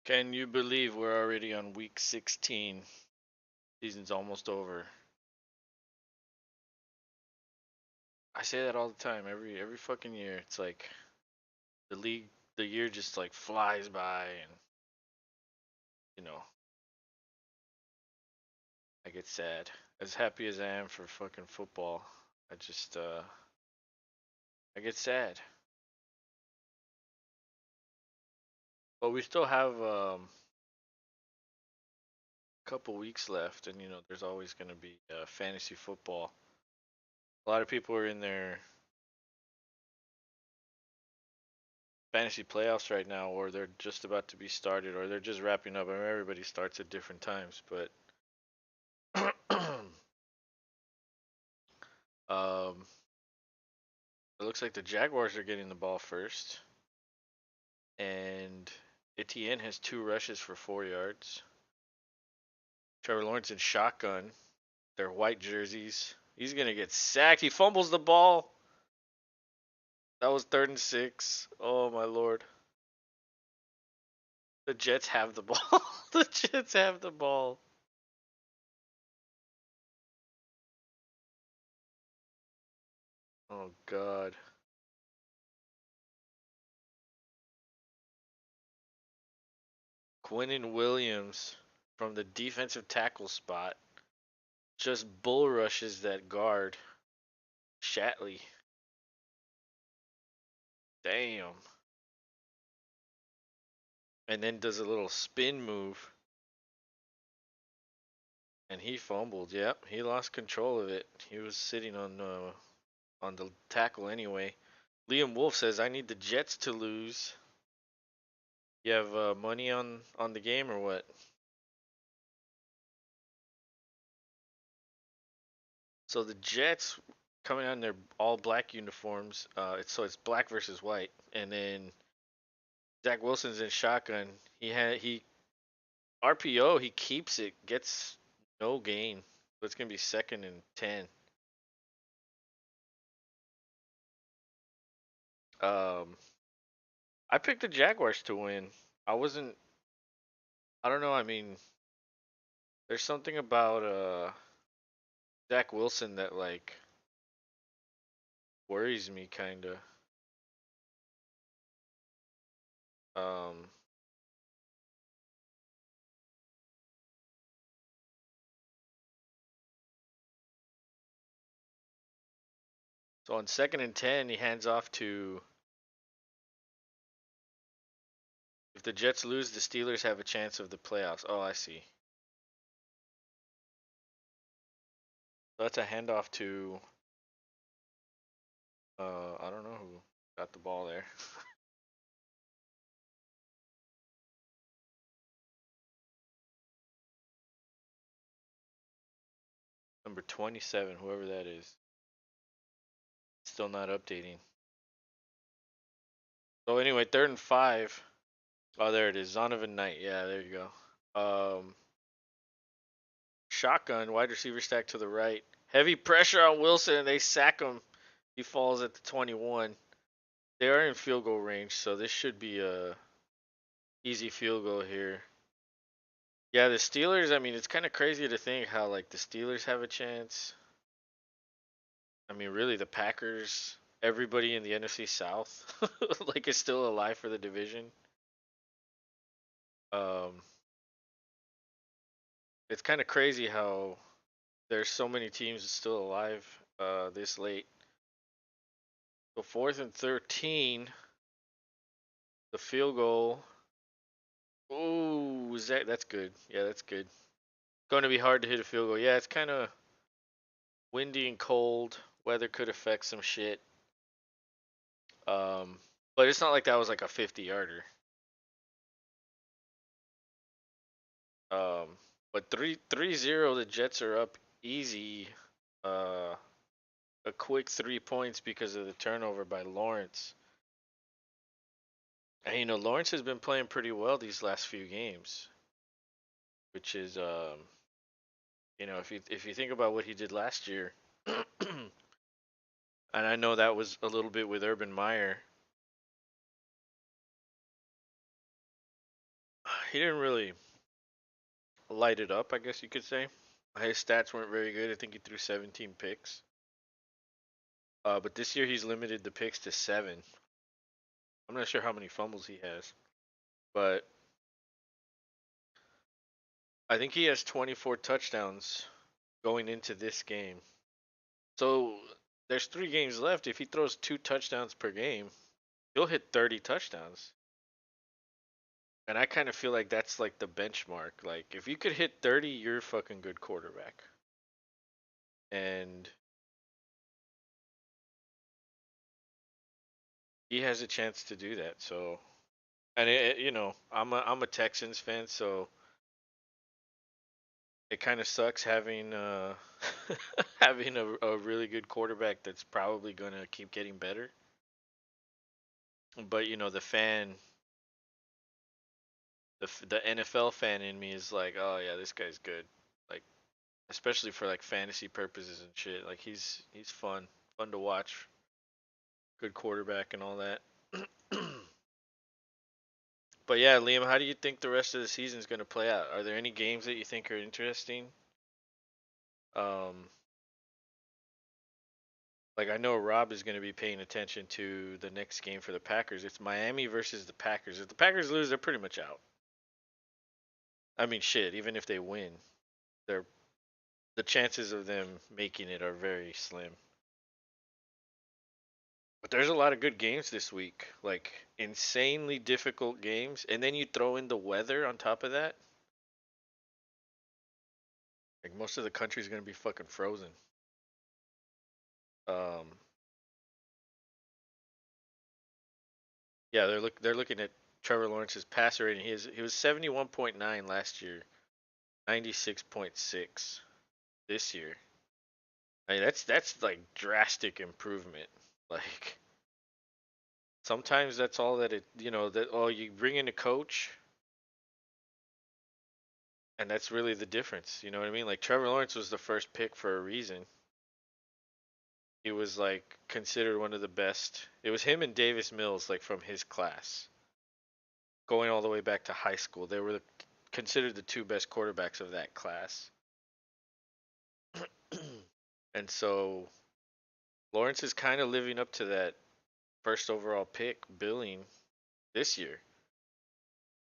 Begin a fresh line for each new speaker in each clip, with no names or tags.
Can you believe we're already on week 16? Season's almost over. I say that all the time, every fucking year. It's like the league, the year just like flies by, and you know, I get sad. As happy as I am for fucking football, I just I get sad. But we still have a couple weeks left, and there's always gonna be fantasy football. A lot of people are in their fantasy playoffs right now, or they're just about to be started, or they're just wrapping up. I mean, everybody starts at different times, but um, it looks like the Jaguars are getting the ball first, and Etienne has 2 rushes for 4 yards. Trevor Lawrence in shotgun. Their white jerseys. He's gonna get sacked. He fumbles the ball. That was 3rd and 6. Oh my lord. The Jets have the ball. The Jets have the ball. Oh god. Quinnen Williams from the defensive tackle spot just bull rushes that guard. Shatley. Damn. And then does a little spin move. And he fumbled. Yep, he lost control of it. He was sitting on the tackle anyway. Liam Wolf says, "I need the Jets to lose." You have money on the game or what? So the Jets coming out in their all black uniforms. It's black versus white, and then Zach Wilson's in shotgun. He RPO. He keeps it, gets no gain. So it's gonna be 2nd and 10. Um, I picked the Jaguars to win. I wasn't. I don't know. I mean, there's something about Zach Wilson that like worries me kinda. Um, so on 2nd and 10, he hands off to. If the Jets lose, the Steelers have a chance of the playoffs. Oh, I see. So that's a handoff to. I don't know who got the ball there. Number 27, whoever that is. Still not updating. So anyway, 3rd and 5. Oh, there it is. Zonovan Knight. Yeah, there you go. Shotgun, wide receiver stack to the right. Heavy pressure on Wilson, and they sack him. He falls at the 21. They are in field goal range, so this should be a easy field goal here. Yeah, the Steelers, I mean, it's kind of crazy to think how, like, the Steelers have a chance. I mean, really, the Packers, everybody in the NFC South, like, is still alive for the division. Um, it's kind of crazy how there's so many teams still alive this late. So 4th and 13, the field goal. Ooh, that's good. Yeah, that's good. Going to be hard to hit a field goal. Yeah, it's kind of windy and cold. Weather could affect some shit. Um, but it's not like that was like a 50-yarder. Um, but 3-0, the Jets are up easy. Uh, a quick 3 points because of the turnover by Lawrence. And Lawrence has been playing pretty well these last few games, which is if you think about what he did last year, and I know that was a little bit with Urban Meyer. he didn't really light it up, I guess you could say. His stats weren't very good. I think he threw 17 picks. But this year he's limited the picks to 7. I'm not sure how many fumbles he has, but I think he has 24 touchdowns going into this game. So there's 3 games left. If he throws 2 touchdowns per game, he'll hit 30 touchdowns. And I kind of feel like that's like the benchmark. Like if you could hit 30, you're a fucking good quarterback. And he has a chance to do that. So, and I'm a Texans fan, so it kind of sucks having having a really good quarterback that's probably gonna keep getting better. But the NFL fan in me is like, oh yeah, this guy's good. Like especially for like fantasy purposes and shit. Like he's fun to watch. Good quarterback and all that. But yeah, Liam, how do you think the rest of the season is going to play out? Are there any games that you think are interesting? Um, like I know Rob is going to be paying attention to the next game for the Packers. It's Miami versus the Packers. If the Packers lose, they're pretty much out. I mean, shit. Even if they win, they're the chances of them making it are very slim. But there's a lot of good games this week, like insanely difficult games, and then you throw in the weather on top of that. Like most of the country's gonna be fucking frozen. Um, yeah, they're looking at Trevor Lawrence's passer rating. He was 71.9 last year, 96.6 this year. I mean that's like drastic improvement. Like sometimes that's all that that you bring in a coach and that's really the difference. You know what I mean? Like Trevor Lawrence was the first pick for a reason. He was like considered one of the best. It was him and Davis Mills like from his class. Going all the way back to high school. They were considered the 2 best quarterbacks of that class. And so Lawrence is kind of living up to that first overall pick billing this year.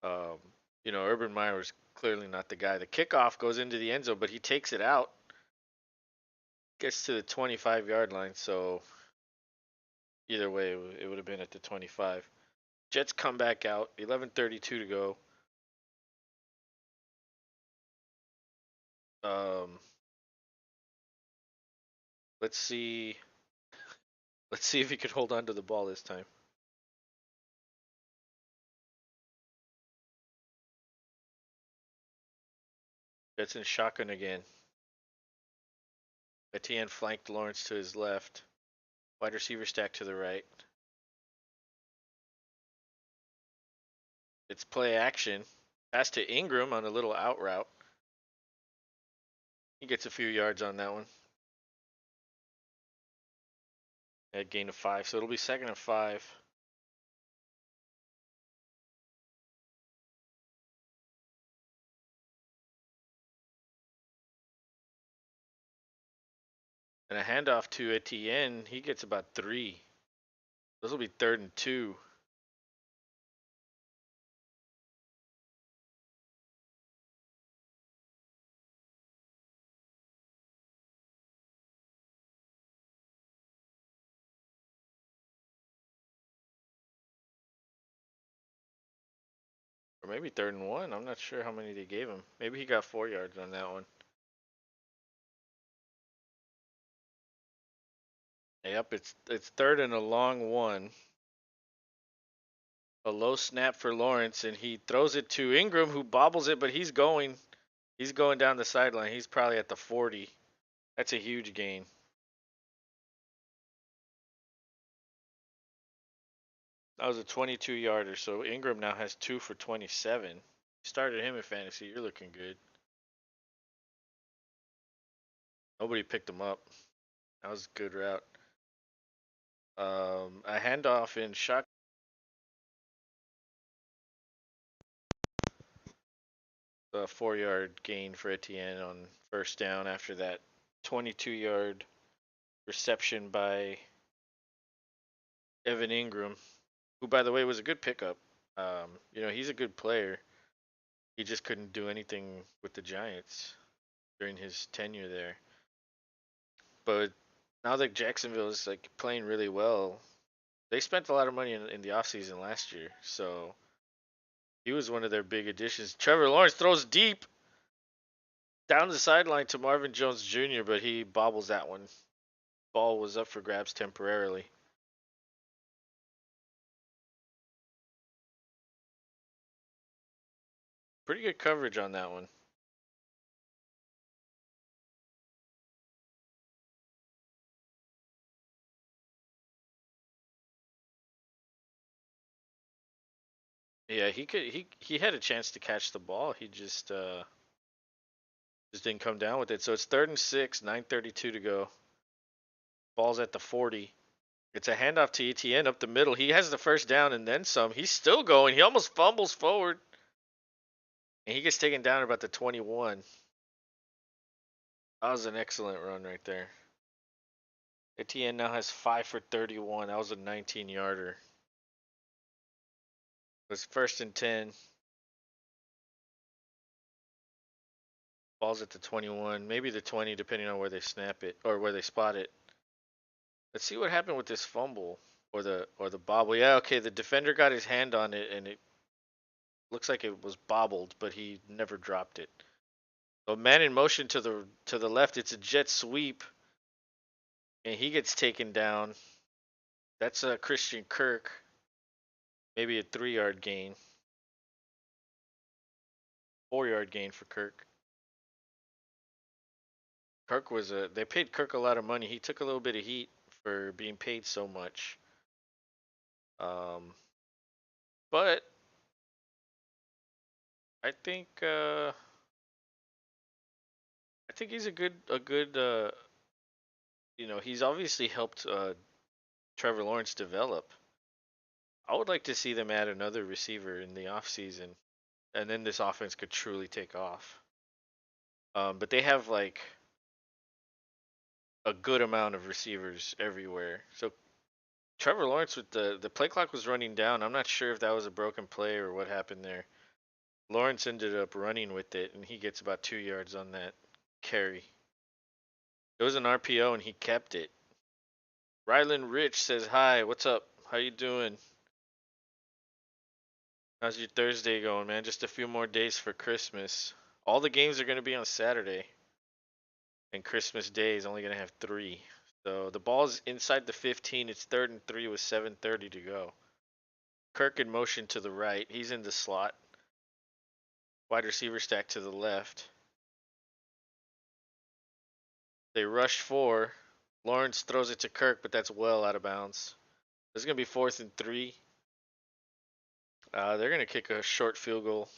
Um, Urban Meyer was clearly not the guy. The kickoff goes into the end zone, but he takes it out, gets to the 25-yard line. So either way, it would have been at the 25. Jets come back out, 11:32 to go. Um, let's see. Let's see if he could hold on to the ball this time. Jets in shotgun again. Etienne flanked Lawrence to his left. Wide receiver stack to the right. It's play action. Pass to Ingram on a little out route. He gets a few yards on that one. At gain of 5, so it'll be 2nd and 5. And a handoff to Etienne. He gets about 3. This will be 3rd and 2. Or maybe 3rd and 1. I'm not sure how many they gave him. Maybe he got 4 yards on that one. Yep, it's third and a long one. A low snap for Lawrence, and he throws it to Ingram, who bobbles it, but he's going down the sideline. He's probably at the 40. That's a huge gain. That was a 22-yarder. So Ingram now has 2 for 27. Started him in fantasy. You're looking good. Nobody picked him up. That was a good route. A handoff in shot. A 4-yard gain for Etienne on first down after that 22-yard reception by Evan Ingram, who, by the way, was a good pickup. He's a good player. He just couldn't do anything with the Giants during his tenure there. But now that Jacksonville is like playing really well, they spent a lot of money in the offseason last year, so he was one of their big additions. Trevor Lawrence throws deep down the sideline to Marvin Jones Jr., but he bobbles that one. Ball was up for grabs temporarily. Pretty good coverage on that one. Yeah, he had a chance to catch the ball. He just didn't come down with it. So it's 3rd and 6, 9:32 to go. Ball's at the 40. It's a handoff to ETN up the middle. He has the first down and then some. He's still going. He almost fumbles forward. And he gets taken down at about the 21. That was an excellent run right there. Etienne now has 5 for 31. That was a 19-yarder. It was 1st and 10. Ball's at the 21, maybe the 20, depending on where they snap it or where they spot it. Let's see what happened with this fumble or the bobble. Yeah, okay, the defender got his hand on it and it looks like it was bobbled, but he never dropped it. So man in motion to the left, it's a jet sweep, and he gets taken down. That's a Christian Kirk, maybe a 3-yard gain, 4-yard gain for Kirk. They paid Kirk a lot of money. He took a little bit of heat for being paid so much. But I think I think he's a good. He's obviously helped Trevor Lawrence develop. I would like to see them add another receiver in the offseason, and then this offense could truly take off. But they have like a good amount of receivers everywhere. So Trevor Lawrence with the play clock was running down. I'm not sure if that was a broken play or what happened there. Lawrence ended up running with it, and he gets about 2 yards on that carry. It was an RPO, and he kept it. Rylan Rich says, "Hi, what's up? How you doing? How's your Thursday going, man? Just a few more days for Christmas. All the games are going to be on Saturday, and Christmas Day is only going to have 3. So the ball's inside the 15. It's 3rd and 3 with 7:30 to go. Kirk in motion to the right. He's in the slot. Wide receiver stack to the left. They rush 4. Lawrence throws it to Kirk, but that's well out of bounds. This is going to be 4th and 3. They're going to kick a short field goal.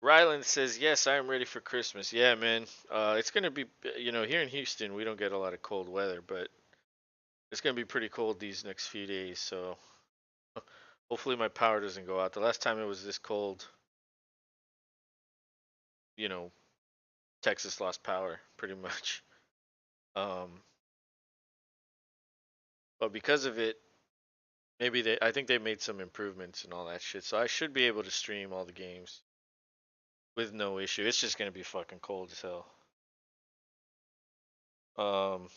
Ryland says, "Yes, I am ready for Christmas." Yeah, man. It's gonna be, here in Houston, we don't get a lot of cold weather, but it's gonna be pretty cold these next few days. So hopefully my power doesn't go out. The last time it was this cold, you know, Texas lost power pretty much. Um, but because of it, I think they made some improvements and all that shit. So I should be able to stream all the games with no issue. It's just gonna be fucking cold as hell. Um,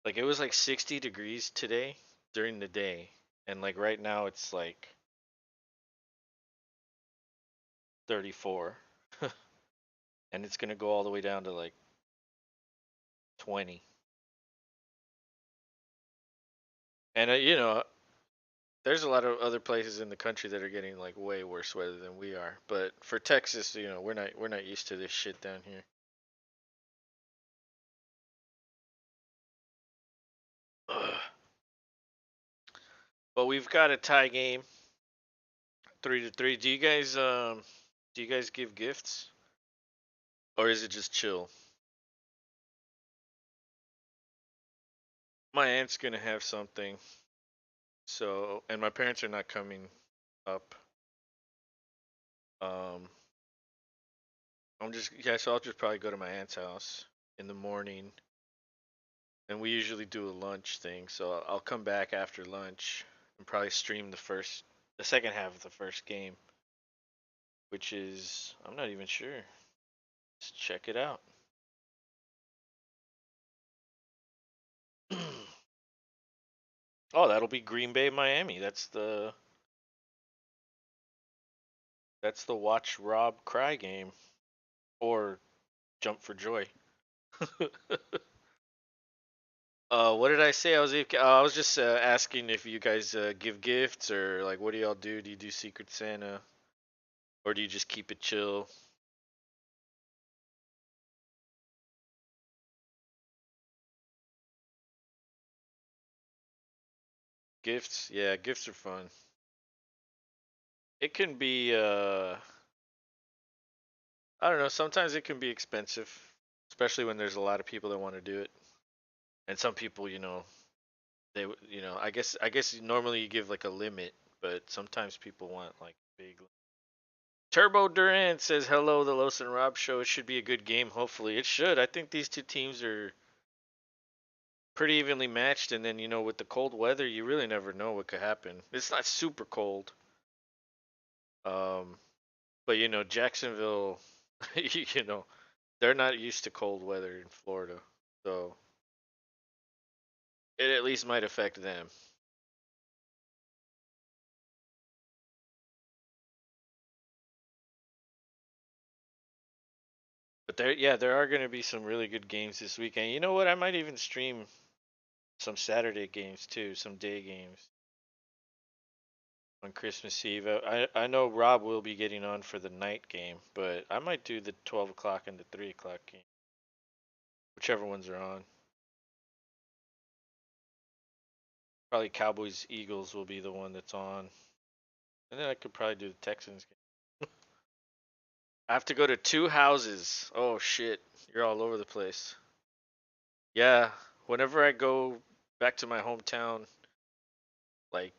like it was like 60 degrees today during the day, and like right now it's like 34, and it's gonna go all the way down to like 20. And there's a lot of other places in the country that are getting like way worse weather than we are. But for Texas, we're not used to this shit down here. Ugh. But we've got a tie game, 3-3. Do you guys give gifts, or is it just chill? My aunt's gonna have something, so and my parents are not coming up. Um, so I'll just probably go to my aunt's house in the morning, and we usually do a lunch thing. So I'll come back after lunch and probably stream the second half of the first game, which is I'm not even sure. Let's check it out. Oh, that'll be Green Bay, Miami. That's the watch Rob cry game or jump for joy. What did I say? I was just asking if you guys give gifts or like what do y'all do? Do you do Secret Santa or do you just keep it chill? Gifts, yeah, gifts are fun. It can be I don't know, sometimes it can be expensive, especially when there's a lot of people that want to do it. And some people, I guess normally you give like a limit, but sometimes people want like big. Turbo Durant says hello, the Los and Rob show. It should be a good game. Hopefully, it should. I think these two teams are pretty evenly matched, and then with the cold weather, you really never know what could happen. It's not super cold, um, but Jacksonville, you know, they're not used to cold weather in Florida, so it at least might affect them. But there are going to be some really good games this weekend. You know what? I might even stream some Saturday games too, some day games on Christmas Eve. I know Rob will be getting on for the night game, but I might do the 12 o'clock and the 3 o'clock game, whichever ones are on. Probably Cowboys Eagles will be the one that's on, and then I could probably do the Texans game. I have to go to two houses. Oh shit, you're all over the place. Yeah, whenever I go back to my hometown, like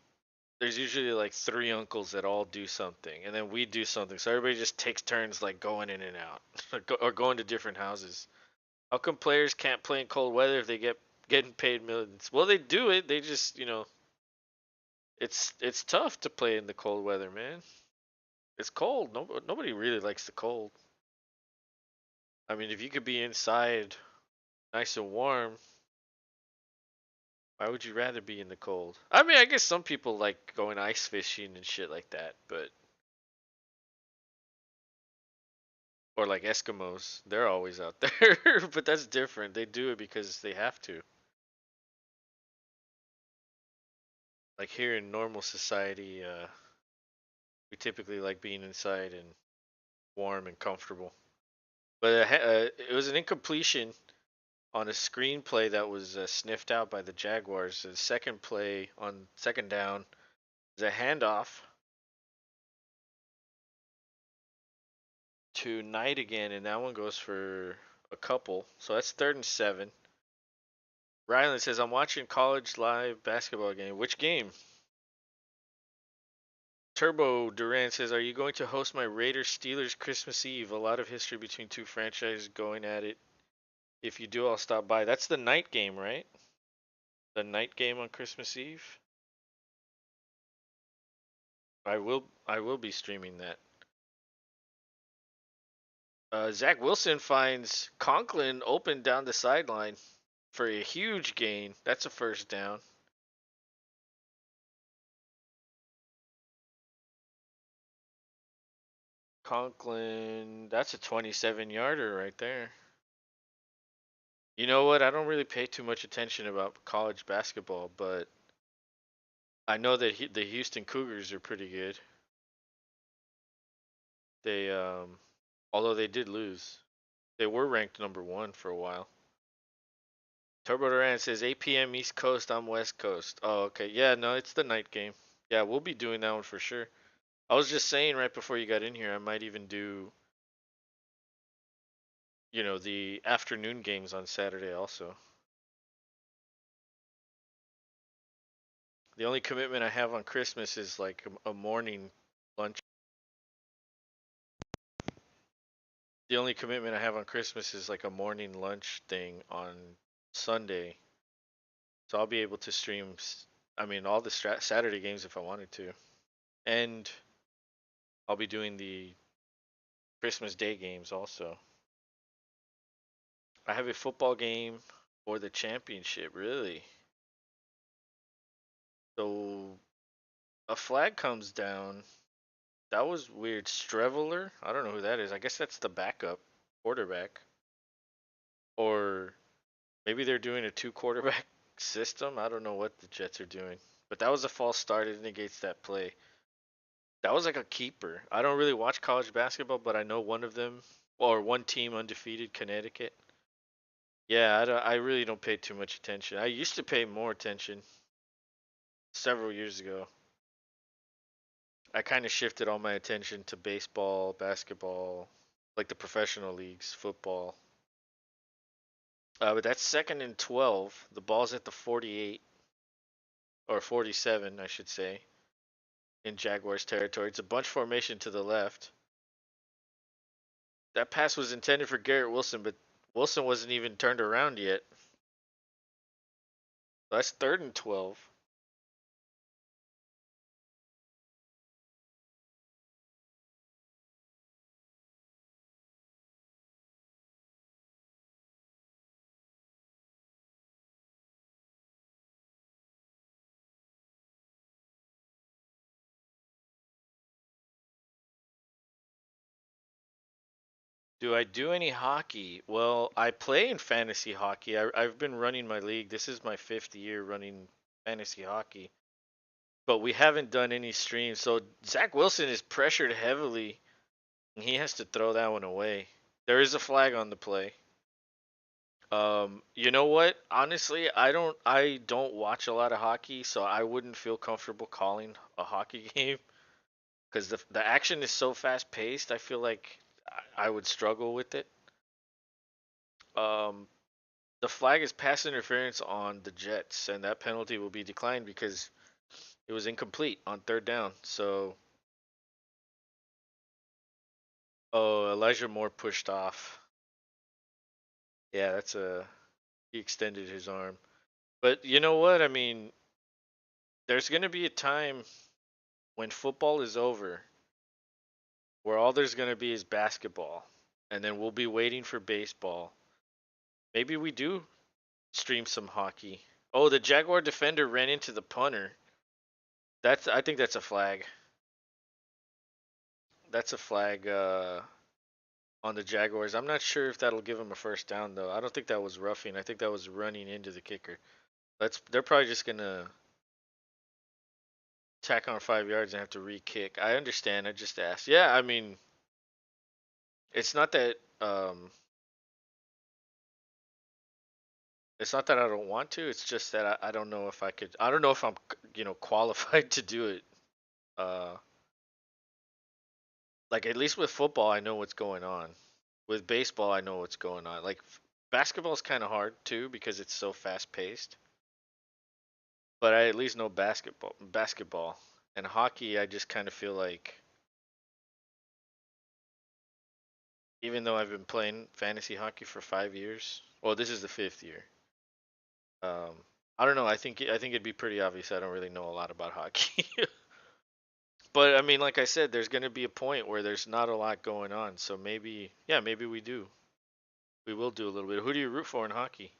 there's usually like three uncles that all do something, and then we do something. So everybody just takes turns like going in and out, or going to different houses. How come players can't play in cold weather if they getting paid millions? Well, they do it. They just it's tough to play in the cold weather, man. It's cold. Nobody really likes the cold. I mean, if you could be inside, nice and warm, why would you rather be in the cold? I mean, I guess some people like going ice fishing and shit like that, but or like Eskimos, they're always out there, but that's different. They do it because they have to. Like here in normal society, we typically like being inside and warm and comfortable. But it was an incompletion on a screenplay that was sniffed out by the Jaguars. The second play on second down is a handoff to Knight again, and that one goes for a couple. So that's 3rd and 7. Ryland says, I'm watching college live basketball game. Which game? Turbo Duran says, are you going to host my Raiders Steelers Christmas Eve? A lot of history between two franchises going at it. If you do, I'll stop by. That's the night game, right? The night game on Christmas Eve. I will be streaming that. Zach Wilson finds Conklin open down the sideline for a huge gain. That's a first down. Conklin, that's a 27-yarder right there. You know what? I don't really pay too much attention about college basketball, but I know that the Houston Cougars are pretty good. They although they did lose, they were ranked number 1 for a while. Turbo Duran says 8 p.m. East Coast, I'm West Coast. Oh, okay. Yeah, no, it's the night game. Yeah, we'll be doing that one for sure. I was just saying right before you got in here, I might even do, the afternoon games on Saturday also. The only commitment I have on Christmas is like a morning lunch. The only commitment I have on Christmas is like a morning lunch thing on Sunday, so I'll be able to stream. I mean, all the Saturday games if I wanted to, and I'll be doing the Christmas Day games also. I have a football game for the championship, really. So a flag comes down. That was weird. Streveler? I don't know who that is. I guess that's the backup quarterback. Or maybe they're doing a two quarterback system. I don't know what the Jets are doing. But that was a false start. It negates that play. That was like a keeper. I don't really watch college basketball, but I know one of them, or one team undefeated, Connecticut. Yeah, I really don't pay too much attention. I used to pay more attention several years ago. I kind of shifted all my attention to baseball, basketball, like the professional leagues, football. But that's second and 12. The ball's at the 48 or 47, I should say, in Jaguars territory. It's a bunch formation to the left. That pass was intended for Garrett Wilson, but Wilson wasn't even turned around yet. That's third and 12. Do I do any hockey? Well, I play in fantasy hockey. I've been running my league. This is my fifth year running fantasy hockey, but we haven't done any streams. So Zach Wilson is pressured heavily, and he has to throw that one away. There is a flag on the play. You know what? Honestly, I don't watch a lot of hockey, so I wouldn't feel comfortable calling a hockey game because the action is so fast paced. I feel like I would struggle with it. Um, the flag is pass interference on the Jets, and that penalty will be declined because it was incomplete on third down. So, oh, Elijah Moore pushed off. Yeah, he extended his arm. But you know what? I mean, there's gonna be a time when football is over where all there's gonna be is basketball, and then we'll be waiting for baseball. Maybe we do stream some hockey. Oh, the Jaguar defender ran into the punter. I think that's a flag. That's a flag on the Jaguars. I'm not sure if that'll give him a first down though. I don't think that was roughing. I think that was running into the kicker. They're probably just gonna tack on 5 yards and have to re-kick. I understand. I just asked. Yeah, I mean, it's not that it's not that I don't want to. It's just that I don't know if I could. I don't know if I'm qualified to do it. Uh, like at least with football, I know what's going on. With baseball, I know what's going on. Like basketball is kind of hard too because it's so fast paced. But I at least know basketball, and hockey. I just kind of feel like even though I've been playing fantasy hockey for 5 years, well, this is the fifth year. Um, I don't know. I think it'd be pretty obvious I don't really know a lot about hockey. But I mean, like I said, there's going to be a point where there's not a lot going on. So maybe, yeah, maybe we do. We will do a little bit. Who do you root for in hockey?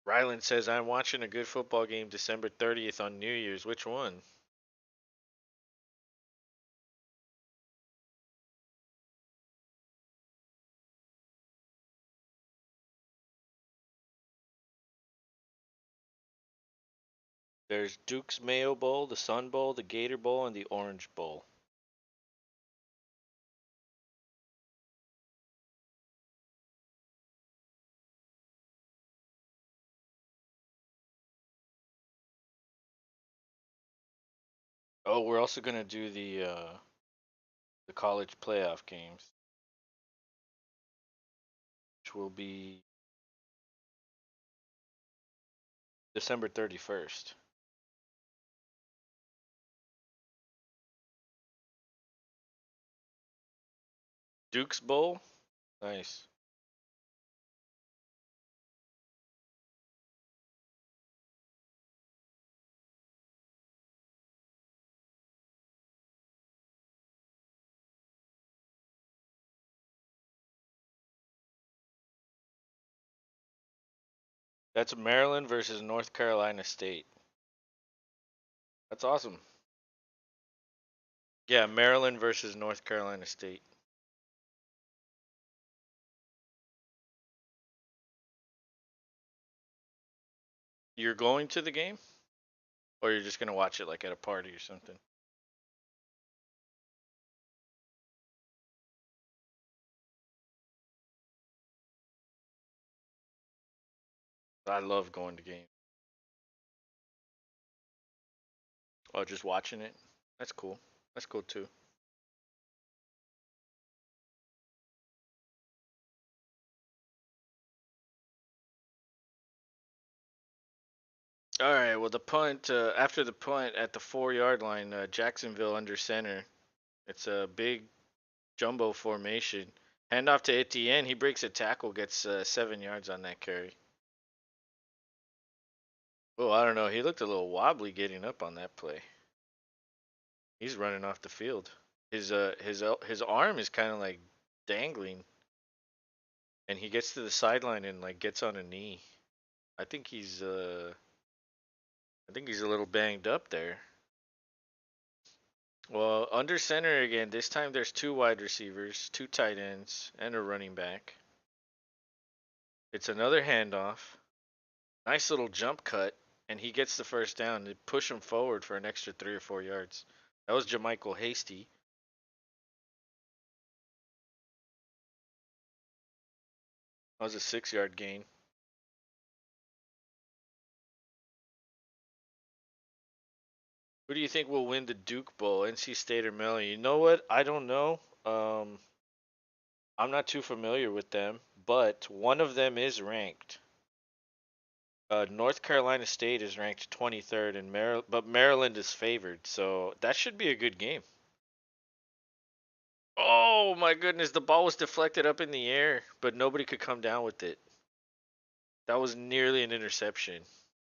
Ryland says I'm watching a good football game December 30th on New Year's. Which one? There's Duke's Mayo Bowl, the Sun Bowl, the Gator Bowl, and the Orange Bowl. Oh, we're also gonna do the college playoff games, which will be December 31st. Duke's Bowl. Nice. That's Maryland versus North Carolina State. That's awesome. Yeah, Maryland versus North Carolina State. You're going to the game, or you're just gonna watch it like at a party or something? I love going to games. Oh, just watching it. That's cool. That's cool too. All right. Well, the punt after the punt at the 4 yard line, Jacksonville under center. It's a big jumbo formation. Hand off to Etienne. He breaks a tackle, gets 7 yards on that carry. Oh, I don't know. He looked a little wobbly getting up on that play. He's running off the field. His arm is kind of like dangling, and he gets to the sideline and like gets on a knee. I think he's a little banged up there. Well, under center again. This time there's two wide receivers, two tight ends, and a running back. It's another handoff. Nice little jump cut, and he gets the first down to push him forward for an extra 3 or 4 yards. That was Jamichael Hasty. That was a 6 yard gain. Who do you think will win the Duke Bowl, NC State or Maryland? You know what? I don't know. I'm not too familiar with them, but one of them is ranked. North Carolina State is ranked 23rd, and but Maryland is favored, so that should be a good game. Oh my goodness, the ball was deflected up in the air, but nobody could come down with it. That was nearly an interception.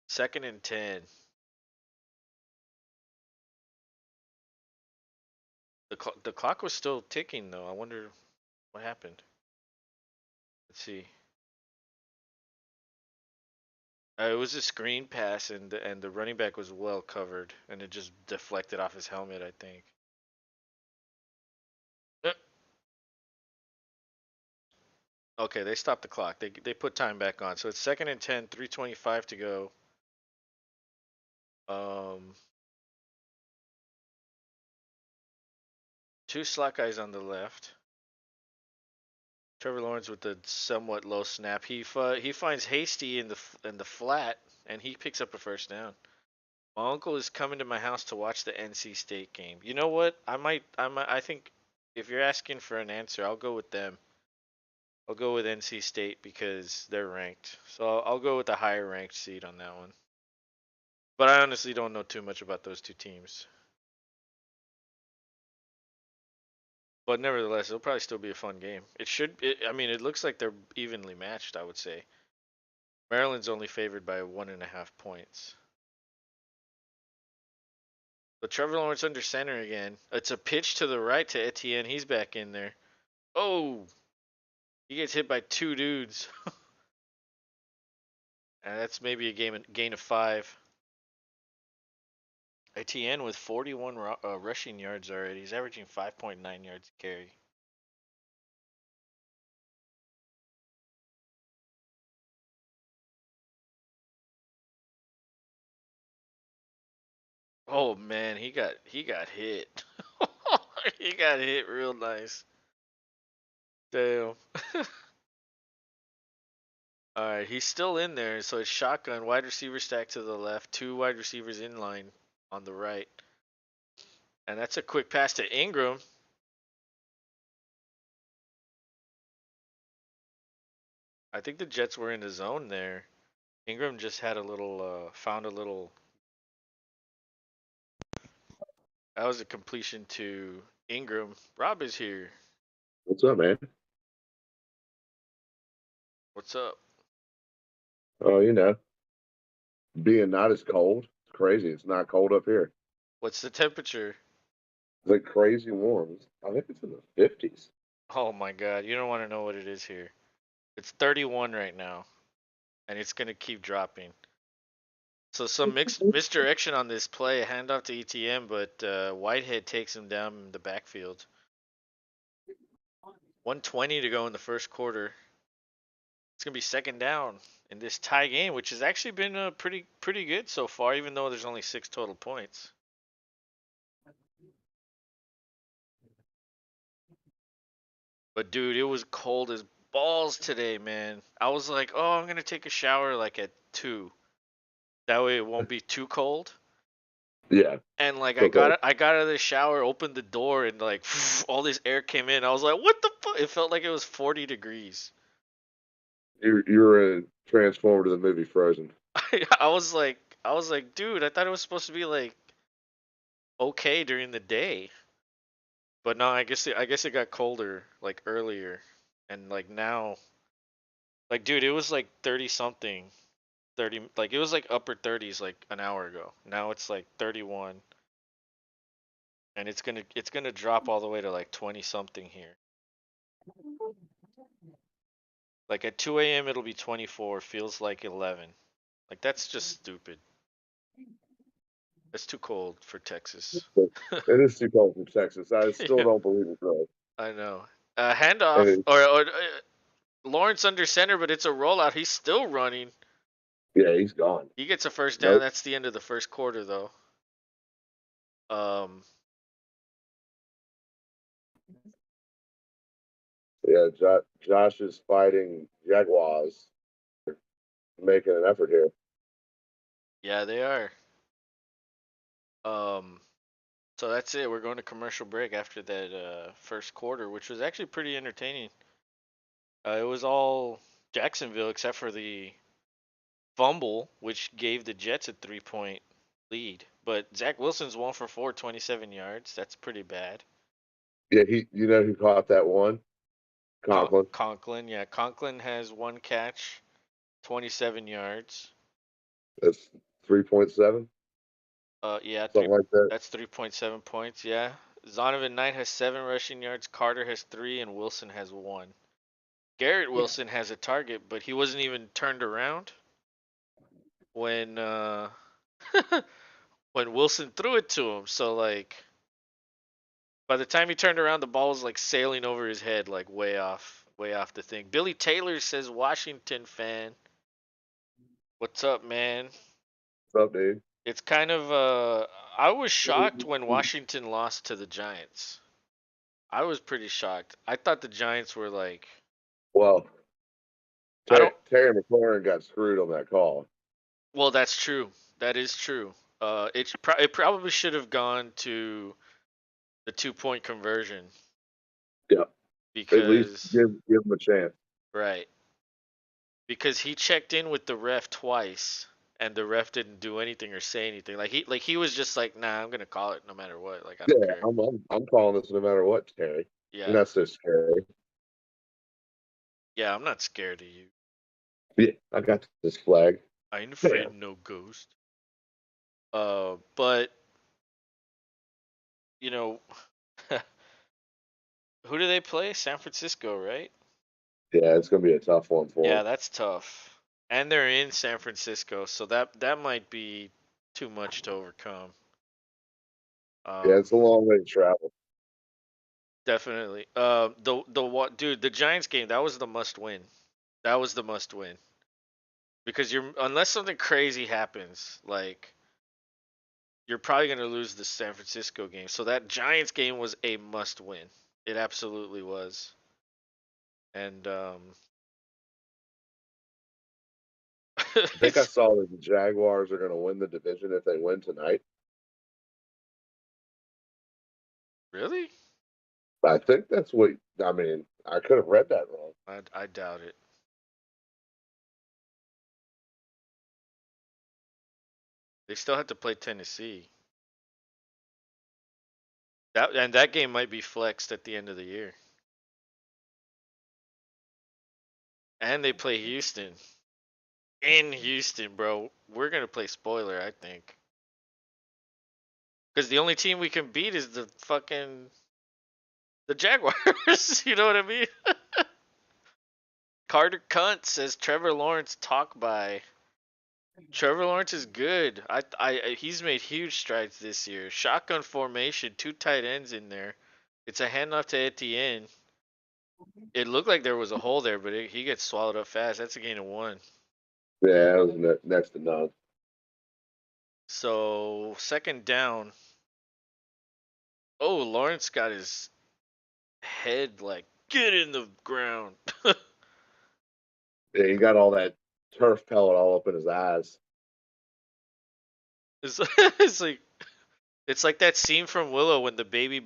2nd and 10. The clock was still ticking though. I wonder what happened. Let's see. It was a screen pass, and the running back was well covered, and it just deflected off his helmet, I think. Uh, Okay, they stopped the clock. They put time back on, so it's 2nd and 10, 3:25 to go. Um, two slot guys on the left. Trevor Lawrence with the somewhat low snap. He finds Hasty in the flat, and he picks up a first down. My uncle is coming to my house to watch the NC State game. You know what? I think if you're asking for an answer, I'll go with them. I'll go with NC State because they're ranked. So I'll go with the higher ranked seed on that one. But I honestly don't know too much about those two teams. But nevertheless, it'll probably still be a fun game. I mean, it looks like they're evenly matched, I would say. Maryland's only favored by 1.5 points. But Trevor Lawrence under center again. It's a pitch to the right to Etienne. He's back in there. Oh, he gets hit by two dudes. And that's maybe a gain of 5. Etienne with 41 rushing yards already. He's averaging 5.9 yards a carry. Oh man, he got hit. He got hit real nice. Damn. All right, he's still in there, so it's shotgun, wide receiver stack to the left, two wide receivers in line on the right, and that's a quick pass to Ingram. I think the Jets were in the zone there. Ingram just had a little, found a little. That was a completion to Ingram. Rob is here.
What's up, man?
What's up?
Oh, being not as cold. It's crazy. It's not cold up here.
What's the temperature?
It's like crazy warm. I think it's in the 50s.
Oh my god, you don't want to know what it is here. It's 31 right now, and it's gonna keep dropping. So some misdirection on this play, handoff to ETM, but Whitehead takes him down in the backfield. 120 to go in the first quarter. It's gonna be second down in this tie game, which has actually been pretty good so far, even though there's only 6 total points. But dude, it was cold as balls today, man. I was like, oh, I'm gonna take a shower like at 2. That way it won't be too cold.
Yeah,
And like
so cold.
I got out of the shower, opened the door, and like all this air came in. I was like, what the fuck? It felt like it was 40 degrees.
You're a transformer to the movie Frozen.
I was like, dude, I thought it was supposed to be like okay during the day, but no, I guess it got colder like earlier, and like now, like dude, it was like 30 something, 30, like it was like upper 30s like an hour ago. Now it's like 31, and it's gonna drop all the way to like 20 something here. Like at 2 a.m. it'll be 24, feels like 11. Like that's just stupid. That's too cold for Texas.
But it is too cold for Texas. I still
Yeah,
don't believe it's right.
I know.
And
Handoff or Lawrence under center, but it's a rollout. He's still running.
yeah, he's gone.
He gets a first down.
Nope.
That's the end of the first quarter, though. Um,
Yeah, Josh is fighting Jaguars, making an effort here.
yeah, they are. Um, so that's it. We're going to commercial break after that first quarter, which was actually pretty entertaining. It was all Jacksonville except for the fumble, which gave the Jets a 3 point lead. But Zach Wilson's 1 for 4, 27 yards. That's pretty bad.
Yeah, you know who caught that one? Conklin.
Conklin, yeah, Conklin has one catch, 27 yards.
That's 3.7,
Yeah,
something like that.
that's 3.7 points. Yeah, Zonovan Knight has 7 rushing yards. Carter has 3, and Wilson has 1. Garrett Wilson has a target, but he wasn't even turned around when when Wilson threw it to him. So like by the time he turned around, the ball was like sailing over his head, like way off the thing. Billy Taylor says Washington fan. What's up, man?
What's up, dude?
It's kind of I was shocked when Washington lost to the Giants. I was pretty shocked. I thought the Giants were like
Well,
I don't
Terry McLaurin got screwed on that call.
well, that's true. That is true. It probably should have gone to the 2 point conversion
Yeah, at least
because
give him a chance.
right. Because he checked in with the ref twice and the ref didn't do anything or say anything. Like he was just like, "Nah, I'm going to call it no matter what. Like I don't
Yeah,
care."
I'm calling this no matter what, Terry. You're
Yeah.
not so scary.
Yeah, I'm not scared of you.
Yeah, I got this flag.
I ain't afraid
Bam.
of no ghost. But you know, who do they play? San Francisco, right?
Yeah, it's gonna be a tough one for
Yeah,
him.
that's tough. And they're in San Francisco, so that might be too much to overcome.
Yeah,
Um,
it's a long way to travel.
definitely. The what, dude? The Giants game that was the must win. That was the must win because you're unless something crazy happens, like you're probably gonna lose the San Francisco game. So that Giants game was a must win. It absolutely was. And
I think I
it's
saw that the Jaguars are gonna win the division if they win tonight.
really.
I think that's what I mean. I could have read that wrong.
I doubt it. They still have to play Tennessee. That game might be flexed at the end of the year. And they play Houston. In Houston, bro. We're going to play spoiler, I think. Because the only team we can beat is the Jaguars. You know what I mean? Carter Cunt says Trevor Lawrence talk by. Trevor Lawrence is good. He's made huge strides this year. Shotgun formation, two tight ends in there. It's a handoff to Etienne. It looked like there was a hole there, but he gets swallowed up fast. That's a gain of 1.
Yeah, it was next to none.
So second down. Oh, Lawrence got his head like get in the ground.
Yeah, he got all that turf pellet all up in his eyes.
It's, it's like it's like that scene from Willow when the baby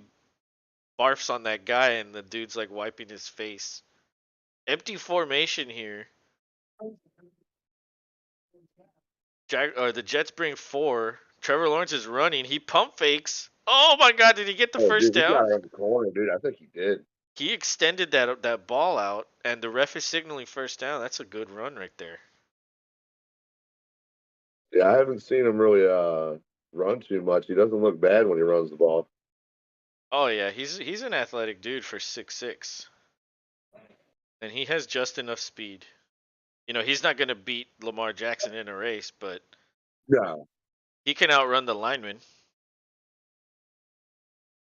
barfs on that guy and the dude's like wiping his face. Empty formation here. The Jets bring 4. Trevor Lawrence is running. He pump fakes. Oh my God! Did he get the
Oh,
first
dude, he got
down?
around the corner, dude. I think he did.
He extended that ball out, and the ref is signaling first down. That's a good run right there.
Yeah, I haven't seen him really run too much. He doesn't look bad when he runs the ball.
Oh yeah, he's an athletic dude for 6'6", and he has just enough speed. You know, he's not gonna beat Lamar Jackson in a race, but
No,
he can outrun the lineman.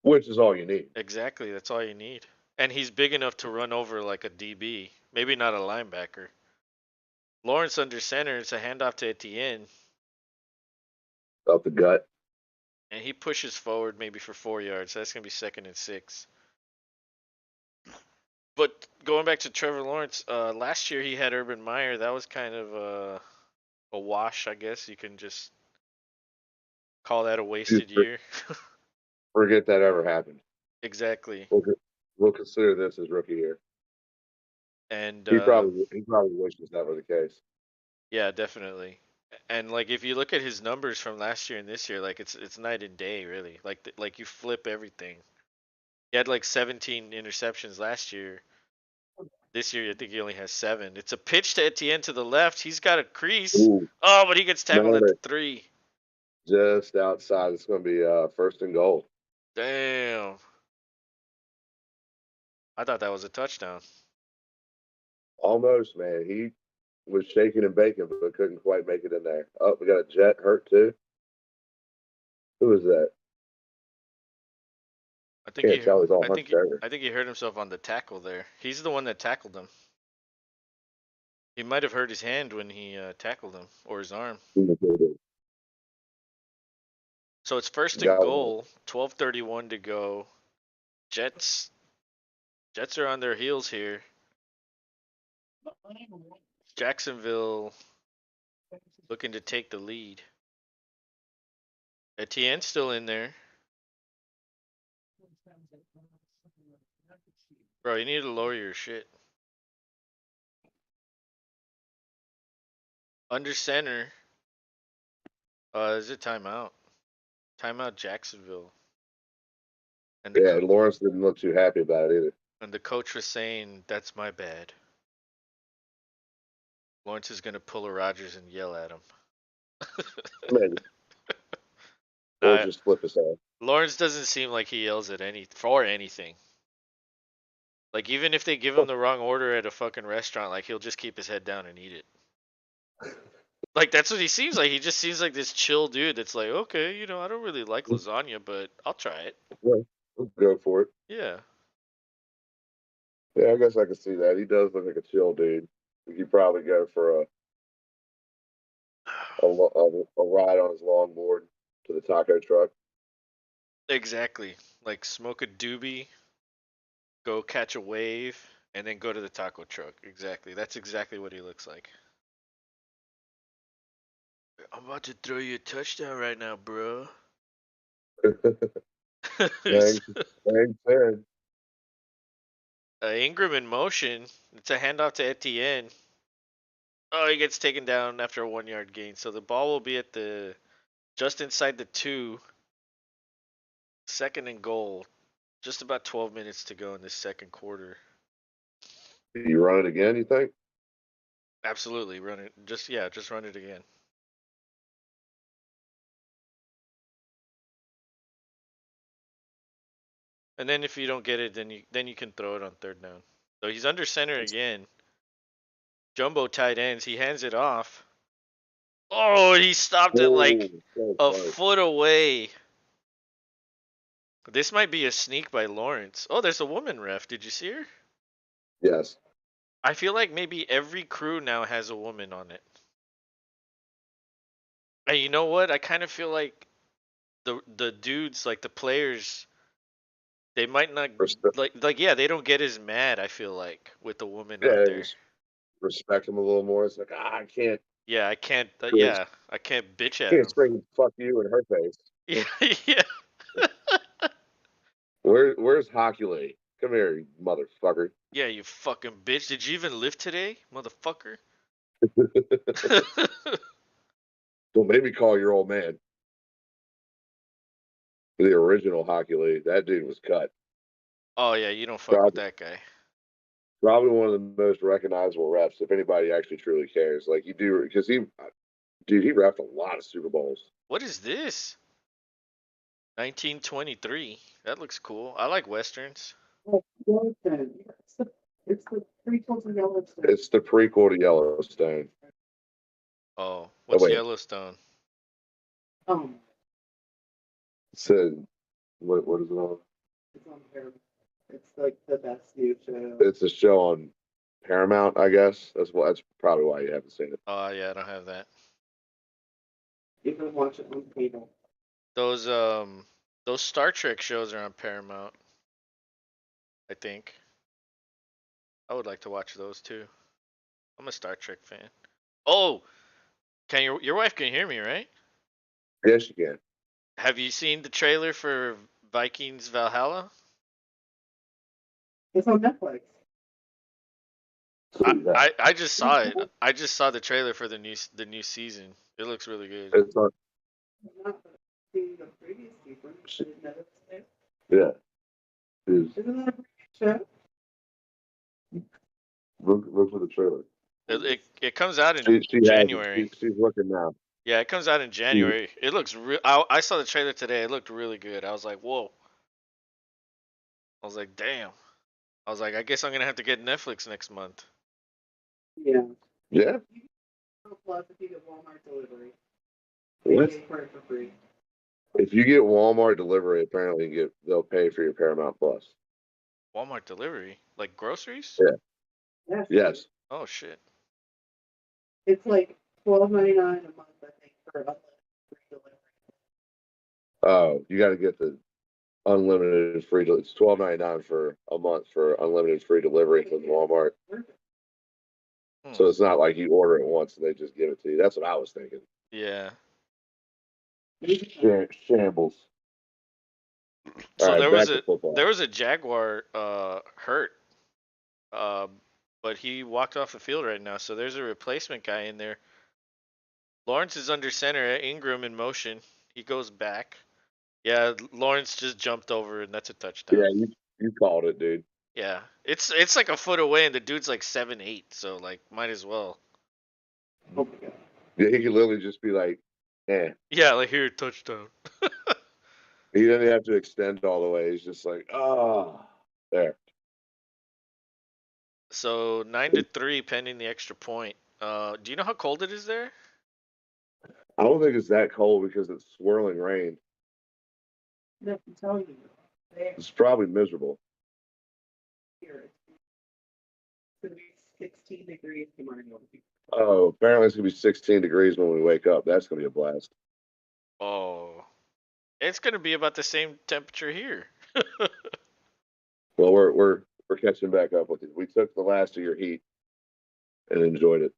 which is all you need.
Exactly, that's all you need. And he's big enough to run over like a DB, maybe not a linebacker. Lawrence under center. It's a handoff to Etienne,
Up the gut.
and he pushes forward maybe for 4 yards. So that's gonna be 2nd and 6. But going back to Trevor Lawrence, last year he had Urban Meyer. That was kind of a wash, I guess. You can just call that a
Just
wasted year.
forget that ever happened.
Exactly.
We'll consider this his rookie year.
And
He probably wishes that were the case.
yeah, definitely. And like if you look at his numbers from last year and this year, like it's night and day, really. Like you flip everything. He had like 17 interceptions last year. This year, I think he only has 7. It's a pitch to Etienne to the left. He's got a crease.
Ooh,
Oh, but he gets tackled at the
man,
3.
just outside. It's going to be first and goal.
Damn. I thought that was a touchdown.
Almost, man. He was shaking and baking, but couldn't quite make it in there. Oh, we got a Jet hurt too. Who is that?
I think
Can't
he,
tell. He's all
I think,
hunched over.
I think he hurt himself on the tackle there. He's the one that tackled him. He might have hurt his hand when he tackled him or his arm. So it's first and
Got
goal. 12:31 to go. Jets, Jets are on their heels here. Jacksonville looking to take the lead. Etienne's still in there. Bro, you need to lower your shit. Under center. Is it timeout? Timeout Jacksonville. And the
Yeah, Lawrence didn't look too happy about it either.
and the coach was saying, "That's my bad." Lawrence is gonna pull a Rogers and yell at him.
Maybe. Or
uh,
just flip his head.
Lawrence doesn't seem like he yells at anything. Like even if they give him the wrong order at a fucking restaurant, like he'll just keep his head down and eat it. Like that's what he seems like. He just seems like this chill dude that's like, okay, I don't really like lasagna, but I'll try it.
Yeah, we'll go for it.
Yeah.
Yeah, I guess I can see that. He does look like a chill dude. We could probably go for a ride on his longboard to the taco truck.
Exactly. Like smoke a doobie, go catch a wave, and then go to the taco truck. Exactly. That's exactly what he looks like. I'm about to throw you a touchdown right now, bro.
Thanks, thanks, man.
Ingram in motion. It's a handoff to Etienne. Oh, he gets taken down after a 1 yard gain. So the ball will be at just inside the 2. Second and goal. Just about 12 minutes to go in this second quarter.
You run it again, you think?
Absolutely, run it. Just run it again. And then if you don't get it, then you can throw it on third down. So he's under center again. Jumbo tight ends. He hands it off. Oh, he stopped it
Oh,
like
so
a
close.
foot away. This might be a sneak by Lawrence. Oh, there's a woman ref. Did you see her?
Yes.
I feel like maybe every crew now has a woman on it. And you know what? I kind of feel like the dudes, like the players, they might not
Respect.
yeah, they don't get as mad, I feel like, with the woman on
Yeah,
there.
respect him a little more. It's like I can't.
Yeah, I can't
Can't
I can't bitch at him.
scream "fuck you" in her face.
Yeah, yeah.
Where's Hockey Lady? Come here, you motherfucker.
Yeah, you fucking bitch. Did you even live today, motherfucker?
Don't make me call your old man. The original Hockey Lady. That dude was cut.
Oh yeah, you don't fuck with
Probably,
that guy.
probably one of the most recognizable reps, if anybody actually truly cares. Like you do, because he refed a lot of Super Bowls.
What is this? 1923. That looks cool. I like westerns.
Oh, Yellowstone. It's the prequel to Yellowstone.
It's the prequel to Yellowstone.
Oh,
Oh
what's
wait,
Yellowstone?
Um,
so what is it on?
it's on Paramount. It's like the best new show.
It's a show on Paramount, I guess. That's probably why you haven't seen it.
Oh yeah, I don't have that.
You can watch it on cable.
Those those Star Trek shows are on Paramount, I think. I would like to watch those too. I'm a Star Trek fan. Oh, can your wife can hear me, right?
Yes, you can.
Have you seen the trailer for Vikings Valhalla?
It's on Netflix.
So yeah,
I just saw it. I just saw the trailer for the new season. It looks really good.
it's on.
I've not seen the previous season. I didn't know that was there.
Yeah, is
Isn't that a pretty good show?
look for the trailer.
It comes out in
She has it.
January.
She's looking now.
Yeah, it comes out in
She,
January. It looks real. I saw the trailer today. It looked really good. I was like, whoa. I was like, damn. I was like, I guess I'm gonna have to get Netflix next month.
Yeah.
yeah.
Plus, if you get Walmart delivery,
What?
pay for it for free.
If you get Walmart delivery, apparently they'll pay for your Paramount Plus.
Walmart delivery, like groceries?
Yeah.
Yes.
Yes.
Oh shit.
It's like $12.99 a month, I think, for unlimited free delivery.
Oh, you got to get the unlimited free. It's $12.99 for a month for unlimited free delivery from Walmart.
Hmm.
So it's not like you order it once and they just give it to you. That's what I was thinking.
Yeah.
Shambles.
So
All right, back to
there
football.
was a Jaguar hurt, uh, but he walked off the field right now. So there's a replacement guy in there. Lawrence is under center. Ingram in motion. He goes back. Yeah, Lawrence just jumped over, and that's a touchdown.
Yeah, you called it, dude.
Yeah, it's like a foot away, and the dude's like 7'8", so like might as well.
Oh my god.
Yeah, he could literally just be like, eh.
Yeah, like here, touchdown.
He doesn't have to extend all the way. He's just like, there.
So 9-3 pending the extra point. Do you know how cold it is there?
I don't think it's that cold because it's swirling rain.
No, I'm telling you.
It's probably miserable.
Here, it's going to be 16 degrees tomorrow.
Oh, apparently it's gonna be 16 degrees when we wake up. That's gonna be a blast.
Oh, it's gonna be about the same temperature here.
Well, we're catching back up with it. We took the last of your heat and enjoyed it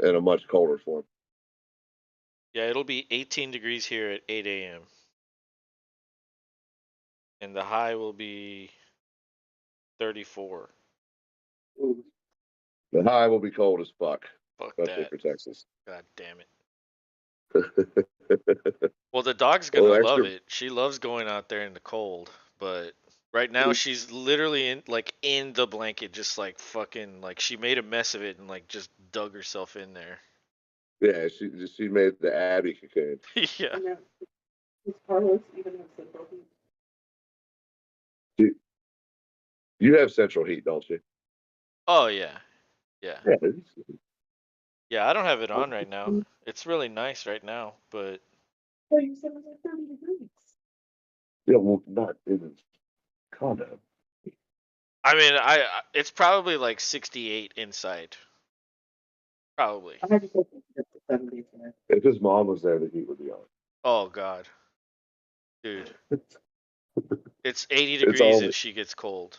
in a much colder form.
Yeah, it'll be 18 degrees here at 8 a.m. and the high will be 34.
Ooh.
The high will be cold as fuck,
Fuck
especially
that.
for Texas.
God damn it. Well, the dog's gonna
Well,
love
extra.
it. She loves going out there in the cold, but Right now, she's literally in the blanket, just like fucking like she made a mess of it and like just dug herself in there.
Yeah, she made the Abby cocoon.
Yeah.
And now, does Carlos even have central heat?
You have central heat, don't you?
Oh yeah. Yeah.
Yeah.
Yeah. I don't have it on right now. It's really nice right now, but
Oh, you said it was like 30 degrees.
Yeah, well, not in the condo.
I mean, it's probably like 68 inside. Probably.
I had to go to 70 today.
If his mom was there, the heat would be on.
Oh God, dude, it's 80
It's
degrees
all
and she gets cold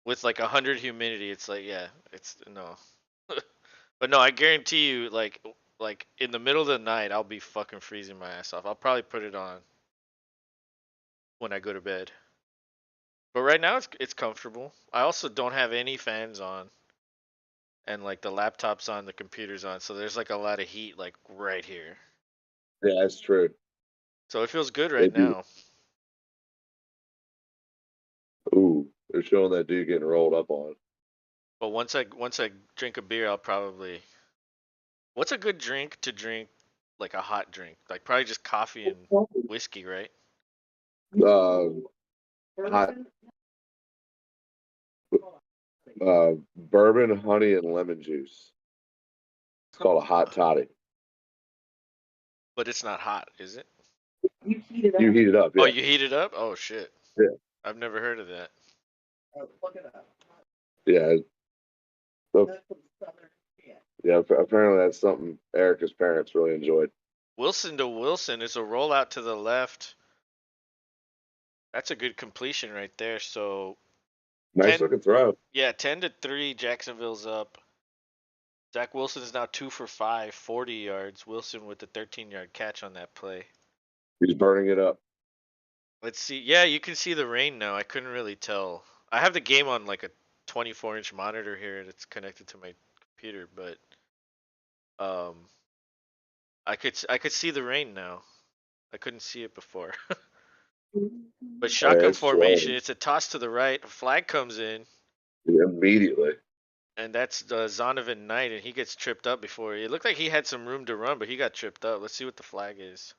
with like 100 humidity. It's like yeah, it's no. But no, I guarantee you, like in the middle of the night, I'll be fucking freezing my ass off. I'll probably put it on when I go to bed. But right now it's comfortable. I also don't have any fans on, and like the laptop's on, the computer's on, so there's like a lot of heat like right here.
yeah, that's true.
So it feels good right
They do.
now.
Ooh, they're showing that dude getting rolled up on.
But once I drink a beer, I'll probably. What's a good drink to drink, like a hot drink? Like probably just coffee and whiskey, right?
Hot
Bourbon?
bourbon, honey, and lemon juice. It's called a hot toddy.
But it's not hot, is it?
You heat it up.
You heat it up,
Oh,
yeah.
you heat it up? Oh shit.
Yeah.
I've never heard of that.
Look it up.
Yeah. So,
That's some southern shit.
yeah, apparently that's something Erica's parents really enjoyed.
Wilson to Wilson is a rollout to the left. That's a good completion right there. So
Nice
10,
looking throw.
yeah, 10-3. Jacksonville's up. Zach Wilson is now 2 for 5, 40 yards. Wilson with the 13-yard catch on that play.
He's burning it up.
Let's see. Yeah, you can see the rain now. I couldn't really tell. I have the game on like a 24-inch monitor here that's connected to my computer, but um, I could see the rain now. I couldn't see it before. But
Oh, yeah,
shotgun
it's
formation,
swelling
it's a toss to the right. A flag comes in,
immediately.
and that's Zonovan Knight, and he gets tripped up before. It looked like he had some room to run, but he got tripped up. Let's see what the flag is.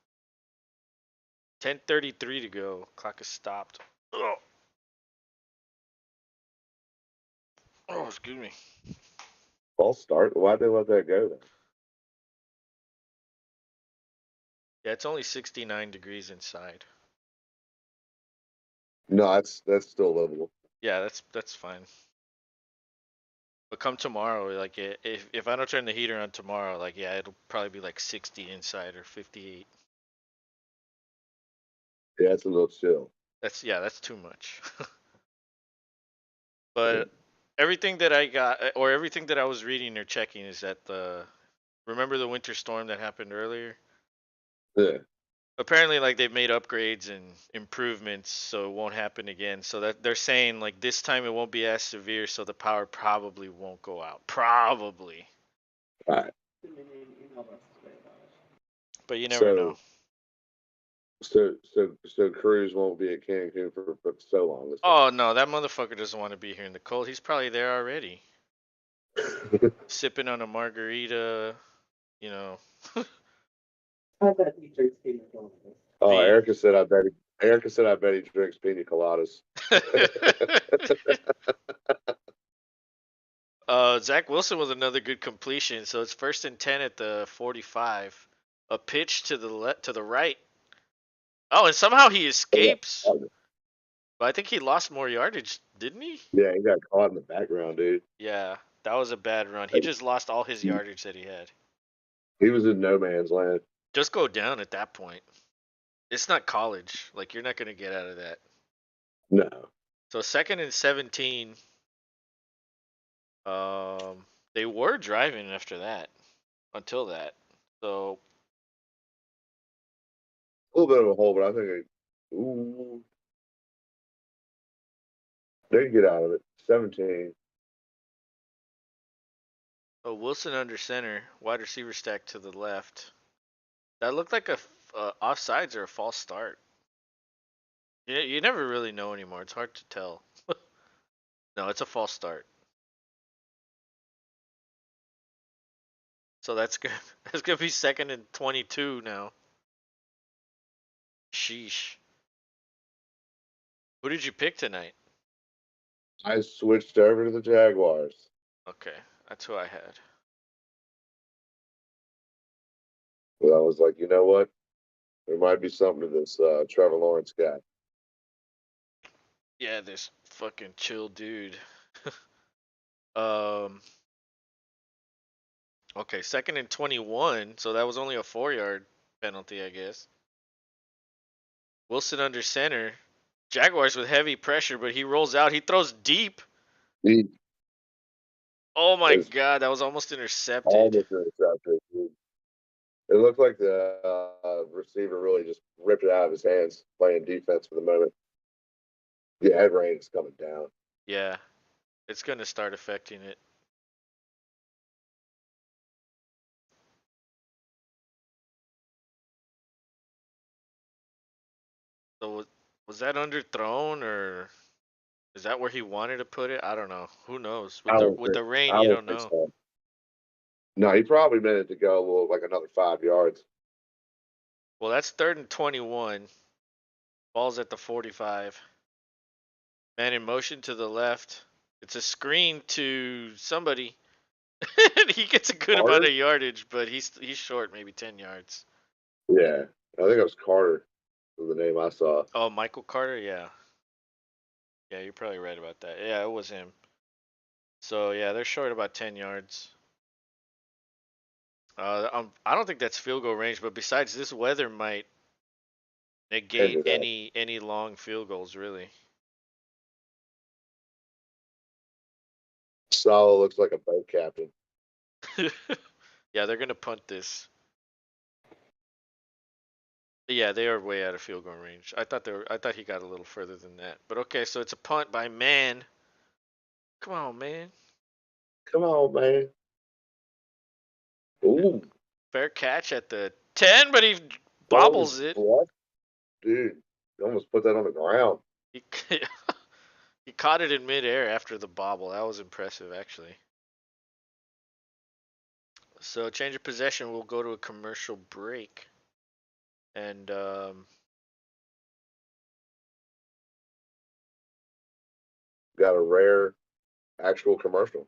10:33 to go. Clock is stopped. Oh, oh, excuse me.
False start. Why'd they let that go then?
Yeah, it's only 69 degrees inside.
No, that's still livable.
Yeah, that's fine. But come tomorrow, like if I don't turn the heater on tomorrow, like yeah, it'll probably be like 60 inside or 58.
Yeah, it's a little chill.
That's too much. But everything that I got or everything that I was reading or checking is that remember the winter storm that happened earlier?
Yeah.
Apparently like they've made upgrades and improvements so it won't happen again. So that they're saying like this time it won't be as severe so the power probably won't go out. Probably.
All right.
But you never know.
So Cruz won't be at Cancun for so long. This
Oh no, that motherfucker doesn't want to be here in the cold. He's probably there already.
time.
Sipping on a margarita, you know.
I bet he drinks pina coladas.
Oh,
V.
Erica said I bet he drinks pina coladas.
Zach Wilson was another good completion. So it's 1st and 10 at the 45. A pitch to the right. Oh, and somehow he escapes. But I think he lost more yardage, didn't he?
Yeah, he got caught in the background, dude.
Yeah, that was a bad run. He just lost all his yardage that he had.
He was in no man's land.
Just go down at that point. It's not college. Like you're not gonna get out of that.
No.
So 2nd and 17. They were driving after that, until that. So
A little bit of a hole, but I think they can get out of it. 17.
Wilson under center, wide receiver stack to the left. That looked like a offsides or a false start. You never really know anymore. It's hard to tell. No, it's a false start. So that's good. That's gonna be 2nd and 22 now. Sheesh. Who did you pick tonight?
I switched over to the Jaguars.
Okay, that's who I had.
But I was like, you know what? There might be something to this Trevor Lawrence guy.
Yeah, this fucking chill dude. um. Okay, 2nd and 21. So that was only a 4-yard penalty, I guess. Wilson under center. Jaguars with heavy pressure, but he rolls out. He throws deep.
He
Oh my
is
god, that was almost intercepted.
almost intercepted. It looked like the receiver really just ripped it out of his hands playing defense for the moment. The head rate is coming down.
Yeah, it's gonna start affecting it. So was that underthrown or is that where he wanted to put it? I don't know. Who knows?
I don't
With
think.
the rain,
I
you
don't
don't
think
know.
so. No, he probably meant it to go a little, like another 5 yards.
Well, that's 3rd and 21. Ball's at the 45. Man in motion to the left. It's a screen to somebody. He gets a good amount
Carter?
of yardage, but he's short, maybe 10 yards.
Yeah, I think it was Carter. Was the name I saw.
Oh, Michael Carter, yeah. Yeah, you're probably right about that. Yeah, it was him. So yeah, they're short about 10 yards. I don't think that's field goal range, but besides, this weather might negate
Hinder that.
any long field goals, really.
Sala looks like a boat captain.
Yeah, they're gonna punt this. Yeah, they are way out of field goal range. I thought he got a little further than that. But okay, so it's a punt by Man. Come on, man.
Come on, man. Ooh,
Fair catch at the 10, but he
that was
bobbles it.
what? Dude, you almost put that on the ground.
He he caught it in midair after the bobble. That was impressive, actually. So change of possession. We'll go to a commercial break, and
Got a rare actual commercial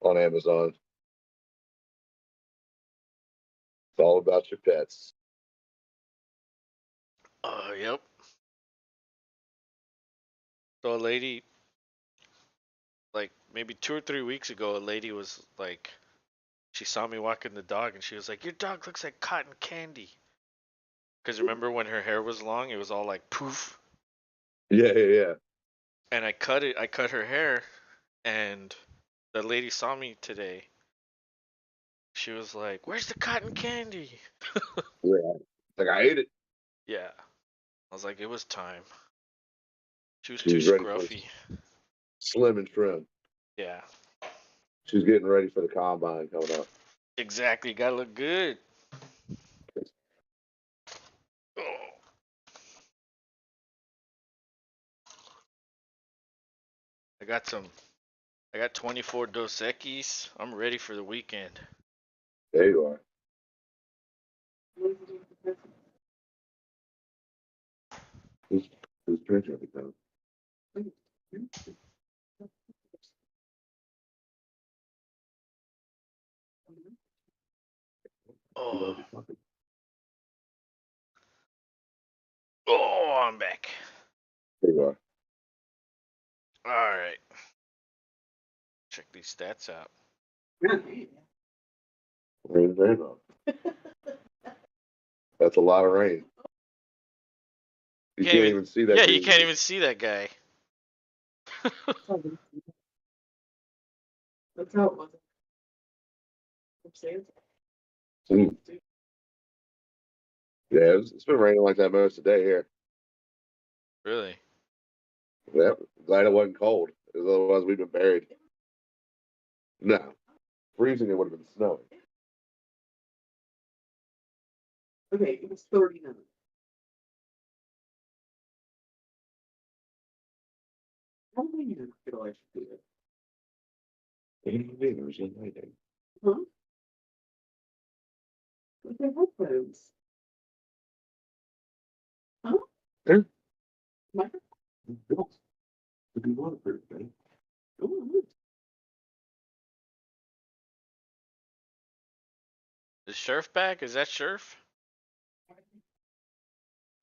on Amazon. It's all about your pets.
yep. So a lady, like maybe 2 or 3 weeks ago, a lady was like, she saw me walking the dog, and she was like, "Your dog looks like cotton candy." Because remember when her hair was long, it was all like poof.
Yeah, yeah, yeah.
And I cut it. I cut her hair, and the lady saw me today. She was like, "Where's the cotton candy?"
Yeah. Like I ate it.
Yeah. I was like, it was time. She was
She
too
was ready for
scruffy.
slim and trim.
Yeah.
She's getting ready for the combine coming up.
Exactly. Gotta look good. Oh. I got some. I got 24 Dos Equis. I'm ready for the weekend.
There you are. Who's drinking everything?
Oh. Oh, I'm back.
There you are.
All right. Check these stats out.
Rain, rain on. That's a lot of rain. You can't even see that.
Yeah, you
dude.
can't even see that guy.
That's how it was. Upstairs.
Mm. Yeah, it's been raining like that most of the day here.
Really?
Yep. Glad it wasn't cold. 'Cause otherwise we'd been buried. No. Freezing it would have been snowing.
Okay, it was 39. How do you feel I should do it?
Uniting.
Huh? With their headphones. Huh?
Yeah.
Microphone?
Built to be waterproof, man.
Ooh.
Is Scherf back? Is that Scherf? I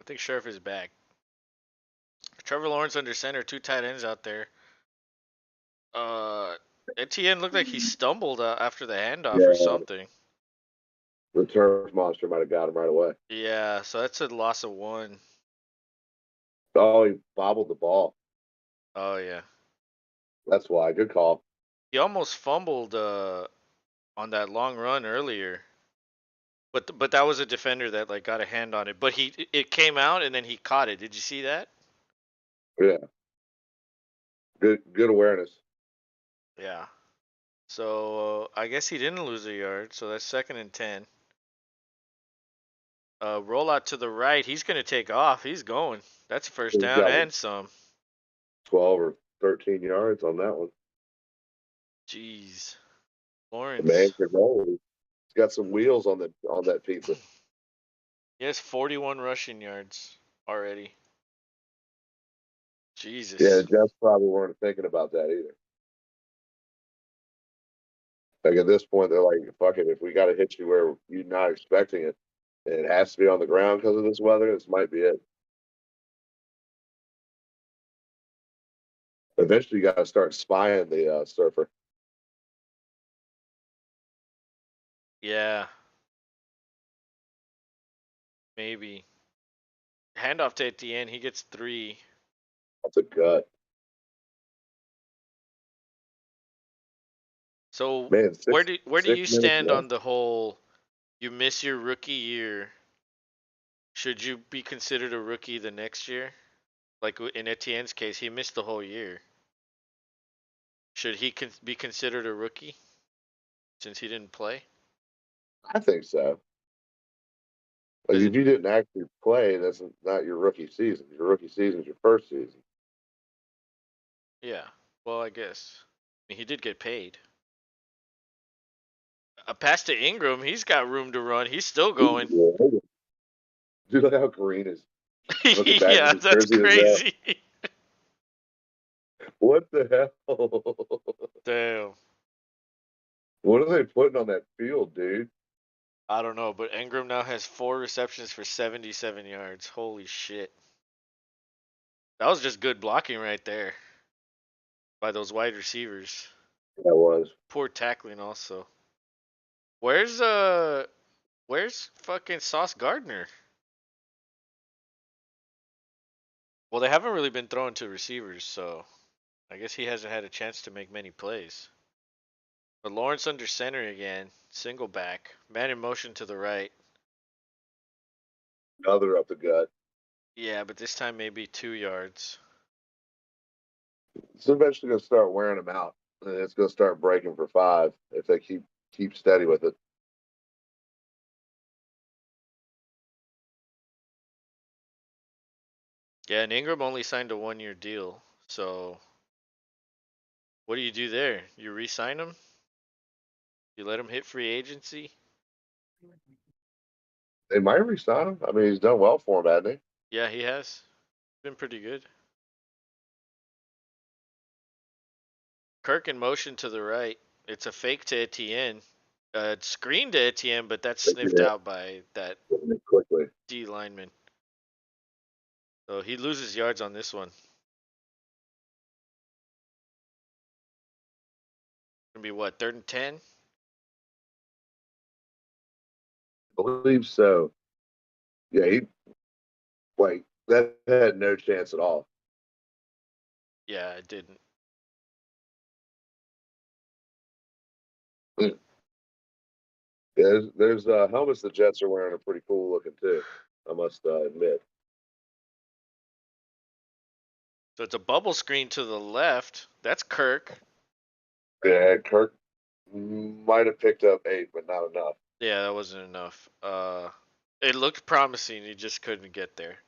think Scherf is back. Trevor Lawrence under center, 2 tight ends out there. Etienne looked like he stumbled after the handoff or
Yeah,
something.
the turf monster might have got him right away.
Yeah, so that's a loss of 1.
Oh, he bobbled the ball.
Oh yeah.
That's why. Good call.
He almost fumbled on that long run earlier. But that was a defender that like got a hand on it. But it came out and then he caught it. Did you see that?
Yeah. Good awareness.
Yeah. So I guess he didn't lose a yard. So that's 2nd and 10. Roll out to the right. He's gonna take off. He's going. That's first
He's
down
got
and some.
12 or 13 yards on that one.
Jeez.
The man
Lawrence.
can roll. He's got some wheels on that pizza.
He has 41 rushing yards already. Jesus.
Yeah, the Jets probably weren't thinking about that either. Like at this point, they're like, "Fuck it, if we got to hit you where you're not expecting it, and it has to be on the ground because of this weather, this might be it." Eventually, you got to start spying the surfer.
Yeah. Maybe. Handoff to Etienne. He gets 3.
That's a gut,
So
man.
where do
Six
you
minutes
stand
left.
on the whole you miss your rookie year? Should you be considered a rookie the next year? Like in Etienne's case, he missed the whole year. Should he be considered a rookie since he didn't play?
I think so. Like
Cause
if you didn't actually play, that's not your rookie season. Your rookie season is your first season.
yeah, well I guess he did get paid. A pass to Ingram, he's got room to run. He's still going.
Dude, look how green is. Looking back at
Yeah,
his
that's
jersey is that.
crazy.
What the hell?
Damn.
What are they putting on that field, dude?
I don't know, but Ingram now has 4 receptions for 77 yards. Holy shit. That was just good blocking right there by those wide receivers.
That was.
Poor tackling also. Where's fucking Sauce Gardner? Well, they haven't really been throwing to receivers, so I guess he hasn't had a chance to make many plays. But Lawrence under center again, single back, man in motion to the right.
Another up the gut.
Yeah, but this time maybe 2 yards.
It's eventually going to start wearing them out, and it's going to start breaking for 5 if they keep steady with it.
Yeah, and Ingram only signed a 1-year deal, so what do you do there? You re-sign him? You let him hit free agency?
They might resign him. I mean, he's done well for him, hasn't
Yeah, he has. Been pretty good. Kirk in motion to the right. It's a fake to Etienne. Screen to Etienne, but that's
he?
sniffed out by that
Quickly.
D lineman. So he loses yards on this one. Gonna be what, 3rd and 10?
I believe so. Yeah, that had no chance at all.
Yeah, it didn't.
Yeah, there's helmets the Jets are wearing are pretty cool looking too. I must admit.
So it's a bubble screen to the left. That's Kirk.
Yeah, Kirk might have picked up 8, but not enough.
Yeah, that wasn't enough. It looked promising. He just couldn't get there.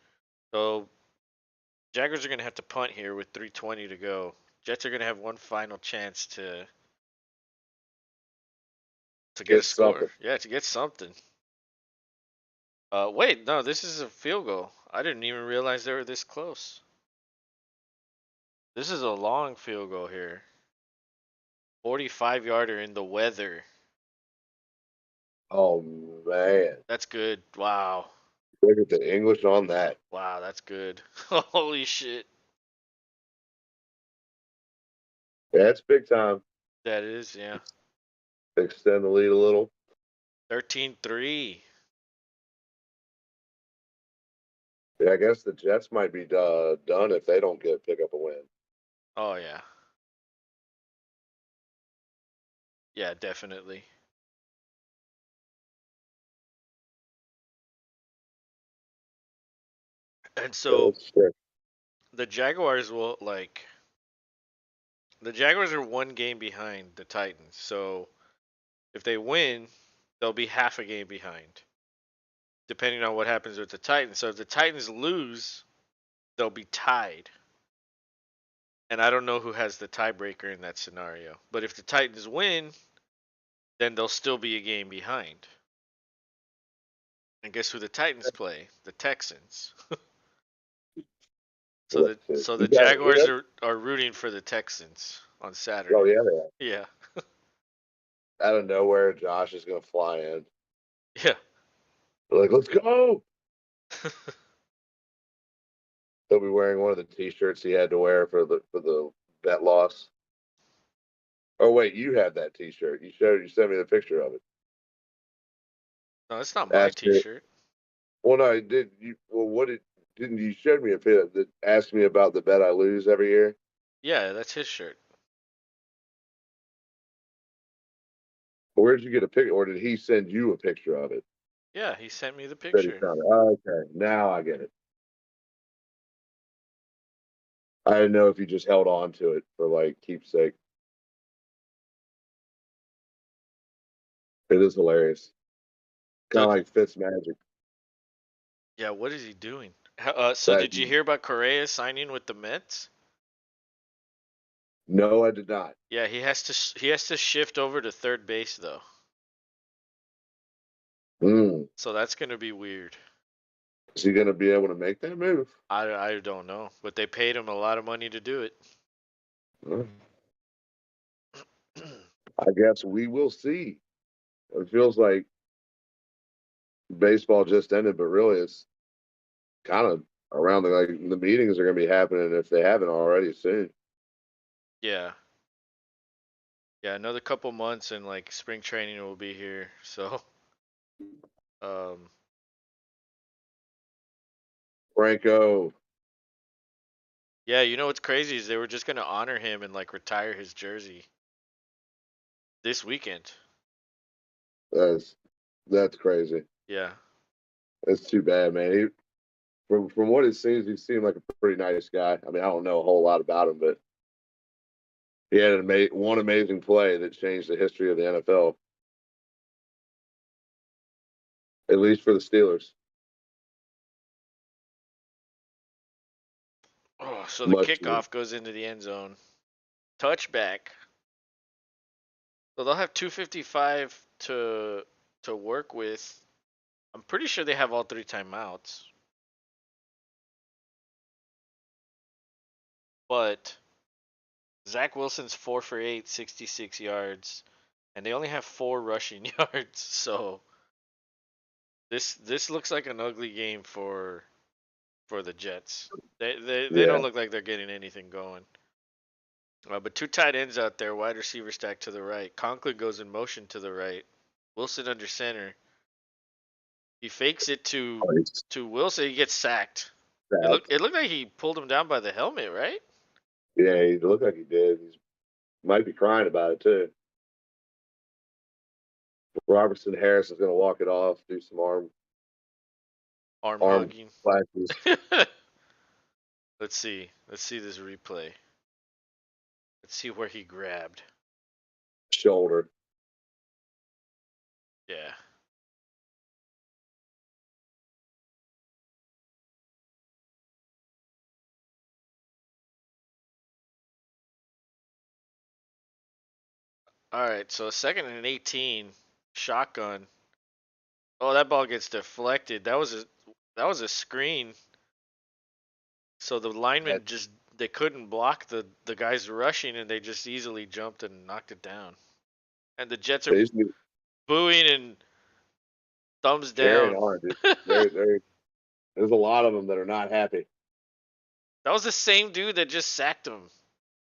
So Jaguars are gonna have to punt here with 3:20 to go. Jets are gonna have one final chance to get a
Get
score.
something.
Yeah, to get something. Wait, no, this is a field goal. I didn't even realize they were this close. This is a long field goal here. 45-yarder in the weather.
Oh man,
That's good. Wow.
look at the English on that.
Wow, that's good. Holy shit.
That's big time.
That is, yeah.
Extend the lead a little.
13-3.
Yeah, I guess the Jets might be done if they don't pick up a win.
Oh, yeah. Yeah, definitely. And so
That's fair.
the Jaguars will the Jaguars are one game behind the Titans. So if they win, they'll be half a game behind, depending on what happens with the Titans. So if the Titans lose, they'll be tied. And I don't know who has the tiebreaker in that scenario. But if the Titans win, then they'll still be a game behind. And guess who the Titans play? The Texans. So
Let's
the
see.
so the
You got
Jaguars
it.
are rooting for the Texans on
Oh
Saturday.
yeah, they are.
Yeah.
Out of nowhere, Josh is gonna fly in.
Yeah.
They're like, let's go. He'll be wearing one of the T-shirts he had to wear for the bet loss. Oh wait, you had that T-shirt. You sent me the picture of it.
No, it's not my
Asked me.
T-shirt.
Well, no, I did. You well, what didn't you showed me a bit that asked me about the bet I lose every year?
Yeah, that's his shirt.
Where'd you get a picture, or did he send you a picture of it?
Yeah, he sent me the
That he
picture.
found it. Oh, okay, now I get it. I didn't know if you just held on to it for like keepsake. It is hilarious. Kind
So
of like Fitz Magic.
yeah, what is he doing? So
That
did you hear about Correa signing with the Mets?
no, I did not.
Yeah, he has to shift over to third base though.
Mm.
So that's gonna be weird.
Is he going to be able to make that move?
I don't know, but they paid him a lot of money to do it.
Mm. I guess we will see. It feels like baseball just ended, but really it's kind of around the meetings are going to be happening if they haven't already soon.
Yeah. Yeah, another couple months and like spring training will be here. So um
Franco,
yeah, you know what's crazy is they were just gonna honor him and like retire his jersey this weekend.
that's that's crazy.
Yeah.
It's too bad, man. From what it seems, he seemed like a pretty nice guy. I mean, I don't know a whole lot about him, but he had one amazing play that changed the history of the NFL, at least for the Steelers.
Oh, so the
Much to
kickoff goes into the end zone. Touchback. So they'll have 255 to work with. I'm pretty sure they have all three timeouts. But Zach Wilson's 4 for 8, 66 yards, and they only have 4 rushing yards. So this looks like an ugly game for the Jets. They
yeah,
don't look like they're getting anything going. But two tight ends out there, wide receiver stack to the right. Conklin goes in motion to the right. Wilson under center. He fakes it to Wilson. He gets sacked. It looked like he pulled him down by the helmet, right?
yeah, he looked like he did. He might be crying about it too. Robertson Harris is going to walk it off, do some
Arm
arm
hugging.
flashes,
Let's see. Let's see this replay. Let's see where he grabbed.
shoulder.
Yeah. All right, so 2nd and 18, shotgun. Oh, that ball gets deflected. That was a screen. So the
That
linemen just they couldn't block the guys rushing, and they just easily jumped and knocked it down. And the Jets are
basically
booing and thumbs
carrying
down.
on, dude. There's a lot of them that are not happy.
That was the same dude that just sacked him.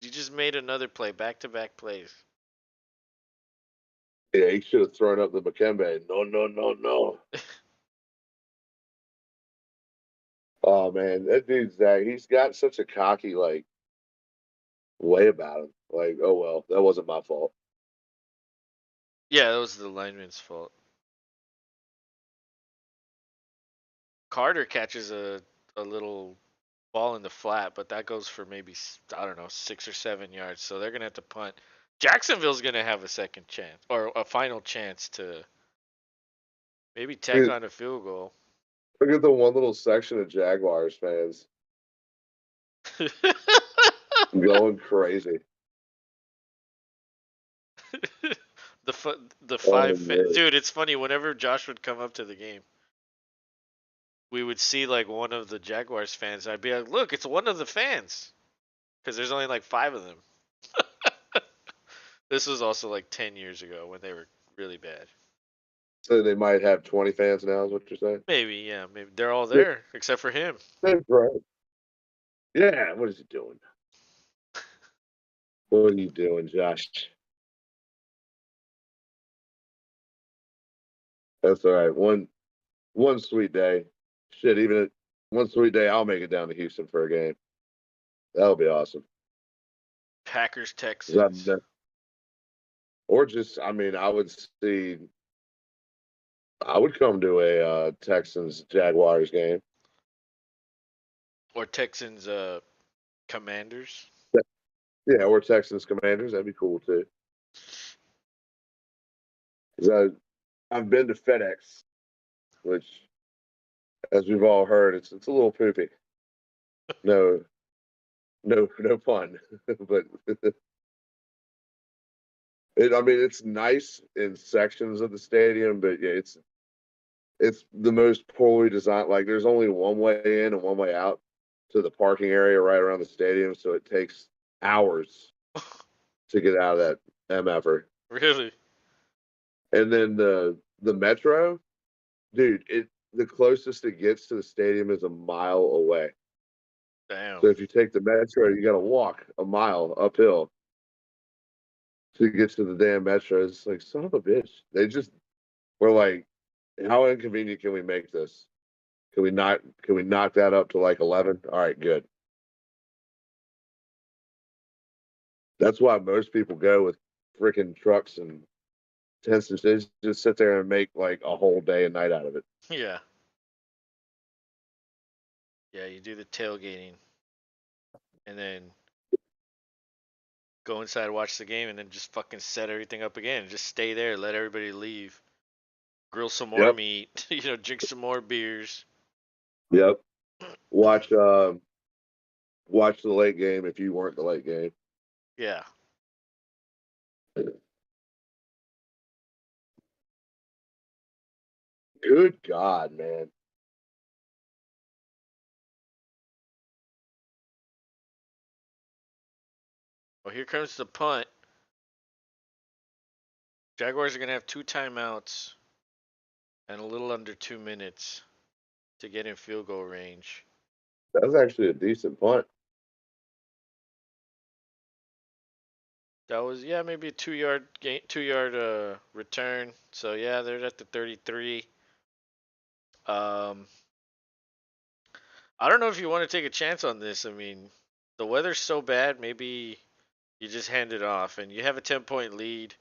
He just made another play, back-to-back plays.
Yeah, he should have thrown up the Bakembe. No, no, no, no. Oh man, that dude Zach, he's got such a cocky like way about him. Like, oh well, that wasn't my fault.
Yeah, that was the lineman's fault. Carter catches a little ball in the flat, but that goes for maybe, I don't know, 6 or 7 yards. So they're gonna have to punt. Jacksonville's gonna have a second chance or a final chance to maybe tack
Dude,
on a field goal.
look at the one little section of Jaguars fans going crazy.
The
Oh
five
man.
dude, it's funny whenever Josh would come up to the game, we would see like one of the Jaguars fans. I'd be like, "Look, it's one of the fans," because there's only like 5 of them. This was also like 10 years ago when they were really bad.
So they might have 20 fans now, is what you're saying?
Maybe, yeah, maybe they're all
Yeah,
there except for him.
that's right. Yeah, what is he doing? What are you doing, Josh? That's all right. One sweet day. Shit, even one sweet day, I'll make it down to Houston for a game. That'll be awesome.
Packers
'Cause
Texans
or just, I mean, I would come to a Texans Jaguars game.
or Texans Commanders.
Yeah, or Texans Commanders. That'd be cool too. 'Cause I've been to FedEx, which, as we've all heard, it's a little poopy. No, no pun, but I mean, it's nice in sections of the stadium, but yeah, it's the most poorly designed. Like, there's only one way in and one way out to the parking area right around the stadium, so it takes hours to get out of that MFR.
Really?
And then the metro, dude, the closest it gets to the stadium is a mile away.
Damn.
So if you take the metro, you got to walk a mile uphill to get to the damn metro. It's like, son of a bitch. They just were like, how inconvenient can we make this? Can we knock that up to like 11? All right, good. That's why most people go with freaking trucks and tents and just sit there and make like a whole day and night out of it.
Yeah. Yeah, you do the tailgating and then go inside, watch the game, and then just fucking set everything up again. Just stay there, let everybody leave, grill some more
Yep.
meat, drink some more beers.
Yep. Watch watch the late game if you weren't the late game.
Yeah.
Good God, man.
Well, here comes the punt. Jaguars are gonna have 2 timeouts and a little under 2 minutes to get in field goal range.
That was actually a decent punt.
That was, yeah, maybe a 2 yard gain, 2 yard return. So yeah, they're at the 33. Um, I don't know if you want to take a chance on this. I mean, the weather's so bad. Maybe you just hand it off, and you have a 10-point lead.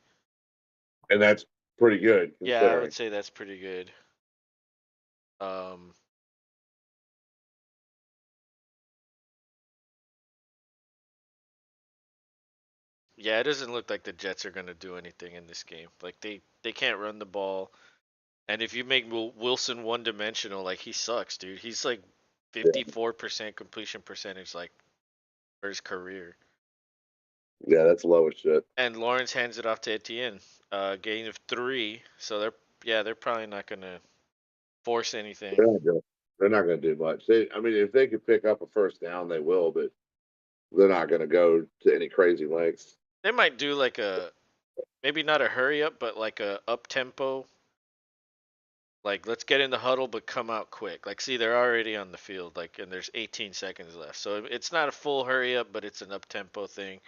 And that's pretty good
Yeah, I would
considering.
say that's pretty good. Um, yeah, it doesn't look like the Jets are gonna do anything in this game. Like they can't run the ball, and if you make Wilson one dimensional, like he sucks, dude. He's like
Yeah.
54% completion percentage, like for his career.
Yeah, that's low as shit.
And Lawrence hands it off to Etienne. Gain of 3. So they're probably not gonna force anything.
They're not going to do much. I mean, if they could pick up a first down, they will, but they're not going to go to any crazy lengths.
They might do like a maybe not a hurry up, but like a up tempo. Like let's get in the huddle, but come out quick. Like see, they're already on the field. Like and there's 18 seconds left, so it's not a full hurry up, but it's an up tempo thing.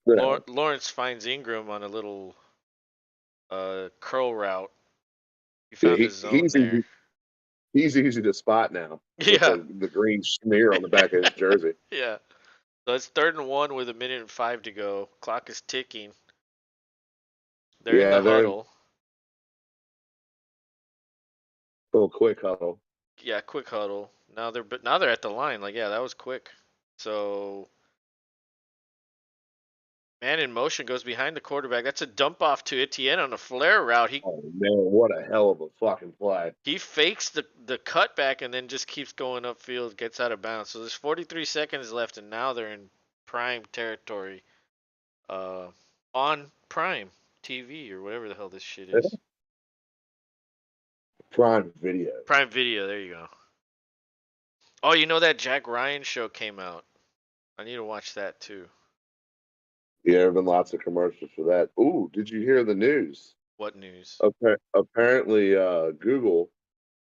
Yeah.
Lawrence finds Ingram on a little curl route. He
Yeah,
found his zone there.
he's easy to spot now with
Yeah,
the green smear on the back of his jersey.
yeah. So it's 3rd and 1 with 1:05 to go. Clock is ticking. They're in
Yeah,
the
they're a
huddle.
little quick huddle.
Yeah, quick huddle. Now they're at the line. Like yeah, that was quick. So man in motion goes behind the quarterback. That's a dump off to Etienne on a flare route. He
Oh man, what a hell of a fucking play!
he fakes the cutback and then just keeps going upfield, gets out of bounds. So there's 43 seconds left, and now they're in prime territory. Uh, on Prime TV or whatever the hell this shit is.
Prime Video.
Prime Video. There you go. Oh, you know that Jack Ryan show came out. I need to watch that too.
Yeah, there have been lots of commercials for that. Ooh, did you hear the news?
What news?
Apparently, Google,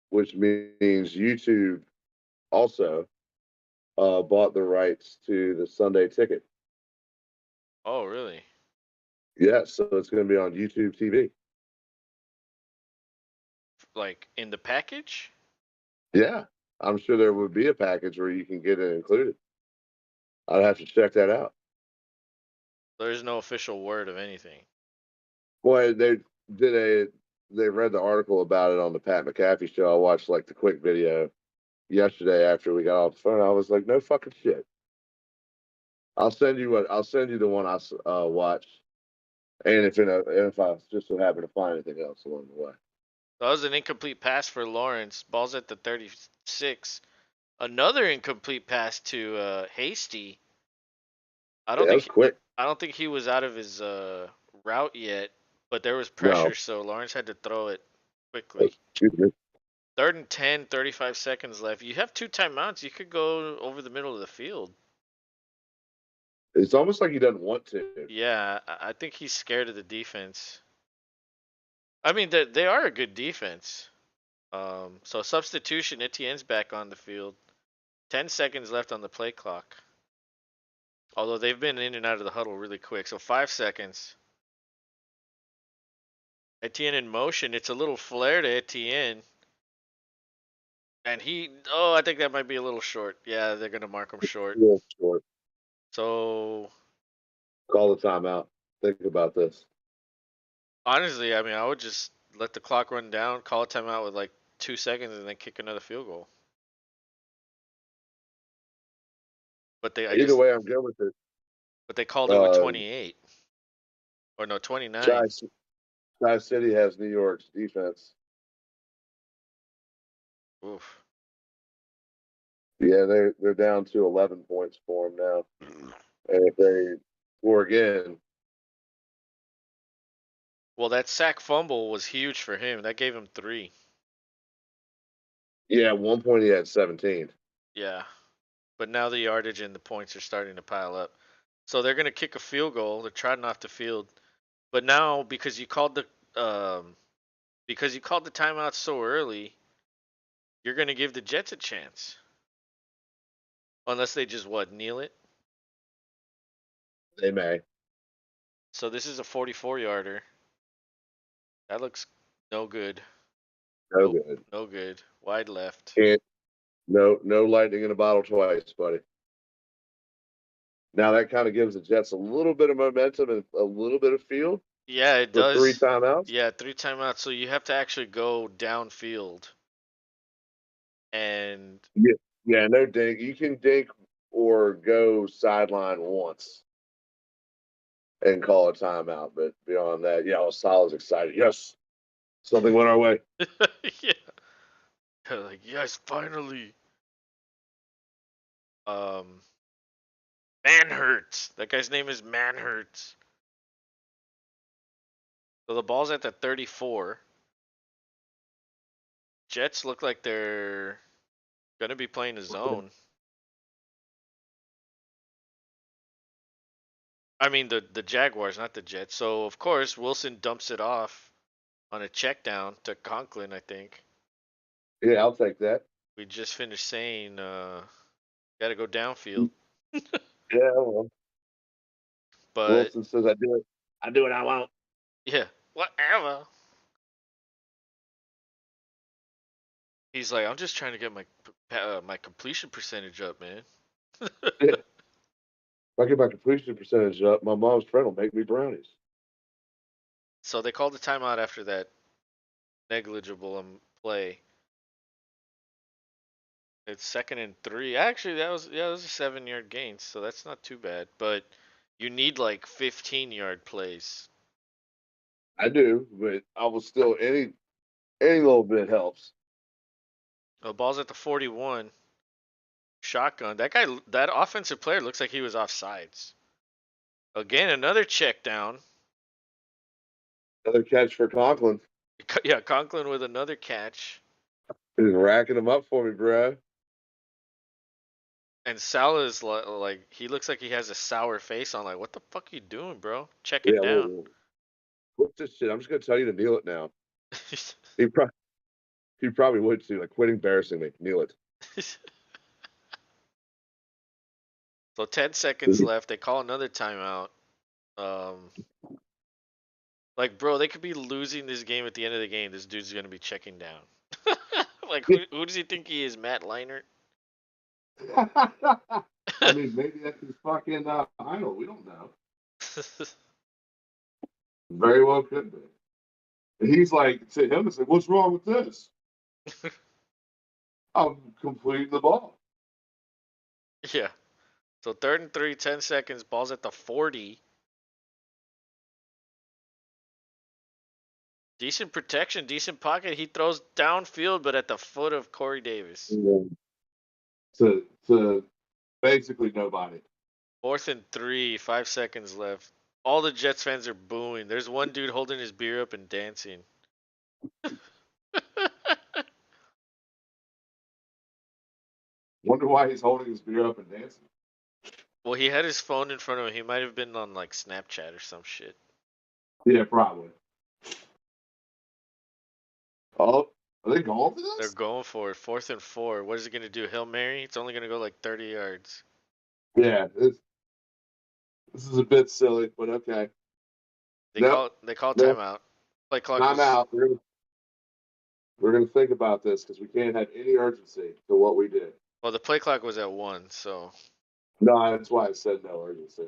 which means YouTube, also bought the rights to the Sunday Ticket.
Oh, really?
Yeah, so it's going to be on YouTube TV.
Like in the package?
Yeah, I'm sure there would be a package where you can get it included. I'd have to check that out.
There's no official word of anything.
Boy, did a they read the article about it on the Pat McAfee show. I watched like the quick video yesterday after we got off the phone. I was like, no fucking shit. I'll send you the one I watched, and if I just so happen to find anything else along the way.
That was an incomplete pass for Lawrence. Ball's at the 36. Another incomplete pass to Hasty. I don't
Yeah, that
think
was quick.
I don't think he was out of his route yet, but there was
No,
pressure, so Lawrence had to throw it quickly.
excuse me.
3rd and 10, 35 seconds left. You have 2 timeouts. You could go over the middle of the field.
It's almost like he doesn't want to.
Yeah, I think he's scared of the defense. I mean, they are a good defense. So substitution, Etienne's back on the field. 10 seconds left on the play clock. Although they've been in and out of the huddle really quick. So 5 seconds. Etienne in motion. It's a little flare to Etienne. And I think that might be a little short. Yeah, they're going to mark him short.
Real short.
So
Call the timeout. Think about this.
honestly, I mean, I would just let the clock run down, call a timeout with like 2 seconds, and then kick another field goal. But
Either way, I'm good with it.
but they called it with 28 or no 29.
Tri City has New York's defense.
Oof.
Yeah, they're down to 11 points for them now, and if they score again,
Well, that sack fumble was huge for him. That gave him 3.
yeah, at one point he had 17.
Yeah. But now the yardage and the points are starting to pile up. So they're gonna kick a field goal. They're trotting off the field. But now because you called the timeout so early, you're gonna give the Jets a chance. Unless they just kneel it.
They may.
So this is a 44-yarder. That looks no good.
No good.
No good. Wide left.
Can't. No lightning in a bottle twice, buddy. Now that kind of gives the Jets a little bit of momentum and a little bit of feel.
Yeah, it
With
does.
3 timeouts.
Yeah, 3 timeouts. So you have to actually go downfield. And
Yeah, no dink. You can dink or go sideline once and call a timeout, but beyond that, yeah, Salah's excited. Yes, something went our way.
yeah. Like, yes, finally. Um Manhurts. That guy's name is Manhurts. So the ball's at the 34. Jets look like they're gonna be playing a zone. I mean the Jaguars, not the Jets. So of course Wilson dumps it off on a check down to Conklin, I think.
Yeah, I'll take that.
We just finished saying gotta go downfield.
Yeah, well,
But
Wilson says I do it. I do what I want.
yeah, whatever. He's like, I'm just trying to get my completion percentage up, man.
Yeah. If I get my completion percentage up, my mom's friend will make me brownies.
So they called the timeout after that negligible play. It's 2nd and 3. Actually, that was a 7-yard gain, so that's not too bad. But you need like 15-yard plays.
I do, but I will still any little bit helps.
The ball's at the 41. Shotgun. That offensive player looks like he was offsides. Again, another check down.
Another catch for Conklin.
Yeah, Conklin with another catch.
He's racking them up for me, bro.
And Salah's like he looks like he has a sour face on. Like, what the fuck you doing, bro? Check it
Yeah,
down.
what's this shit? I'm just gonna tell you to kneel it now. He probably would too. Like, quit embarrassing me. Kneel it.
So 10 seconds left. They call another timeout. Like, bro, they could be losing this game at the end of the game. This dude's gonna be checking down. Like, who does he think he is, Matt Leinart?
I mean, maybe that's his fucking idol. We don't know. Very well could be. And he's like, to him, it's like, what's wrong with this? I'm completing the ball.
Yeah. So 3rd and 3, 10 seconds. Ball's at the 40. Decent protection, decent pocket. He throws downfield, but at the foot of Corey Davis.
To basically nobody.
4th and 3, 5 seconds left. All the Jets fans are booing. There's one dude holding his beer up and dancing.
Wonder why he's holding his beer up and dancing.
Well, he had his phone in front of him. He might have been on like Snapchat or some shit.
Yeah, probably. Oh, are they going for this?
They're going for it. 4th and 4. What is it going to do? Hail Mary? It's only going to go like 30 yards.
Yeah, this is a bit silly, but okay.
They call timeout. Play clock was...
Timeout. We're gonna think about this because we can't have any urgency to what we did.
Well, the play clock was at 1, so...
No, that's why I said no urgency.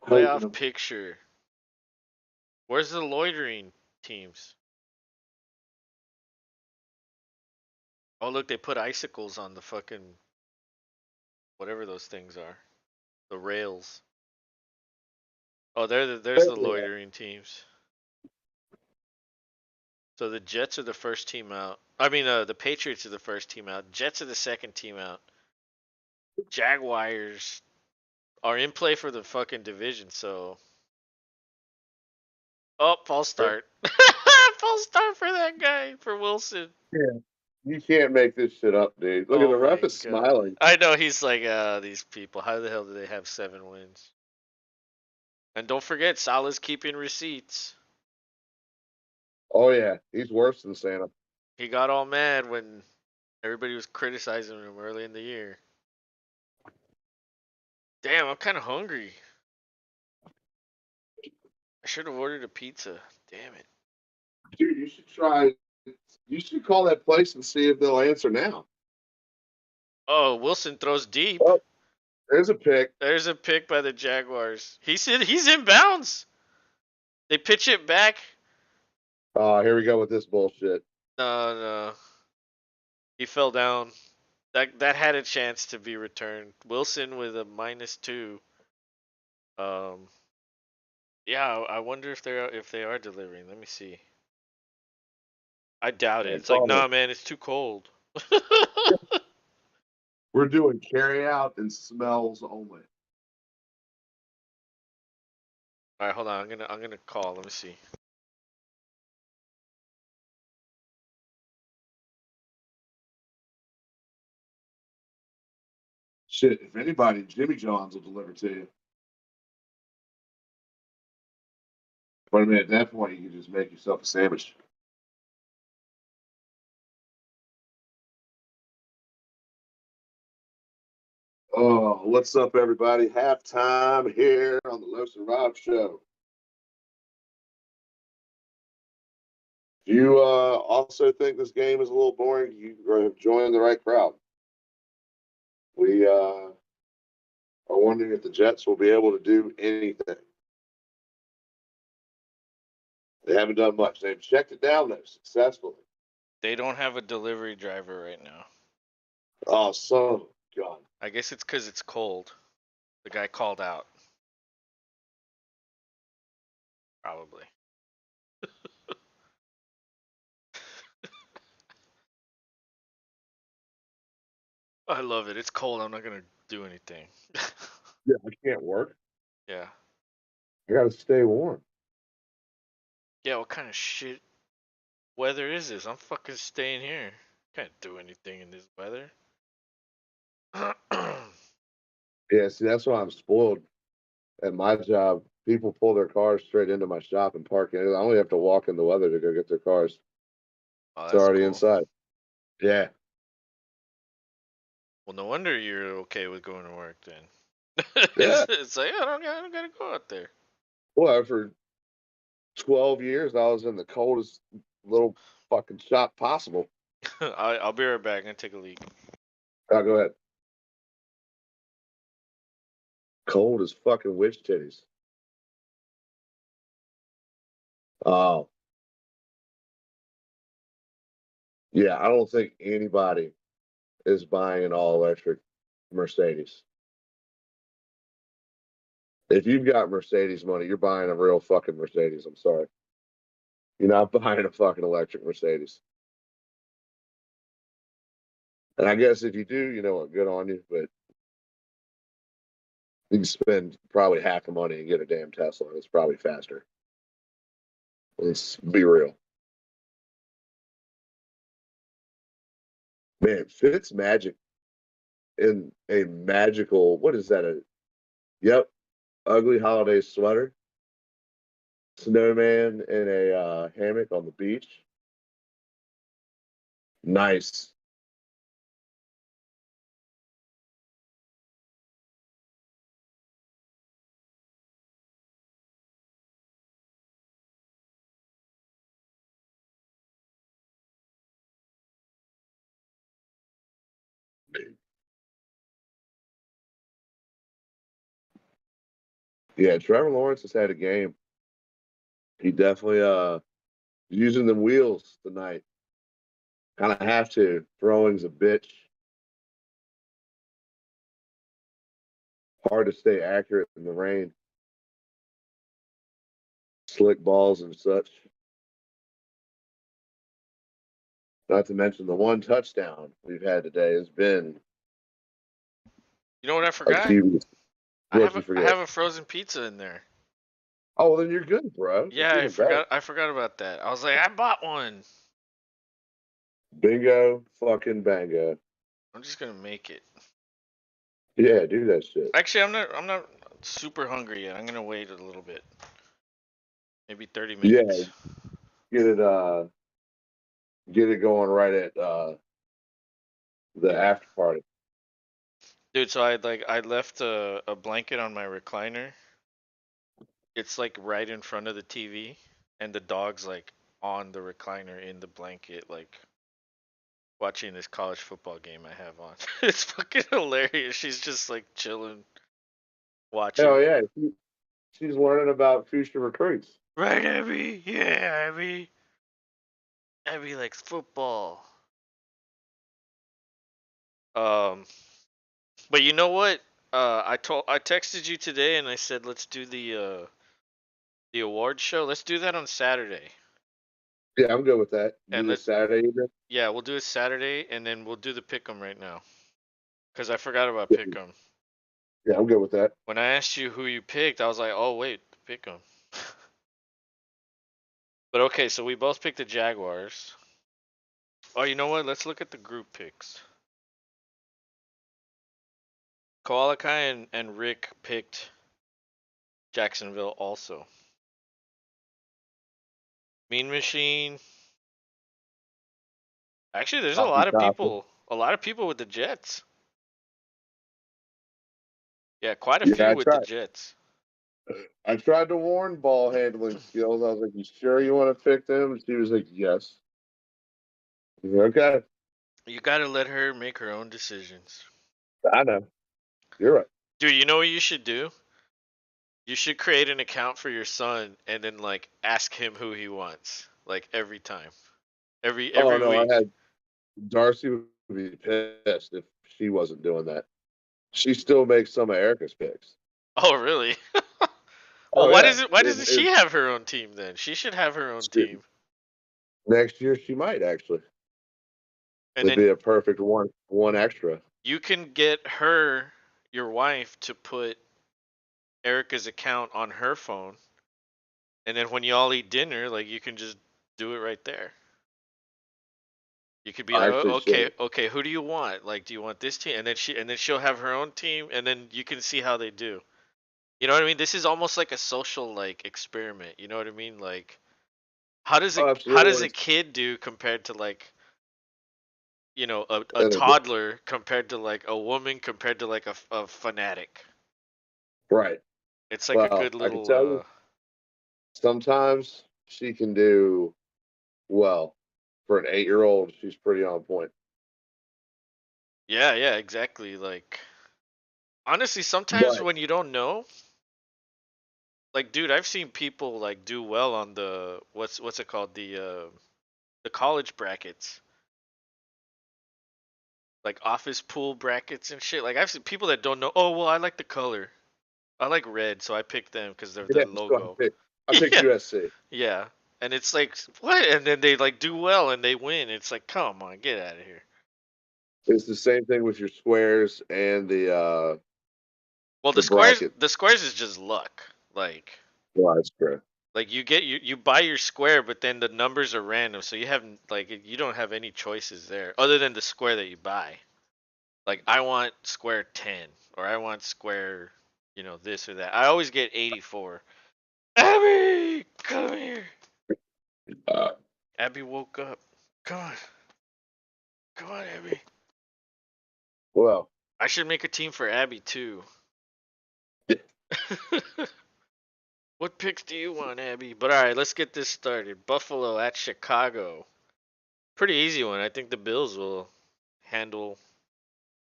Playoff picture. Where's the loitering teams? Oh, look, they put icicles on the fucking... whatever those things are. The rails. Oh, there's the loitering teams. So the Jets are the first team out. I mean, the Patriots are the first team out. Jets are the second team out. Jaguars are in play for the fucking division, so... Oh, false start. False start for that guy, for Wilson.
Yeah. You can't make this shit up, dude. Look at the ref is smiling.
I know, he's like, these people, how the hell do they have 7 wins? And don't forget, Salah's keeping receipts.
Oh, yeah. He's worse than Santa.
He got all mad when everybody was criticizing him early in the year. Damn, I'm kind of hungry. I should have ordered a pizza. Damn it.
Dude, you should try. You should call that place and see if they'll answer now.
Oh, Wilson throws deep.
Oh, there's a pick.
There's a pick by the Jaguars. He's in bounds. They pitch it back.
Oh, here we go with this bullshit.
No. He fell down. That had a chance to be returned. Wilson with a -2. Yeah, I wonder if they are delivering. Let me see. I doubt it. It's like, nah, man, it's too cold.
We're doing carry out and smells only.
All right, hold on. I'm gonna call. Let me see.
Shit, if anybody, Jimmy John's will deliver to you. But I mean, at that point, you can just make yourself a sandwich. Oh, what's up, everybody? Halftime here on the Los and Rob Show. If you also think this game is a little boring, you have joined the right crowd. We are wondering if the Jets will be able to do anything. They haven't done much. They've checked it down though successfully.
They don't have a delivery driver right now.
Oh, son of a gun.
I guess it's because it's cold. The guy called out. Probably. I love it. It's cold. I'm not gonna do anything.
Yeah, I can't work.
Yeah.
I gotta stay warm.
Yeah. What kind of shit weather is this? I'm fucking staying here. Can't do anything in this weather.
Yeah, see, that's why I'm spoiled. At my job, people pull their cars straight into my shop and park in it. I only have to walk in the weather to go get their cars.
Oh,
It's
that's
already
cool.
inside. Yeah.
Well, no wonder you're okay with going to work then.
Yeah.
It's like I don't gotta go out there.
Well, for 12 years, I was in the coldest little fucking shop possible.
I'll be right back. I'm gonna take a leak.
Go ahead. Cold as fucking witch titties. Oh. Yeah, I don't think anybody is buying an all electric Mercedes. If you've got Mercedes money, you're buying a real fucking Mercedes. I'm sorry. You're not buying a fucking electric Mercedes. And I guess if you do, you know what, good on you, but you can spend probably half the money and get a damn Tesla. It's probably faster. Let's be real. Man, Fitz Magic in a magical, what is that? Yep, ugly holiday sweater. Snowman in a hammock on the beach. Nice. Yeah, Trevor Lawrence has had a game. He definitely using the wheels tonight. Kind of have to. Throwing's a bitch. Hard to stay accurate in the rain. Slick balls and such. Not to mention the one touchdown we've had today has been
You know what I
a
forgot?
QB. What'd you
I
forget?
have a frozen pizza in there.
Oh, well, then you're good, bro. It's
Yeah,
even better.
I forgot about that. I was like, I bought one.
Bingo, fucking bango.
I'm just gonna make it.
Yeah, do that shit.
Actually, I'm not super hungry yet. I'm gonna wait a little bit. Maybe 30
Yeah,
minutes.
get it get it going right at the after party.
Dude, so I left a blanket on my recliner. It's like right in front of the TV, and the dog's like on the recliner in the blanket, like watching this college football game I have on. It's fucking hilarious. She's just like chilling, watching.
Hell yeah. She's learning about future recruits.
Right, Abby? Yeah, Abby. Abby likes football. Um, but you know what? I texted you today and I said let's do the award show. Let's do that on Saturday.
Yeah, I'm good with that.
And
Do this Saturday evening.
yeah, we'll do it Saturday and then we'll do the pick'em right now. because I forgot about Pick'em.
Yeah, I'm good with that.
When I asked you who you picked, I was like, oh wait, Pick'em. But okay, so we both picked the Jaguars. Oh, you know what? Let's look at the group picks. Koala Kai and Rick picked Jacksonville also. Mean Machine. Actually, there's a lot of people. A lot of people with the Jets. Yeah, quite a
Yeah,
few with the Jets.
I tried to warn ball handling skills. I was like, "You sure you want to pick them?" And she was like, "Yes." I was like, okay,
You gotta let her make her own decisions.
I know. You're right.
Dude, you know what you should do? You should create an account for your son and then like ask him who he wants. Like every time.
Oh
Every
no, I
week.
had Darcy would be pissed if she wasn't doing that. She still makes some of Erica's picks.
Oh really? Well,
Oh yeah,
why doesn't she have her own team then? She should have her own team.
next year she might actually.
And
It'd
then
be a perfect one extra.
you can get her, your wife, to put Erica's account on her phone. And then when you all eat dinner, like you can just do it right there. You could be
I
like,
actually
oh,
should.
okay, who do you want? Like, do you want this team? And then she'll have her own team, and then you can see how they do. You know what I mean? This is almost like a social like experiment. You know what I mean? Like,
Oh,
how does a
absolutely.
kid do compared to like a
And
toddler compared to like a woman compared to like a fanatic?
right.
It's like a
Well,
good
I can
little
tell you, sometimes she can do well. For an 8-year-old, she's pretty on point.
yeah, exactly. Like honestly, sometimes
But
when you don't know, like dude, I've seen people like do well on the what's it called, the college brackets, like office pool brackets and shit. Like I've seen people that don't know. Oh well, I like the color. I like red, so I picked them because of the
yeah, so
logo.
I picked
Yeah,
USC.
yeah. And it's like what? And then they like do well and they win. It's like come on, get out of here.
It's the same thing with your squares and
Well,
the bracket.
the squares is just luck.
Well, that's true.
Like you buy your square, but then the numbers are random, so you have like you don't have any choices there other than the square that you buy. Like I want square 10 or I want square, this or that. I always get 84. Abby, come here.
Uh,
Abby woke up. Come on. Come on, Abby.
well,
I should make a team for Abby too. What picks do you want, Abby? But all right, let's get this started. Buffalo at Chicago. Pretty easy one. I think the Bills will handle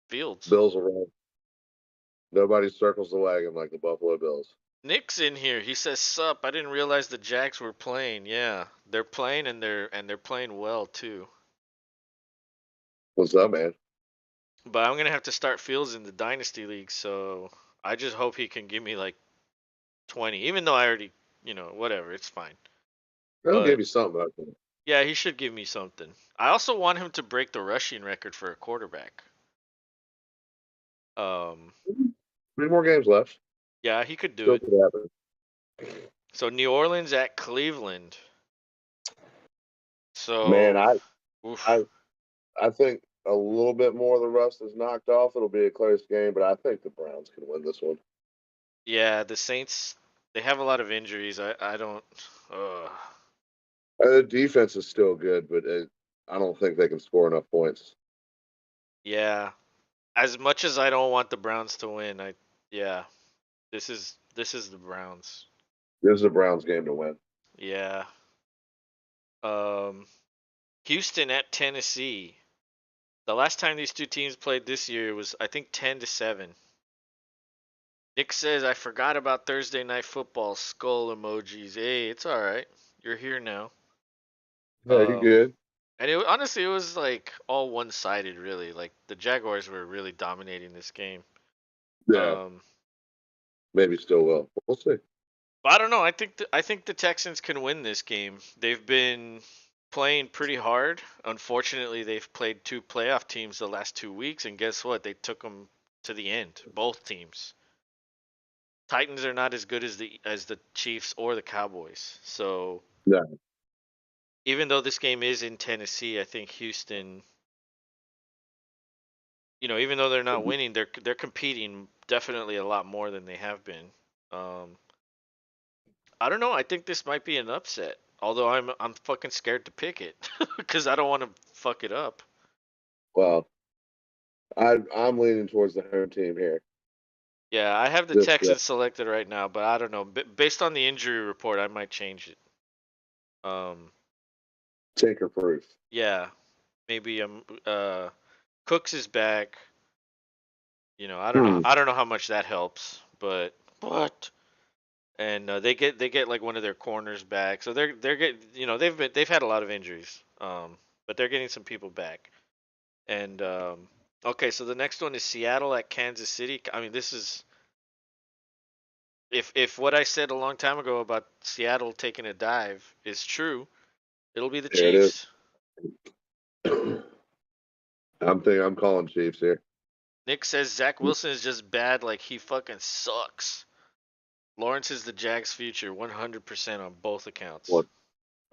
Fields.
Bills are right. Nobody circles the wagon like the Buffalo Bills.
Nick's in here. He says, "Sup? I didn't realize the Jags were playing." Yeah, they're playing and they're playing well too.
What's up, man?
But I'm gonna have to start Fields in the dynasty league, so I just hope he can give me like 20. Even though I already, whatever, it's fine.
They'll give
But
you something. I think.
yeah, he should give me something. I also want him to break the rushing record for a quarterback. Um,
3 more games left.
yeah, he could do
Still
it.
could happen.
So New Orleans at Cleveland.
Man,
So, oof.
I, I think a little bit more of the rust is knocked off. It'll be a close game, but I think the Browns can win this one.
Yeah, the Saints, they have a lot of injuries. I don't.
The defense is still good, but I don't think they can score enough points.
Yeah. As much as I don't want the Browns to win, yeah, this is the Browns.
This is a Browns game to win.
Yeah. Um, Houston at Tennessee. The last time these two teams played this year was I think 10-7. Nick says I forgot about Thursday night football. Skull emojis. Hey, it's all right. You're here now.
Yeah, you
Um,
good?
and honestly, it was like all one-sided, really. Like the Jaguars were really dominating this game.
Yeah,
Um,
maybe still will. We'll see.
but I don't know. I think the Texans can win this game. They've been playing pretty hard. Unfortunately, they've played two playoff teams the last 2 weeks, and guess what? They took them to the end. Both teams. Titans are not as good as the Chiefs or the Cowboys. So
Yeah.
even though this game is in Tennessee, I think Houston, even though they're not winning, they're competing definitely a lot more than they have been. Um, I don't know. I think this might be an upset. Although I'm fucking scared to pick it because I don't want to fuck it up.
Well, I'm leaning towards the home team here.
Yeah, I have the
Just
Texans selected right now, but I don't know. Based on the injury report, I might change it. Um,
tinker proof.
yeah, maybe Cooks is back. I don't know.
Hmm.
I don't know how much that helps, but and they get like one of their corners back, so they're getting they've had a lot of injuries, but they're getting some people back. And okay, so the next one is Seattle at Kansas City. I mean, this is if what I said a long time ago about Seattle taking a dive is true, it'll be the
Here it is.
Chiefs.
I'm calling Chiefs here.
Nick says Zach Wilson is just bad, like he fucking sucks. Lawrence is the Jags' future, 100% on both accounts.
What?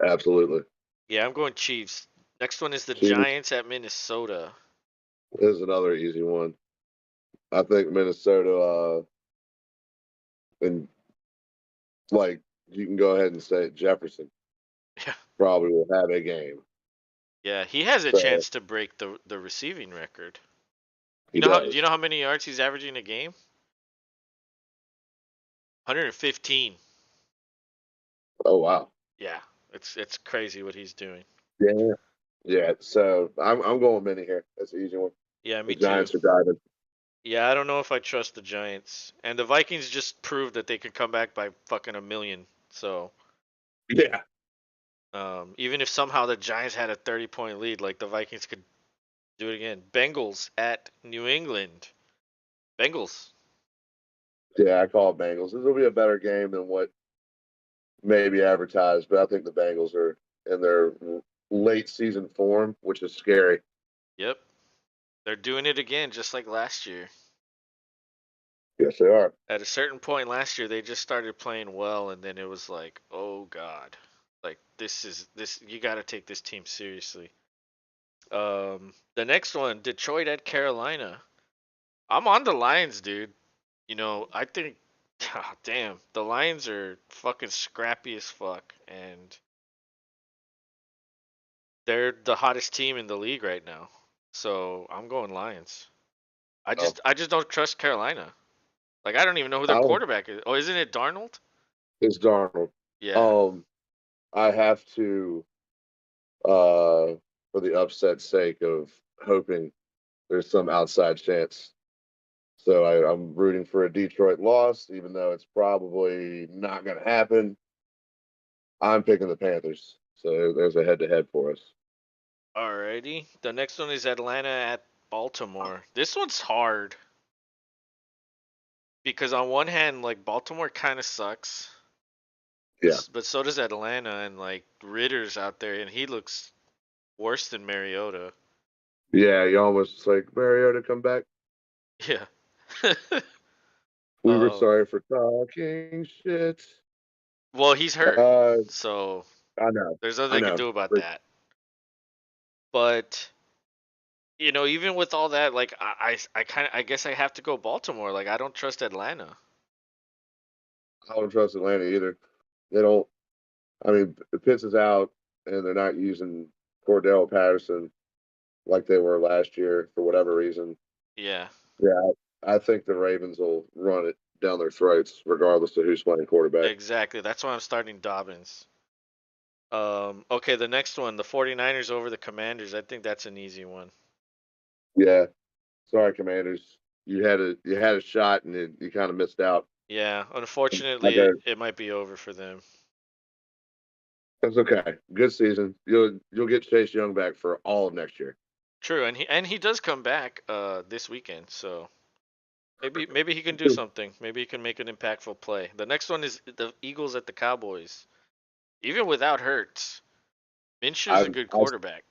Absolutely.
Yeah, I'm going Chiefs. Next one is the
Chiefs
Giants at Minnesota.
is another easy one. I think Minnesota, and like you can go ahead and say it, Jefferson
Yeah,
probably will have a game.
yeah, he has a
So
chance to break the receiving record.
he
Do you
does.
know how many yards he's averaging a game? 115.
Oh wow.
Yeah, it's crazy what he's doing.
Yeah. Yeah. So I'm going mini here. That's an easy one.
Yeah,
The
me too.
Giants are diving.
Yeah, I don't know if I trust the Giants. And the Vikings just proved that they could come back by fucking a million. So,
Yeah.
even if somehow the Giants had a 30-point lead, like the Vikings could do it again. Bengals at New England. Bengals.
Yeah. I call it Bengals. This will be a better game than what may be advertised, but I think the Bengals are in their late season form, which is scary.
Yep. They're doing it again, just like last year.
Yes, they are.
At a certain point last year, they just started playing well, and then it was like, oh god, like this. You got to take this team seriously. The next one, Detroit at Carolina. I'm on the Lions, dude. I think, damn, the Lions are fucking scrappy as fuck, and they're the hottest team in the league right now. So I'm going Lions. I
Oh,
just, I just don't trust Carolina. Like I don't even know who their
I don't.
quarterback is. Oh, isn't it Darnold?
It's Darnold.
Yeah.
Um, I have to, for the upset sake of hoping there's some outside chance. So I'm rooting for a Detroit loss, even though it's probably not going to happen. I'm picking the Panthers. So there's a head-to-head for us.
Alrighty. The next one is Atlanta at Baltimore. This one's hard because on one hand, like Baltimore kind of sucks,
Yeah.
but so does Atlanta, and like Ritter's out there, and he looks worse than Mariota.
Yeah, you almost like Mariota come back.
Yeah.
We were
um.
sorry for talking shit.
Well, he's hurt,
Uh,
so
I know.
there's nothing
I
they can
know.
do about
But
that. But even with all that, like I guess I have to go Baltimore. Like I don't trust Atlanta.
I don't trust Atlanta either. They don't. I mean, Pitts is out, and they're not using Cordell Patterson like they were last year for whatever reason.
Yeah.
Yeah, I think the Ravens will run it down their throats, regardless of who's playing quarterback.
Exactly. That's why I'm starting Dobbins. Okay, the next one, the 49ers over the Commanders. I think that's an easy one.
Yeah, sorry, Commanders. You had a shot, and you kind of missed out.
Yeah,
I
unfortunately,
got
it might be over for them.
That's okay. Good season. You'll get Chase Young back for all of next year.
True, and he does come back this weekend, so maybe he can do something. Maybe he can make an impactful play. The next one is the Eagles at the Cowboys. Even without Hurts, Minshew's a
I,
good
I
quarterback.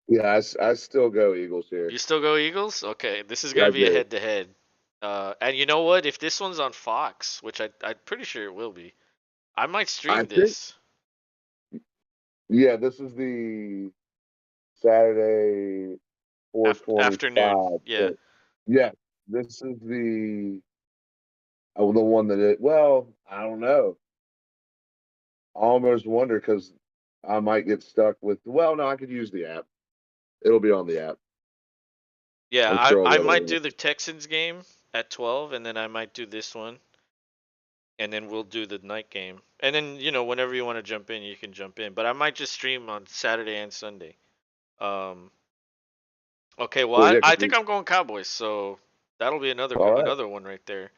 yeah, I still go Eagles here.
You still go Eagles? Okay, this is
Yeah,
gonna
I
be a
do.
head-to-head. And you know what? If this one's on Fox, which I'm pretty sure it will be, I might
I
stream
think,
this.
yeah, this is the Saturday
Afternoon.
4:25.
Yeah.
So, yeah, this is the one that well, I don't know. I almost wonder because I might get stuck with, well, no, I could use the app. It'll be on the app.
Yeah,
I'm
I
sure I'll be
I
able
might
to.
do the Texans game at 12, and then I might do this one, and then we'll do the night game. And then, whenever you want to jump in, you can jump in. But I might just stream on Saturday and Sunday. Um, okay, well,
Well,
I,
yeah,
I
because
think I'm going Cowboys, so that'll be another
all right,
another one right there.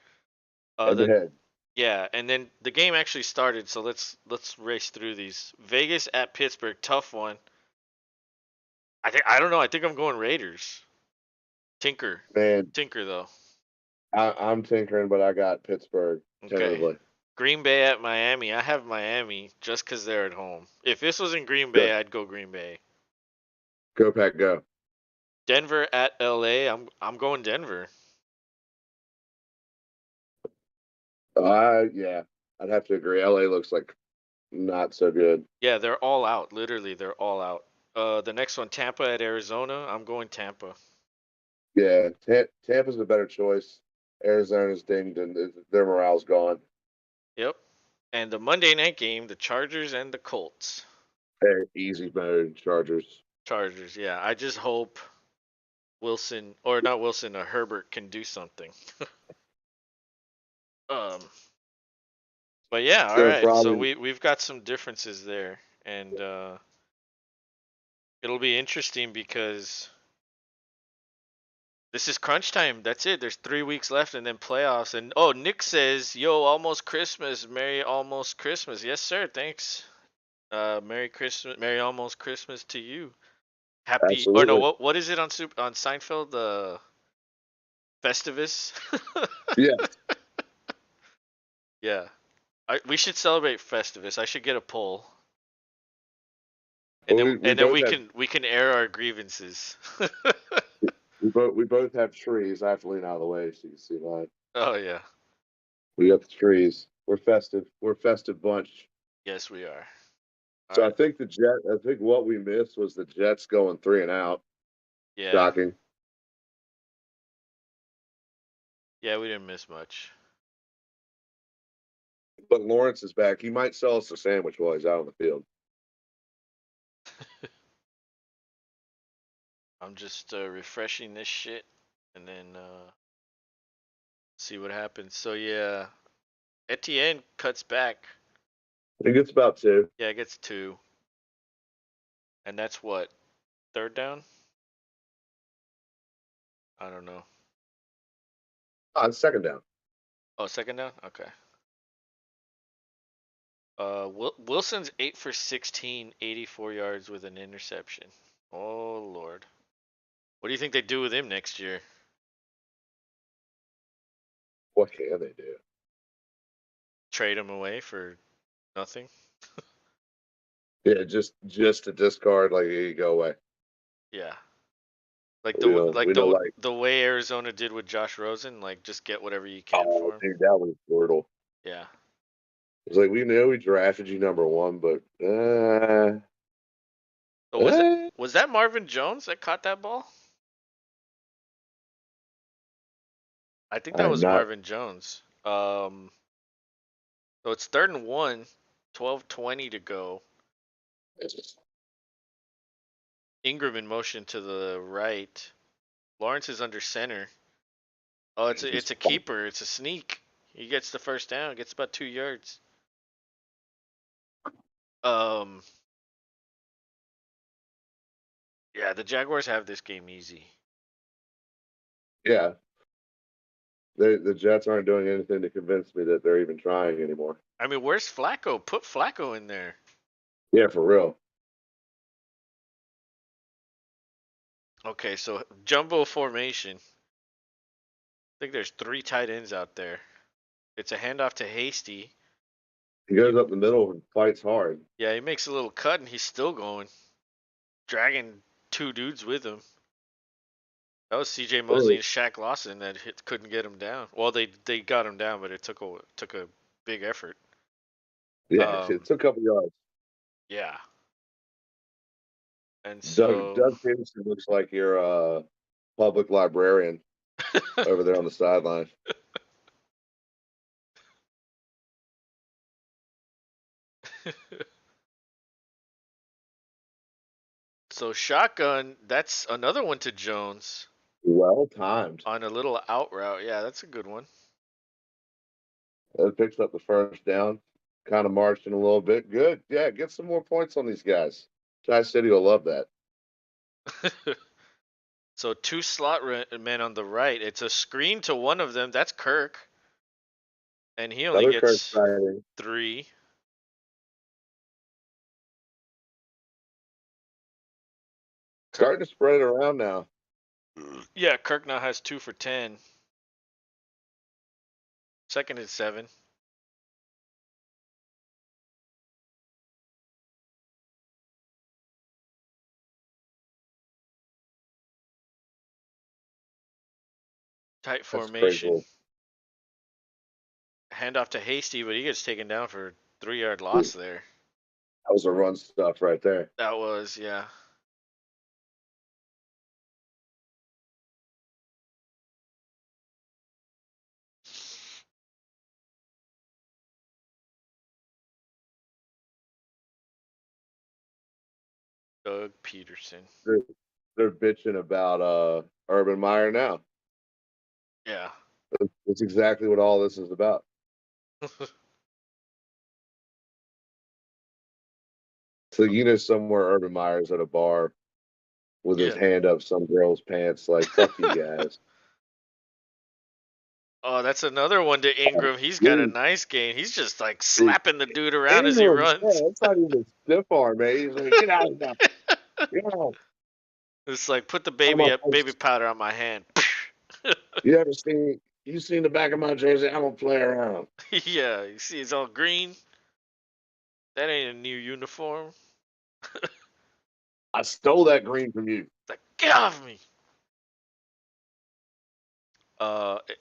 head to
The
head.
Yeah, and then the game actually started, so let's race through these. Vegas at Pittsburgh, tough one. I don't know. I think I'm going Raiders. Tinker,
Man,
Tinker though.
I'm tinkering, but I got Pittsburgh
Okay.
tentatively.
Green Bay at Miami. I have Miami just 'cause they're at home. If this was in Green
Go,
Bay, I'd go Green Bay.
go Pack, go.
Denver at LA. I'm going Denver.
Yeah, I'd have to agree. LA looks like not so good.
Yeah, they're all out. Literally, they're all out. The next one, Tampa at Arizona. I'm going Tampa.
Yeah, Tampa's a better choice. Arizona's dinged and their morale's gone.
Yep. And the Monday night game, the Chargers and the Colts.
Hey, easy mode, Chargers.
Chargers, yeah. I just hope Wilson or not Wilson, Herbert can do something. um, but yeah, all
So
right. So
probably
we've got some differences there, and it'll be interesting because this is crunch time. That's it. There's 3 weeks left, and then playoffs. And oh, Nick says, "Yo, almost Christmas. Merry almost Christmas." Yes, sir. Thanks. Merry Christmas. Merry almost Christmas to you. Happy or no?
absolutely.
What is it on Seinfeld? Festivus.
Yeah,
Yeah. We should celebrate Festivus. I should get a poll, and
well,
then
we both
we
have
can air our grievances.
we both have trees. I have to lean out of the way so you can see mine.
Oh yeah,
We got the trees. We're festive. We're a festive bunch.
yes we are. All
So I
right.
think I think what we missed was the Jets going 3-and-out.
Yeah,
Shocking.
yeah, we didn't miss much.
But Lawrence is back. He might sell us a sandwich while he's out on the field.
I'm just refreshing this shit, and then see what happens. So yeah, Etienne cuts back.
I think it's about two.
Yeah, it gets two, and that's what, third down? I don't know.
It's second down.
Oh, second down. Okay. Wilson's 8 for 16, 84 yards with an interception. Oh Lord. What do you think they do with him next year?
What can they do?
Trade him away for nothing?
Yeah, just to discard, like, here you go away.
Yeah. Like
We
the
don't
like
we don't
the
like.
the way Arizona did with Josh Rosen, like just get whatever you can
Oh,
for him.
dude, that was brutal.
Yeah.
It's like, we know we drafted you number one, but
So
uh,
was that Marvin Jones that caught that ball? I think that
I'm
was
not.
Marvin Jones. So it's 3rd and 1, 12:20 to go. Ingram in motion to the right. Lawrence is under center. Oh, it's a keeper. It's a sneak. He gets the first down. Gets about 2 yards. Um, yeah, the Jaguars have this game easy.
Yeah, the Jets aren't doing anything to convince me that they're even trying anymore.
I mean, where's Flacco? Put Flacco in there.
Yeah, for real.
Okay, so jumbo formation. I think there's 3 tight ends out there. It's a handoff to Hasty.
He goes up the middle and fights hard.
Yeah, he makes a little cut and he's still going. dragging two dudes with him. That was C.J. Mosley and Shaq Lawson that couldn't get him down. Well, they got him down, but it took a big effort.
Yeah, it took a couple yards.
Yeah. And
Doug
so
Peterson looks like your public librarian over there on the sideline.
So shotgun, that's another one to Jones.
Well timed.
On a little out route. Yeah, that's a good one.
That picks up the first down. Kind of marching a little bit. Good. Yeah, get some more points on these guys. Tri-City will love that.
So two slot men on the right. It's a screen to one of them. That's Kirk. And he only gets 3.
Starting to spread it around now.
Yeah, Kirk now has 2 for 10. Second and 7. Tight formation. Handoff to Hasty, but he gets taken down for a 3-yard loss there.
That was a run stuff right there.
That was, yeah. Doug Peterson.
They're bitching about Urban Meyer now.
Yeah.
That's exactly what all this is about. So somewhere Urban Meyer's at a bar with his hand up some girl's pants, like fuck you guys.
Oh, that's another one to Ingram. He's got a nice game. He's just like slapping the dude around as he runs.
Yeah, that's not even a stiff arm, man. He's like, get out of here. Get out.
It's like put the baby powder on my hand.
You seen the back of my jersey? I'm gonna play around.
Yeah, you see it's all green. That ain't a new uniform.
I stole that green from you.
It's like, get off me.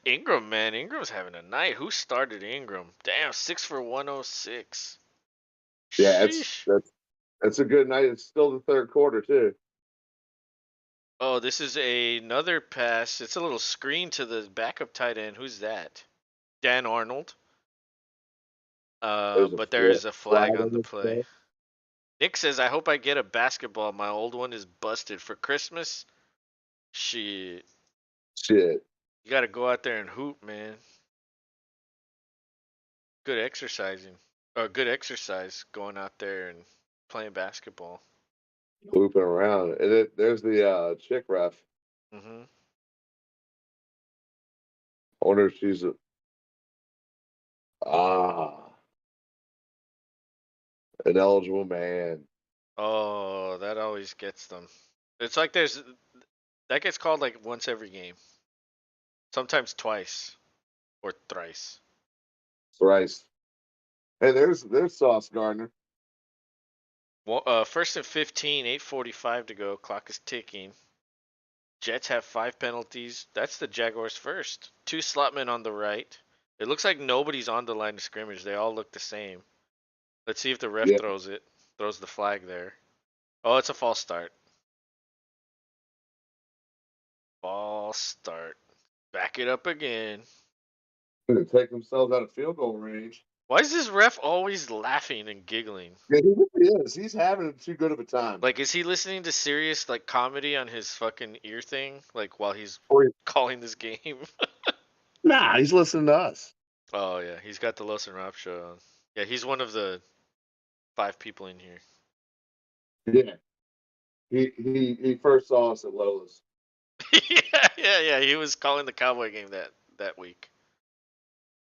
Ingram, man. Ingram's having a night. Who started Ingram? Damn, 6 for 106.
Yeah, that's a good night. It's still the third quarter, too.
Oh, this is another pass. It's a little screen to the backup tight end. Who's that? Dan Arnold. But there is a flag on the play. Nick says, I hope I get a basketball. My old one is busted for Christmas. Shit. You got to go out there and hoop, man. Good exercising. Or good exercise going out there and playing basketball.
Hooping around. And there's the chick ref.
Mm-hmm.
I wonder if she's an eligible man.
Oh, that always gets them. It's like that gets called like once every game. Sometimes twice or thrice.
Thrice. Hey, there's Sauce Gardner.
Well, 1st and 15, 8:45 to go. Clock is ticking. Jets have 5 penalties. That's the Jaguars first. 2 slotmen on the right. It looks like nobody's on the line of scrimmage. They all look the same. Let's see if the ref throws the flag there. Oh, it's a false start. False start. Back it up again.
Going to take themselves out of field goal range.
Why is this ref always laughing and giggling?
Yeah, he really is. He's having too good of a time.
Like, is he listening to serious like comedy on his fucking ear thing? Like while he's calling this game?
Nah, he's listening to us.
Oh yeah, he's got the Los and Rob show on. Yeah, he's one of the 5 people in here.
Yeah. He first saw us at Lola's.
yeah. He was calling the Cowboy game that week.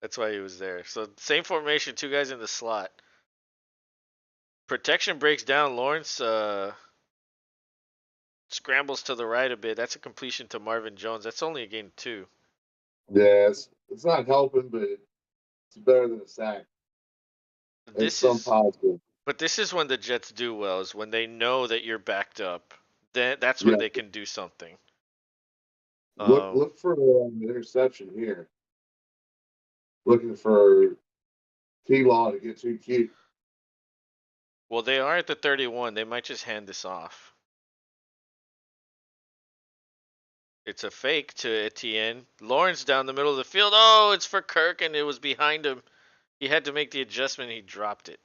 That's why he was there. So same formation, 2 guys in the slot. Protection breaks down. Lawrence scrambles to the right a bit. That's a completion to Marvin Jones. That's only a gain of 2.
Yeah, it's not helping, but it's better than a sack.
This is
positive.
But this is when the Jets do well, is when they know that you're backed up. That's when
Yeah.
they can do something.
Look for an interception here. Looking for T-Law to get too cute.
Well, they are at the 31. They might just hand this off. It's a fake to Etienne. Lawrence down the middle of the field. Oh, it's for Kirk, and it was behind him. He had to make the adjustment. He dropped it.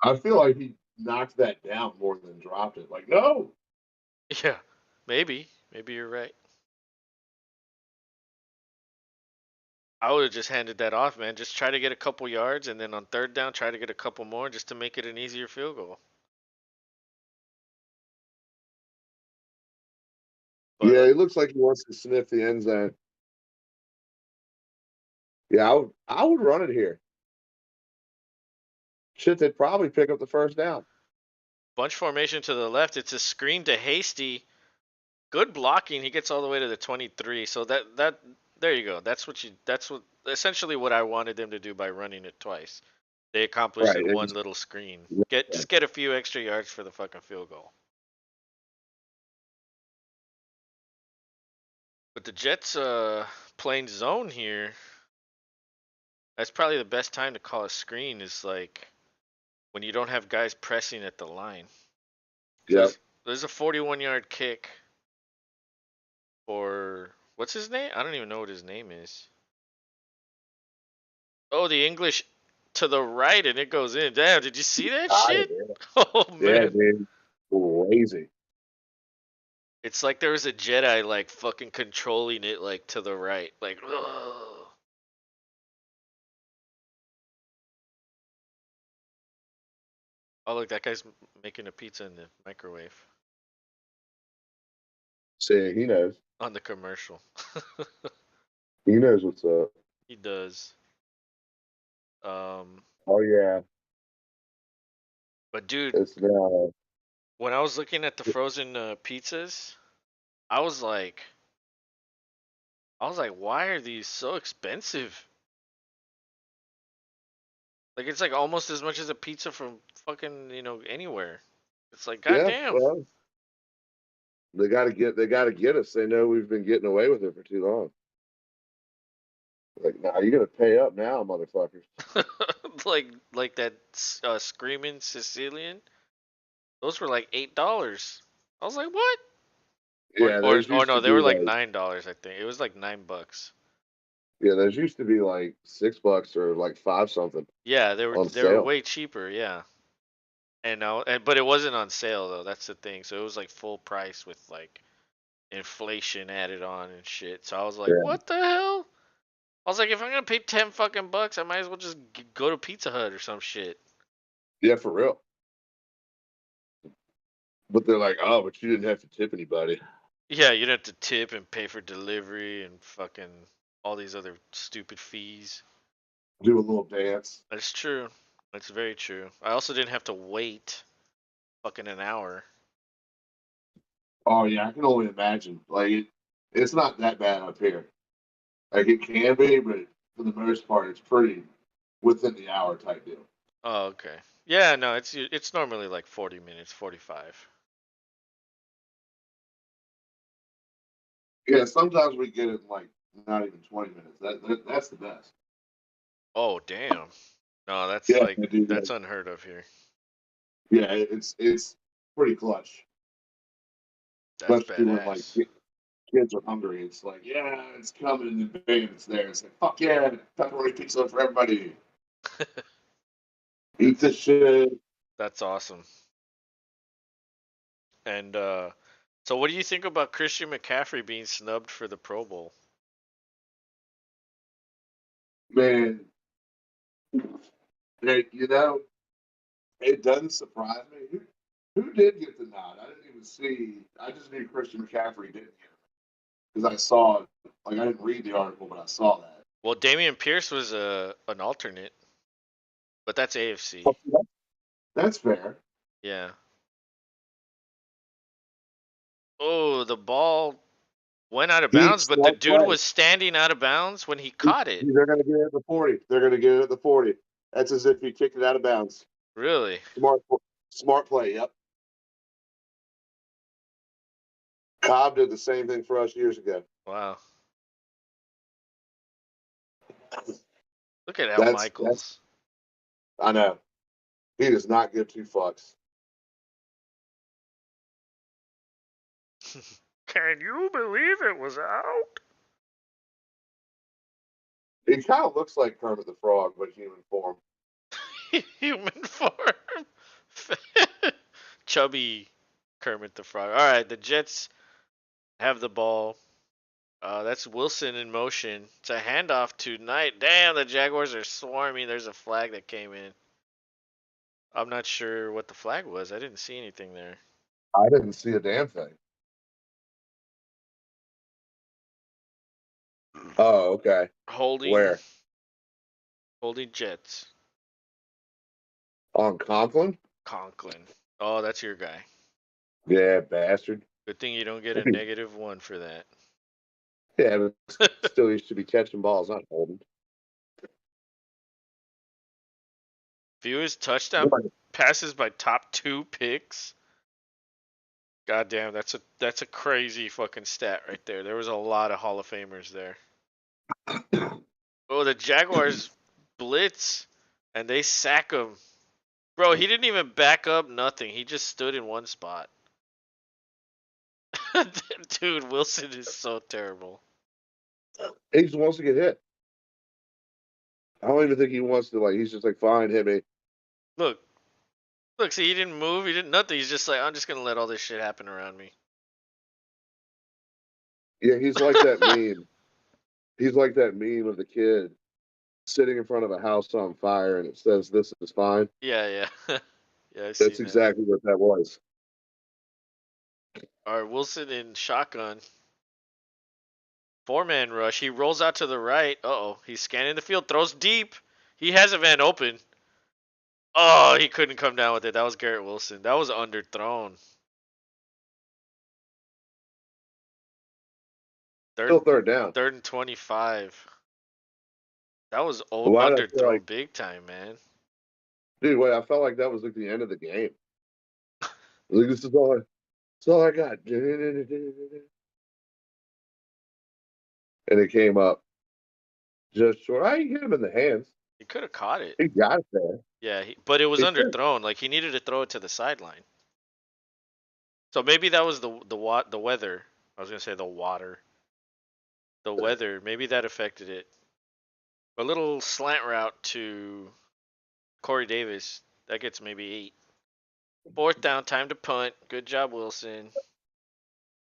I feel like he knocked that down more than dropped it. Like, no.
Yeah, maybe. Maybe you're right. I would have just handed that off, man. Just try to get a couple yards, and then on third down, try to get a couple more just to make it an easier field goal. But
Yeah, it looks like he wants to sniff the end zone. Yeah, I would run it here. Shit, they'd probably pick up the first down.
bunch formation to the left. It's a screen to Hasty. Good blocking. He gets all the way to the 23. So that there you go. That's what essentially what I wanted them to do by running it twice. They accomplished
Right.
in
And
one
just,
little screen.
yeah.
Just get a few extra yards for the fucking field goal. But the Jets playing zone here. That's probably the best time to call a screen is like when you don't have guys pressing at the line.
Yep.
There's a 41-yard kick for what's his name? I don't even know what his name is. Oh, the English to the right and it goes in. Damn, did you see that
Got
shit?
it,
Oh
yeah. Yeah,
man.
dude. Crazy.
It's like there was a Jedi like fucking controlling it like to the right. Like ugh. Oh look, that guy's making a pizza in the microwave
See, he knows.
on the commercial.
He knows what's up.
He does. Um
Oh yeah.
but dude,
It's now
when I was looking at the frozen pizzas, I was like why are these so expensive? Like it's like almost as much as a pizza from fucking, anywhere. It's like
yeah,
goddamn.
well, they gotta get us. They know we've been getting away with it for too long. Like, nah, you gotta pay up now, motherfuckers.
like that screaming Sicilian. Those were like $8. I was like, what? Or
Yeah,
or
those
or
used
no,
to
they
be
were like
like
$9. I think it was like $9.
yeah, those used to be like $6 or like five something
Yeah, they were
on
they were
sale.
way cheaper. Yeah, but it wasn't on sale though. That's the thing. So it was like full price with like inflation added on and shit. So I was like,
Yeah,
what the hell? I was like, if I'm gonna pay 10 fucking bucks, I might as well just go to Pizza Hut or some shit.
yeah, for real. But they're like, oh, but you didn't have to tip anybody.
Yeah, you'd have to tip and pay for delivery and fucking all these other stupid fees.
Do a little dance.
That's true. That's very true. I also didn't have to wait fucking an hour.
Oh yeah, I can only imagine. Like it's not that bad up here. Like it can be, but for the most part, it's pretty within the hour type deal.
Oh, okay. Yeah, no, it's normally like 40 minutes, 45.
Yeah, sometimes we get it in like not even 20 minutes. That's the best.
Oh, damn. No, that's
Yeah,
like
I do.
that's unheard of here.
Yeah, it's pretty clutch,
That's
especially when like
badass.
kids are hungry. It's like, yeah, it's coming in the bang, it's there. It's like, fuck yeah, pepperoni pizza for everybody. Eat
That's
this shit.
that's awesome. And so what do you think about Christian McCaffrey being snubbed for the Pro Bowl?
Man, you know, it doesn't surprise me. Who did get the nod? I didn't even see. I just knew Christian McCaffrey didn't get it because I saw it. Like I didn't read the article, but I saw that.
Well, Damian Pierce was an alternate, but that's AFC.
Okay, that's fair.
Yeah. Oh, the ball went out of
He
bounds, but the
smart
dude
play.
was standing out of bounds when he caught it.
They're going to get it at the 40. They're going to get it at the 40. That's as if he kicked it out of bounds.
Really?
Smart play. Yep. Cobb did the same thing for us years ago.
Wow. Look at Al
That's
Michaels.
I know. He does not give two fucks.
Can you believe it was out?
He kind of looks like Kermit the Frog, but human form.
Human form. Chubby Kermit the Frog. All right, the Jets have the ball. That's Wilson in motion. It's a handoff to Knight. Damn, the Jaguars are swarming. There's a flag that came in. I'm not sure what the flag was. I didn't see anything there.
I didn't see a damn thing. Oh, okay.
Holding,
Where?
holding Jets.
On Conklin?
Conklin. Oh, that's your guy.
Yeah, bastard.
Good thing you don't get a -1 for that.
Yeah, but still, he should be catching balls, not holding.
Fewest touchdown passes by top 2 picks. God damn, that's a crazy fucking stat right there. There was a lot of Hall of Famers there. Oh, the Jaguars blitz and they sack him. Bro, he didn't even back up nothing. He just stood in one spot. Dude, Wilson is so terrible.
He just wants to get hit. I don't even think he wants to, like, he's just like, fine, hit me.
Look. Look, see, he didn't move. He didn't nothing. He's just like, I'm just going to let all this shit happen around me.
Yeah, he's like that meme. He's like that meme of the kid sitting in front of a house on fire and it says, "This is fine."
Yeah, yeah. Yeah, I
That's
seen that.
exactly what that was.
All right, Wilson in shotgun. 4-man rush. He rolls out to the right. Uh-oh. He's scanning the field. Throws deep. He has a man open. Oh, he couldn't come down with it. That was Garrett Wilson. That was underthrown.
Still
Third,
third down.
third and 25. That was
Why did I feel like,
underthrown big time, man.
dude, wait, I felt like that was like the end of the game. Like, this is all I got. And it came up just short. I hit him in the hands.
He could have caught it.
He got it there.
Yeah, but it was
He should.
underthrown. Like he needed to throw it to the sideline. So maybe that was the weather. I was gonna say the water. The weather. Maybe that affected it. A little slant route to Corey Davis. That gets maybe 8. 4th down. Time to punt. Good job, Wilson.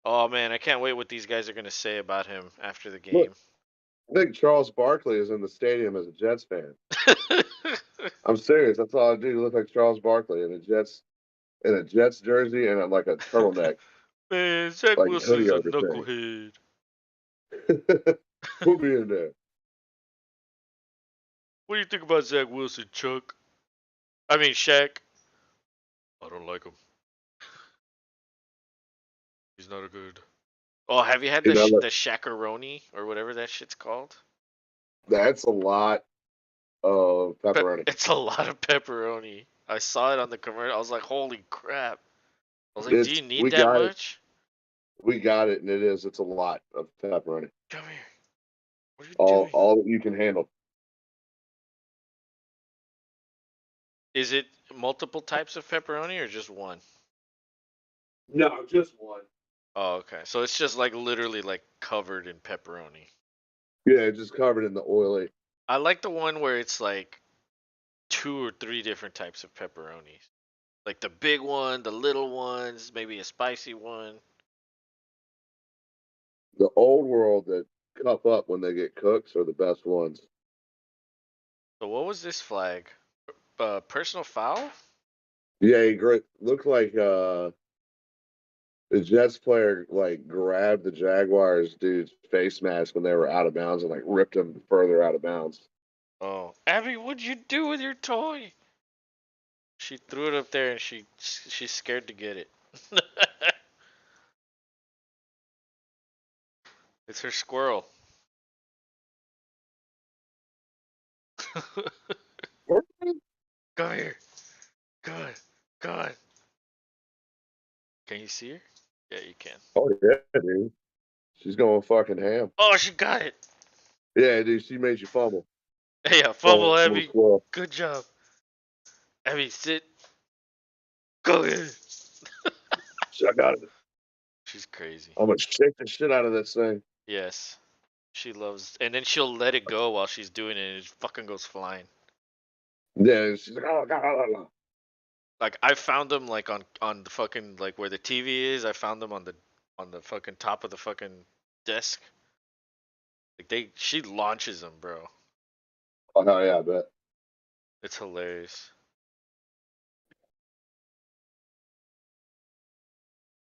Oh man, I can't wait what these guys are gonna say about him after the
Look,
game.
I think Charles Barkley is in the stadium as a Jets fan. I'm serious. That's all I do. You look like Charles Barkley in a Jets jersey and like a turtleneck,
Man, Zach
like
Wilson's
hoodie
a
over
knucklehead.
thing. Put me in there.
What do you think about Zach Wilson, Chuck? I mean, Shaq. I don't like him. He's not a good. Oh, have you had
You know,
the Shackaroni or whatever that shit's called?
that's a lot of pepperoni.
It's a lot of pepperoni. I saw it on the commercial. I was like, holy crap. I was like, do you
It's
need that much?
we got it, and it's a lot of pepperoni.
Come here. What are you doing?
All that you can handle.
Is it multiple types of pepperoni or just one?
No, just one.
Oh, okay. So it's just like literally like covered in pepperoni.
Yeah, just covered in the oily.
I like the one where it's like 2 or 3 different types of pepperonis. Like the big one, the little ones, maybe a spicy one.
The old world that cup up when they get cooked are the best ones.
So what was this flag? Personal foul?
Yeah, he looked like the Jets player like grabbed the Jaguars dude's face mask when they were out of bounds and like ripped him further out of bounds.
Oh, Abby, what'd you do with your toy? She threw it up there and she's scared to get it. It's her squirrel. Come here. Good. Good. Can you see her? Yeah, you can.
Oh yeah, dude. She's going fucking ham.
Oh, she got it.
Yeah, dude. She made you fumble.
Yeah, fumble
Fumble
Abby.
squirrel.
Good job. Abby, sit. Go ahead.
I got it.
She's crazy.
I'm gonna shake the shit out of this thing.
Yes. She loves, and then she'll let it go while she's doing it, and it fucking goes flying.
Yeah, and she's like, oh god, oh.
Like I found them like on the fucking like where the TV is. I found them on the fucking top of the fucking desk. Like she launches them, bro.
Oh hell yeah, I bet.
It's hilarious.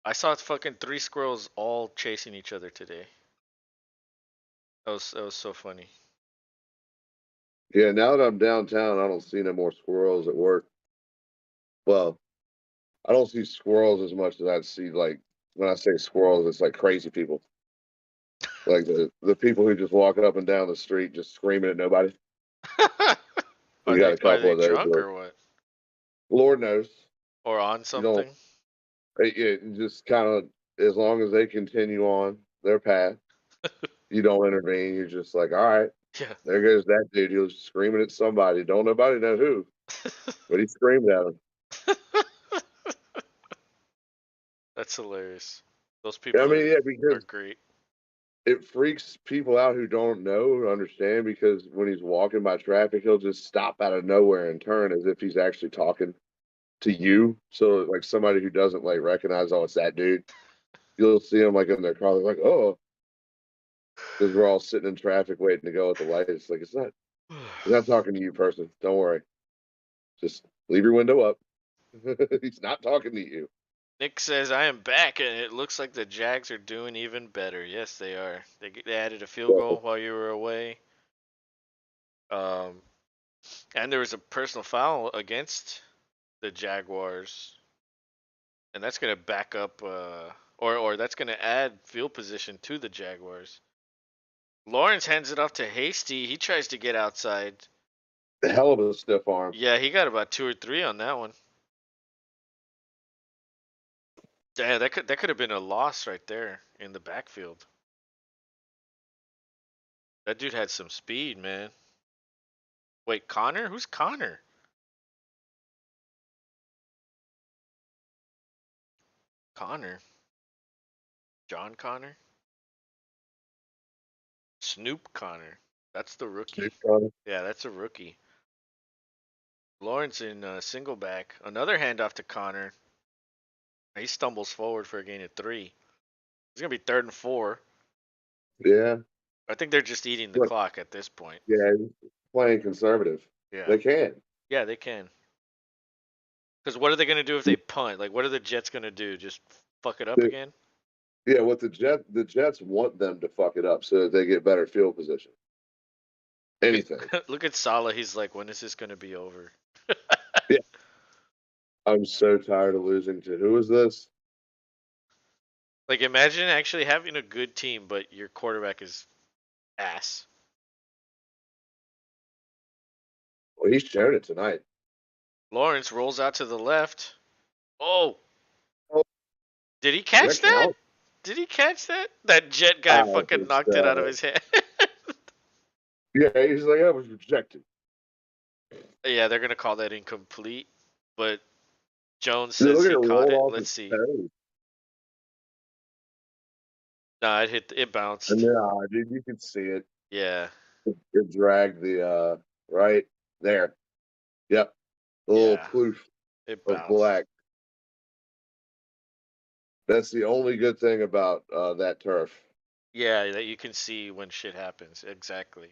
I saw fucking three squirrels all chasing each other today. That was so funny.
Yeah, now that I'm downtown, I don't see no more squirrels at work. Well, I don't see squirrels as much as I see like when I say squirrels, it's like crazy people. Like the people who just walk up and down the street just screaming at nobody.
Are
We got
they
a
are
couple
they
of those.
drunk or what?
Lord knows.
Or on
You don't.
something?
It just kind of as long as they continue on their path, you don't intervene. You're just like, all right,
Yeah.
there goes that dude. He was screaming at somebody. Don't nobody know who, but he screamed at him.
That's hilarious. Those
I
people
mean, yeah,
are
because
great.
it freaks people out who don't know, understand, because when he's walking by traffic, he'll just stop out of nowhere and turn as if he's actually talking to you. So, like, somebody who doesn't, like, recognize, oh, it's that dude, you'll see him, like, in their car, they're like, oh, because we're all sitting in traffic waiting to go at the light. It's like, he's not talking to you, person. Don't worry. Just leave your window up. He's not talking to you.
Nick says I am back, and it looks like the Jags are doing even better. Yes, they are. They added a field goal while you were away. And there was a personal foul against the Jaguars, and that's gonna back up, or that's gonna add field position to the Jaguars. Lawrence hands it off to Hasty. He tries to get outside.
The hell of a stiff arm.
Yeah, he got about 2 or 3 on that one. Damn, that could have been a loss right there in the backfield. That dude had some speed, man. Wait, Connor? Who's Connor? Connor? John Connor? Snoop Connor. That's the rookie. Yeah, that's a rookie. Lawrence in single back. Another handoff to Connor. He stumbles forward for a gain of 3. It's gonna be 3rd and 4.
Yeah.
I think they're just eating the
Look,
clock at this point.
yeah, he's playing conservative.
Yeah.
They can.
Yeah, they can. Because what are they gonna do if they punt? Like, what are the Jets gonna do? Just fuck it up
The-
again?
yeah, what the Jets want them to fuck it up so that they get better field position. Anything.
Look at Salah. He's like, when is this gonna be over?
Yeah. I'm so tired of losing to who is this?
Like, imagine actually having a good team, but your quarterback is ass.
Well, he's sharing it tonight.
Lawrence rolls out to the left. Oh,
Oh,
did he catch that?
count?
Did he catch that? That Jet guy
I
fucking
just,
knocked it out of his hand.
yeah, he's like, I was rejected.
Yeah, they're gonna call that incomplete, but Jones
Dude,
says
look at
he
it
caught
rolled
it.
off
Let's
his
see.
toes.
Nah, it bounced.
And then, dude, you can see it.
Yeah.
It dragged the right there. Yep. The little
Yeah.
ploof
It
of
bounced.
black. That's the only good thing about that turf.
Yeah, that you can see when shit happens. Exactly.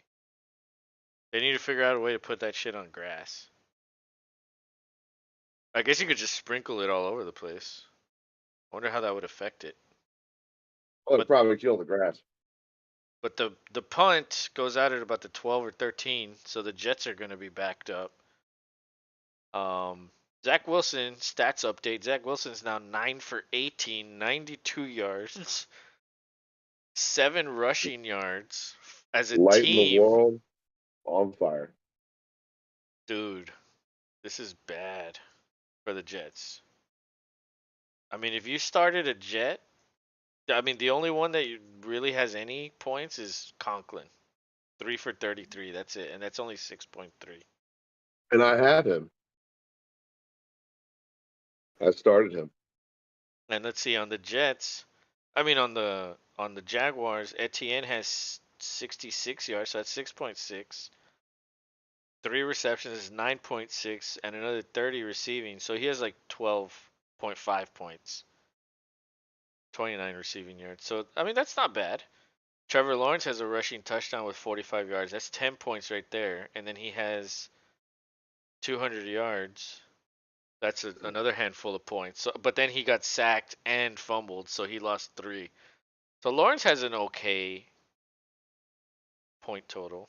They need to figure out a way to put that shit on grass. I guess you could just sprinkle it all over the place. I wonder how that would affect it.
Well,
But
it'd probably kill the grass.
but the punt goes out at about the 12 or 13, so the Jets are going to be backed up. Zach Wilson stats update. Zach Wilson's now 9 for 18, 92 yards, 7 rushing yards as a
Lighting the
team.
world on fire.
Dude, this is bad. for the Jets. I mean, if you started a Jet, I mean, the only one that really has any points is Conklin. 3 for 33. That's it. And that's only 6.3.
And I had him. I started him.
And let's see on the Jets. I mean on the Jaguars, Etienne has 66 yards, so that's 6.6. 3 receptions is 9.6 and another 30 receiving. So he has like 12.5 points. 29 receiving yards. So I mean that's not bad. Trevor Lawrence has a rushing touchdown with 45 yards. That's 10 points right there. And then he has 200 yards. That's another handful of points. So, but then he got sacked and fumbled, so he lost 3. So Lawrence has an okay point total.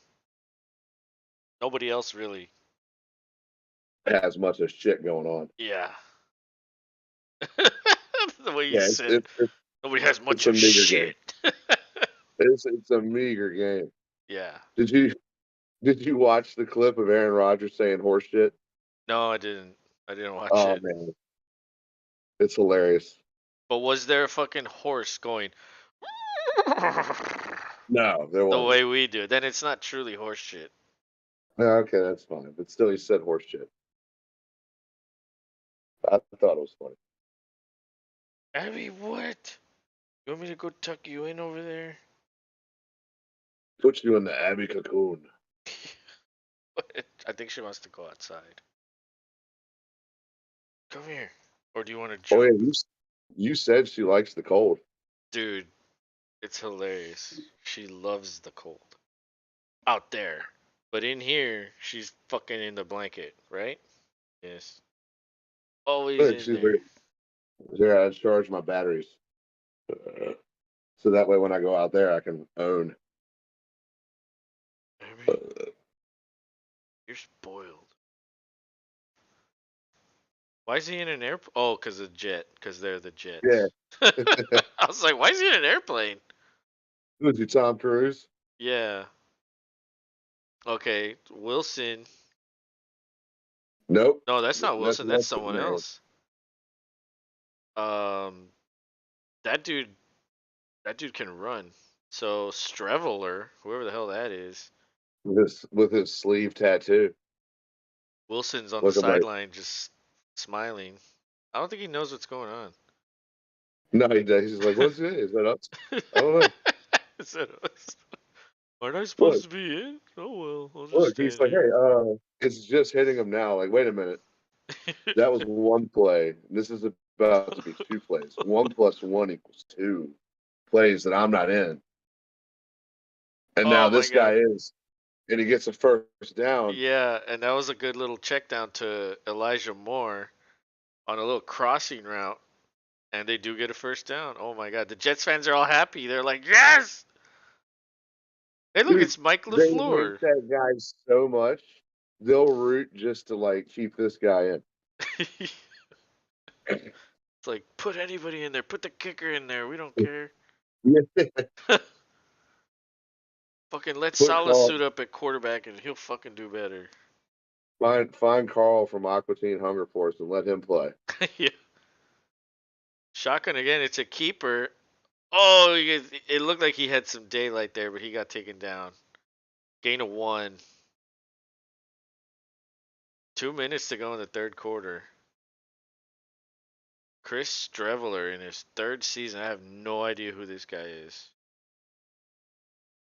Nobody else really.
As much as shit going on.
Yeah. The way you
Yeah,
said it. Nobody has much
a
of
meager
shit.
game. It's a meager game.
Yeah.
Did you watch the clip of Aaron Rodgers saying horse shit?
No, I didn't. I didn't watch
Oh
it.
man, it's hilarious.
But was there a fucking horse going
No, there
the
wasn't.
way we do? Then it's not truly horse shit.
Okay, that's fine. But still, he said horse shit. I thought it was funny.
Abby, what? You want me to go tuck you in over there?
Put you in the Abby cocoon.
I think she wants to go outside. Come here. Or do you want to
Oh yeah,
jump?
you said she likes the cold.
Dude, it's hilarious. She loves the cold. Out there. But in here, she's fucking in the blanket, right? Yes. Always
But
in
she's like,
there.
yeah, I charge my batteries, so that way when I go out there, I can own.
Abby, you're spoiled. Why is he in an airplane? Oh, because the jet. Because they're the
Yeah,
Jets. I was like, why is he in an airplane?
was you Tom Cruise?
Yeah. Okay, Wilson.
Nope,
No, that's not
that's
Wilson. That's
what's his
someone
name.
else. Um, that dude. That dude can run. So Streveler, whoever the hell that is,
With his sleeve tattoo,
Wilson's on the
looking like
sideline just smiling. I don't think he knows what's going on.
no, he does. He's like, what's it? Is that us? I don't know.
Is that us? Aren't I
Look,
supposed to be in? Oh well, I'll just
look. He's
stand
like,
here.
hey, it's just hitting him now. Like, wait a minute. That was one play. This is about to be 2 plays. 1 + 1 = 2 plays that I'm not in. And now
Oh my
this guy
god.
is, and he gets a first down.
Yeah, and that was a good little check down to Elijah Moore on a little crossing route, and they do get a first down. Oh my god, the Jets fans are all happy. They're like, yes! Hey, look,
Dude,
it's Mike
they hate
LaFleur.
that guy so much. They'll root just to like keep this guy in.
It's like, put anybody in there. Put the kicker in there. We don't care.
Yeah.
Fucking let
Put
Salah
Carl,
suit up at quarterback and he'll fucking do better.
find Carl from Aqua Teen Hunger Force and let him play.
Yeah. Shotgun again. It's a keeper. Oh, it looked like he had some daylight there, but he got taken down. Gain of 1. 2 minutes to go in the third quarter. Chris Streveler in his 3rd season. I have no idea who this guy is.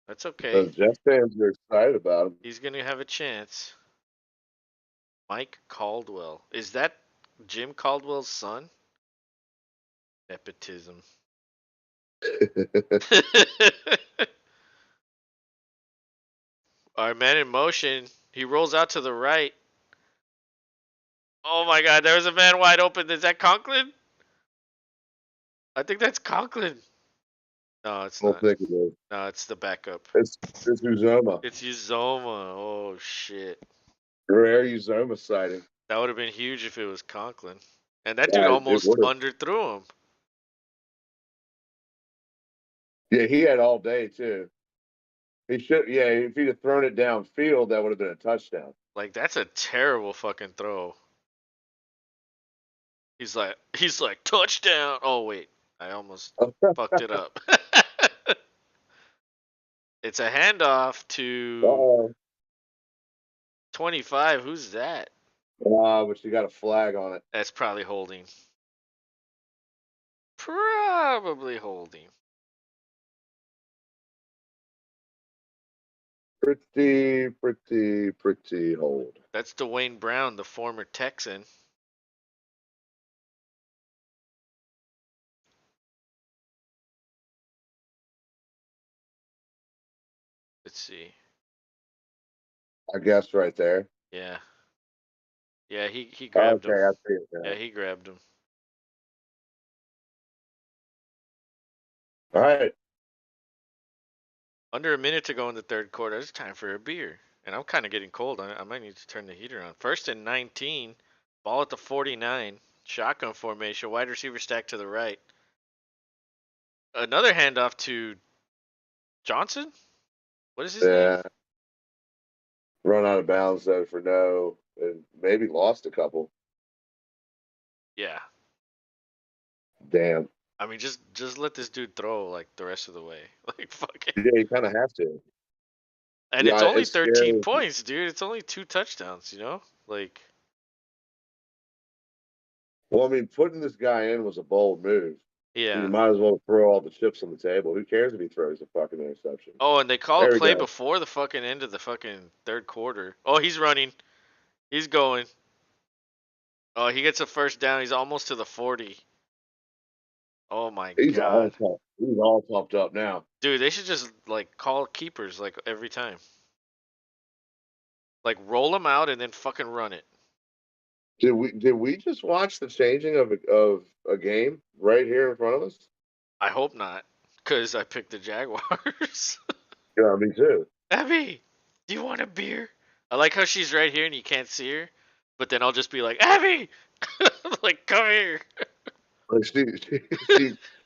That's okay.
The Jets fans are excited about him.
He's going to have a chance. Mike Caldwell. Is that Jim Caldwell's son? Nepotism. All right, man in motion. He rolls out to the right. Oh my god, there was a man wide open. Is that Conklin? I think that's Conklin. No, it's
I don't
not.
think it is.
No, it's the backup.
It's Uzoma.
It's Uzoma. Oh shit.
Rare Uzoma sighting.
That would have been huge if it was Conklin. And that dude
Yeah, it
almost
would have.
underthrew him.
Yeah, he had all day too. He should. Yeah, if he'd have thrown it downfield, that would have been a touchdown.
Like that's a terrible fucking throw. He's like touchdown. Oh wait, I almost fucked it up. It's a handoff to
Uh-oh.
25. Who's that?
But you got a flag on it.
That's probably holding. Probably holding.
Pretty hold.
That's Dwayne Brown, the former Texan. Let's see.
I guess right there.
Yeah. Yeah, he grabbed
Okay,
him.
I see it now.
Yeah, he grabbed him.
All right.
Under a minute to go in the third quarter. It's time for a beer. And I'm kind of getting cold. I might need to turn the heater on. First and 19. Ball at the 49. Shotgun formation. Wide receiver stack to the right. Another handoff to Johnson? What is his name?
Yeah. Run out of bounds though for no, and maybe lost a couple.
Yeah.
Damn.
I mean, just let this dude throw like the rest of the way. Like fuck it.
Yeah, you kind of have to.
And it's
Yeah,
only
it's
13
scary.
points, dude. It's only 2 touchdowns, you know? Like
Well, I mean, putting this guy in was a bold move. You
yeah.
might as well throw all the chips on the table. Who cares if he throws a fucking interception?
Oh, and they call a
There we
play
go.
before the fucking end of the fucking third quarter. Oh, he's running. He's going. Oh, he gets a first down. He's almost to the 40. Oh my
He's all
god.
pumped. He's all pumped up now.
Dude, they should just like call keepers like every time. Like roll them out and then fucking run it.
Did we just watch the changing of a game right here in front of us?
I hope not, cuz I picked the Jaguars.
Yeah, me too.
Abby, do you want a beer? I like how she's right here and you can't see her, but then I'll just be like, Abby, like come here.
Like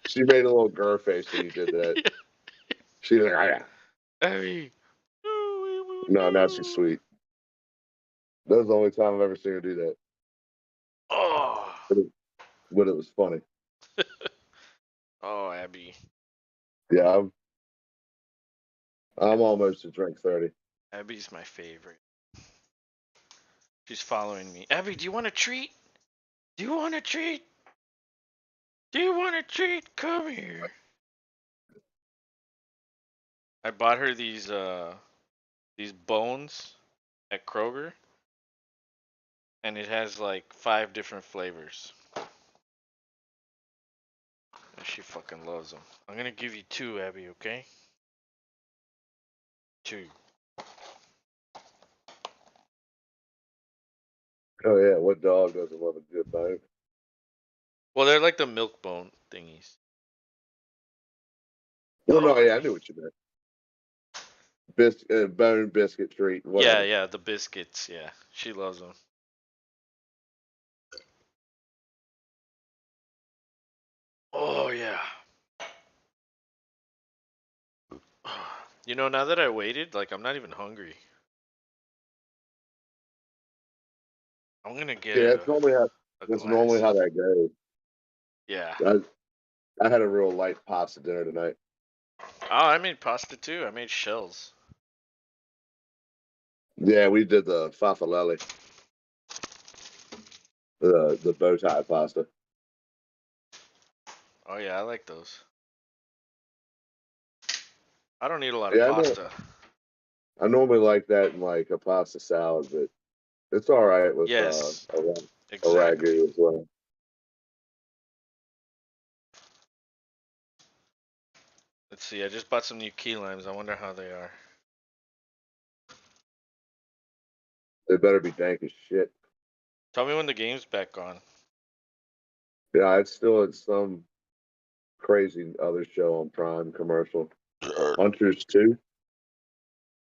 she made a little girl face when you did that. She's like, ah.
Abby.
No, now she's sweet. That's the only time I've ever seen her do that.
Oh,
But it was funny.
oh, Abby.
Yeah, I'm almost to drink 30.
Abby's my favorite. She's following me. Abby, do you want a treat? Do you want a treat? Do you want a treat? Come here. I bought her these bones at Kroger, and it has like 5 different flavors. And she fucking loves them. I'm gonna give you 2, Abby. Okay? 2.
Oh yeah, what dog doesn't love a good bone?
Well, they're like the milk bone thingies.
Well, no,
Oh
yeah, I knew what you meant. Bone biscuit treat,
yeah,
whatever.
yeah, the biscuits. Yeah, she loves them. Oh yeah. You know, now that I waited, like I'm not even hungry. I'm gonna get
Yeah, that's normally how
a
that's normally
glass
how
of
that goes.
yeah.
I had a real light pasta dinner tonight.
Oh, I made pasta too. I made shells.
Yeah, we did the farfalle, the bow tie pasta.
Oh yeah, I like those. I don't eat a lot of
Yeah,
pasta.
I normally like that in like a pasta salad, but it's all right with
Yes,
a
exactly.
ragu as well.
Let's see. I just bought some new key limes. I wonder how they are.
They better be dank as shit.
Tell me when the game's back on.
Yeah, it's still at some crazy other show on Prime commercial. Hunters 2.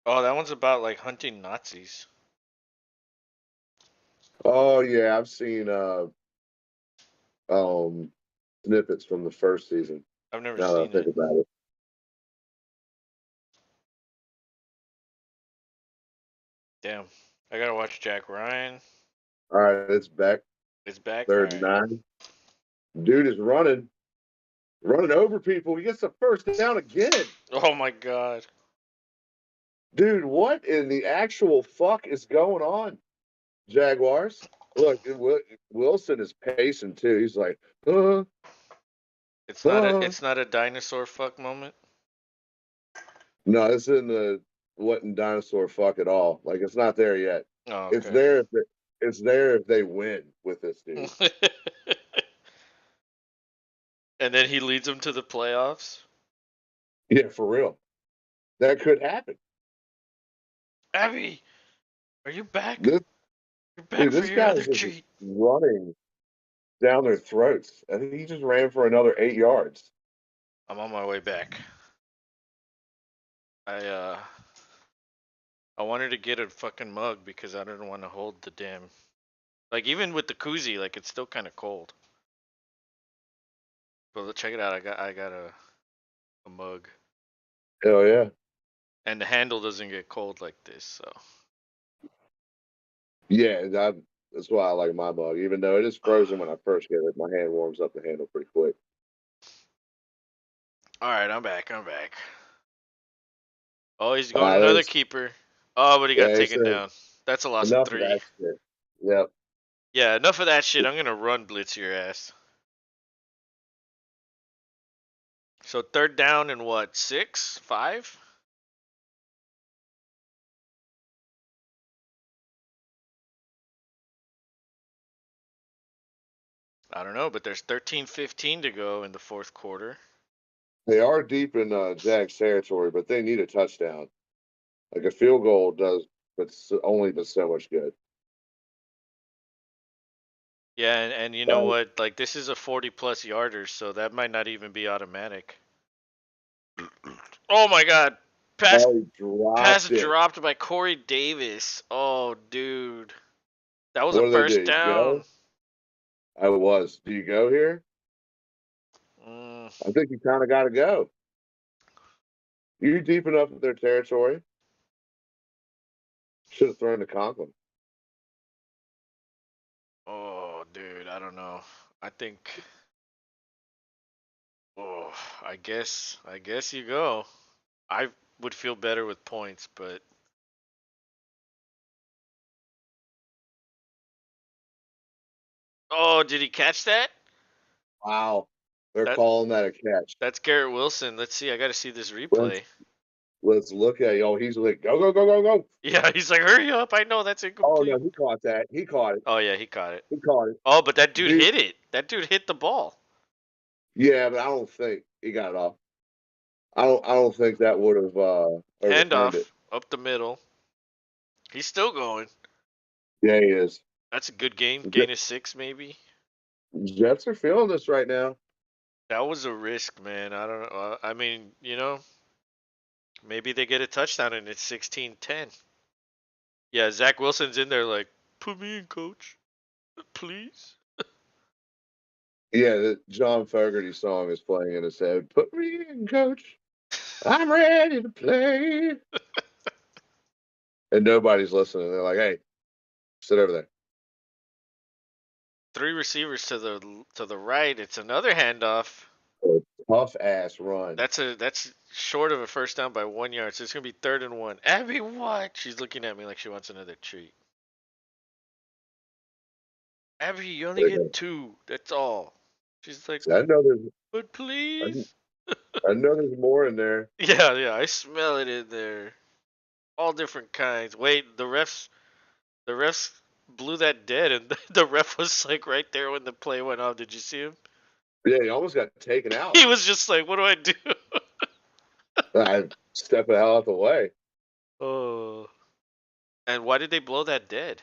Oh, that one's about like hunting Nazis.
Oh yeah, I've seen um snippets from the first season.
I've never
Now that I
seen
think
it.
about it.
Damn. I gotta watch Jack Ryan.
All right, it's back.
It's back. All
Third and
right.
9. Dude is running over people. He gets the first down again.
Oh my god.
Dude, what in the actual fuck is going on, Jaguars? Look, Wilson is pacing too. He's like,
It's not a
uh.
it's not a dinosaur fuck moment.
No, it's in the wasn't dinosaur fuck at all. Like it's not there yet.
Oh,
It's
okay.
there it's there if they win with this dude.
And then he leads them to the playoffs.
Yeah, for real. That could happen.
Abby, are you back?
This
You're back
dude,
for
this
your
guy
other
is just
treat.
running down their throats. I think he just ran for another 8 yards.
I'm on my way back. I I wanted to get a fucking mug because I didn't want to hold the damn. Like even with the koozie, like it's still kind of cold. But check it out. I got a mug,
Hell yeah.
and the handle doesn't get cold like this. So.
Yeah, that's why I like my mug. Even though it is frozen when I first get it, my hand warms up the handle pretty quick.
All right, I'm back. I'm back. Oh, he's going another
There's
keeper. Oh, but he got
yeah, he
taken
said
down. That's a loss of
enough of
3.
that shit. Yep.
Yeah, enough of that shit. I'm gonna run blitz your ass. So third down and what? 6, 5? I don't know, but there's 13:15 to go in the fourth quarter.
They are deep in Jags territory, but they need a touchdown. Like a field goal does, but only but so much good.
Yeah, and you know
But,
what? Like this is a 40+ yarder, so that might not even be automatic. Oh my God! Pass
he
pass
dropped it.
dropped by Corey Davis. Oh, dude, that was a
What do they
first
do? You
down.
go? I was. Do you go here?
Mm,
I think you kind of got to go. You're deep enough in their territory. Should have thrown to Conklin.
oh, dude, I don't know. I think. Oh, I guess you go. I would feel better with points, but oh, did he catch that?
Wow. They're
That
calling that a catch.
that's Garrett Wilson. Let's see. I got to see this
Let's
replay.
let's look at it. Oh, he's like, go, go, go, go, go.
Yeah, he's like, hurry up! I know that's
Oh
incomplete.
no, he caught that. He caught it.
Oh yeah, he caught it.
He caught it.
Oh, but that dude
Dude,
hit it. That dude hit the ball.
yeah, but I don't think he got it off. I don't think that would have overturned it.
Handoff up the middle. He's still going.
Yeah, he is.
That's a good game. Gain of 6 maybe.
Jets are feeling this right now.
That was a risk, man. I don't know. I mean, maybe they get a touchdown and it's 16-10. Yeah, Zach Wilson's in there like, put me in, coach, please.
Yeah, the John Fogerty song is playing in his head. Put me in, coach. I'm ready to play. And nobody's listening. They're like, hey, sit over there.
3 receivers to the right. It's another handoff.
Tough ass run.
That's short of a first down by 1 yard. So it's gonna be 3rd and 1. Abby, what? She's looking at me like she wants another treat. Abby, you only get 2. That's all. She's like,
I know there's
but please.
I know there's more in there.
Yeah, I smell it in there. All different kinds. Wait, the refs blew that dead, and the ref was like right there when the play went off. Did you see him?
Yeah, he almost got taken out.
He was just like, "What do I do?"
I step the hell out the way.
Oh. And why did they blow that dead?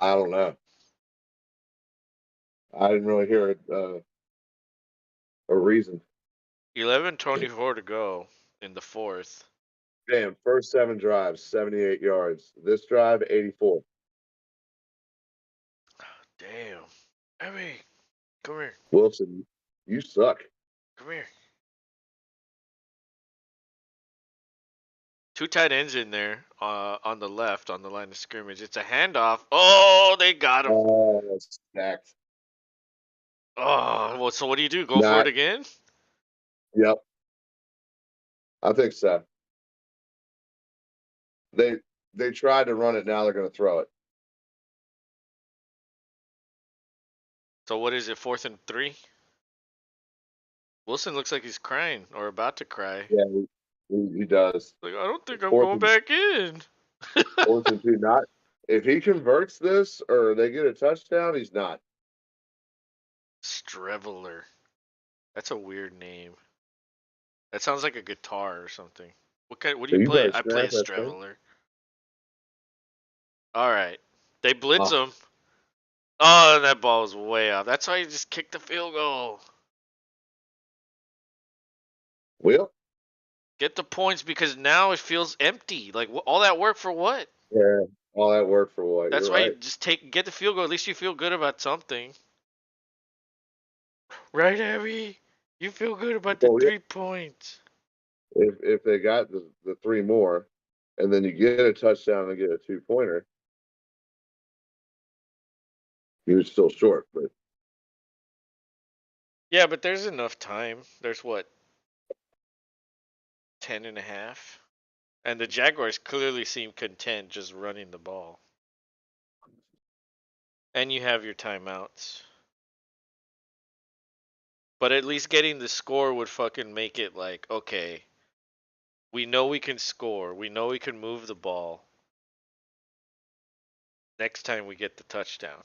I don't know. I didn't really hear a reason.
11:24 to go in the fourth.
Damn, first 7 drives, 78 yards. This drive, 84.
Damn. Abby, come here.
Wilson, you suck.
Come here. 2 tight ends in there on the left on the line of scrimmage. It's a handoff. Oh, they got him.
Oh, stacked.
Oh, well, so what do you do? Go for
Not.
it again?
Yep. I think so. They tried to run it. Now they're going to throw it.
So what is it? 4th and 3? Wilson looks like he's crying or about to cry.
Yeah, he does.
Like, I don't think I'm
Fourth
going
and
back in.
2. Not if he converts this or they get a touchdown, he's not.
Streveler. That's a weird name. That sounds like a guitar or something. What do
So
you
you
play?
better
I play a
snap that thing.
Streveler. All right. They blitz him. Oh, and that ball was way off. That's why he just kicked the field goal.
Well,
Get the points because now it feels empty. Like all that work for what?
yeah, all that work for what?
That's
You're
why you
right.
just get the field goal. At least you feel good about something. Right, Abby? You feel good about the
Well, yeah,
3 points.
if they got the 3 more, and then you get a touchdown and get a 2-pointer, you're still short. But
Yeah, but there's enough time. There's what, 10 and a half? And the Jaguars clearly seem content just running the ball. And you have your timeouts. But at least getting the score would fucking make it like, okay, we know we can score. We know we can move the ball. Next time we get the touchdown.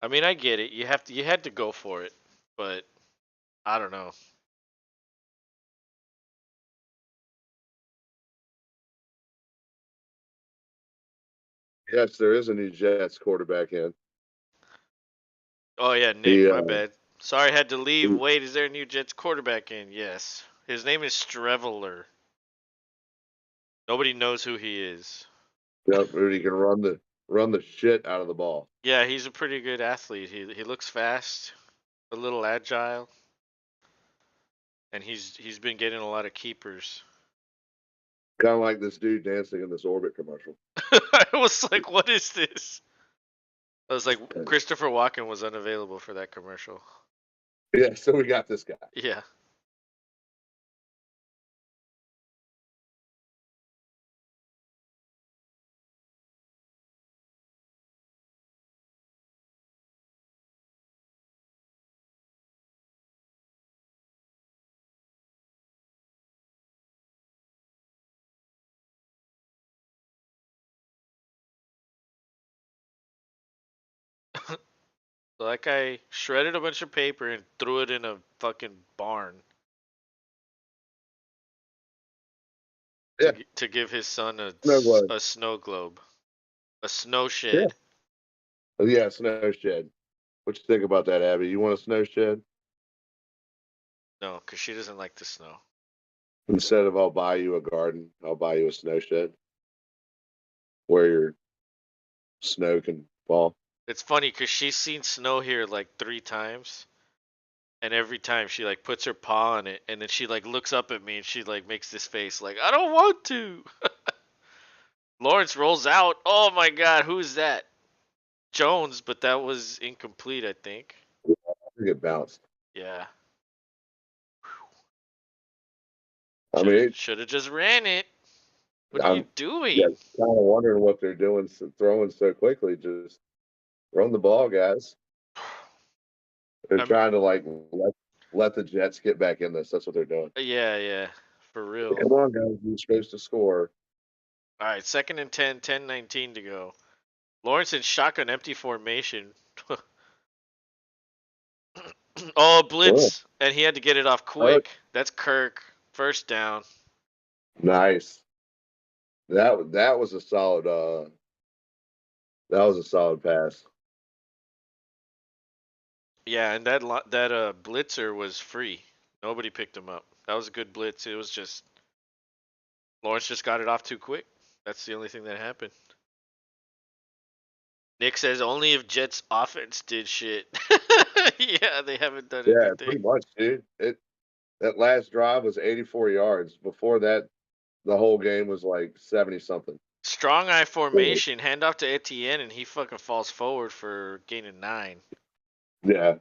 I mean, I get it. You had to go for it, but I don't know.
yes, there is a new Jets quarterback in.
Oh yeah, Nick,
He
my bad. Sorry, I had to leave. Wait, is there a new Jets quarterback in? Yes. His name is Streveler. Nobody knows who he is.
yep, he can run the shit out of the ball.
Yeah, he's a pretty good athlete. He looks fast, a little agile, and he's been getting a lot of keepers.
Kind of like this dude dancing in this Orbit commercial.
I was like, what is this? I was like, Christopher Walken was unavailable for that commercial.
Yeah, so we got this guy.
Yeah. So that guy shredded a bunch of paper and threw it in a fucking barn
Yeah,
to give his son
snow globe.
a snow globe, a snow
Yeah,
shed.
yeah, snow shed. What you think about that, Abby? You want a snow shed?
No, because she doesn't like the snow.
Instead of I'll buy you a garden, I'll buy you a snow shed where your snow can fall.
It's funny because she's seen snow here like 3 times, and every time she like puts her paw on it, and then she like looks up at me and she like makes this face like I don't want to. Lawrence rolls out. Oh my God, who's that? Jones, but that was incomplete, I think.
I think it bounced.
Yeah.
I mean,
Should have just ran it. What are you
I'm yeah,
doing?
kind of wondering what they're doing, throwing so quickly. Just run the ball, guys. They're
I'm,
trying to like let the Jets get back in this. That's what they're doing.
yeah, yeah, for real.
Come on, guys. You're supposed to score.
All right, 2nd and 10, 10-19 to go. Lawrence in shotgun empty formation. Oh,
Oh,
blitz, and he had to get it off
oh,
quick. That's Kirk. First down.
nice. That was a solid. That was a solid pass.
Yeah, and that blitzer was free. Nobody picked him up. That was a good blitz. It was just Lawrence just got it off too quick. That's the only thing that happened. Nick says only if Jets offense did shit. Yeah, they haven't done
Yeah,
anything.
pretty much, dude. That last drive was 84 yards. Before that, the whole game was like 70 something.
Strong eye formation, hand off to Etienne, and he fucking falls forward for gaining 9.
Yeah.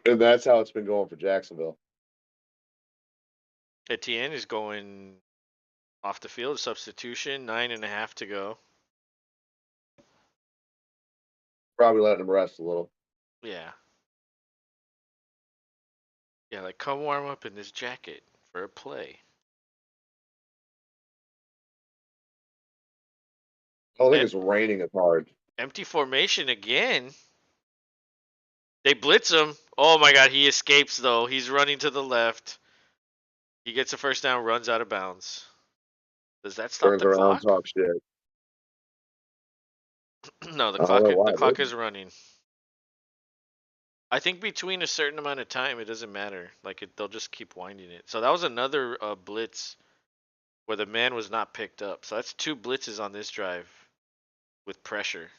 And that's how it's been going for Jacksonville.
Etienne is going off the field, substitution, 9.5 to go.
Probably letting him rest a little.
Yeah. Yeah, like come warm up in this jacket for a play.
I don't think
And
it's raining as hard.
empty formation again. They blitz him. Oh my god, he escapes though. He's running to the left. He gets a first down, runs out of bounds. Does that stop
Turns
the
around,
clock?
talk shit.
No, the
I don't know why.
clock is running. I think between a certain amount of time, it doesn't matter. Like they'll just keep winding it. So that was another blitz where the man was not picked up. So that's 2 blitzes on this drive with pressure.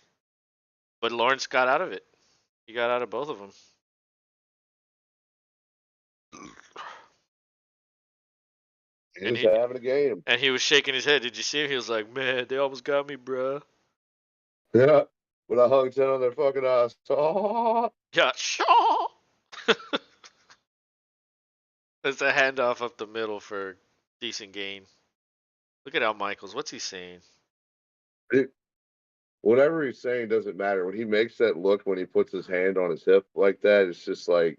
But Lawrence got out of it. He got out of both of them.
He's having a game.
And he was shaking his head. Did you see him? He was like, "Man, they almost got me, bruh."
Yeah. When I hung 10 on their fucking eyes. Oh.
Yeah, Shaw. It's a handoff up the middle for decent gain. Look at Al Michaels. What's he saying?
Whatever he's saying doesn't matter. When he makes that look, when he puts his hand on his hip like that, it's just like,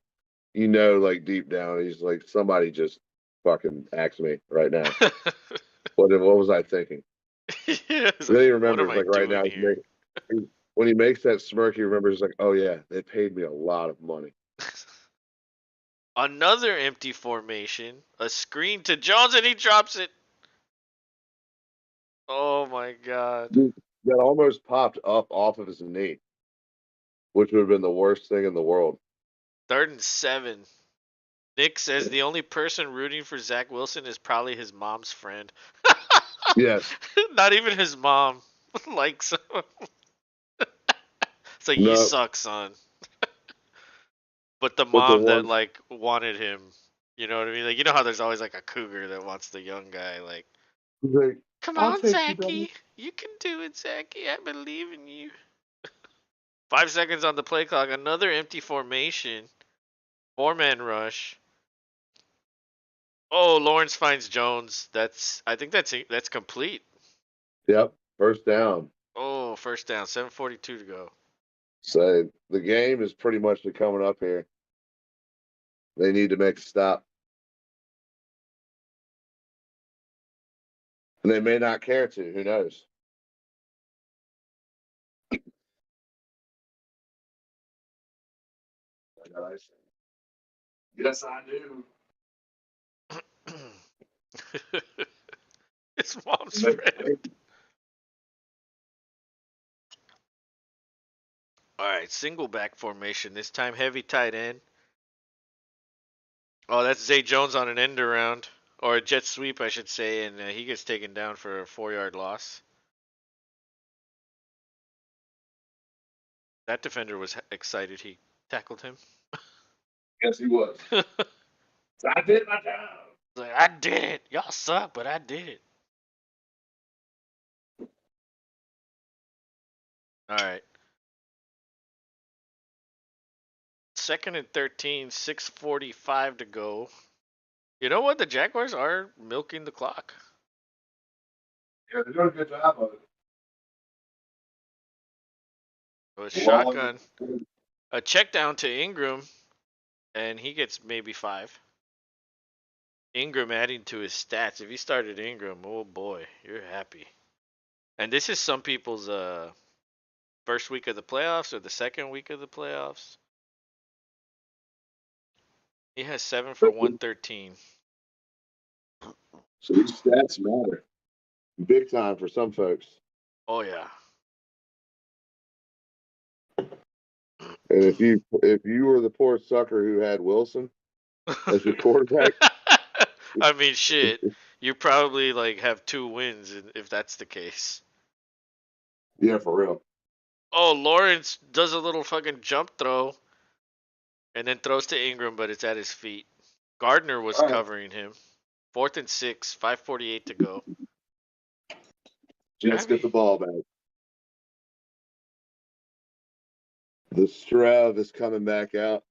like deep down, he's like, somebody just fucking axe me right now. What was I thinking?
Yeah,
Then he
like, what am
remembers,
I
like right
doing
now,
here?
when he makes that smirk, he remembers, like, oh yeah, they paid me a lot of money.
Another empty formation. A screen to Jones and he drops it. Oh my god.
That almost popped up off of his knee, which would have been the worst thing in the world.
3rd and 7. Nick says the only person rooting for Zach Wilson is probably his mom's friend.
Yes.
Not even his mom likes him. It's like, you
No.
suck, son. But the
But the
mom that
one,
like wanted him, you know what I mean? Like, you know how there's always like a cougar that wants the young guy. Like,
like,
come
I'll
on,
take you, brother.
Zachy, you can do it, Zachy. I believe in you. 5 seconds on the play clock. Another empty formation. 4-man rush. Oh, Lawrence finds Jones. I think that's complete.
Yep. First down.
Oh, first down. 7:42 to go.
So the game is pretty much coming up here. They need to make a stop. And they may not care to. Who knows? Yes, I do.
His mom's friend. All right, single back formation. This time heavy tight end. Oh, that's Zay Jones on an end around. Or a jet sweep, I should say, and he gets taken down for a 4-yard loss. That defender was excited he tackled him.
Yes, he was. I did my job.
Like, I did it. Y'all suck, but I did it. All right. 2nd and 13, 6:45 to go. You know what? The Jaguars are milking the clock.
Yeah, they're doing a good job of it.
A shotgun. A check down to Ingram, and he gets maybe 5. Ingram adding to his stats. If he started Ingram, oh boy, you're happy. And this is some people's first week of the playoffs or the second week of the playoffs. He has 7 for 113.
So these stats matter big time for some folks.
Oh yeah.
And if you were the poor sucker who had Wilson as your quarterback,
I mean, shit. You probably like have 2 wins if that's the case.
yeah, for real.
Oh, Lawrence does a little fucking jump throw and then throws to Ingram, but it's at his feet. Gardner was covering him. 4th and 6, 5:48 to go.
Jets get the ball back. The Strev is coming back out.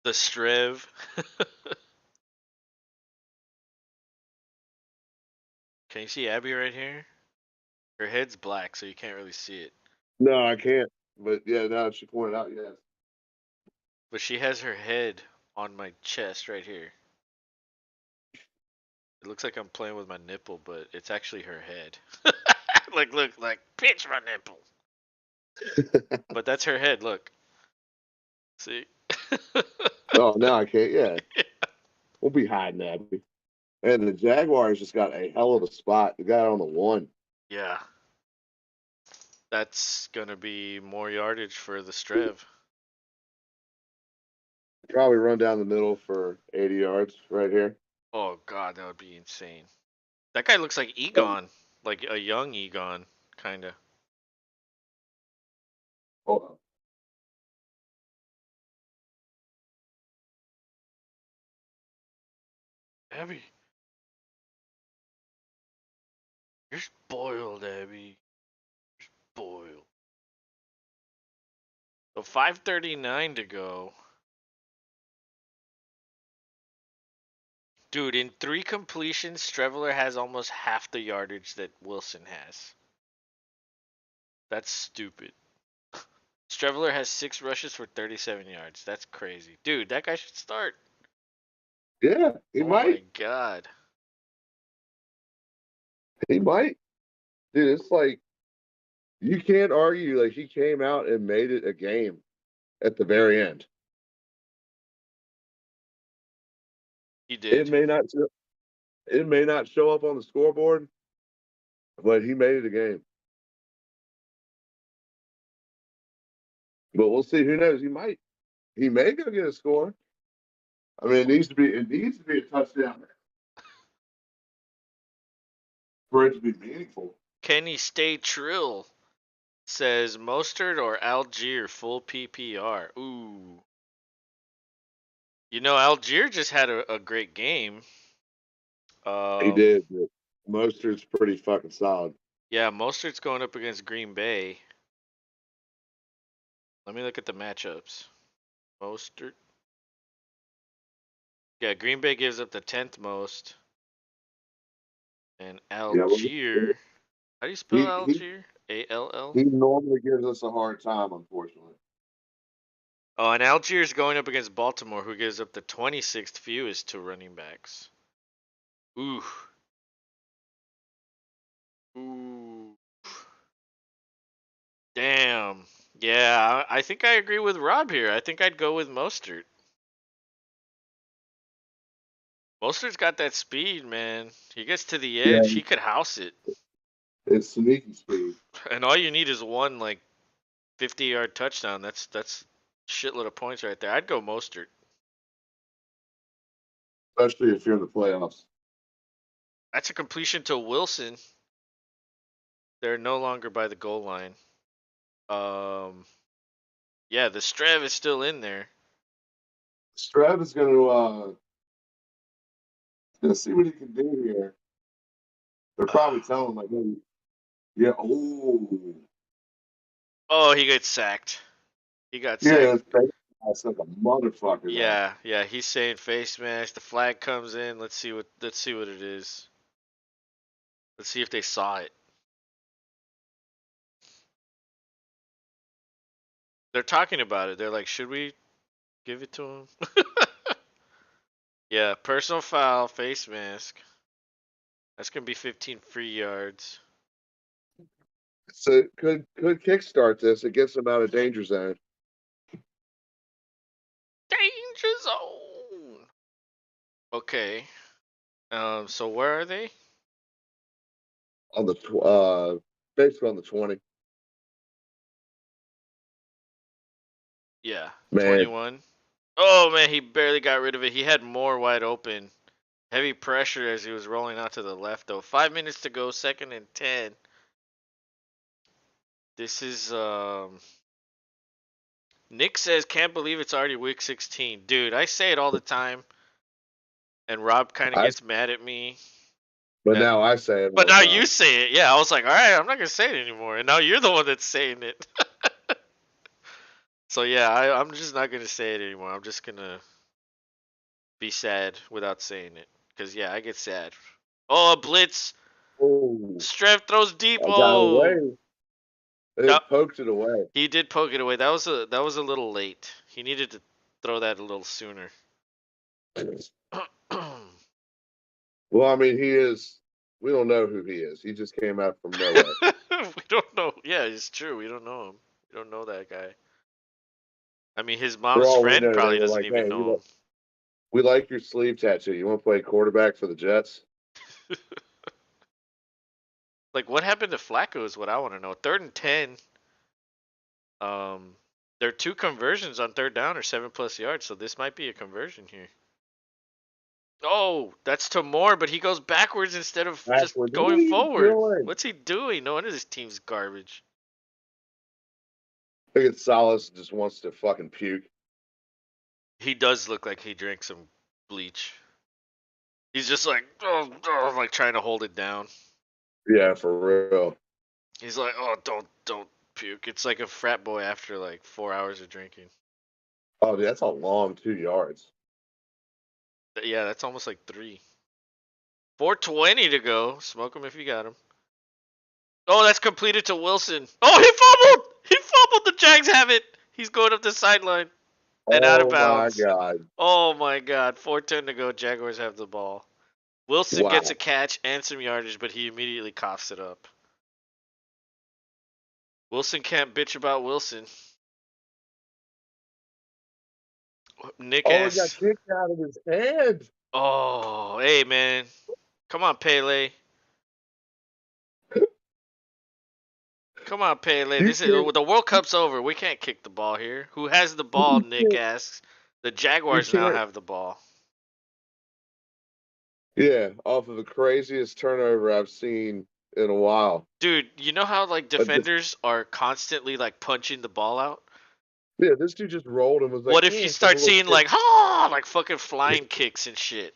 The Strev. Can you see Abby right here? Her head's black, so you can't really see it.
No, I can't. But yeah, now that she pointed out, yes.
But she has her head on my chest right here. It looks like I'm playing with my nipple, but it's actually her head. Look, pinch my nipple. But that's her head, look. See?
Oh, now I can't. Yeah, we'll be hiding Abby. And the Jaguars just got a hell of a spot. They got on the 1.
Yeah. That's going to be more yardage for the Strev.
Probably run down the middle for 80 yards right here.
Oh, God, that would be insane. That guy looks like Egon. Like a young Egon, kind of.
Hold on.
Abby. You're spoiled, Abby. You're spoiled. So 5:39 to go. Dude, in 3 completions, Streveler has almost half the yardage that Wilson has. That's stupid. Streveler has 6 rushes for 37 yards. That's crazy. Dude, that guy should start.
Yeah, he
Oh
might.
my god.
He might. Dude, it's like you can't argue. Like he came out and made it a game at the very end.
He
It
did.
may not. It may not show up on the scoreboard, but he made it a game. But we'll see. Who knows? He might. He may go get a score. I mean, it needs to be. It needs to be a touchdown for it to be meaningful.
Can he stay trill? Says Mostert or Algier full PPR. Ooh. You know, Algier just had a great game.
He did. But Mostert's pretty fucking solid.
Yeah, Mostert's going up against Green Bay. Let me look at the matchups. Mostert. Yeah, Green Bay gives up the 10th most. And Algier. How do you spell Algier? A-L-L?
He normally gives us a hard time, unfortunately.
Oh, and Algier's going up against Baltimore, who gives up the 26th fewest to running backs. Ooh. Ooh. Damn. Yeah, I think I agree with Rob here. I think I'd go with Mostert. Mostert's got that speed, man. He gets to the edge, he could house it.
It's sneaky speed.
And all you need is one, like, 50-yard touchdown. That's shitload of points right there. I'd go Mostert.
Especially if you're in the playoffs.
That's a completion to Wilson. They're no longer by the goal line. Yeah, the Strev is still in there.
Strev is going to see what he can do here. They're probably telling him, like, hey, yeah,
Oh, he gets sacked. He got
yeah,
sacked.
that's like a motherfucker.
Yeah, yeah, he's saying face mask. The flag comes in. Let's see what it is. Let's see if they saw it. They're talking about it. They're like, should we give it to him? Yeah, personal foul, face mask. That's gonna be 15 free yards.
So could kickstart this. It gets them out of danger zone.
Danger zone. Okay. So where are they?
On the basically on the 20.
Yeah,
Man.
21. Oh man, he barely got rid of it. He had more wide open. Heavy pressure as he was rolling out to the left though. 5 minutes to go, 2nd and 10. This is Nick says can't believe it's already week 16. Dude, I say it all the time. And Rob kind of gets mad at me.
But now I say it.
But now you say it. Yeah, I was like, all right, I'm not going to say it anymore. And now you're the one that's saying it. So yeah, I'm just not gonna say it anymore. I'm just gonna be sad without saying it. Cause yeah, I get sad. Oh, a blitz.
Oh,
Strev throws deep.
I got
Oh,
away. They
that,
poked it away.
he did poke it away. That was a little late. He needed to throw that a little sooner.
Well, I mean, he is. We don't know who he is. He just came out from nowhere.
We don't know. Yeah, it's true. We don't know him. We don't know that guy. I mean, his
For
mom's
all we
friend
know, they
probably
were
doesn't
like,
even
"Hey,
know
we like your sleeve tattoo. You want to play quarterback for the Jets?"
him. Like, what happened to Flacco is what I want to know. 3rd and 10. There are 2 conversions on 3rd down or 7+ yards, so this might be a conversion here. Oh, that's to Moore, but he goes backwards instead of just
Backwards. What
going
are you
forward.
doing?
What's he doing? No wonder this team's garbage.
I think it's Salas just wants to fucking puke.
He does look like he drank some bleach. He's just like, like trying to hold it down.
Yeah, for real.
He's like, oh, don't puke. It's like a frat boy after like 4 hours of drinking.
Oh, dude, that's a long 2 yards.
Yeah, that's almost like 3. 4:20 to go. Smoke him if you got him. Oh, that's completed to Wilson. Oh, he fumbled! He fumbled! The Jags have it! He's going up the sideline and out of
Oh my
bounds.
god!
Oh my god. 4:10 to go. Jaguars have the ball. Wilson gets a
Wow.
catch and some yardage, but he immediately coughs it up. Wilson can't bitch about Wilson. Nick
Oh, it got
asks,
kicked out of his hand.
oh, hey man. Come on, Pele. Come on, Pele.
You
This is
can't.
the World Cup's over. We can't kick the ball here. Who has the ball?
You
Nick
can't.
asks. The
You
Jaguars now
can't.
have the ball.
Yeah, off of the craziest turnover I've seen in a while.
Dude, you know how like
Just
defenders are constantly like punching the ball out?
yeah, this dude just rolled and was like,
What if you
took a
start
little
seeing
kick.
like like fucking flying kicks and shit?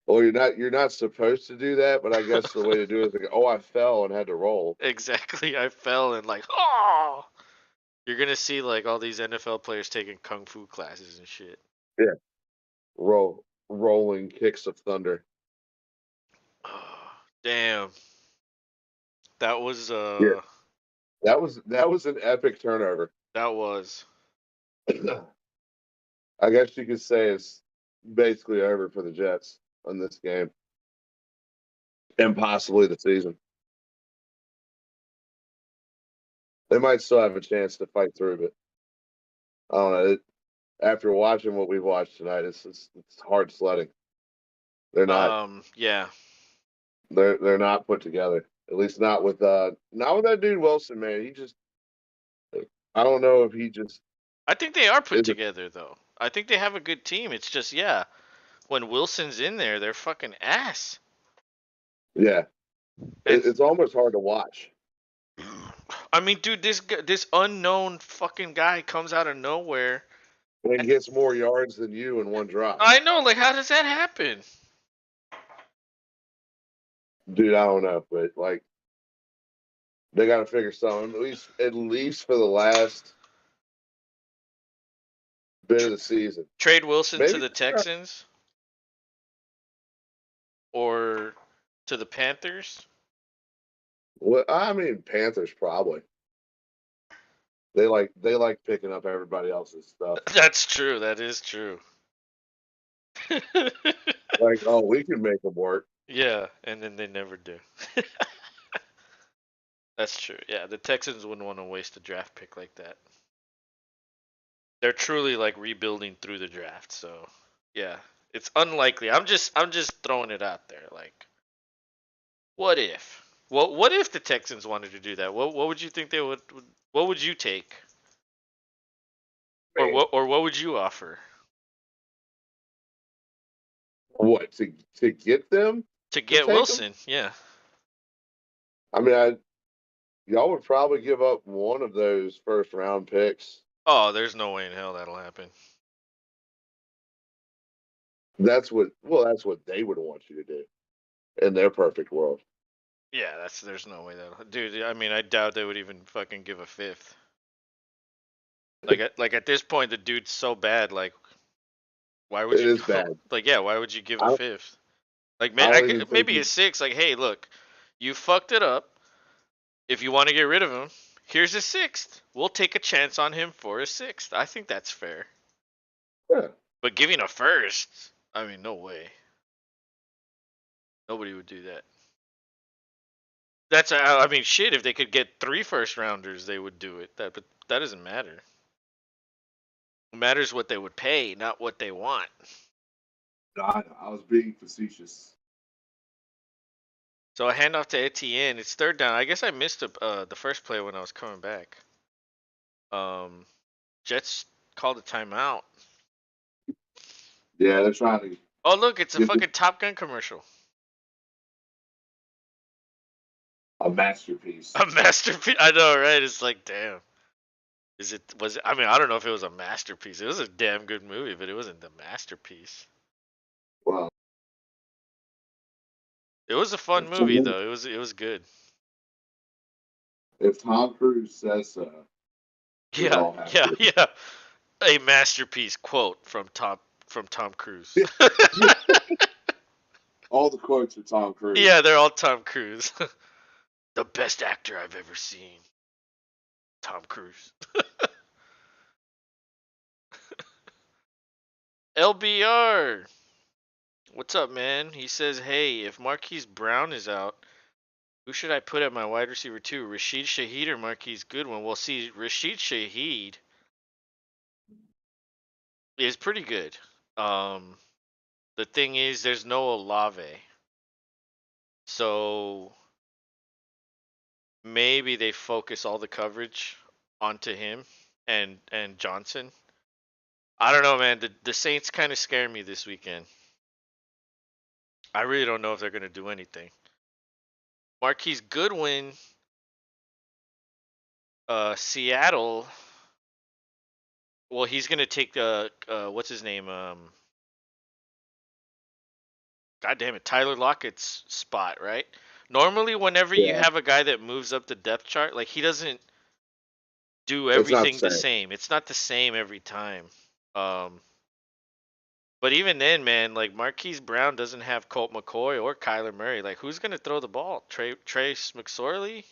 Well, you're not supposed to do that, but I guess the way to do it is like, oh, I fell and had to roll.
Exactly. I fell and like you're gonna see like all these NFL players taking kung fu classes and shit.
Yeah, rolling kicks of thunder.
Damn. That was
Yeah, that was an epic turnover.
that was.
I guess you could say it's basically over for the Jets on this game and possibly the season. They might still have a chance to fight through, but I don't know. After watching what we've watched tonight, it's hard sledding. They're not
Yeah.
they're not put together. At least not with that dude Wilson, man. He just I don't know if he just
I think they are put
isn't.
together though. I think they have a good team. It's just yeah, when Wilson's in there, they're fucking ass.
Yeah,
And
it's almost hard to watch.
I mean, dude, this unknown fucking guy comes out of nowhere.
And gets more yards than you in one drive.
I know, like, how does that happen?
Dude, I don't know, but like they got to figure something. At least for the last bit of the season.
Trade Wilson to
Maybe.
the Texans or to the Panthers?
Well, I mean, Panthers probably. They like picking up everybody else's stuff.
That's true. That is true.
Like, oh, we can make them work.
Yeah, and then they never do. That's true. Yeah, the Texans wouldn't want to waste a draft pick like that. They're truly like rebuilding through the draft, so yeah, it's unlikely. I'm just throwing it out there. Like, what if? What if the Texans wanted to do that? What would you think they would? What would you take? Or what would you offer
What to get them
to
to
get
take them?
Wilson? Yeah.
I mean, y'all would probably give up one of those first round picks.
Oh, there's no way in hell that'll happen.
That's what they would want you to do in their perfect world.
Yeah, there's no way that'll. Dude, I mean, I doubt they would even fucking give a fifth. Like at this point, the dude's so bad. Like, why would
It
you
is
go?
bad.
Like, yeah, why would you give
I
a
don't,
fifth? Like,
I don't even think
maybe a six. Like, hey, look, you fucked it up. If you want to get rid of him, here's a sixth. We'll take a chance on him for a sixth. I think that's fair.
yeah.
But giving a first, I mean, no way. Nobody would do that. I mean, shit. If they could get 3 first rounders, they would do it. But that doesn't matter. It matters what they would pay, not what they want.
I was being facetious.
So I hand off to Etienne. It's third down. I guess I missed the first play when I was coming back. Jets called a timeout.
Yeah, they're trying to
Oh, look, it's a
get
fucking Top Gun commercial.
a masterpiece.
A masterpiece. I know, right? It's like, damn. I mean, I don't know if it was a masterpiece. It was a damn good movie, but it wasn't the masterpiece.
Well,
It was a fun movie though. It was good.
if Tom Cruise says so, we
Yeah,
all have
yeah,
to.
yeah. A masterpiece quote from Tom Cruise.
All the quotes are Tom Cruise.
Yeah, they're all Tom Cruise. The best actor I've ever seen. Tom Cruise. LBR. What's up, man? He says, hey, if Marquise Brown is out, who should I put at my wide receiver 2? Rashid Shaheed or Marquise Goodwin? Well, see, Rashid Shaheed is pretty good. The thing is, there's no Olave. So maybe they focus all the coverage onto him and Johnson. I don't know, man. The Saints kind of scare me this weekend. I really don't know if they're going to do anything. Marquise Goodwin, Seattle. Well, he's going to take what's his name? God damn it, Tyler Lockett's spot, right? Normally, whenever you
Yeah.
have a guy that moves up the depth chart, like he doesn't do
It's not
everything
the
the
same.
same. It's not the same every time. But even then, man, like Marquise Brown doesn't have Colt McCoy or Kyler Murray. Like, who's gonna throw the ball? Trace McSorley?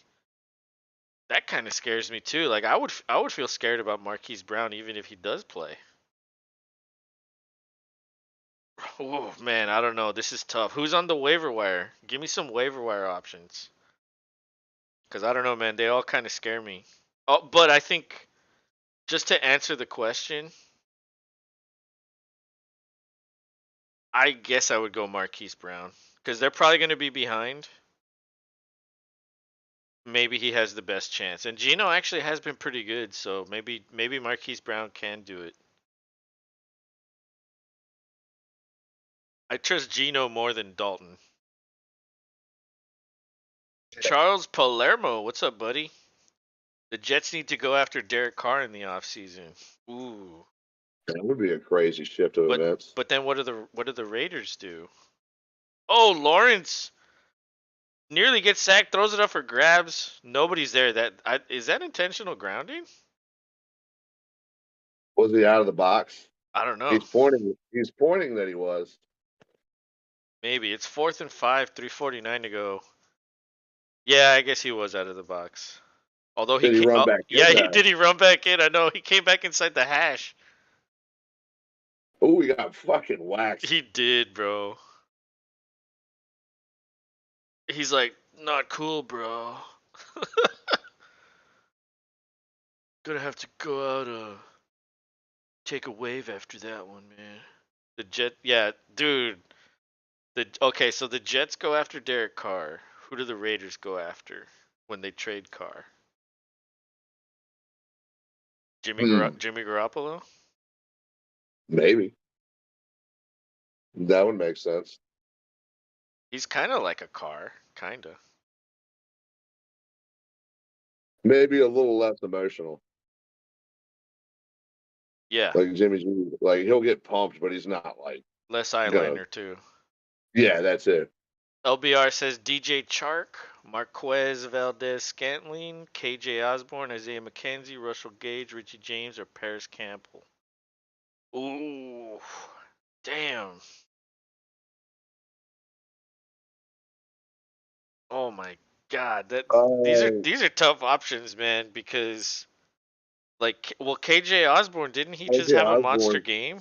That kind of scares me too. Like, I would feel scared about Marquise Brown even if he does play. Oh man, I don't know. This is tough. Who's on the waiver wire? Give me some waiver wire options. Cause I don't know, man. They all kind of scare me. Oh, but I think just to answer the question, I guess I would go Marquise Brown because they're probably going to be behind. Maybe he has the best chance, and Gino actually has been pretty good, so maybe Marquise Brown can do it. I trust Gino more than Dalton. Charles Palermo, what's up, buddy? The Jets need to go after Derek Carr in the offseason. Ooh,
That would be a crazy shift of events.
but then what do the Raiders do? Oh, Lawrence nearly gets sacked, throws it up for grabs. Nobody's there. Is that intentional grounding?
Was he out of the box?
I don't know.
He's pointing. He's pointing that he was.
Maybe it's 4th and 5, 3:49 to go. Yeah, I guess he was out of the box. Although
Did he run back in?
yeah, he did. He run back in. I know he came back inside the hash.
Oh, he got fucking waxed.
He did, bro. He's like, not cool, bro. Gonna have to go out, take a wave after that one, man. Yeah, dude. Okay, so the Jets go after Derek Carr. Who do the Raiders go after when they trade Carr? Jimmy Garoppolo?
Maybe. That would make sense.
He's kind of like a Carr, kind of.
Maybe a little less emotional.
Yeah,
Like Jimmy G. Like he'll get pumped, but he's not like.
less eyeliner too.
Yeah, that's it.
LBR says DJ Chark. Marquez Valdez-Scantling, KJ Osborne, Isaiah McKenzie, Russell Gage, Richie James, or Paris Campbell. Ooh, damn. Oh my God, these are tough options, man. Because like, well, KJ Osborne, didn't he just
Okay,
have a monster
Osborne.
game?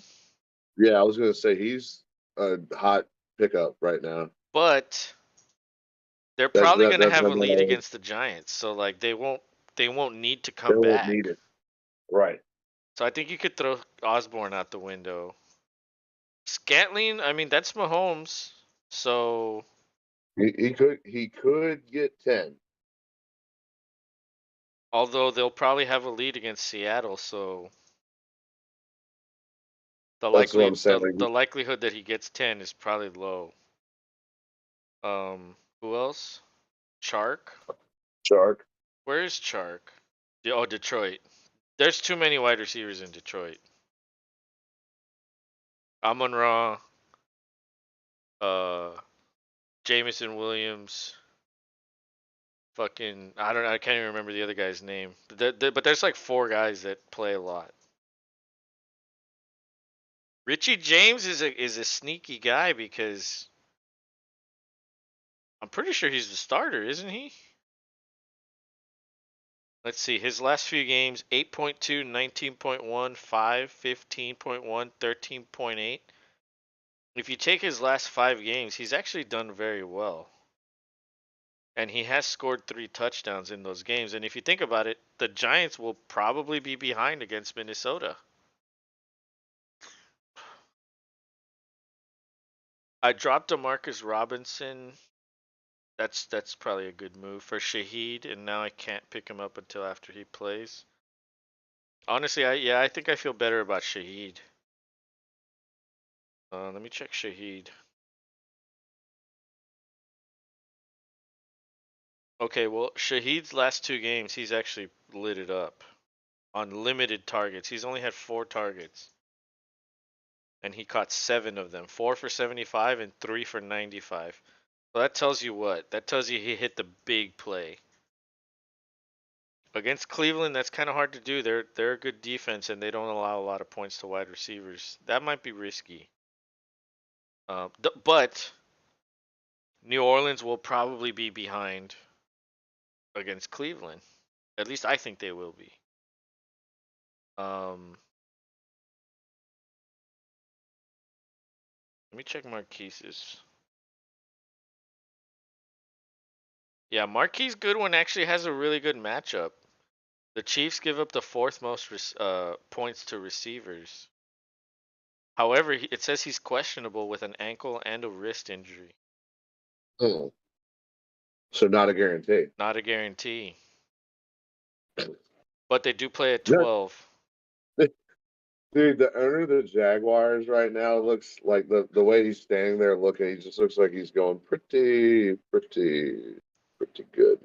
Yeah, I was gonna say he's a hot pickup right now.
But they're
That
probably
that
gonna
that's
have a
another.
lead against the Giants, so like they won't need to
They
come
won't need
back.
it. Right.
So I think you could throw Osborne out the window. Scantling, I mean that's Mahomes, so
He could get 10.
although they'll probably have a lead against Seattle, so the
That's what
likely
I'm saying. Like
the likelihood that he gets 10 is probably low. Who else? Chark?
Shark.
Where is Chark? Oh, Detroit. There's too many wide receivers in Detroit. Amon-Ra, uh, Jamison Williams, fucking I don't know, I can't even remember the other guy's name. But there's like four guys that play a lot. Richie James is a sneaky guy because I'm pretty sure he's the starter, isn't he? Let's see. His last few games 8.2, 19.1, 5, 15.1, 13.8. If you take his last 5 games, he's actually done very well. And he has scored 3 touchdowns in those games. And if you think about it, the Giants will probably be behind against Minnesota. I dropped Demarcus Robinson. That's probably a good move for Shaheed, and now I can't pick him up until after he plays. Honestly, I think I feel better about Shaheed. Let me check Shaheed. Okay, well, Shaheed's last 2 games, he's actually lit it up on limited targets. He's only had 4 targets, and he caught 7 of them, 4 for 75 and 3 for 95. So that tells you what? That tells you he hit the big play. Against Cleveland, that's kind of hard to do. They're a good defense, and they don't allow a lot of points to wide receivers. That might be risky. But New Orleans will probably be behind against Cleveland. At least I think they will be. Let me check Marquise's. Yeah, Marquise Goodwin actually has a really good matchup. The Chiefs give up the 4th most points to receivers. However, it says he's questionable with an ankle and a wrist injury.
Hmm. So not a guarantee.
Not a guarantee. But they do play at
Yeah.
12.
Dude, the owner of the Jaguars right now looks like the way he's standing there looking, he just looks like he's going pretty good.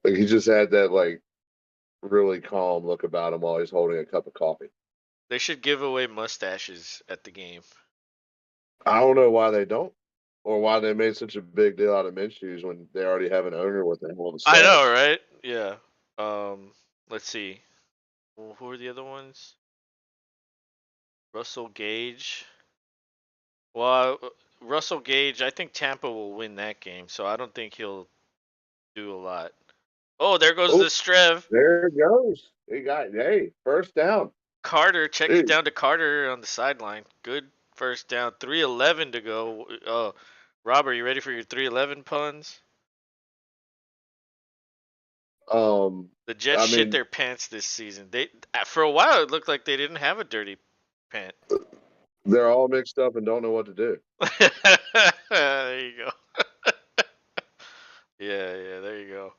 Like he just had that like really calm look about him while he's holding a cup of coffee.
They should give away mustaches at the game.
I don't know why they don't, or why they made such a big deal out of Minshew's when they already have an owner with a hell of a
I know,
stash.
right? Yeah. Let's see. Who are the other ones? Russell Gage. Well, Russell Gage, I think Tampa will win that game, so I don't think he'll do a lot. Oh, there goes the
Oh,
Strev.
there it goes. Hey, first down.
Carter, check it
Dude,
down to Carter on the sideline. Good first down. 3:11 to go. Oh, Robert, you ready for your 3:11 puns? The Jets
I
shit
mean,
their pants this season. They for a while it looked like they didn't have a dirty pant.
they're all mixed up and don't know what to do.
There you go. Yeah, there you go.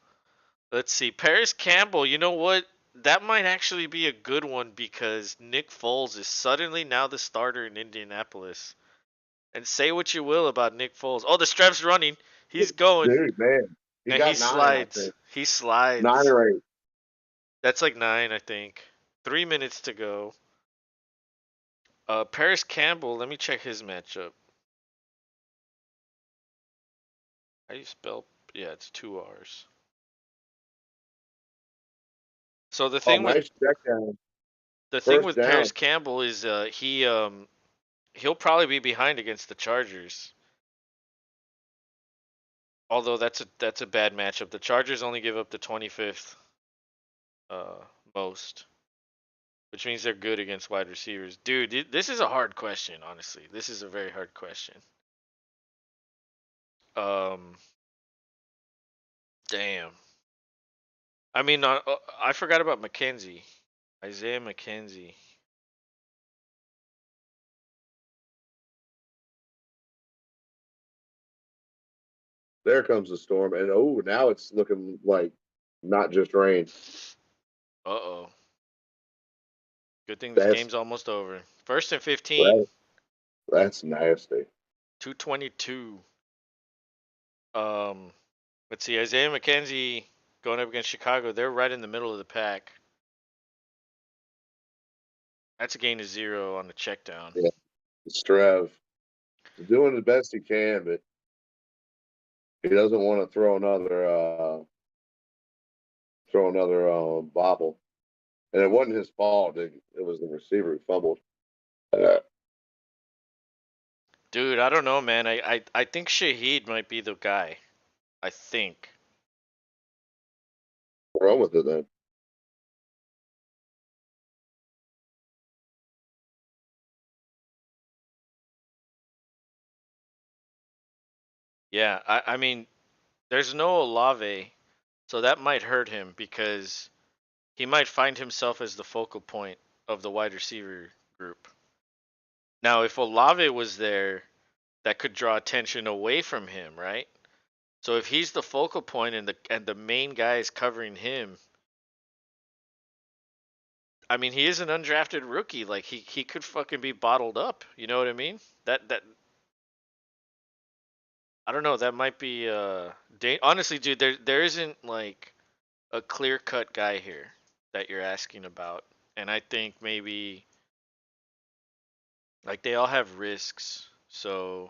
Let's see. Paris Campbell, you know what? That might actually be a good one because Nick Foles is suddenly now the starter in Indianapolis. And say what you will about Nick Foles. Oh, the Strev's running. He's going.
Dude, man, he
And he
got 9, I
slides.
think.
He
9
slides.
or 8.
That's like 9, I think. 3 minutes to go. Paris Campbell, let me check his matchup. How do you spell? Yeah, it's 2 R's. So the
Oh,
thing with
nice check down.
the thing
First
with
down.
Paris Campbell is he'll probably be behind against the Chargers. Although that's a bad matchup. The Chargers only give up the 25th most, which means they're good against wide receivers. Dude, this is a hard question, honestly. This is a very hard question. Um Damn. I mean, I forgot about McKenzie. Isaiah McKenzie.
There comes the storm, and oh, now it's looking like not just rain.
Uh-oh. Good thing this
That's
game's almost over. First and 15.
that, that's nasty.
222. Um, let's see. Isaiah McKenzie going up against Chicago. They're right in the middle of the pack. That's a gain of 0 on the check down.
Yeah, Strev doing the best he can, but he doesn't want to throw another bobble. And it wasn't his fault. It was the receiver who fumbled.
Dude, I don't know, man. I think Shaheed might be the guy. I think.
Run with it then.
Yeah, I mean, there's no Olave, so that might hurt him because he might find himself as the focal point of the wide receiver group. Now, if Olave was there, that could draw attention away from him, right? So if he's the focal point and the main guy is covering him, I mean, he is an undrafted rookie. Like he could fucking be bottled up. You know what I mean? That I don't know. That might be honestly, dude. There isn't like a clear cut guy here that you're asking about, and I think maybe like they all have risks. So,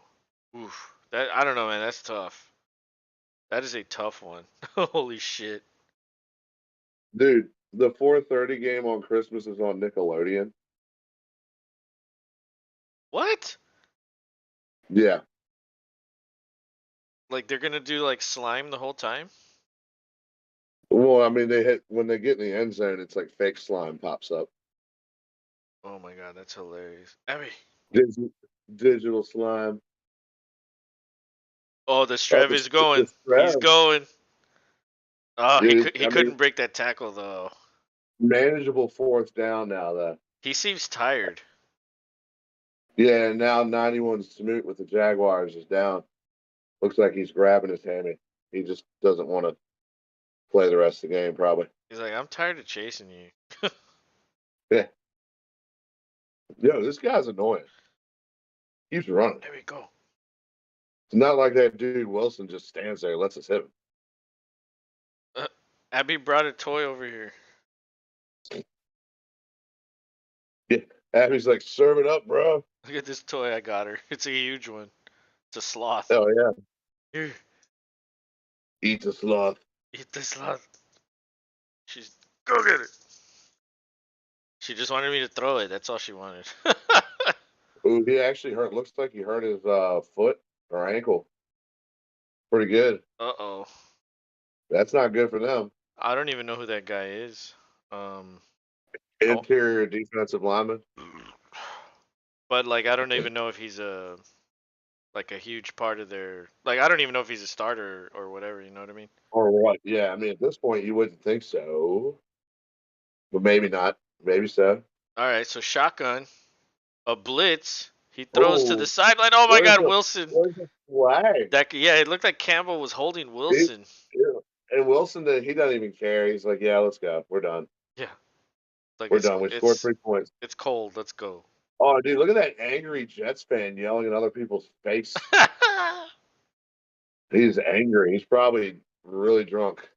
oof, that I don't know, man. That's tough. That is a tough one. Holy shit.
Dude, the 4:30 game on Christmas is on Nickelodeon.
What?
Yeah.
Like they're gonna do like slime the whole time?
Well, I mean, when they get in the end zone, it's like fake slime pops up.
Oh my god, that's hilarious. Abby.
Digi- Digital slime.
Oh, the
Oh,
Strev is going.
the
He's
Strev,
going. Oh,
dude.
he
I mean,
couldn't break that tackle though.
manageable fourth down now, though.
He seems tired.
Yeah, and now 91 Smoot with the Jaguars is down. Looks like he's grabbing his hammy. He just doesn't want to play the rest of the game, probably.
He's like, I'm tired of chasing you.
Yeah. Yo, this guy's annoying. He's running.
There we go.
It's not like that dude Wilson just stands there and lets us hit him.
Abby brought a toy over here.
Yeah. Abby's like, serve it up, bro.
Look at this toy I got her. It's a huge one. It's a sloth.
Oh, yeah.
Here,
Eat the sloth.
eat the sloth. She's go get it. She just wanted me to throw it. That's all she wanted.
Ooh, he actually hurt. Looks like he hurt his foot or ankle. Pretty good.
Uh-oh.
That's not good for them.
I don't even know who that guy is. Oh.
Interior defensive lineman.
But like I don't even know if he's a like a huge part of their like I don't even know if he's a starter or whatever, you know what I mean?
Or what? Yeah, I mean, at this point, you wouldn't think so. But maybe not. Maybe so.
All right, so shotgun, a blitz. He throws to the
Oh,
sideline. Oh my God, Wilson!
where's the flag?
Yeah, it looked like Campbell was holding
He-
Wilson.
yeah. And Wilson, he doesn't even care. He's like, yeah, let's go. We're done.
Yeah, like
We're done. We scored 3 points.
it's cold. Let's go.
Oh, dude, look at that angry Jets fan yelling in other people's face. He's angry. He's probably really drunk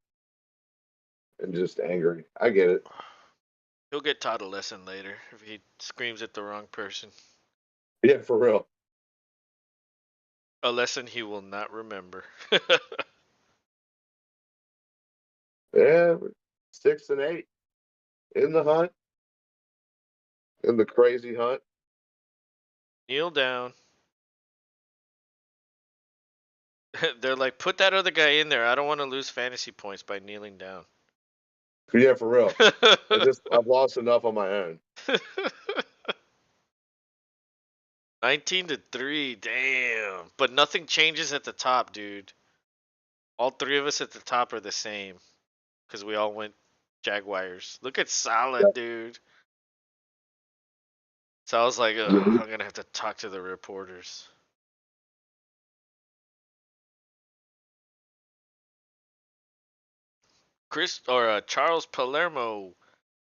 and just angry. I get it.
He'll get taught a lesson later if he screams at the wrong person.
Yeah, for real.
A lesson he will not remember.
Yeah, 6-8 in the hunt, in the crazy hunt.
Kneel down. They're like, put that other guy in there. I don't want to lose fantasy points by kneeling down.
Yeah, for real. I've lost enough on my own.
19-3, damn. But nothing changes at the top, dude. All three of us at the top are the same. Because we all went Jaguars. Look at Salah,
Yeah.
dude. So I was like, ugh,
Yeah.
I'm going to have to talk to the reporters. Charles Palermo.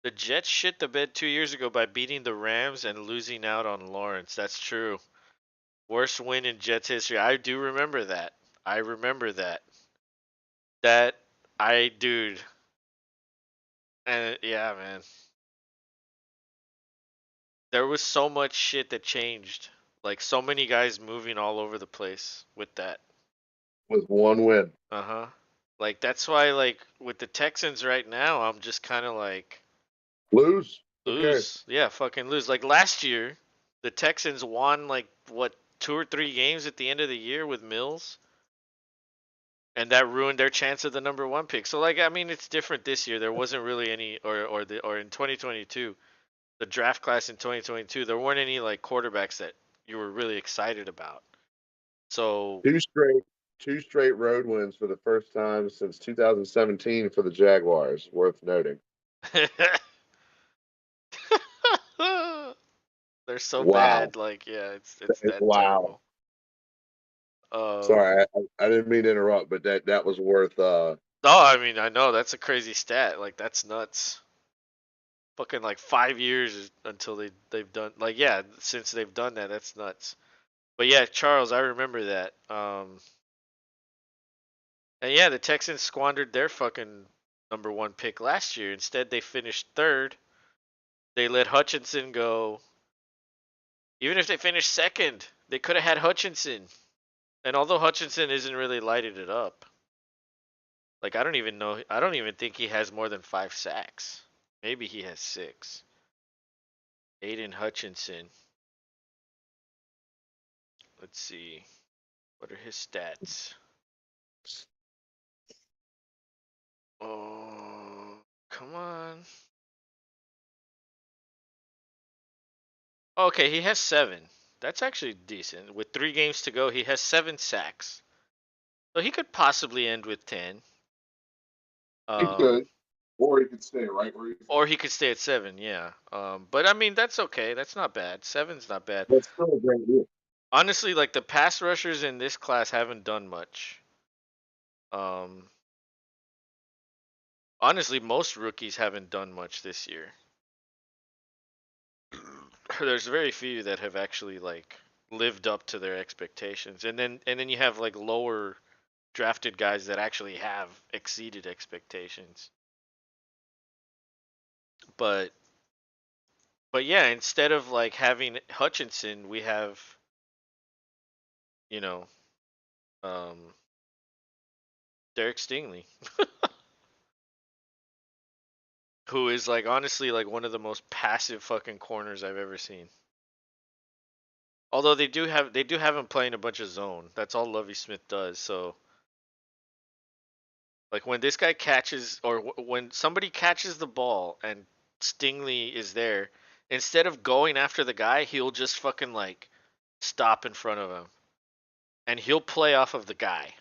The Jets shit the bed 2 years ago by beating the Rams and losing out on Lawrence. That's true. Worst win in Jets history. I do remember that. I remember that. Dude. And yeah, man. There was so much shit that changed. Like so many guys moving all over the place with that.
With one win.
Uh-huh. Like that's why like with the Texans right now, I'm just kind of like
Lose. Who cares?
lose. Yeah, fucking lose. Like last year, the Texans won like what 2 or 3 games at the end of the year with Mills, and that ruined their chance of the #1 pick. So like I mean, it's different this year. There wasn't really any or in 2022, the draft class in 2022, there weren't any like quarterbacks that you were really excited about. So
Two straight road wins for the first time since 2017 for the Jaguars. Worth noting.
they're so
Wow.
bad. Like yeah, it's that
Wow.
terrible. Um.
Sorry, I didn't mean to interrupt, but that was worth.
Oh, I mean, I know that's a crazy stat. Like that's nuts. Fucking like 5 years until they've done like yeah since they've done that. That's nuts. But yeah, Charles, I remember that. And yeah, the Texans squandered their fucking #1 pick last year. Instead, they finished third. They let Hutchinson go. Even if they finished second, they could have had Hutchinson. And although Hutchinson isn't really lighted it up, like I don't even know. I don't even think he has more than 5 sacks. Maybe he has 6. Aiden Hutchinson. Let's see. What are his stats? Oh, come on. Okay, he has 7. That's actually decent. With 3 games to go, he has 7 sacks. So he could possibly end with 10.
He
Um,
could, or he could stay right where he's
or
at.
he could stay at 7, yeah. But I mean, that's okay. That's not bad. 7's not bad.
That's still a great deal.
Honestly, like the pass rushers in this class haven't done much. Um, honestly, most rookies haven't done much this year. There's very few that have actually like lived up to their expectations. And then you have like lower drafted guys that actually have exceeded expectations. But but yeah, instead of like having Hutchinson, we have you know um, Derek Stingley, who is like honestly like one of the most passive fucking corners I've ever seen. Although they do have him playing a bunch of zone. That's all Lovie Smith does. So like when this guy catches or when somebody catches the ball and Stingley is there, instead of going after the guy, he'll just fucking like stop in front of him and he'll play off of the guy.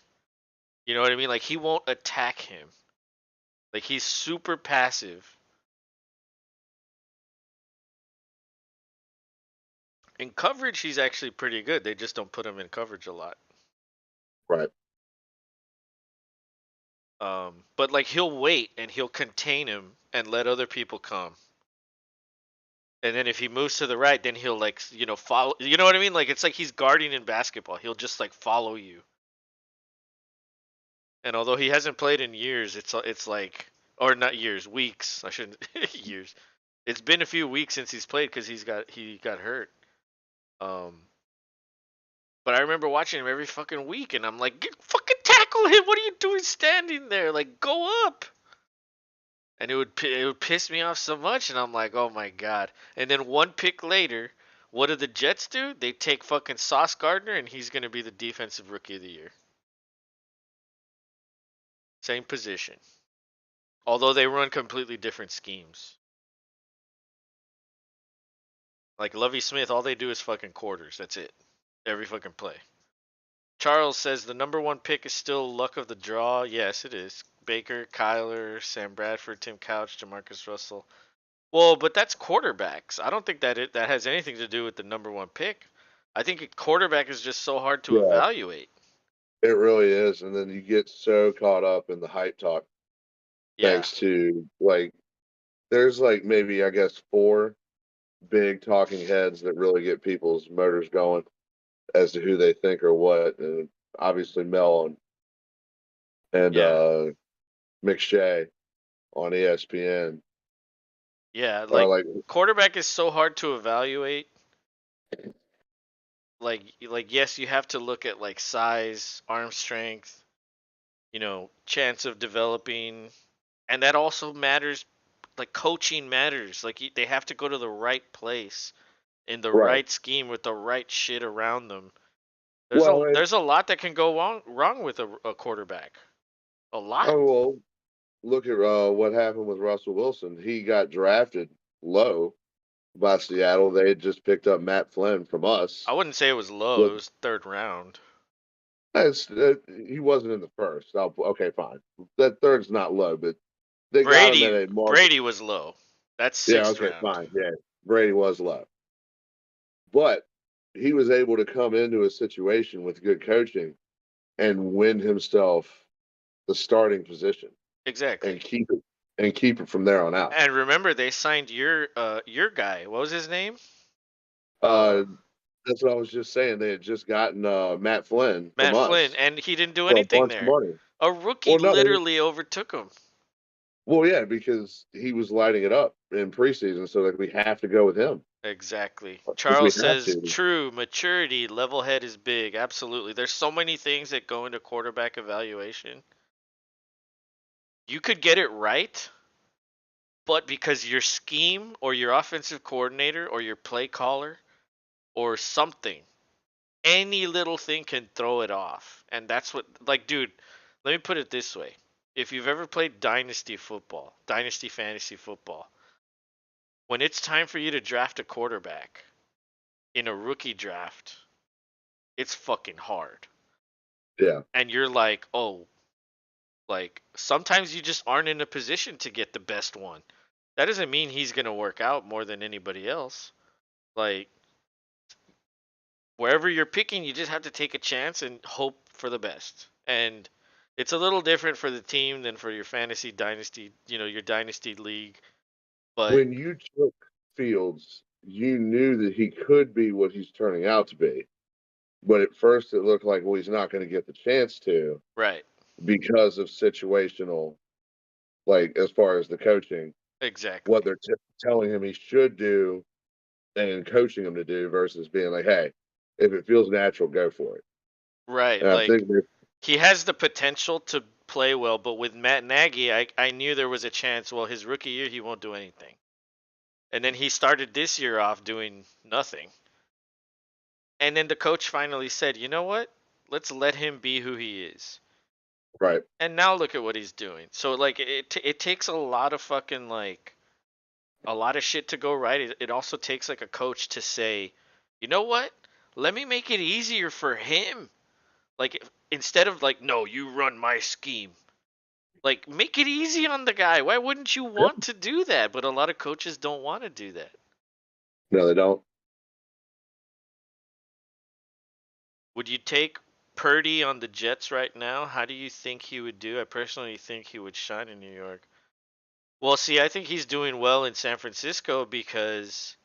You know what I mean? Like he won't attack him. Like he's super passive. In coverage, he's actually pretty good. They just don't put him in coverage a lot.
Right.
But like he'll wait and he'll contain him and let other people come. And then if he moves to the right, then he'll like follow. You know what I mean? Like it's like he's guarding in basketball. He'll just like follow you. And although he hasn't played in years, it's like or not years, weeks. I shouldn't years. It's been a few weeks since he's played because he got hurt. Um, But I remember watching him every fucking week, and I'm like, fucking tackle him! What are you doing standing there? Like, go up! And it would piss me off so much, and I'm like, oh my god. And then one pick later, what do the Jets do? They take fucking Sauce Gardner, and he's gonna be the defensive rookie of the year. Same position, although they run completely different schemes. Like Lovie Smith, all they do is fucking quarters. That's it. Every fucking play. Charles says the number one pick is still luck of the draw. Yes, it is. Baker, Kyler, Sam Bradford, Tim Couch, Jamarcus Russell. Well, but that's quarterbacks. I don't think that has anything to do with the number one pick. I think a quarterback is just so hard to
Yeah,
evaluate.
it really is. And then you get so caught up in the hype talk,
Yeah.
thanks to like, there's like maybe, I guess, 4 big talking heads that really get people's motors going as to who they think or what. And obviously Mel and
Yeah.
McShay on ESPN
Yeah,
are
like
like,
quarterback is so hard to evaluate. Like yes, you have to look at like size, arm strength, chance of developing, and that also matters. Like coaching matters. Like they have to go to the right place in the
right.
right scheme with the right shit around them. There's
Well,
a there's a lot that can go wrong with a quarterback. A lot.
oh, well, look at what happened with Russell Wilson. He got drafted low by Seattle. They had just picked up Matt Flynn from us.
I wouldn't say it was low. It
With,
was third round.
he wasn't in the first. Okay, fine. That third's not low, but they got him at
Brady
a market.
Brady was low. That's
Yeah,
sixth
okay,
round.
fine. Yeah, Brady was low. But he was able to come into a situation with good coaching and win himself the starting position and
Exactly.
keep it from there on out.
And remember, they signed your guy. What was his name?
Uh, that's what I was just saying. They had just gotten Matt Flynn from
Matt Flynn,
us
and he didn't do
for a
anything
bunch of
there.
money.
A rookie
Well, no,
literally overtook him.
well, yeah, because he was lighting it up in preseason, so like we have to go with him.
Exactly.
Like, we
Charles
have
says,
to.
true, maturity, level head is big. Absolutely. There's so many things that go into quarterback evaluation. You could get it right, but because your scheme or your offensive coordinator or your play caller or something, any little thing can throw it off. And that's what, like, dude, let me put it this way. If you've ever played dynasty football, dynasty fantasy football, when it's time for you to draft a quarterback in a rookie draft, it's fucking hard.
Yeah,
And you're like, oh, like sometimes you just aren't in a position to get the best one. That doesn't mean he's going to work out more than anybody else. Like wherever you're picking, you just have to take a chance and hope for the best. And it's a little different for the team than for your fantasy dynasty, your dynasty league. But
when you took Fields, you knew that he could be what he's turning out to be. But at first, it looked like, well, he's not going to get the chance to
right,
because of situational, like as far as the coaching,
exactly.
what they're telling him he should do and coaching him to do versus being like, hey, if it feels natural, go for it.
Right,
And I
like
think that,
he has the potential to play well, but with Matt Nagy, I knew there was a chance. Well, his rookie year, he won't do anything. And then he started this year off doing nothing. And then the coach finally said, you know what? Let's let him be who he is.
right.
And now look at what he's doing. So, like, it takes a lot of fucking, like, a lot of shit to go right. It also takes, like, a coach to say, you know what? Let me make it easier for him. Like, instead of, like, no, you run my scheme. Like, make it easy on the guy. Why wouldn't you
Yeah.
want to do that? But a lot of coaches don't want to do that.
No, they don't.
Would you take Purdy on the Jets right now? How do you think he would do? I personally think he would shine in New York. Well, see, I think he's doing well in San Francisco because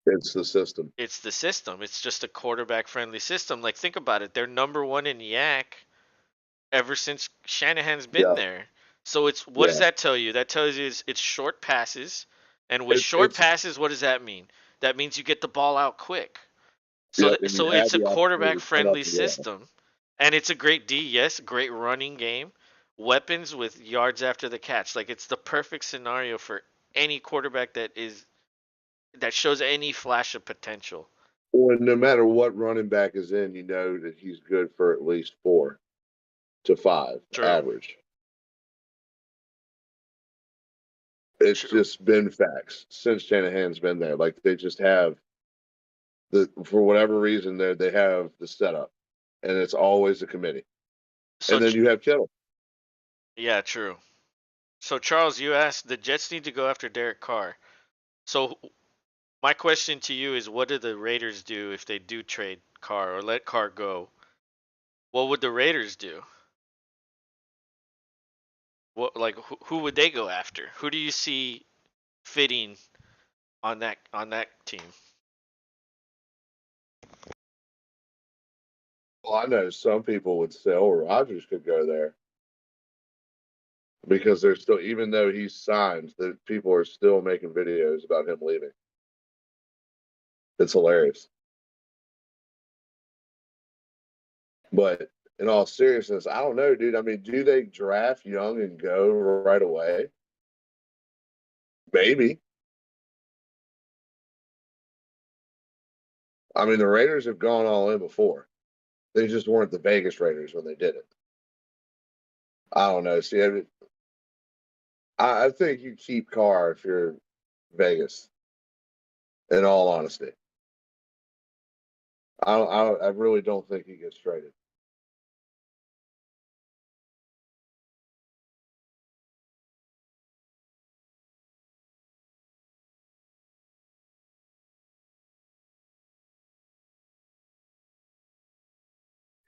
It's the system.
it's the system. It's just a quarterback friendly system. Like, think about it. They're number one in Yak ever since Shanahan's been
Yeah.
there. So it's what does
Yeah.
that tell you? That tells you it's short passes. And with short
It's
passes, what does that mean? That means you get the ball out quick. So
Yep, and you
so
had
it's a
the opportunity
quarterback
to cut up
friendly
the wall.
system, and it's a great D. Yes, great running game, weapons with yards after the catch. Like it's the perfect scenario for any quarterback that shows any flash of potential.
Well, no matter what running back is in, you know that he's good for at least 4 to 5
True.
average. It's
True.
just been facts since Shanahan's been there. Like they just have for whatever reason they have the setup, and it's always a committee.
So
And then you have Kittle.
yeah, true. So Charles, you asked the Jets need to go after Derek Carr. So my question to you is, what do the Raiders do if they do trade Carr or let Carr go? What would the Raiders do? What like who would they go after? Who do you see fitting on that team?
Well, I know some people would say, "Oh, Rodgers could go there," because there's still, even though he's signed, that people are still making videos about him leaving. It's hilarious. But in all seriousness, I don't know, dude. I mean, do they draft young and go right away? Maybe. I mean, the Raiders have gone all in before. They just weren't the Vegas Raiders when they did it. I don't know. See, I think you keep Carr if you're Vegas. In all honesty, I really don't think he gets traded.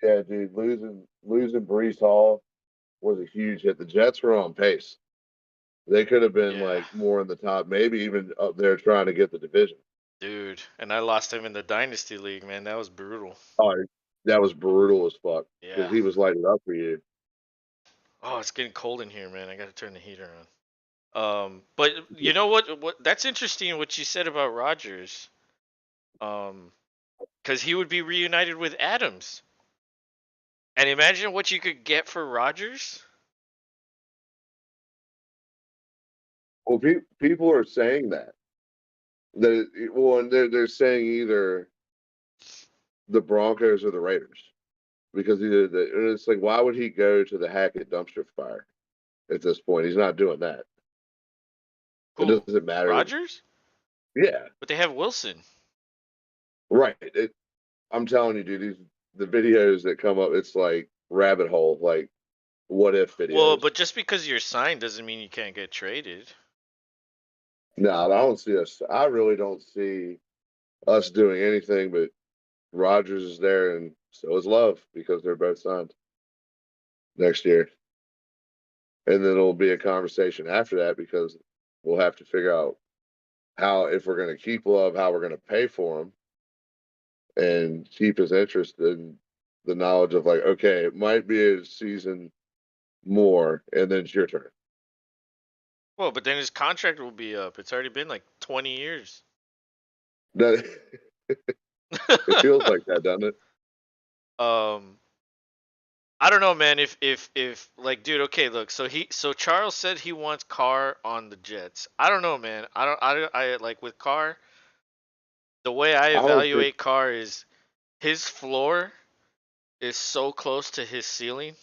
Yeah, dude, losing Brees Hall was a huge hit. The Jets were on pace. They could have been
Yeah,
like more in the top, maybe even up there trying to get the division.
dude. And I lost him in the dynasty league, man. That was brutal.
Oh, that was brutal as fuck because
Yeah.
he was lighting up for you.
Oh, it's getting cold in here, man. I got to turn the heater on. But you know what? What that's interesting what you said about Rodgers. Because he would be reunited with Adams. And imagine what you could get for Rodgers.
Well, people are saying that well, and they're saying either the Broncos or the Raiders because either and it's like why would he go to the Hackett dumpster fire at this point? He's not doing that. It
Who?
doesn't matter.
Rodgers?
Yeah,
But they have Wilson.
right. I'm telling you, dude, the videos that come up, it's like rabbit hole, like what if
Well,
videos.
but just because you're signed doesn't mean you can't get traded.
No, I don't see us. I really don't see us doing anything. But Rogers is there, and so is Love because they're both signed next year. And then it'll be a conversation after that because we'll have to figure out how if we're going to keep Love, how we're going to pay for him, and keep his interest in the knowledge of like, okay, it might be a season more, and then it's your turn.
Well, but then his contract will be up. It's already been like 20 years.
That it feels like that, doesn't it?
um, I don't know, man. If like, dude, okay, look. So Charles said he wants Carr on the Jets. I don't know, man. I like with Carr. The way I
I don't think.
evaluate Carr is his floor is so close to his ceiling.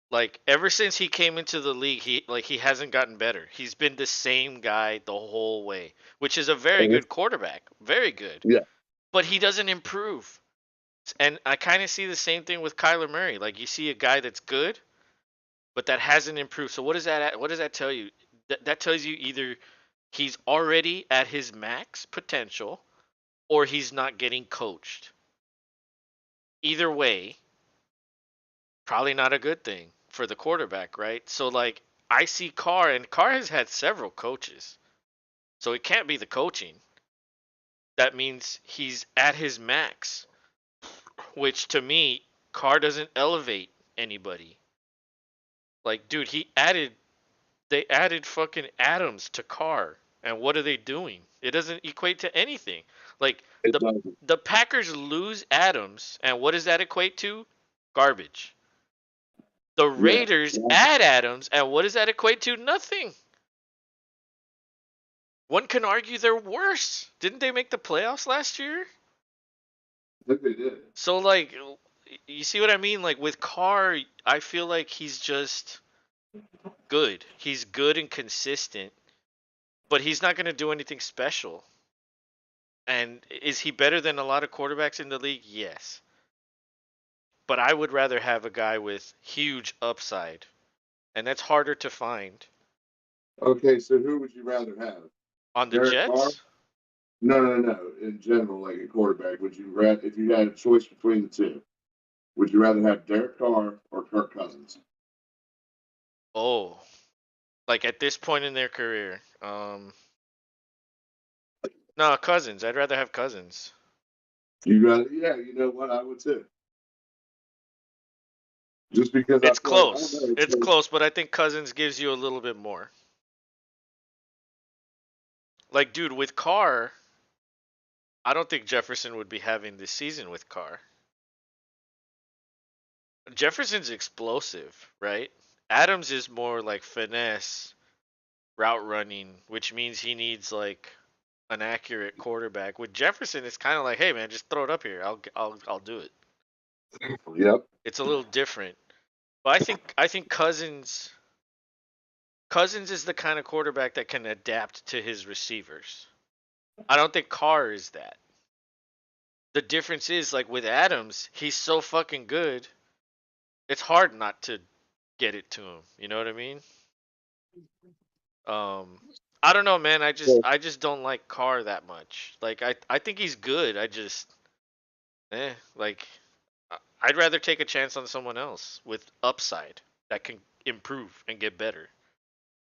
Like ever since he came into the league, he hasn't gotten better. He's been the same guy the whole way, which is a very
Mhm.
good quarterback, very good.
Yeah,
But he doesn't improve. And I kind of see the same thing with Kyler Murray. Like you see a guy that's good, but that hasn't improved. So what does that tell you? That tells you either he's already at his max potential or he's not getting coached. Either way, probably not a good thing for the quarterback, right? So like I see Carr and Carr has had several coaches. So it can't be the coaching. That means he's at his max, which to me Carr doesn't elevate anybody. Like dude, they added fucking Adams to Carr And what are they doing? It doesn't equate to anything. Like
It
the
doesn't.
the Packers lose Adams, and what does that equate to? Garbage. The
Yeah.
Raiders add Adams, and what does that equate to? Nothing. One can argue they're worse. Didn't they make the playoffs last year?
I think they did.
So like, you see what I mean? Like with Carr, I feel like he's just good. He's good and consistent, but he's not going to do anything special. And is he better than a lot of quarterbacks in the league? Yes. But I would rather have a guy with huge upside, and that's harder to find
Okay, so who would you rather have?
on the
Derek Carr?
Jets.
No. In general, like a quarterback, would you rather, if you had a choice between the two, would you rather have Derek Carr or Kirk Cousins?
Oh, like at this point in their career. No, Cousins. I'd rather have Cousins.
You rather, yeah, you know what? I would too. Just because I
It's
feel like, I don't
close.
know, it's
It's
like,
close, but I think Cousins gives you a little bit more. Like, dude, with Carr, I don't think Jefferson would be having this season with Carr. Jefferson's explosive, right? Adams is more like finesse, route running, which means he needs like an accurate quarterback. With Jefferson, it's kind of like, hey man, just throw it up here. I'll do it.
yep.
It's a little different. But I think Cousins is the kind of quarterback that can adapt to his receivers. I don't think Carr is that. The difference is like with Adams, he's so fucking good. It's hard not to get it to him. You know what I mean? Um, I don't know, man. I just don't like Carr that much. Like I think he's good. I just like I'd rather take a chance on someone else with upside that can improve and get better.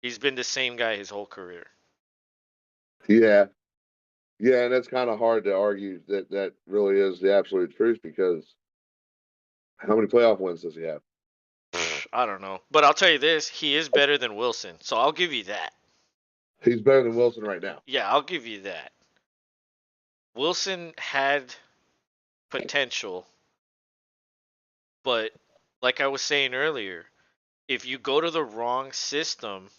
He's been the same guy his whole career.
Yeah. Yeah, and that's kind of hard to argue that that really is the absolute truth because how many playoff wins does he have?
I don't know, but I'll tell you this: he is better than Wilson, so I'll give you that.
He's better than Wilson right now.
Yeah, I'll give you that. Wilson had potential, but like I was saying earlier, if you go to the wrong system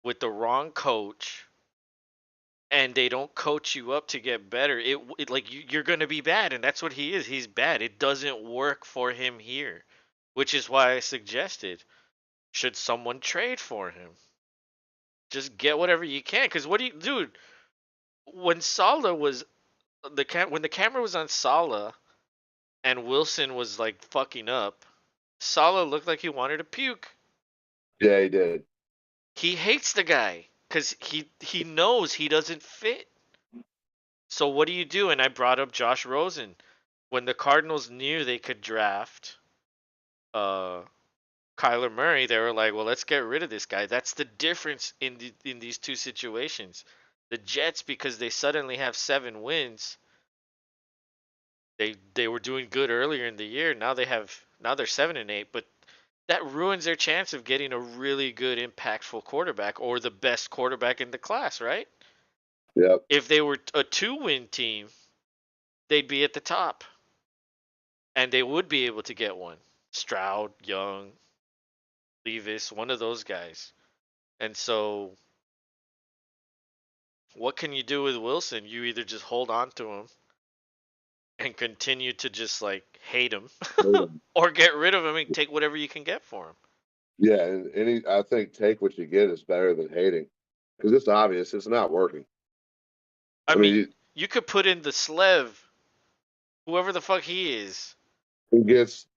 with the wrong coach and they don't coach you up to get better, it like you're going to be bad, and that's what he is. He's bad. It doesn't work for him here, which is why I suggested should someone trade for him? Just get whatever you can cuz what do you dude, when Sala was when the camera was on Sala and Wilson was like fucking up, Sala looked like he wanted to puke.
Yeah, he did.
He hates the guy because he knows he doesn't fit. So what do you do? And I brought up Josh Rosen when the Cardinals knew they could draft uh Kyler Murray. They were like, well, let's get rid of this guy. That's the difference in these two situations. The Jets, because they suddenly have 7 wins, they were doing good earlier in the year. Now they're 7-8, but that ruins their chance of getting a really good impactful quarterback or the best quarterback in the class, right?
Yep.
If they were a 2-win team, they'd be at the top and they would be able to get one. Stroud, Young, Levis, one of those guys. And so what can you do with Wilson? You either just hold on to him and continue to just like hate him or get rid of him and take whatever you can get for him.
Yeah, and I think take what you get is better than hating because it's obvious it's not working.
I
I mean,
mean, you could put in the Slev, whoever the fuck he is,
he gets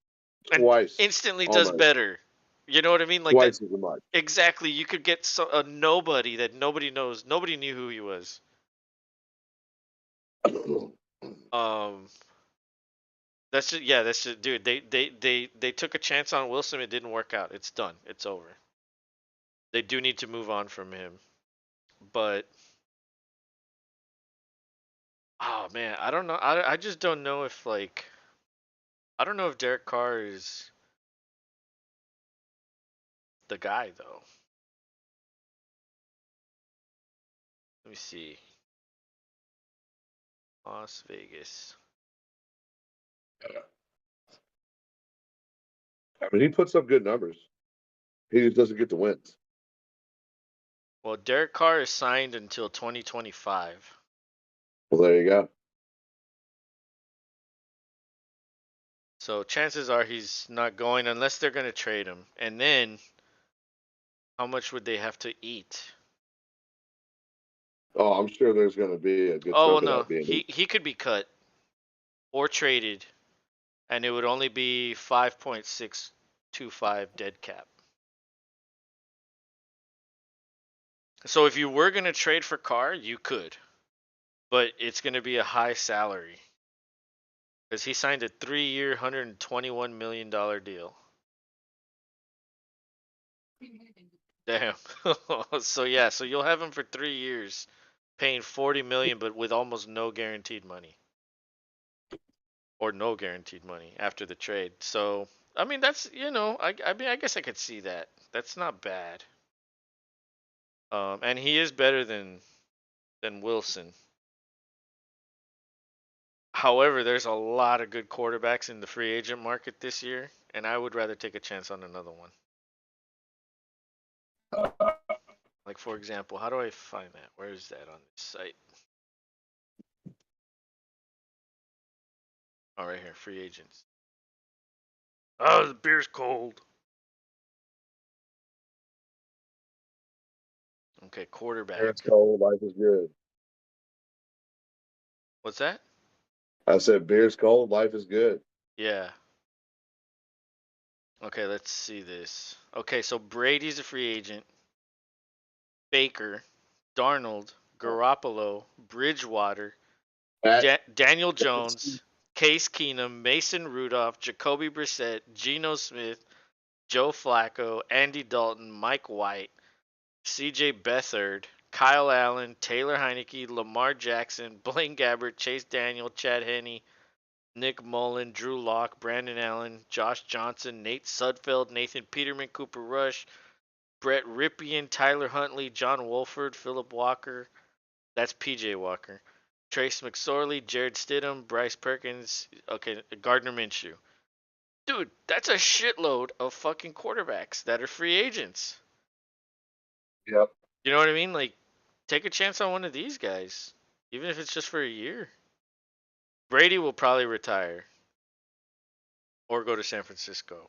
and
twice,
instantly does
almost
better. You know what I mean? Like that.
twice as much.
Exactly. You could get a nobody that nobody knows. Nobody knew who he was. Um, that's just yeah. That's just dude. They took a chance on Wilson. It didn't work out. It's done. It's over. They do need to move on from him. But oh man, I don't know. I just don't know if like I don't know if Derek Carr is the guy though. Let me see. Las Vegas.
I mean, he puts up good numbers. He just doesn't get the wins.
Well, Derek Carr is signed until 2025.
Well, there you go.
So chances are he's not going unless they're going to trade him. And then, how much would they have to eat?
Oh, I'm sure there's going to be a good
Oh, well,
chunk of
no.
that being.
He could be cut or traded, and it would only be 5.625 dead cap. So if you were going to trade for Carr, you could. But it's going to be a high salary. Because he signed a 3-year, $121 million deal. Damn. So yeah, so you'll have him for 3 years, paying $40 million, but with almost no guaranteed money, or no guaranteed money after the trade. So I mean, that's I mean, I guess I could see that. That's not bad. And he is better than Wilson. However, there's a lot of good quarterbacks in the free agent market this year, and I would rather take a chance on another one. Like, for example, how do I find that? Where is that on this site? Oh, right here, free agents. Oh, the beer's cold. Okay, quarterback.
Beer's cold, life is good.
What's that?
I said, beer's cold, life is good.
Yeah. Okay, let's see this. Okay, so Brady's a free agent. Baker, Darnold, Garoppolo, Bridgewater,
That,
Daniel Jones, Case Keenum, Mason Rudolph, Jacoby Brissett, Geno Smith, Joe Flacco, Andy Dalton, Mike White, C.J. Beathard, Kyle Allen, Taylor Heineke, Lamar Jackson, Blaine Gabbert, Chase Daniel, Chad Henne, Nick Mullen, Drew Lock, Brandon Allen, Josh Johnson, Nate Sudfeld, Nathan Peterman, Cooper Rush, Brett Ripien, Tyler Huntley, John Wolford, Philip Walker. That's PJ Walker. Trace McSorley, Jared Stidham, Bryce Perkins, okay, Gardner Minshew. Dude, that's a shitload of fucking quarterbacks that are free agents.
yep.
You know what I mean? Like, take a chance on one of these guys, even if it's just for a year. Brady will probably retire or go to San Francisco.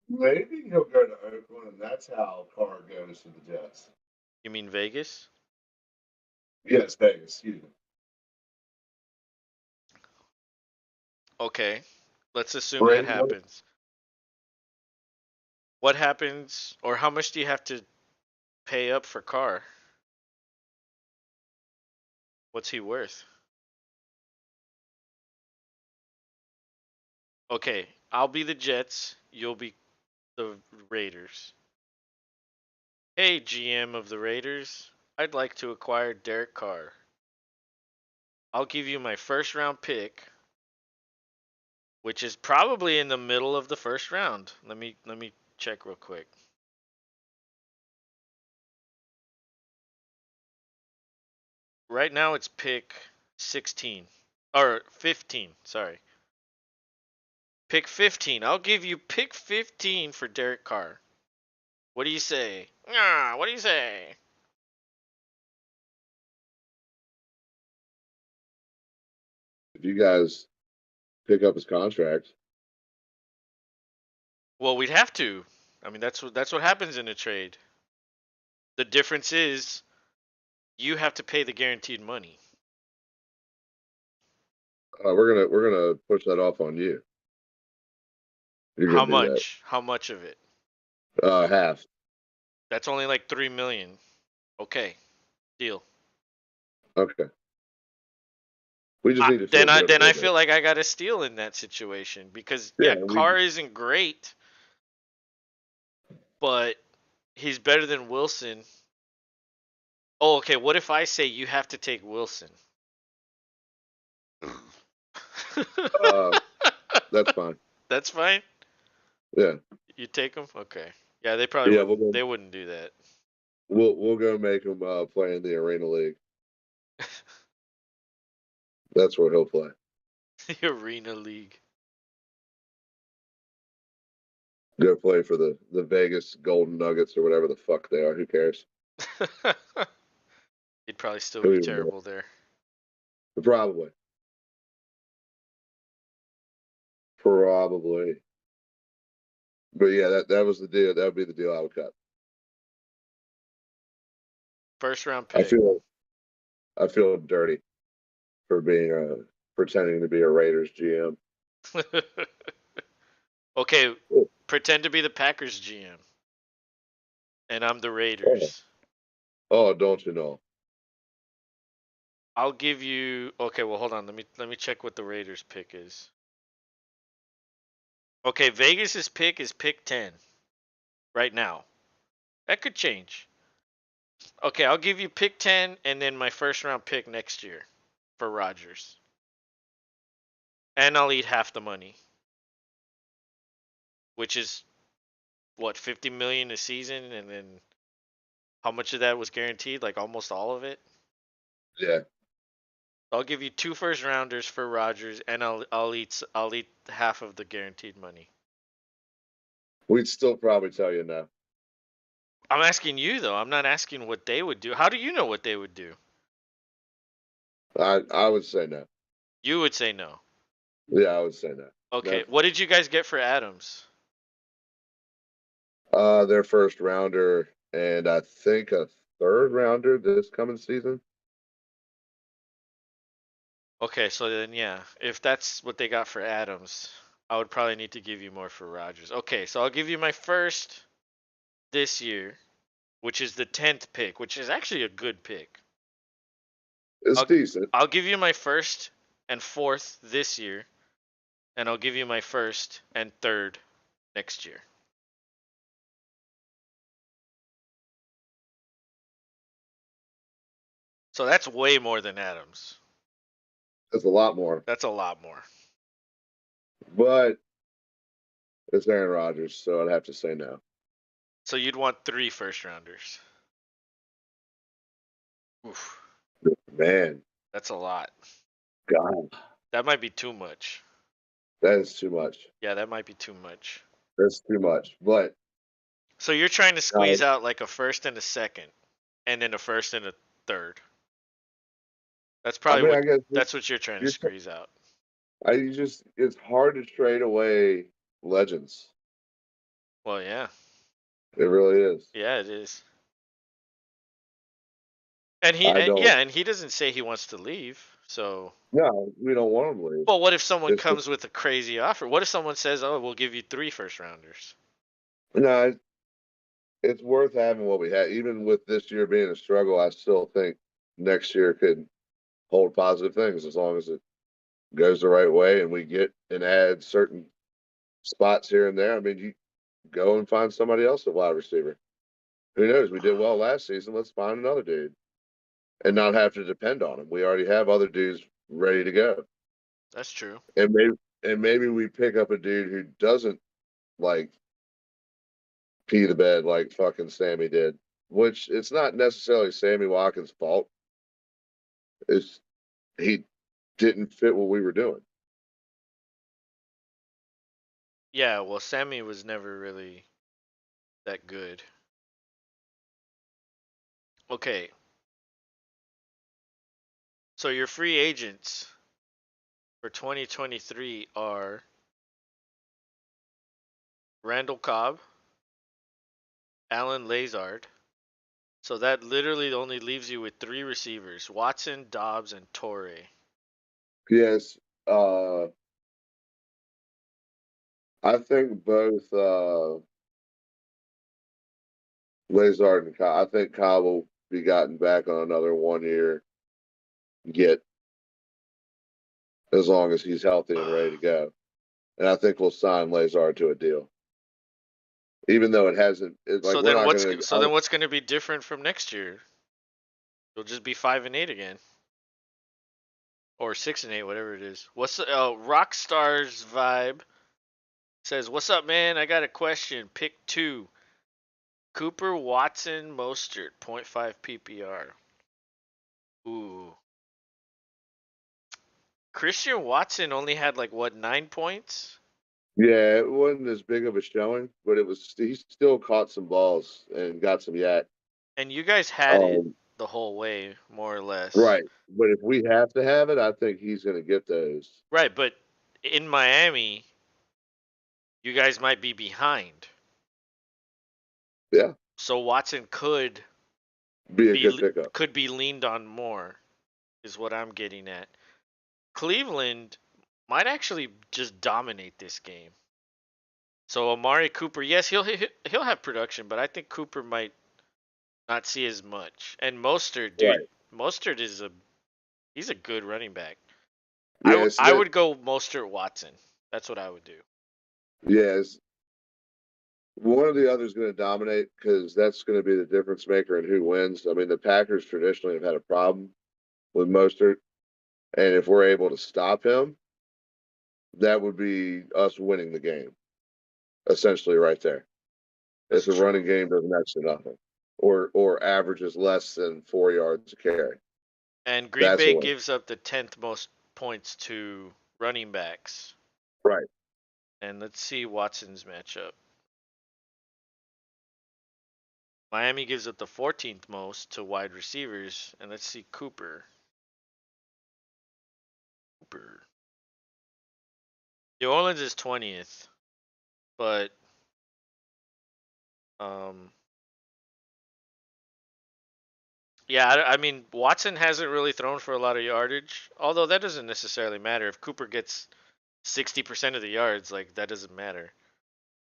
Maybe he'll go to Oakland, and that's how Carr goes to the Jets.
You mean Vegas?
Yes, Vegas. Excuse me.
Okay, let's assume that
Brady,
happens. What happens, or how much do you have to pay up for Carr? What's he worth? Okay, I'll be the Jets. You'll be the Raiders. Hey, GM of the Raiders. I'd like to acquire Derek Carr. I'll give you my first round pick, which is probably in the middle of the first round. Let me check real quick. Right now it's pick 16 or 15, sorry. Pick 15. I'll give you pick 15 for Derek Carr. What do you say? What do you say?
If you guys pick up his contract,
Well, we'd have to. I mean, that's what happens in a trade. The difference is you have to pay the guaranteed money.
we're gonna push that off on you. You're
How
gonna do that.
much? How much of it?
Half.
That's only like 3 million. Okay. Deal.
Okay. We just need to feel
Then I
good a
then I
little
feel
bit.
like I got a steal in that situation because
Yeah,
Carr isn't great, but he's better than Wilson. Oh, okay. What if I say you have to take Wilson?
that's fine.
That's fine.
Yeah.
You take him? Okay. Yeah, they
Yeah,
wouldn't. They wouldn't do that.
We'll go make him play in the Arena League. That's where he'll play.
The Arena League.
Go play for the Vegas Golden Nuggets or whatever the fuck they are. Who cares?
He'd probably still
Who
be
even knows?
terrible there.
Probably. Probably. But yeah, that was the deal. That would be the deal I would cut.
First round
I
pick.
feel dirty for being pretending to be a Raiders GM.
Okay,
Oh,
pretend to be the Packers GM, and I'm the Raiders.
oh, don't you know?
I'll give you. Okay, well, hold on. Let me check what the Raiders pick is. Okay, Vegas's pick is pick 10 right now. That could change. Okay, I'll give you pick 10 and then my first round pick next year for Rodgers. And I'll eat half the money, which is what, 50 million a season, and then how much of that was guaranteed? Like almost all of it.
Yeah,
I'll give you 2 first rounders for Rodgers, and I'll eat half of the guaranteed money.
we'd still probably tell you no.
I'm asking you though. I'm not asking what they would do. How do you know what they would do?
I would say no.
You would say no.
Yeah, I would say no.
Okay,
No.
what did you guys get for Adams?
Their first rounder and I think a third rounder this coming season.
Okay, so then yeah, if that's what they got for Adams, I would probably need to give you more for Rodgers. Okay, so I'll give you my first this year, which is the 10th pick, which is actually a good pick.
It's decent.
I'll give you my first and fourth this year, and I'll give you my first and third next year. So that's way more than Adams.
It's a lot more,
That's a lot more.
but it's Aaron Rodgers, so I'd have to say no.
So you'd want 3 first rounders. Oof,
Man,
that's a lot.
God,
That might be too much.
that is too much.
Yeah, that might be too much.
That's too much. But
So you're trying to squeeze out like a first and a second, and then a first and a third. That's probably
I guess
that's what you're trying to
you're,
squeeze out.
it's hard to trade away legends.
Well, yeah,
It really is.
yeah, it is. And
I don't.
and he doesn't say he wants to leave. So,
No, we don't want him to leave.
well, what if someone
It's
comes with a crazy offer? What if someone says, "Oh, we'll give you 3 first rounders"?
no, it's worth having what we had. Even with this year being a struggle, I still think next year could hold positive things as long as it goes the right way and we get and add certain spots here and there. I mean, you go and find somebody else at wide receiver. Who knows? We did well last season. Let's find another dude and not have to depend on him. We already have other dudes ready to go.
That's true.
And maybe we pick up a dude who doesn't like pee the bed like fucking Sammy did. Which it's not necessarily Sammy Watkins' fault. It's he didn't fit what we were doing.
Yeah, well, Sammy was never really that good. Okay. So your free agents for 2023 are Randall Cobb, Alan Lazard. So that literally only leaves you with 3 receivers: Watson, Dobbs, and Torrey.
Yes, I think both Lazard and Kyle. I think Kyle will be gotten back on another 1 year get as long as he's healthy and ready to go. And I think we'll sign Lazard to a deal, even though it hasn't. It's like
So
we're
then
not going
what's going to be different from next year? You'll just be 5-8 again, or 6-8, whatever it is. What's the Rockstar's vibe says? What's up, man? I got a question. Pick 2. Cooper, Watson, Mostert, 0.5 PPR. Ooh. Christian Watson only had like what, 9 points?
Yeah, it wasn't as big of a showing, but he still caught some balls and got some yak.
And you guys had it the whole way, more or less.
Right. But if we have to have it, I think he's going to get those.
Right, but in Miami, you guys might be behind.
Yeah.
So Watson could
Be a good pickup.
could be leaned on more, is what I'm getting at. Cleveland might actually just dominate this game. So Amari Cooper, yes, he'll have production, but I think Cooper might not see as much. And Mostert, dude,
Right.
Mostert he's a good running back.
Yes,
I would go Mostert Watson. That's what I would do.
Yes. One of the others going to dominate because that's going to be the difference maker in who wins. I mean, the Packers traditionally have had a problem with Mostert, and if we're able to stop him, that would be us winning the game, essentially, right there. If the running game does next to nothing, or averages less than 4 yards a carry.
And Green Bay gives up the 10th most points to running backs.
Right.
And let's see Watson's matchup. Miami gives up the 14th most to wide receivers. And let's see Cooper. New Orleans is 20th. But yeah, I mean, Watson hasn't really thrown for a lot of yardage. Although that doesn't necessarily matter. If Cooper gets 60% of the yards, like, that doesn't matter.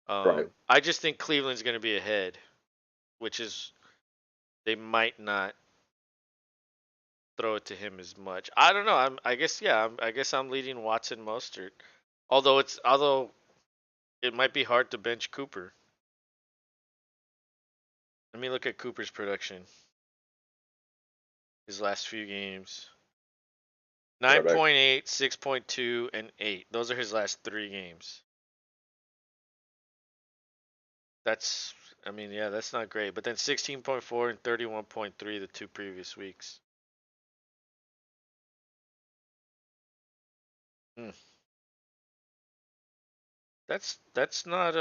Right.
I just think Cleveland's going to be ahead, which is they might not throw it to him as much. I don't know. I guess I'm leading Watson Mostert. Although it might be hard to bench Cooper. Let me look at Cooper's production. His last few games. 9.8, 6.2, and 8. Those are his last 3 games. That's not great. But then 16.4 and 31.3 the 2 previous weeks. That's not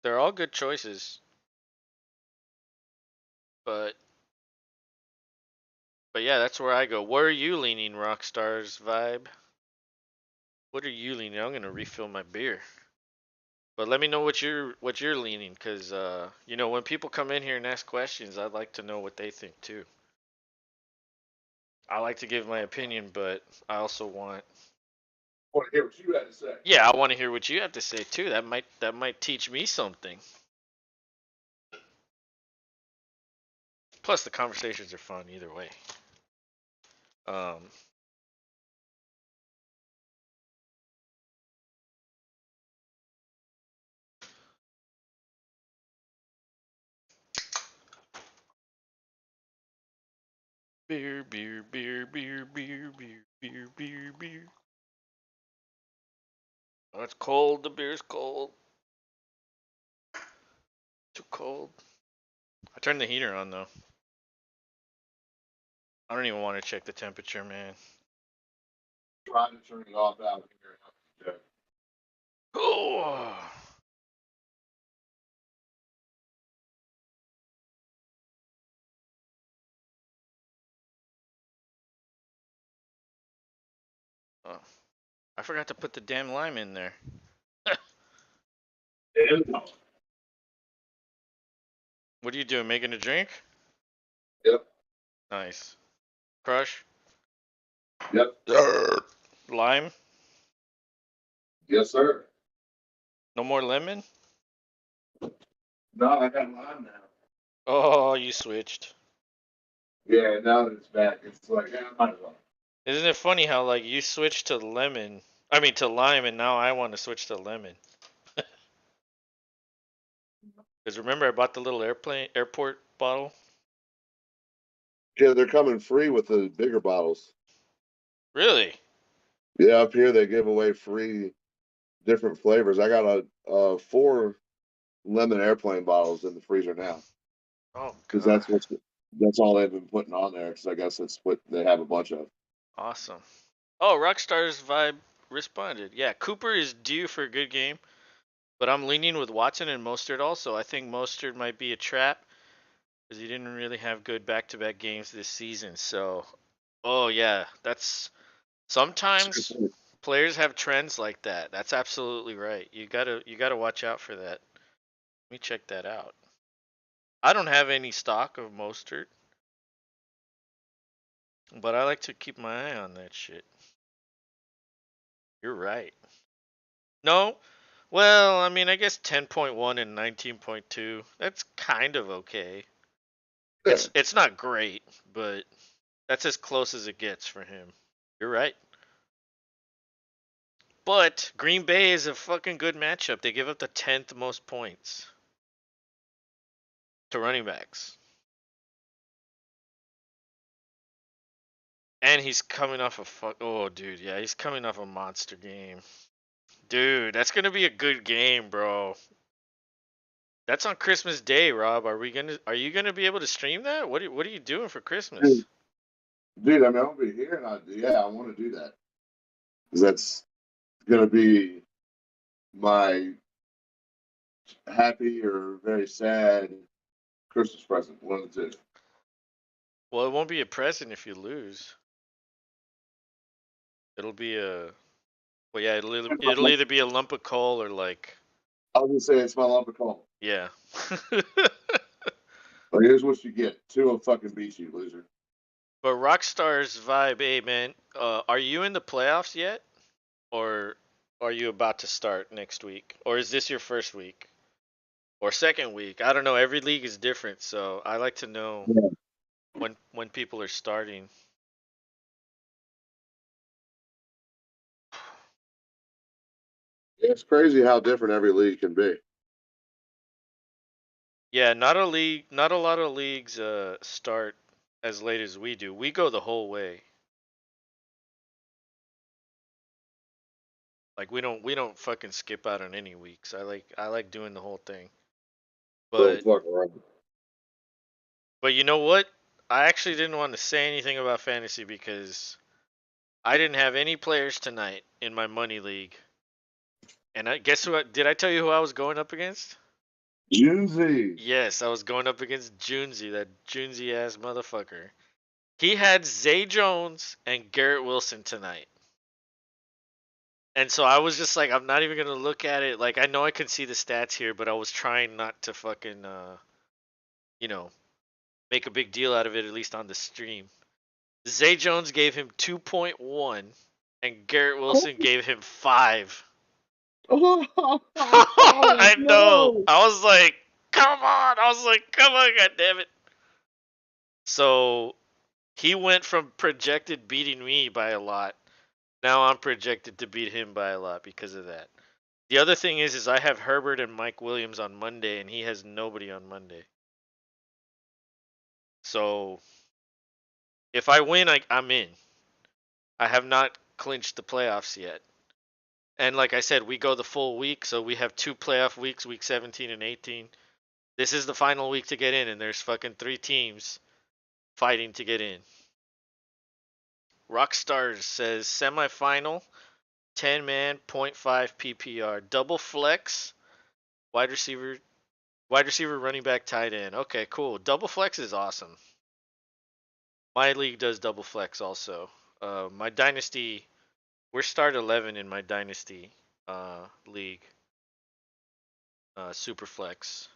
they're all good choices. But yeah, that's where I go. Where are you leaning, Rockstar's vibe? What are you leaning? I'm gonna refill my beer. But let me know what you're leaning, cause when people come in here and ask questions, I'd like to know what they think too. I like to give my opinion, but I also want
to hear what you had to say.
Yeah, I want to hear what you have to say too. That might teach me something. Plus, the conversations are fun either way. Beer. Oh, it's cold. The beer's cold. Too cold. I turned the heater on though. I don't even want to check the temperature, man.
Try to turn it off out here.
Oh. Oh. I forgot to put the damn lime in there. What are you doing? Making a drink?
Yep.
Nice. Crush?
Yep.
Lime?
Yes, sir.
No more lemon?
No, I got lime now.
Oh, you switched.
Yeah, now that it's back, it's like, yeah, I might as well.
Isn't it funny how like you switched to lime, and now I want to switch to lemon? Because remember, I bought the little airport bottle.
Yeah, they're coming free with the bigger bottles.
Really?
Yeah, up here they give away free different flavors. I got a 4 lemon airplane bottles in the freezer now
Oh
because
god.
that's all they've been putting on there. Because I guess that's what they have a bunch of.
Awesome. Oh, Rockstar's vibe responded. Yeah, Cooper is due for a good game, but I'm leaning with Watson and Mostert also. I think Mostert might be a trap because he didn't really have good back-to-back games this season. So, oh yeah, that's sometimes players have trends like that. That's absolutely right. You gotta watch out for that. Let me check that out. I don't have any stock of Mostert, but I like to keep my eye on that shit. You're right. No, well, I mean, I guess 10.1 and 19.2. That's kind of okay.
Yeah.
It's not great, but that's as close as it gets for him. You're right. But Green Bay is a fucking good matchup. They give up the 10th most points to running backs. And he's coming off a oh dude, yeah, he's coming off a monster game. Dude, that's going to be a good game, bro. That's on Christmas Day, Rob. Are you going to be able to stream that? What are you doing for Christmas?
Dude, I mean, I'll be here, and I want to do that because that's gonna be my happy or very sad Christmas present. One of the two.
Well, it won't be a present if you lose. It'll be a well, yeah, it'll either be a lump of coal or like
I was gonna say it's my lump of coal.
yeah.
But here's what you get: two will fucking beat you, loser.
But Rockstar's vibe, hey man, are you in the playoffs yet, or are you about to start next week, or is this your first week or second week? I don't know. Every league is different, so I like to know
Yeah.
when people are starting.
It's crazy how different every league can be.
Yeah, not a lot of leagues start as late as we do. We go the whole way. Like we don't fucking skip out on any weeks. I like doing the whole thing.
Don't
But
fuck around.
but you know what? I actually didn't want to say anything about fantasy because I didn't have any players tonight in my money league. And I guess what? Did I tell you who I was going up against?
Juicy.
Yes, I was going up against Junesy, that Junesy ass motherfucker. He had Zay Jones and Garrett Wilson tonight. And so I was just like, I'm not even gonna look at it. Like I know I can see the stats here, but I was trying not to fucking you know, make a big deal out of it, at least on the stream. Zay Jones gave him 2.1 and Garrett Wilson gave him 5. I know.
No.
I was like, come on. I was like, come on, goddammit. So he went from projected beating me by a lot. Now I'm projected to beat him by a lot because of that. The other thing is I have Herbert and Mike Williams on Monday, and he has nobody on Monday. So if I win, I'm in. I have not clinched the playoffs yet. And like I said, we go the full week, so we have 2 playoff weeks, week 17 and 18. This is the final week to get in, and there's fucking 3 teams fighting to get in. Rockstars says semifinal, 10 man, 0.5 PPR, double flex, wide receiver, running back, tight end. Okay, cool. Double flex is awesome. My league does double flex also. My dynasty, we're start 11 in my dynasty league. Super flex.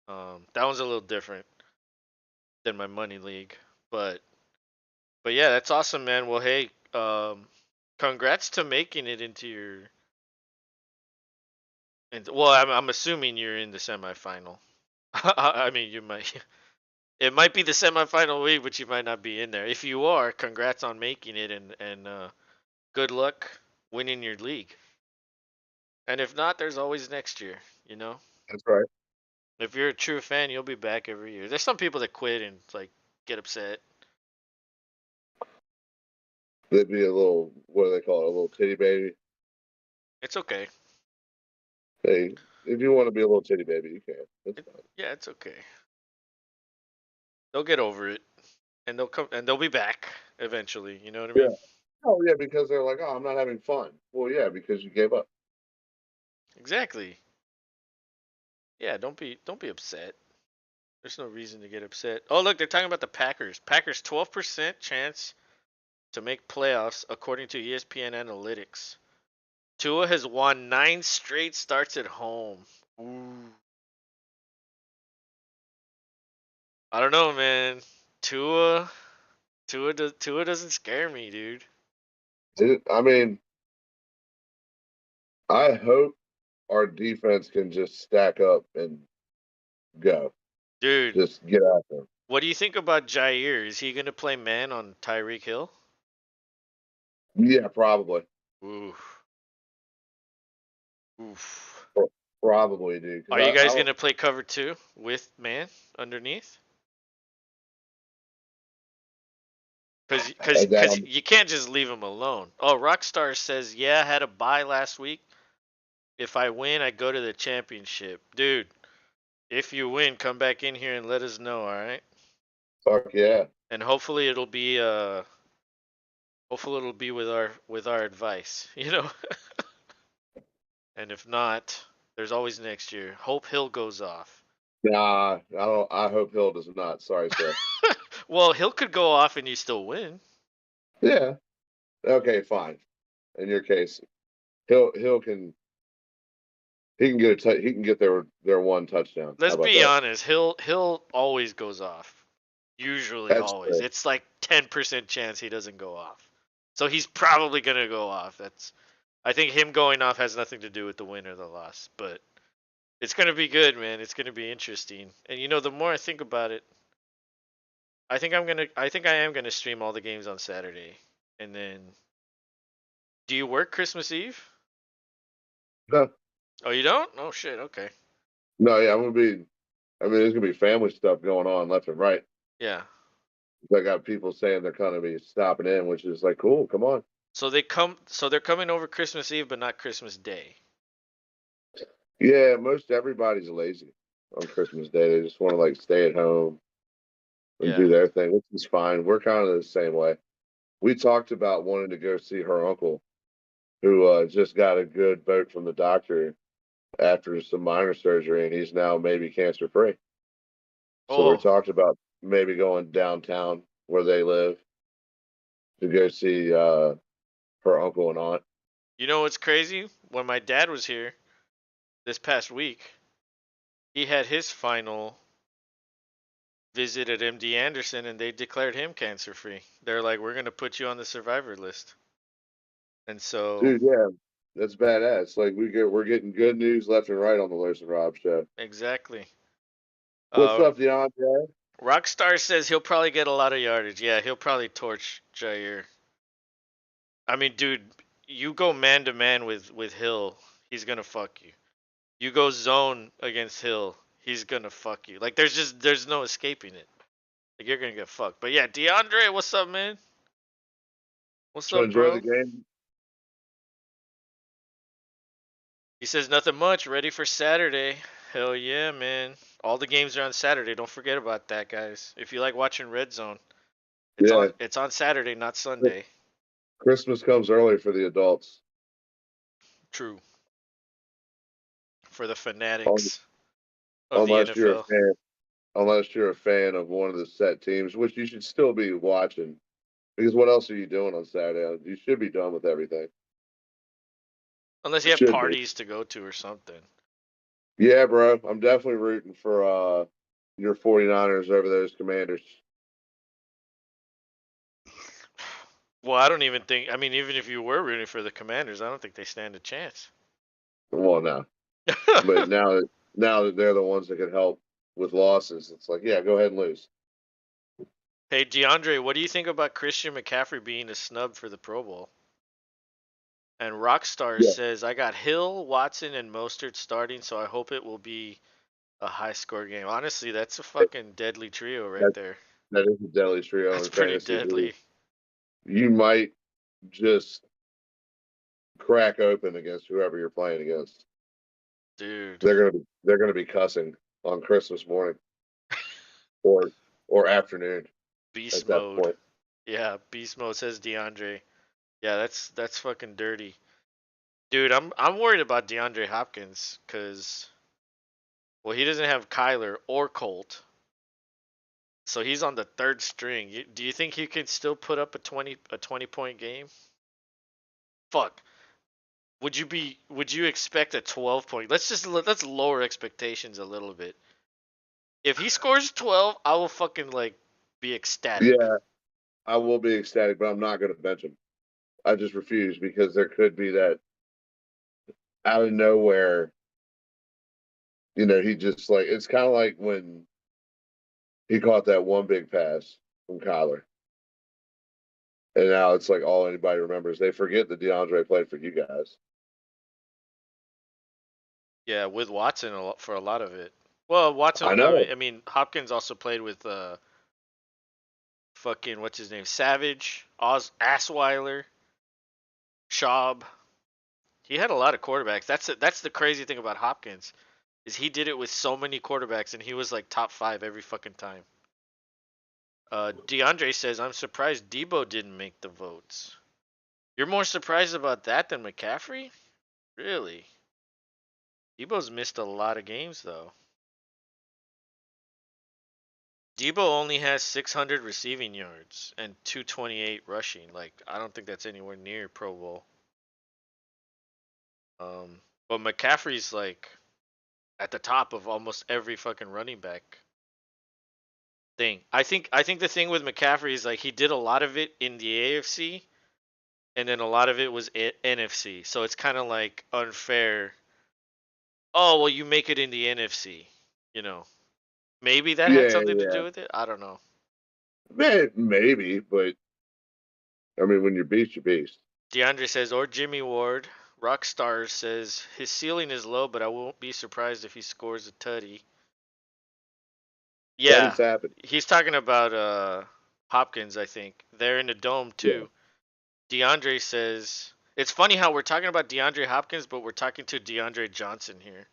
That one's a little different than my money league, but yeah, that's awesome, man. Well, hey, congrats to making it into your. Well, I'm assuming you're in the semifinal. I mean, you might. It might be the semifinal week, but you might not be in there. If you are, congrats on making it, and good luck winning your league. And if not, there's always next year. You know,
That's right.
if you're a true fan, you'll be back every year. There's some people that quit and like get upset.
They'd be a little, what do they call it? A little titty baby.
It's okay.
Hey, if you want to be a little titty baby, you can. That's fine.
Yeah, it's okay. They'll get over it, and they'll be back eventually. You know what I mean?
Yeah. Oh yeah, because they're like, oh, I'm not having fun. Well, yeah, because you gave up.
Exactly. Yeah, don't be upset. There's no reason to get upset. Oh, look, they're talking about the Packers. Packers 12% chance to make playoffs according to ESPN Analytics. Tua has won 9 straight starts at home. Ooh. I don't know, man. Tua doesn't scare me, dude.
I mean, I hope our defense can just stack up and go.
Dude,
Just get out there.
what do you think about Jair? Is he gonna play man on Tyreek Hill?
Yeah, probably.
Oof. Oof.
Probably, dude.
Are you guys gonna play cover 2 with man underneath? Cause you can't just leave him alone. Oh, Rockstar says, yeah, I had a bye last week. If I win, I go to the championship. Dude, if you win, come back in here and let us know, all right?
Fuck yeah.
And hopefully it'll be with our advice, you know? And if not, there's always next year. Hope Hill goes off.
Nah, I don't. I hope Hill does not. Sorry, sir.
Well, Hill could go off and you still win.
Yeah. Okay, fine. In your case, Hill can he can get he can get their one touchdown.
Let's
How about
be
that?
honest. Hill always goes off. Usually,
That's
always.
true.
It's like 10% chance he doesn't go off. So he's probably gonna go off. I think him going off has nothing to do with the win or the loss, but it's gonna be good, man. It's gonna be interesting. And the more I think about it, I think I am gonna stream all the games on Saturday. And then, do you work Christmas Eve?
No,
Oh, you don't? Oh shit. Okay.
no, yeah, I'm gonna be. I mean, there's gonna be family stuff going on left and right.
Yeah.
I got people saying they're gonna be stopping in, which is like, cool. Come on.
So they're coming over Christmas Eve, but not Christmas Day.
Yeah, most everybody's lazy on Christmas Day. They just want to like stay at home and
Yeah.
do their thing, which is fine. We're kind of the same way. We talked about wanting to go see her uncle, who just got a good vote from the doctor after some minor surgery, and he's now maybe cancer free. So we
Oh,
talked about maybe going downtown where they live to go see her uncle and aunt.
you know what's crazy? When my dad was here this past week, he had his final visit at MD Anderson and they declared him cancer free. They're like, we're going to put you on the survivor list. And so,
Dude, yeah, that's badass. Like we're getting good news left and right on the Lois and Rob show.
exactly.
What's
Uh,
up, DeAndre?
Rockstar says he'll probably get a lot of yardage. Yeah, he'll probably torch Jair. I mean, dude, you go man to man with Hill, he's going to fuck you. You go zone against Hill, he's going to fuck you. Like, there's no escaping it. Like, you're going to get fucked. But yeah, DeAndre, what's up, man? What's
So
up,
enjoy the
bro?
game.
He says nothing much. Ready for Saturday. Hell yeah, man. All the games are on Saturday. Don't forget about that, guys. If you like watching Red Zone,
Yeah,
it's on Saturday, not Sunday.
Christmas comes early for the adults.
True. For the
Un-
fanatics of the
Unless you're a
NFL.
fan, unless you're a fan of one of the set teams, which you should still be watching. Because what else are you doing on Saturday? You should be done with everything.
Unless you have
Should be.
parties to go to or something.
Yeah, bro. I'm definitely rooting for your 49ers over those Commanders.
Well, I don't even think. I mean, even if you were rooting for the Commanders, I don't think they stand a chance.
Well, no. But now that they're the ones that could help with losses, it's like, yeah, go ahead and lose.
Hey, DeAndre, what do you think about Christian McCaffrey being a snub for the Pro Bowl? And Rockstar
Yeah,
says, I got Hill, Watson, and Mostert starting, so I hope it will be a high score game. Honestly, that's a fucking deadly trio right
that
there.
that is a deadly trio
That's
in
pretty
fantasy.
deadly.
You might just crack open against whoever you're playing against.
Dude.
They're gonna be cussing on Christmas morning or afternoon
Beast
at that
mode.
point.
Yeah, beast mode says DeAndre. Yeah, that's fucking dirty. Dude, I'm worried about DeAndre Hopkins because well, he doesn't have Kyler or Colt. So he's on the third string. Do you think he can still put up a 20 point game? Fuck. Would you expect a 12 point? Let's lower expectations a little bit. If he scores 12, I will fucking like be ecstatic.
Yeah, I will be ecstatic, but I'm not gonna bench him. I just refuse because there could be that out of nowhere. He just like it's kind of like when he caught that one big pass from Kyler, and now it's like all anybody remembers. They forget that DeAndre played for you guys.
Yeah, with Watson for a lot of it. Well,
I
Watson.
know.
I mean, Hopkins also played with fucking what's his name, Savage, Assweiler, Schaub. He had a lot of quarterbacks. That's the crazy thing about Hopkins is he did it with so many quarterbacks and he was like top 5 every fucking time. DeAndre says I'm surprised Debo didn't make the votes. You're more surprised about that than McCaffrey? Really? Debo's missed a lot of games though. Debo only has 600 receiving yards and 228 rushing. Like I don't think that's anywhere near Pro Bowl. But McCaffrey's like at the top of almost every fucking running back thing. I think the thing with McCaffrey is like he did a lot of it in the AFC and then a lot of it was NFC. So it's kind of like unfair. Oh, well you make it in the NFC, you know. Maybe that had
Yeah,
something to
yeah.
do with it. I don't know.
Man, maybe, but I mean, when you're beast, you're beast.
DeAndre says, or Jimmy Ward. Rockstar says his ceiling is low, but I won't be surprised if he scores a tutty.
That
Yeah,
has happened.
he's talking about Hopkins. I think they're in the dome
Yeah.
too. DeAndre says it's funny how we're talking about DeAndre Hopkins, but we're talking to DeAndre Johnson here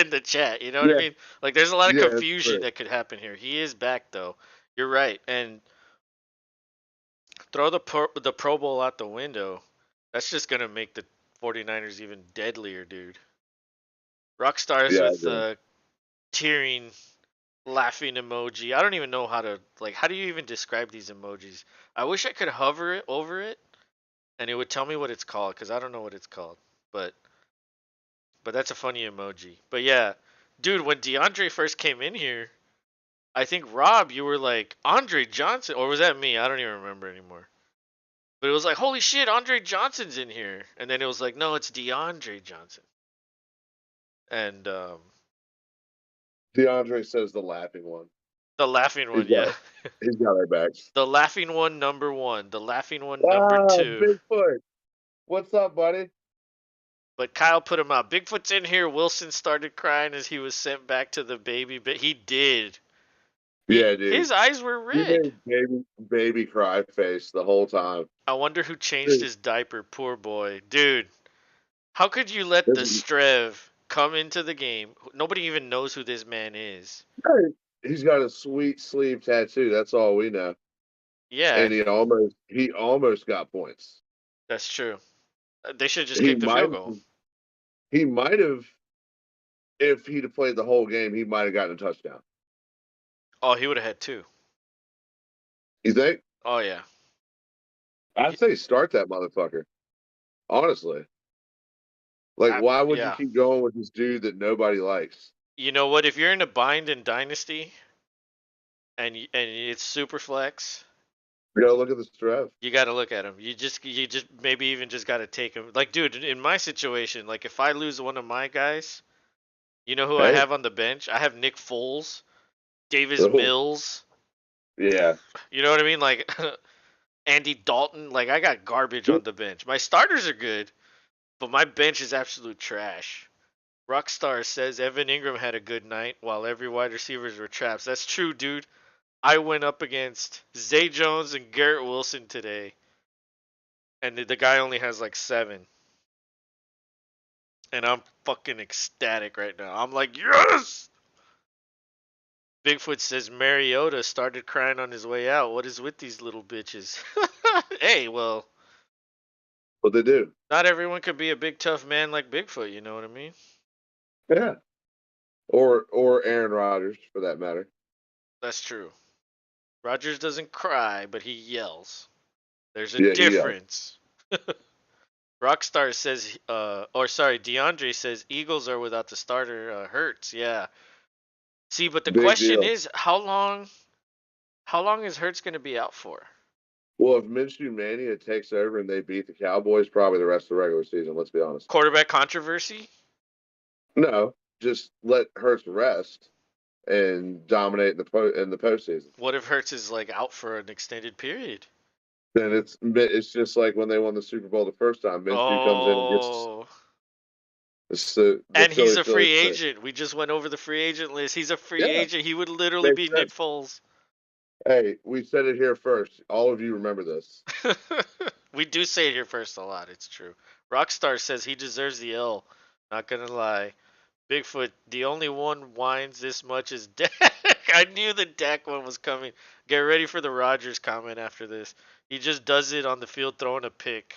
in the chat. You know what I
Yeah,
mean? Like there's a lot of
yeah, that's
confusion
true.
that could happen here. He is back though. You're right, and throw the Pro Bowl out the window. That's just gonna make the 49ers even deadlier, dude. Rockstars
Yeah, I
with
agree.
tearing, laughing emoji. I don't even know how to like. How do you even describe these emojis? I wish I could hover it over it, and it would tell me what it's called, because I don't know what it's called. But that's a funny emoji. But yeah, dude, when DeAndre first came in here, I think Rob, you were like Andre Johnson, or was that me? I don't even remember anymore. But it was like, holy shit, Andre Johnson's in here, and then it was like, no, it's DeAndre Johnson. And
DeAndre says the laughing one.
the laughing
He's
one,
got
yeah.
it. He's got our backs.
The laughing one, number one. The laughing one, number
Ah,
two.
Bigfoot. What's up, buddy?
But Kyle put him out. Bigfoot's in here. Wilson started crying as he was sent back to the baby. But he did.
Yeah, dude.
His eyes were
He
red.
made baby cry face the whole time.
I wonder who changed
Dude,
his diaper. Poor boy. Dude, how could you let
this
the
is-
Strev come into the game? Nobody even knows who this man is.
he's got a sweet sleeve tattoo. That's all we know.
Yeah,
And he almost got points.
that's true. They should just
He
kick the
might
field goal.
he might have if he'd have played the whole game, he might have gotten a touchdown.
Oh, he would have had two.
You think?
Oh, yeah.
I'd say start that motherfucker. Honestly. Like, why would you
Yeah.
keep going with this dude that nobody likes?
You know what? If you're in a bind in Dynasty and it's super flex,
Go look at the Strev.
you got to look at him. You just maybe even just got to take him. Like, dude, in my situation, like if I lose one of my guys, you know who I
Hey.
have on the bench? I have Nick Foles, Davis
Oh.
Mills.
Yeah.
You know what I mean? Like Andy Dalton. Like I got garbage on the bench. My starters are good, but my bench is absolute trash. Rockstar says Evan Ingram had a good night while every wide receivers were traps. That's true, dude. I went up against Zay Jones and Garrett Wilson today, and the guy only has like 7. And I'm fucking ecstatic right now. I'm like, yes! Bigfoot says Mariota started crying on his way out. What is with these little bitches? Hey, well,
What they do?
not everyone could be a big tough man like Bigfoot, you know what I mean?
Yeah. Or Aaron Rodgers for that matter.
That's true. Rogers doesn't cry, but he yells. There's a
Yeah, he yelled.
difference. Rockstar says, or sorry, DeAndre says Eagles are without the starter. Hurts, yeah. See, but the
Big
question
deal.
is, how long? How long is Hurts going to be out for?
Well, if Minshew Mania takes over and they beat the Cowboys, probably the rest of the regular season. Let's be honest.
Quarterback controversy?
No, just let Hurts rest and dominate in the postseason.
What if Hurts is like out for an extended period?
Then it's just like when they won the Super Bowl the first time. Minshew comes in and gets
Oh.
the
And he's
Philly
a
Phillies
free
thing.
agent. We just went over the free agent list. He's a free
Yeah,
agent. He would literally
makes
be Nick
sense.
Foles.
Hey, we said it here first. All of you remember this.
We do say it here first a lot. It's true. Rockstar says he deserves the L. Not gonna lie. Bigfoot, the only one whines this much is Dak. I knew the Dak one was coming. Get ready for the Rodgers comment after this. He just does it on the field throwing a pick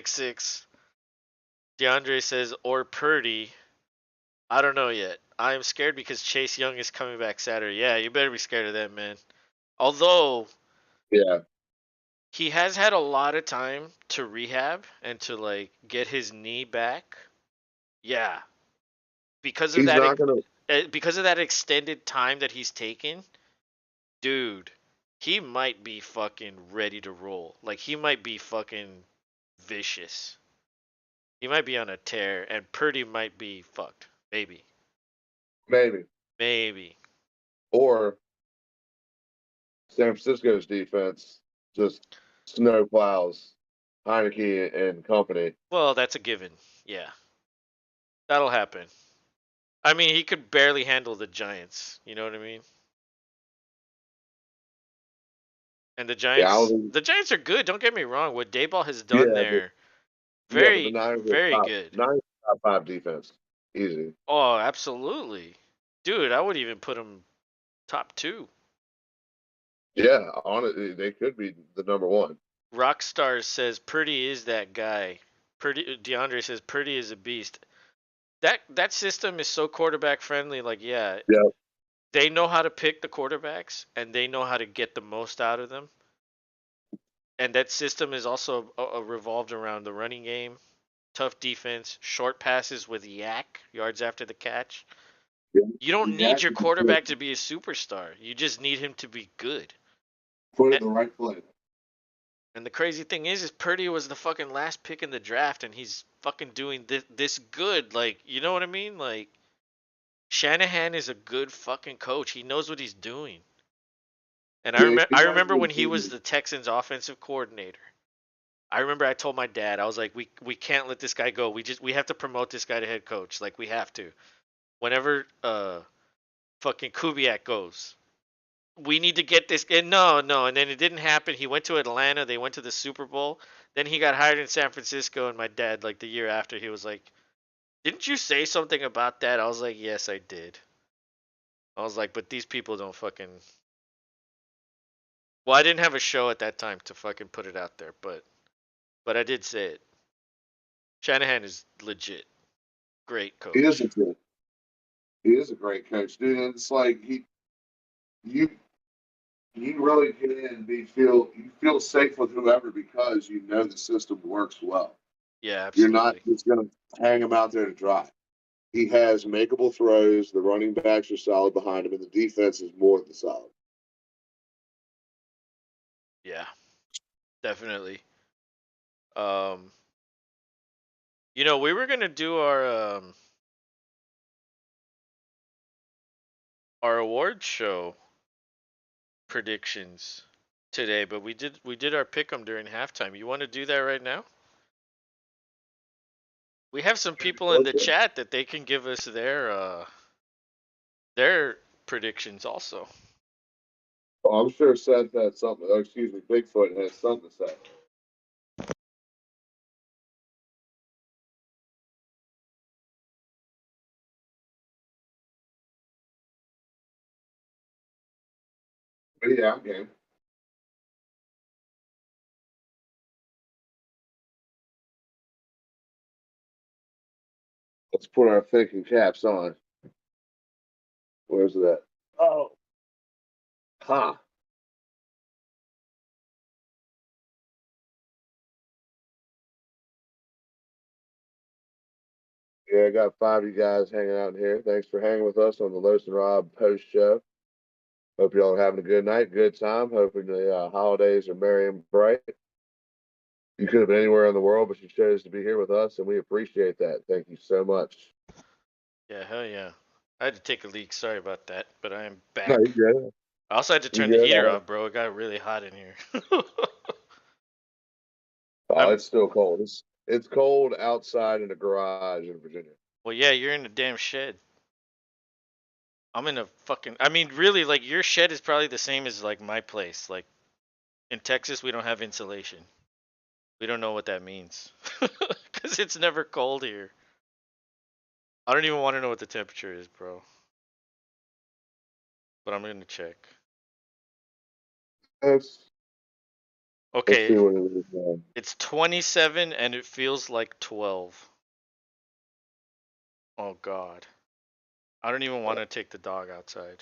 six. DeAndre says, or Purdy. I don't know yet. I am scared because Chase Young is coming back Saturday. Yeah, you better be scared of that, man. Although
Yeah,
he has had a lot of time to rehab and to like get his knee back. Yeah, because of
he's
that
not gonna.
because of that extended time that he's taken, dude, he might be fucking ready to roll. Like he might be fucking vicious. He might be on a tear, and Purdy might be fucked. Maybe,
Maybe.
maybe.
Or San Francisco's defense just snow plows Heineke and company.
Well, that's a given. Yeah, that'll happen. I mean, he could barely handle the Giants. You know what I mean? And
Yeah, I don't think,
The Giants are good. Don't get me wrong. What Dayball has done
yeah,
there,
but the
very,
Niners are
very
top
good.
Niners are top five defense. Easy.
Oh, absolutely, dude. I would even put him top two.
Yeah, on it they could be the number one.
Rockstar says Purdy is that guy. Purdy, DeAndre says Purdy is a beast. That system is so quarterback friendly. Like, yeah,
Yeah,
they know how to pick the quarterbacks and they know how to get the most out of them. And that system is also revolved around the running game, tough defense, short passes with yak yards after the catch.
yeah.
You don't need
Yak
your
is good.
quarterback to be a superstar. You just need him to be good.
Put it
And,
in the right place.
and the crazy thing is Purdy was the fucking last pick in the draft, and he's fucking doing this good. Like, you know what I mean? Like, Shanahan is a good fucking coach. He knows what he's doing. And
Yeah,
I
he's
remember
actually
when he was the Texans offensive coordinator. I remember I told my dad, I was like, we can't let this guy go. We have to promote this guy to head coach. Like we have to. Whenever fucking Kubiak goes, we need to get this. And no, and then it didn't happen. He went to Atlanta. They went to the Super Bowl. Then he got hired in San Francisco. And my dad, like the year after, he was like, "Didn't you say something about that?" I was like, "Yes, I did." I was like, "But these people don't fucking." Well, I didn't have a show at that time to fucking put it out there, but I did say it. Shanahan is legit, great
he is
coach.
a good. He is a great coach, dude. And it's like you you really get in and you feel safe with whoever because you know the system works well.
Yeah,
You're not
absolutely.
just gonna hang him out there to dry. He has makeable throws. The running backs are solid behind him, and the defense is more than solid.
Yeah, definitely. Um, we were gonna do our award show predictions today, but we did our pick 'em during halftime. You want to do that right now? We have some people in the
Okay.
chat that they can give us their predictions also.
Well, I'm sure Seth had something. Oh, excuse me, Bigfoot has something to say.
Yeah, I'm game.
Let's put our thinking caps on. Where's that? Oh, huh. Yeah, I got 5 of you guys hanging out in here. Thanks for hanging with us on the Los and Rob post show. Hope y'all are having a good night, good time. Hoping the holidays are merry and bright. You could have been anywhere in the world, but you chose to be here with us, and we appreciate that. Thank you so much.
Yeah, hell yeah. I had to take a leak. Sorry about that, but I am
No,
back.
you good.
I also had to
You
turn the
good?
heater off, bro. It got really hot in here.
Oh,
I'm
it's still cold. It's cold outside in the garage in Virginia.
well, yeah. You're in a damn shed. I'm in a fucking. I mean, really, like your shed is probably the same as like my place. Like in Texas, we don't have insulation. We don't know what that means because it's never cold here. I don't even want to know what the temperature is, bro. But I'm gonna check.
Let's see
Okay,
what it is now.
it's 27 and it feels like 12. Oh God, I don't even want to take the dog outside.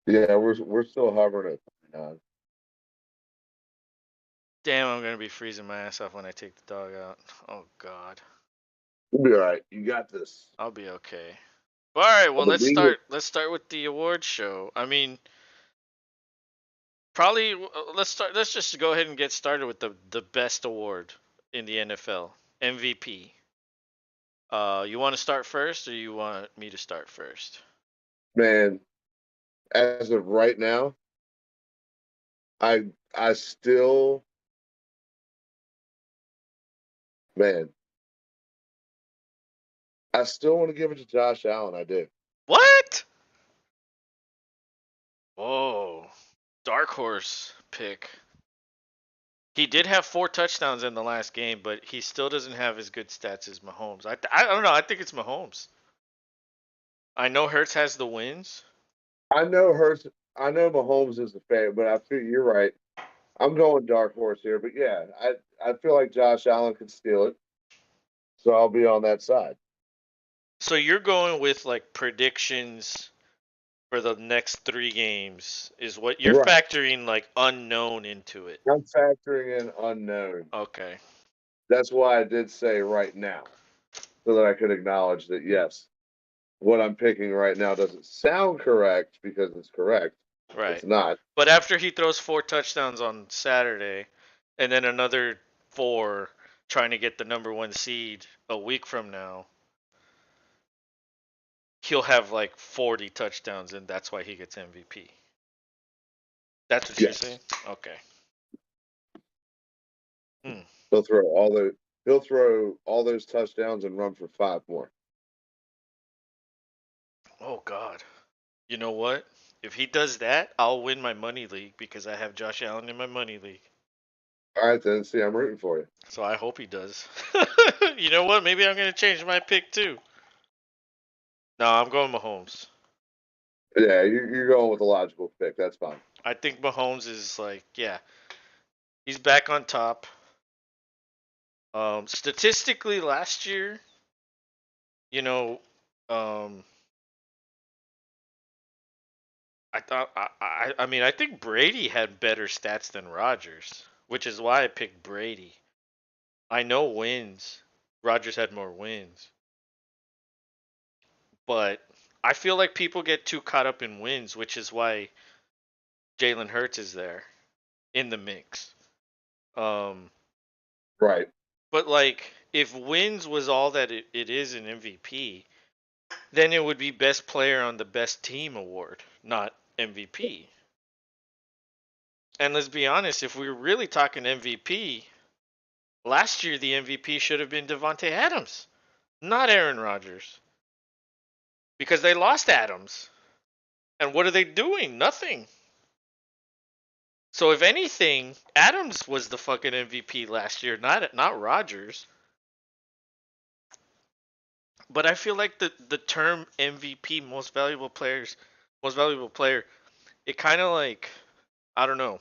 Yeah, we're still hovering at 39.
Damn, I'm gonna be freezing my ass off when I take the dog out. Oh God,
You'll be all right. You got this.
I'll be okay. All right, well
I'm gonna
let's
be here.
start. Let's start with the awards show. I mean, probably let's start. Let's just go ahead and get started with the best award in the NFL, MVP. You want to start first, or you want me to start first?
Man, as of right now, I still, man, I still want to give it to Josh Allen. I do.
What? Whoa, dark horse pick. He did have 4 touchdowns in the last game, but he still doesn't have as good stats as Mahomes. I don't know. I think it's Mahomes. I know Hurts has the wins.
I know Hurts. I know Mahomes is the favorite, but I feel you're right. I'm going dark horse here, but yeah, I feel like Josh Allen could steal it, so I'll be on that side.
So you're going with like predictions for the next 3 games is what you're
Right.
factoring like unknown into it.
I'm factoring in unknown.
Okay.
That's why I did say right now, so that I could acknowledge that yes, what I'm picking right now doesn't sound correct because it's correct.
Right.
It's not.
But after he throws 4 touchdowns on Saturday and then another 4 trying to get the number 1 seed a week from now, he'll have like 40 touchdowns and that's why he gets MVP. That's what you're
Yes.
saying? Okay.
He'll throw all those touchdowns and run for 5 more.
Oh God. You know what? If he does that, I'll win my money league because I have Josh Allen in my money league.
All right, then. See, I'm rooting for you.
So I hope he does. You know what? Maybe I'm gonna change my pick too. No, I'm going Mahomes.
Yeah, you're going with the logical pick. That's fine.
I think Mahomes is like, yeah, he's back on top. Statistically, last year, you know, um, I mean, I think Brady had better stats than Rodgers, which is why I picked Brady. I know wins. Rodgers had more wins. But I feel like people get too caught up in wins, which is why Jalen Hurts is there in the mix. Um,
Right.
but like, if wins was all that it is in MVP, then it would be best player on the best team award, not MVP. And let's be honest, if we were really talking MVP, last year the MVP should have been Devontae Adams, not Aaron Rodgers, because they lost Adams. And what are they doing? Nothing. So if anything, Adams was the fucking MVP last year, not Rodgers. But I feel like the term MVP, most valuable player, it kind of like I don't know.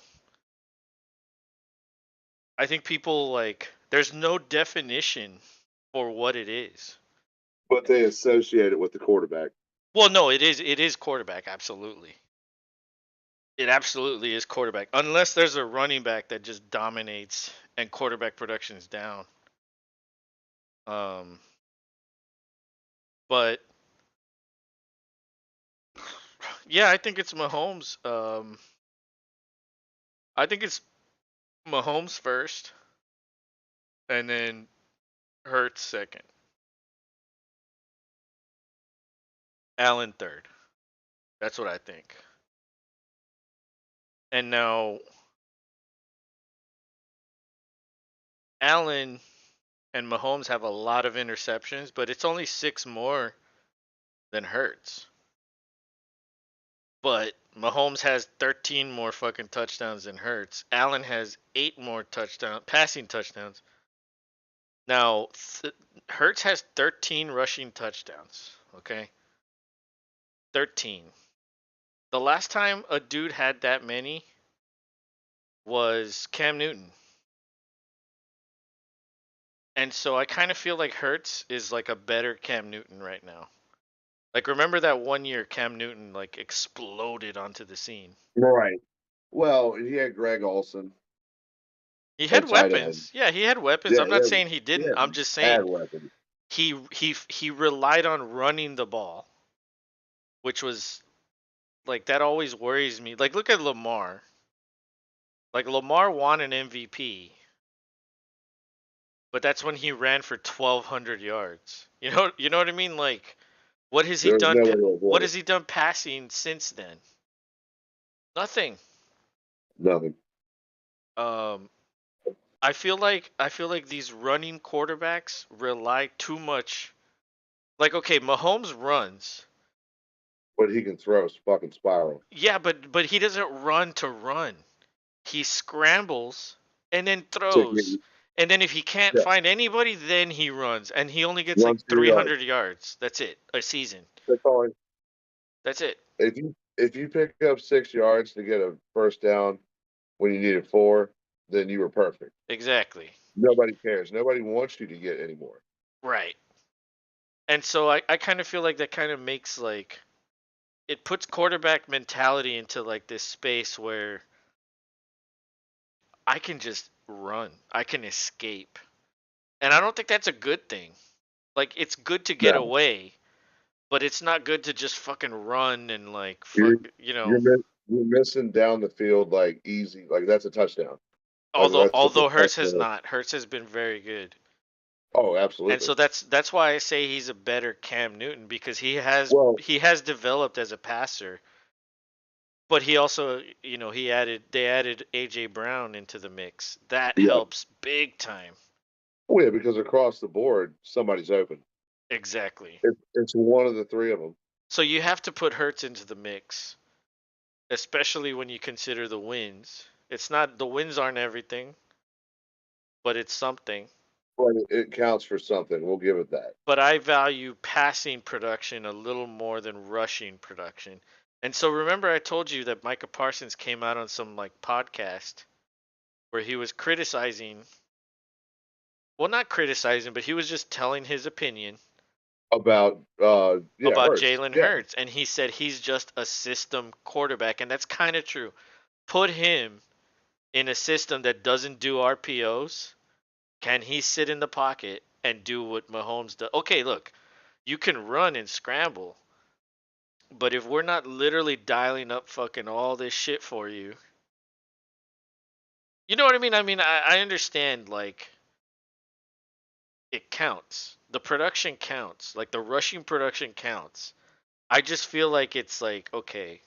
I think people like there's no definition for what it is.
But they associate it with the quarterback.
Well, no, it is quarterback, absolutely. It absolutely is quarterback. Unless there's a running back that just dominates and quarterback production's down. Um but yeah, I think it's Mahomes. I think it's Mahomes first and then Hurts second. Allen third. That's what I think. And now Allen and Mahomes have a lot of interceptions, but it's only 6 more than Hurts. But Mahomes has 13 more fucking touchdowns than Hurts. Allen has 8 more passing touchdowns. Now, Hurts has 13 rushing touchdowns, okay? 13. The last time a dude had that many was Cam Newton. And so I kind of feel like Hurts is like a better Cam Newton right now. Like, remember that one year Cam Newton like exploded onto the scene.
Right. Well, he had Greg Olson
He had
at tight end.
weapons. Yeah, he had weapons.
Yeah,
I'm not saying he
yeah,
didn't. I'm just
had
saying
weapons.
he relied on running the ball, which was like that always worries me. Like, look at Lamar. Like, Lamar won an MVP, but that's when he ran for 1,200 yards. You know what I mean? Like, what has he
There's
done?
no way to avoid
What
it.
has he done passing since then? Nothing.
Nothing.
I feel like these running quarterbacks rely too much. Like, okay, Mahomes runs.
But he can throw a fucking spiral.
Yeah, but he doesn't run to run. He scrambles and then
So
throws. And then if he can't
yeah,
find anybody, then he runs. And he only gets like
runs 2 yards.
300 yards. That's it. A season.
That's all.
That's it.
If you pick up 6 yards to get a first down when you needed 4, then you were perfect.
Exactly.
Nobody cares. Nobody wants you to get any more.
Right. And so I kind of feel like that kind of makes like it puts quarterback mentality into like this space where I can just run. I can escape. And I don't think that's a good thing. Like, it's good to get
No,
away, but it's not good to just fucking run and like
you're
fuck.
you're missing down the field like easy. Like that's a touchdown. Like
Although
that's what the
Hurts has
touchdown.
not. Hurts has been very good.
Oh,
And
absolutely.
so that's why I say he's a better Cam Newton because
Well,
he has developed as a passer, but he also, they added AJ Brown into the mix. That
yeah.
helps big time.
Oh, yeah, because across the board, somebody's open.
Exactly.
It's one of the 3 of them.
So you have to put Hurts into the mix, especially when you consider the wins. The wins aren't everything, but it's something.
But it counts for something. We'll give it that.
But I value passing production a little more than rushing production. And so remember I told you that Micah Parsons came out on some like podcast where he was criticizing, well, not criticizing, but he was just telling his opinion
About
about
Hurts.
Jalen
Yeah,
Hurts, and he said he's just a system quarterback, and that's kind of true. Put him in a system that doesn't do RPOs. Can he sit in the pocket and do what Mahomes does? Okay, look, you can run and scramble, but if we're not literally dialing up fucking all this shit for you, you know what I mean? I understand, like, it counts. The production counts. Like, the rushing production counts. I just feel like it's like, okay,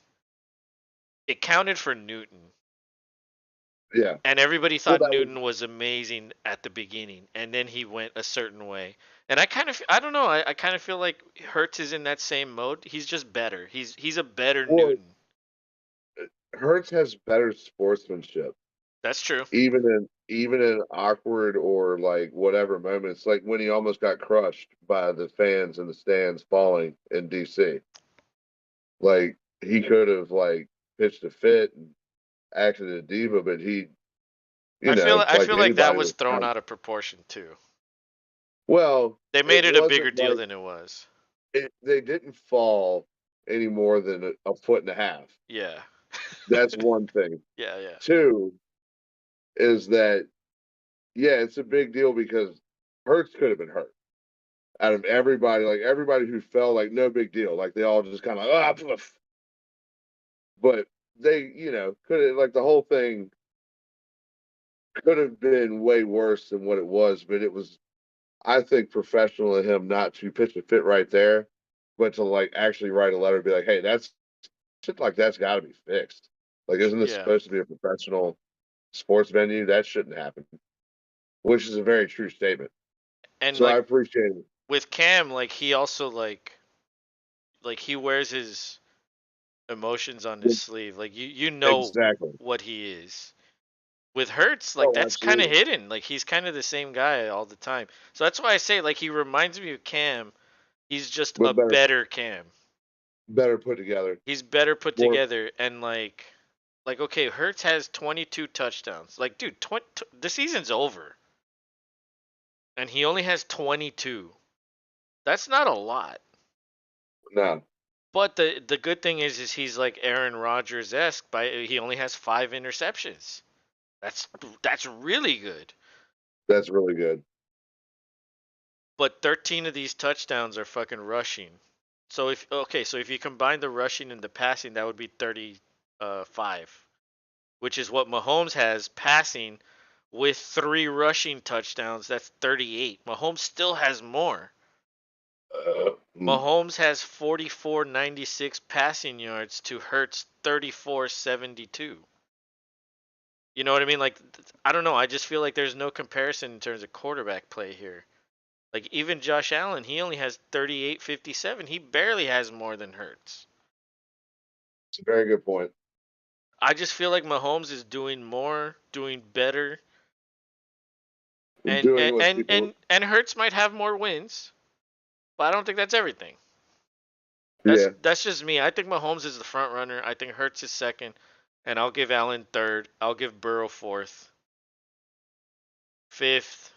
it counted for Newton.
yeah.
And everybody
Well,
thought
that was
Newton was amazing at the beginning, and then he went a certain way. And I don't know, I kind of feel like Hurts is in that same mode. He's just better. He's a better
well.
Newton.
Hurts has better sportsmanship,
That's true.
even in awkward or like whatever moments, like when he almost got crushed by the fans in the stands falling in DC. Like he could have like pitched a fit and acting a diva, but he,
I
like
feel like that
anybody
was
was
thrown
kind of,
out of proportion too.
well,
They
it
made it a bigger
wasn't
deal
like
than it was.
they didn't fall any more than a foot and a half.
Yeah.
That's one thing.
Yeah, yeah.
Two is that, yeah, it's a big deal because Hurts could have been hurt. Out of everybody, like everybody who fell, like no big deal. Like they all just kind of like, poof. But they, could have, like the whole thing could have been way worse than what it was. But it was, I think, professional of him not to pitch a fit right there, but to like actually write a letter and be like, hey, that's shit like that's got to be fixed. Like, isn't this
Yeah.
supposed to be a professional sports venue? That shouldn't happen, which is a very true statement.
And
So I
like
appreciate it.
with Cam, like he also like he wears his emotions on his sleeve. Like you know
Exactly.
what he is. With Hertz, like
Oh,
that's kind of
absolutely.
hidden. Like he's kind of the same guy all the time. So that's why I say like he reminds me of Cam. He's just a
But
better Cam.
better put together.
He's better put
More,
together and like okay, Hertz has 22 touchdowns. Like dude, the season's over and he only has 22. That's not a lot.
no,
But the good thing is he's like Aaron Rodgers esque. By he only has 5 interceptions. That's really good.
that's really good.
But 13 of these touchdowns are fucking rushing. So if you combine the rushing and the passing, that would be 35, which is what Mahomes has passing with 3 rushing touchdowns. That's 38. Mahomes still has more.
Uh, mm,
Mahomes has 44.96 passing yards to Hurts 34.72. You know what I mean? Like I don't know. I just feel like there's no comparison in terms of quarterback play here. Like even Josh Allen, he only has 38.57. He barely has more than Hurts.
it's a very good point.
I just feel like Mahomes is doing more, doing better, and
Doing
and
what
and
people,
and, and Hurts might have more wins, but I don't think that's everything.
yeah,
That's just me. I think Mahomes is the front runner. I think Hurts is second, and I'll give Allen third. I'll give Burrow fourth, fifth.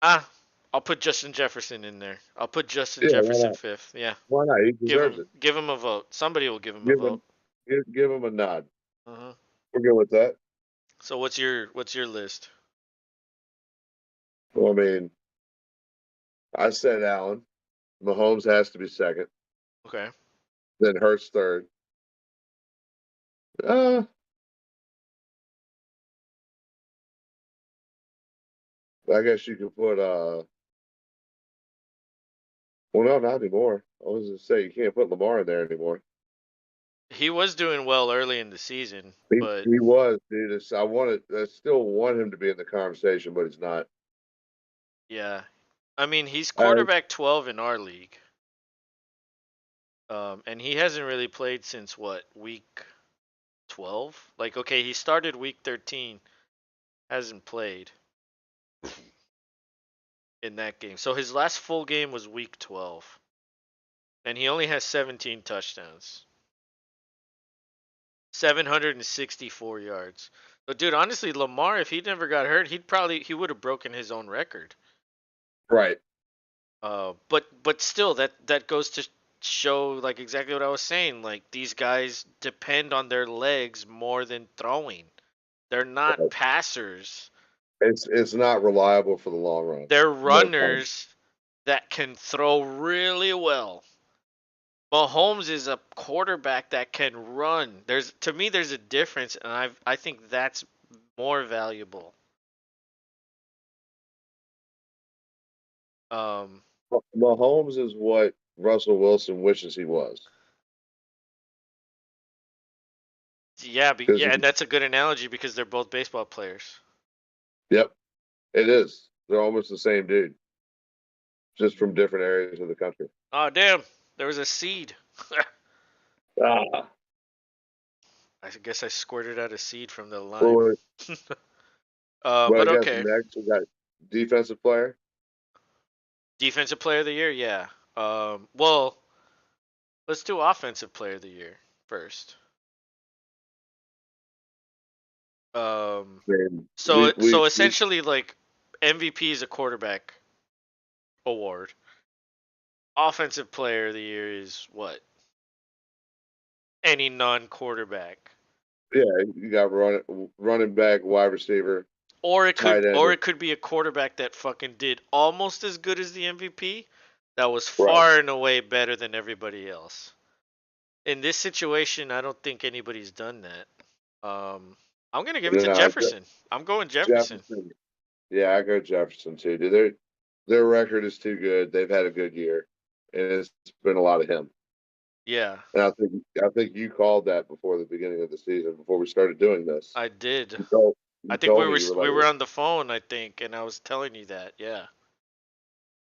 Ah, I'll put Justin Jefferson in there. I'll put Justin
yeah. Why
Jefferson
not?
fifth. Yeah,
Why not? He deserves it.
give him a vote. Somebody will give him a
Give
vote.
him, give him a nod.
Uh-huh.
We're good with that.
So what's your list?
Well, I mean, I said Allen. Mahomes has to be second.
Okay.
Then Hurts third. Uh, I guess you could put well, no, not anymore. I was gonna say you can't put Lamar in there anymore.
He was doing well early in the season,
He
but
he was, dude. I still want him to be in the conversation, but he's not.
yeah. I mean, he's
Uh,
quarterback 12 in our league. And he hasn't really played since what, week 12? Like okay, he started week 13, hasn't played in that game. So his last full game was week 12, and he only has 17 touchdowns. 764 yards. But dude, honestly, Lamar, if he never got hurt, he would have broken his own record.
right.
But still, that goes to show like exactly what I was saying. Like these guys depend on their legs more than throwing. They're not
Right.
passers.
It's not reliable for the long run.
They're
No fun.
runners that can throw really well. Mahomes is a quarterback that can run. There's a difference, and I think that's more valuable. Um,
Mahomes is what Russell Wilson wishes he was.
yeah,
Because
yeah, and that's a good analogy because they're both baseball players.
yep, it is. They're almost the same dude, just from different areas of the country.
Oh damn, there was a seed.
Ah,
I guess I squirted out a seed from the lime.
well, but I
But
guess
okay.
next we got defensive player.
Defensive player of the year, yeah. Well, let's do offensive player of the year first.
Man,
So essentially, like, MVP is a quarterback award. Offensive player of the year is what? Any non-quarterback.
yeah, you got running back, wide receiver,
Or
tight end.
it could be a quarterback that fucking did almost as good as the MVP, that was
Right.
far and away better than everybody else. In this situation, I don't think anybody's done that. I'm gonna give it to
No,
Jefferson. I'm going Jefferson.
Jefferson. Yeah, I go Jefferson too. Dude, their record is too good. They've had a good year, and it's been a lot of him.
Yeah,
And I think you called that before the beginning of the season, before we started doing this.
I did.
You told,
I
you
think
told me you were
we
like,
were on the phone, I think, and I was telling you that. Yeah.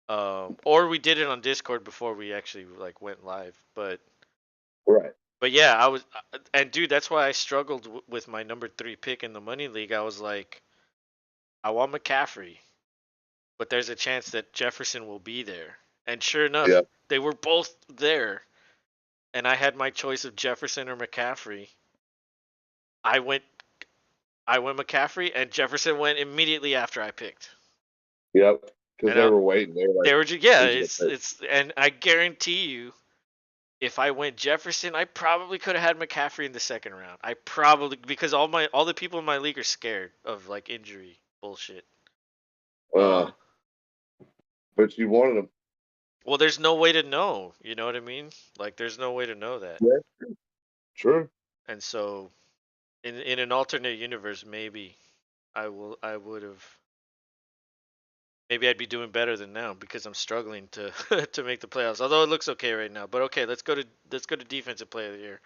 Or we did it on Discord before we actually like went live,
right,
but yeah, I was, and dude, that's why I struggled with my number 3 pick in the money league. I was like, I want McCaffrey, but there's a chance that Jefferson will be there. And sure enough,
yeah,
they were both there, and I had my choice of Jefferson or McCaffrey. I went McCaffrey, and Jefferson went immediately after I picked.
yep, because
And
they were waiting. They were
they
like,
were just, yeah,
he's gonna pick.
and I guarantee you, if I went Jefferson, I probably could have had McCaffrey in the second round. I probably, because all the people in my league are scared of like injury bullshit.
Uh, but you wanted him.
Well, there's no way to know. You know what I mean? Like, there's no way to know that.
Yeah, true.
And so, in an alternate universe, maybe I would have. Maybe I'd be doing better than now because I'm struggling to to make the playoffs. Although it looks okay right now. But okay, let's go to defensive player of the year.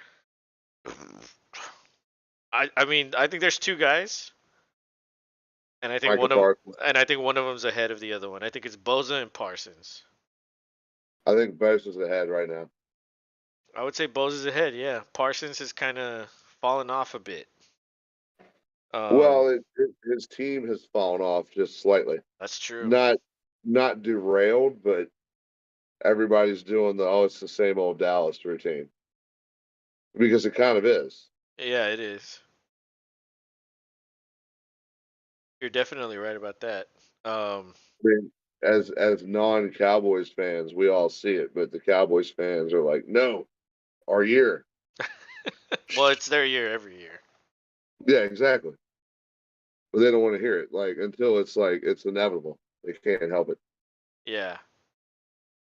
I mean, I think there's two guys, and I think
Michael Parsons.
one of them's ahead of the other one. I think it's Boza and Parsons.
I think Bosa is ahead right now.
I would say Boza's ahead. Yeah, Parsons has kind of fallen off a bit.
Well, his team has fallen off just slightly.
That's true.
Not not derailed, but everybody's doing it's the same old Dallas routine because it kind of is.
Yeah, it is. You're definitely right about that.
I mean, as non-Cowboys fans, we all see it, but the Cowboys fans are like, no, our year.
Well, it's their year every year.
Yeah, exactly. But they don't want to hear it, like until it's like it's inevitable. They can't help it.
Yeah.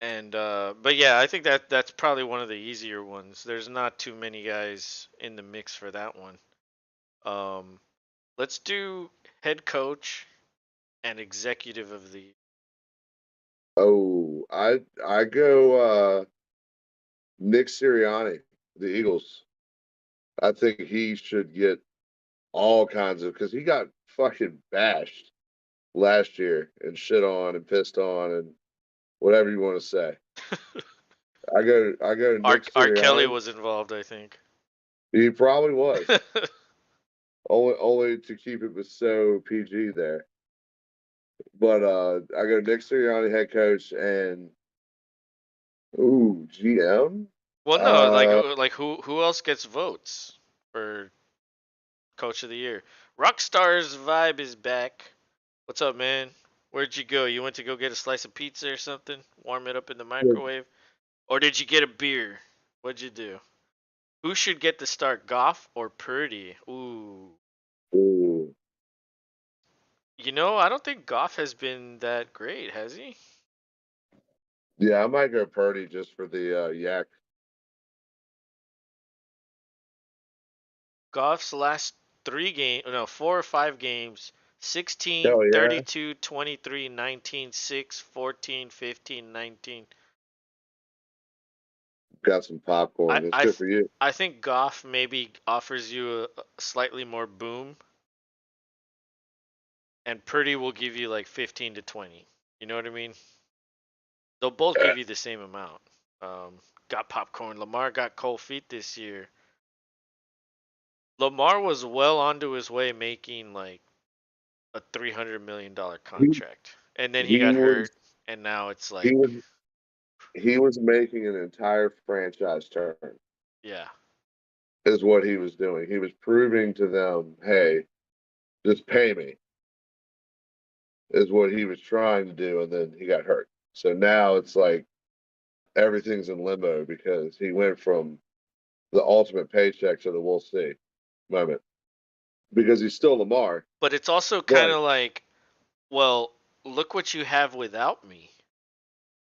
And but yeah, I think that's probably one of the easier ones. There's not too many guys in the mix for that one. Um, let's do head coach and executive of the.
Oh, I go Nick Sirianni, the Eagles. I think he should get all kinds of because he got fucking bashed last year and shit on and pissed on and whatever you want to say. I go Nick
R. Kelly
Sirianni.
was involved, I think.
He probably was only to keep it so PG there. But I go Nick Sirianni, head coach, and GM.
Well, no,
Uh,
like who else gets votes for coach of the year? Rockstar's vibe is back. What's up, man? Where'd you go? You went to go get a slice of pizza or something? Warm it up in the microwave? Or did you get a beer? What'd you do? Who should get the start, Goff or Purdy? Ooh.
ooh,
You know, I don't think Goff has been that great, has he?
yeah, I might go Purdy just for the yak.
Goff's last 4 or 5 games, 16,
Hell yeah,
32, 23, 19, 6, 14, 15, 19.
got some popcorn. That's good for you.
I think Goff maybe offers you a slightly more boom, and Purdy will give you like 15 to 20. You know what I mean? They'll both give you the same amount. Got popcorn. Lamar got cold feet this year. Lamar was well onto his way making like a $300 million
He,
contract, and then he
he
got
was
hurt, and now it's
he
like,
was he was making an entire franchise turn.
yeah,
Is what he was doing. He was proving to them, hey, Just pay me is what he was trying to do, and then he got hurt. So now it's like everything's in limbo because he went from the ultimate paycheck to the we'll see moment because he's still Lamar.
But it's also kind
But
of like, well, look what you have without me.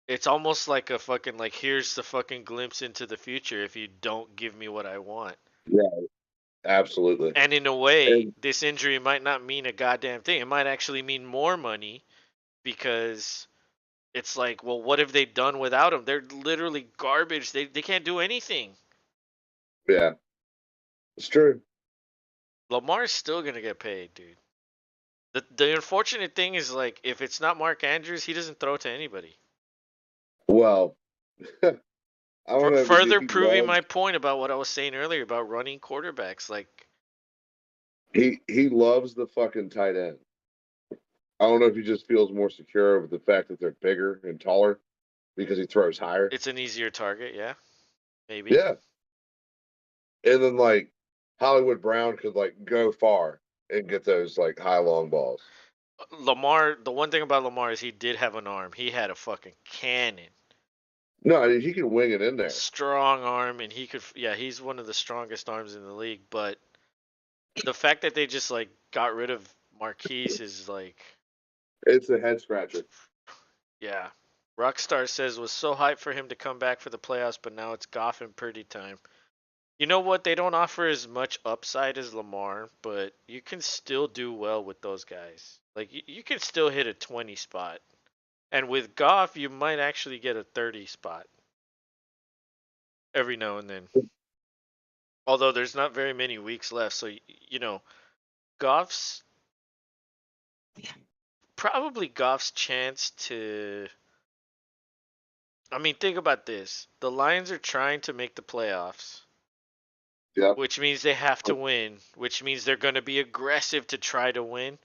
It's almost like a fucking like here's the fucking glimpse into the future if you don't give me what I want.
yeah, absolutely.
And in a way,
And
this injury might not mean a goddamn thing. It might actually mean more money because it's like, well, what have they done without him? They're literally garbage. They can't do anything.
yeah, it's true.
Lamar's still gonna get paid, dude. The unfortunate thing is like if it's not Mark Andrews, he doesn't throw to anybody.
Well, I don't know if
Further
he
proving my
loves
point about what I was saying earlier about running quarterbacks. Like,
he loves the fucking tight end. I don't know if he just feels more secure with the fact that they're bigger and taller because he throws higher.
it's an easier target, yeah, maybe.
Yeah. And then like Hollywood Brown could like go far and get those like high long balls.
Lamar, the one thing about Lamar is he did have an arm. He had a fucking cannon,
No, he can wing it in there.
strong arm, and he could. Yeah, he's one of the strongest arms in the league. But the fact that they just like got rid of Marquise is like,
It's a head scratcher.
yeah. Rockstar says was so hyped for him to come back for the playoffs, but now it's Goff and Purdy time. You know what? They don't offer as much upside as Lamar, but you can still do well with those guys. Like you can still hit a 20 spot. And with Goff, you might actually get a 30 spot every now and then. Although there's not very many weeks left, so you know, Goff's probably Goff's chance to I mean, think about this. The Lions are trying to make the playoffs,
Yep.
which means they have to win, which means they're going to be aggressive to try to win,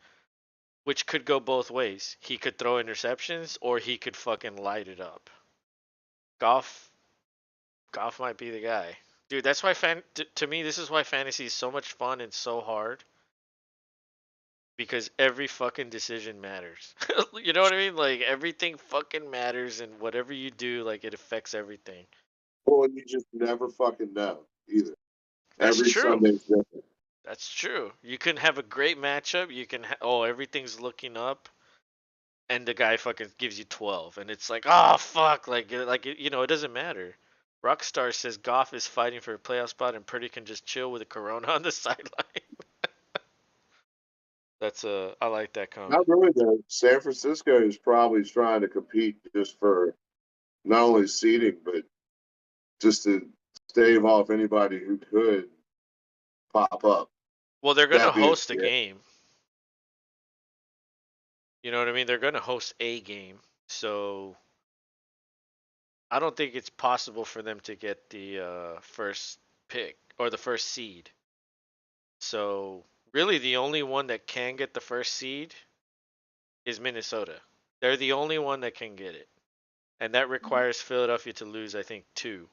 which could go both ways. He could throw interceptions or he could fucking light it up. Goff might be the guy. Dude, that's why to me this is why fantasy is so much fun and so hard because every fucking decision matters. You know what I mean? Like everything fucking matters and whatever you do like it affects everything.
Well, and you just never fucking know either.
That's
Every
true.
Sunday's different.
That's true. You can have a great matchup. You can everything's looking up, and the guy fucking gives you 12, and it's like, oh fuck, you know, it doesn't matter. Rockstar says Goff is fighting for a playoff spot, and Purdy can just chill with a Corona on the sideline. I like that comment.
Not really though. San Francisco is probably trying to compete just for not only seeding, but just to stave off anybody who could pop up.
Well, they're gonna
That being
host a
said,
game. You know what I mean? They're gonna host a game, so I don't think it's possible for them to get the first pick or the first seed. So really, the only one that can get the first seed is Minnesota. They're the only one that can get it, and that requires Philadelphia to lose, I think, 2.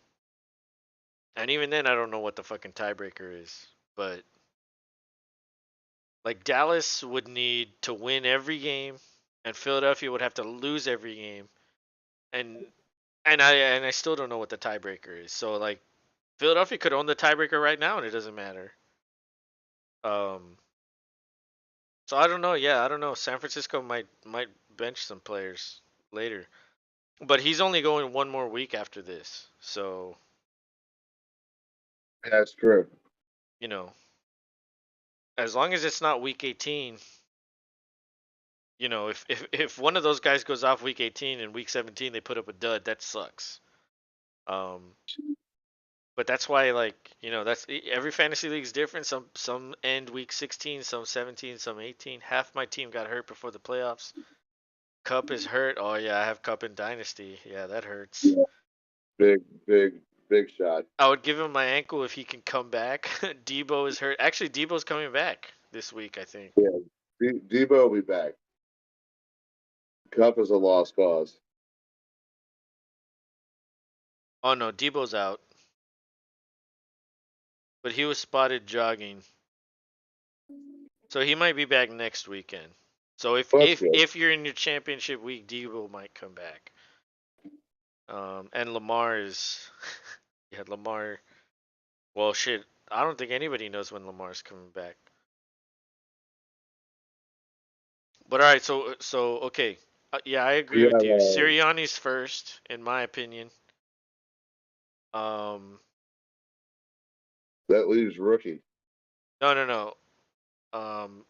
And even then, I don't know what the fucking tiebreaker is. But like Dallas would need to win every game, and Philadelphia would have to lose every game, and I still don't know what the tiebreaker is. So like Philadelphia could own the tiebreaker right now, and it doesn't matter. Um, So I don't know. Yeah, I don't know. San Francisco might bench some players later, but he's only going one more week after this. So
That's true.
you know, as long as it's not week 18, you know, if one of those guys goes off week 18 and week 17 they put up a dud, that sucks. Um, but that's why like you know that's every fantasy league is different. Some end week 16, some 17, some 18. Half my team got hurt before the playoffs. Cup is hurt. Oh yeah, I have Cup in Dynasty. Yeah, that hurts.
Yeah. Big shot.
I would give him my ankle if he can come back. Debo is hurt. Actually, Debo's coming back this week, I think.
Yeah. Debo will be back. Cup is a lost cause.
Oh no, Debo's out. But he was spotted jogging. So he might be back next weekend. So if
Well, that's
if
good.
if you're in your championship week, Debo might come back. And Lamar is, yeah, Lamar. Well, shit. I don't think anybody knows when Lamar's coming back. But all right, so okay, yeah, I agree
We
with
have
you. Sirianni's first, in my opinion. Um,
that leaves rookie.
no. Um,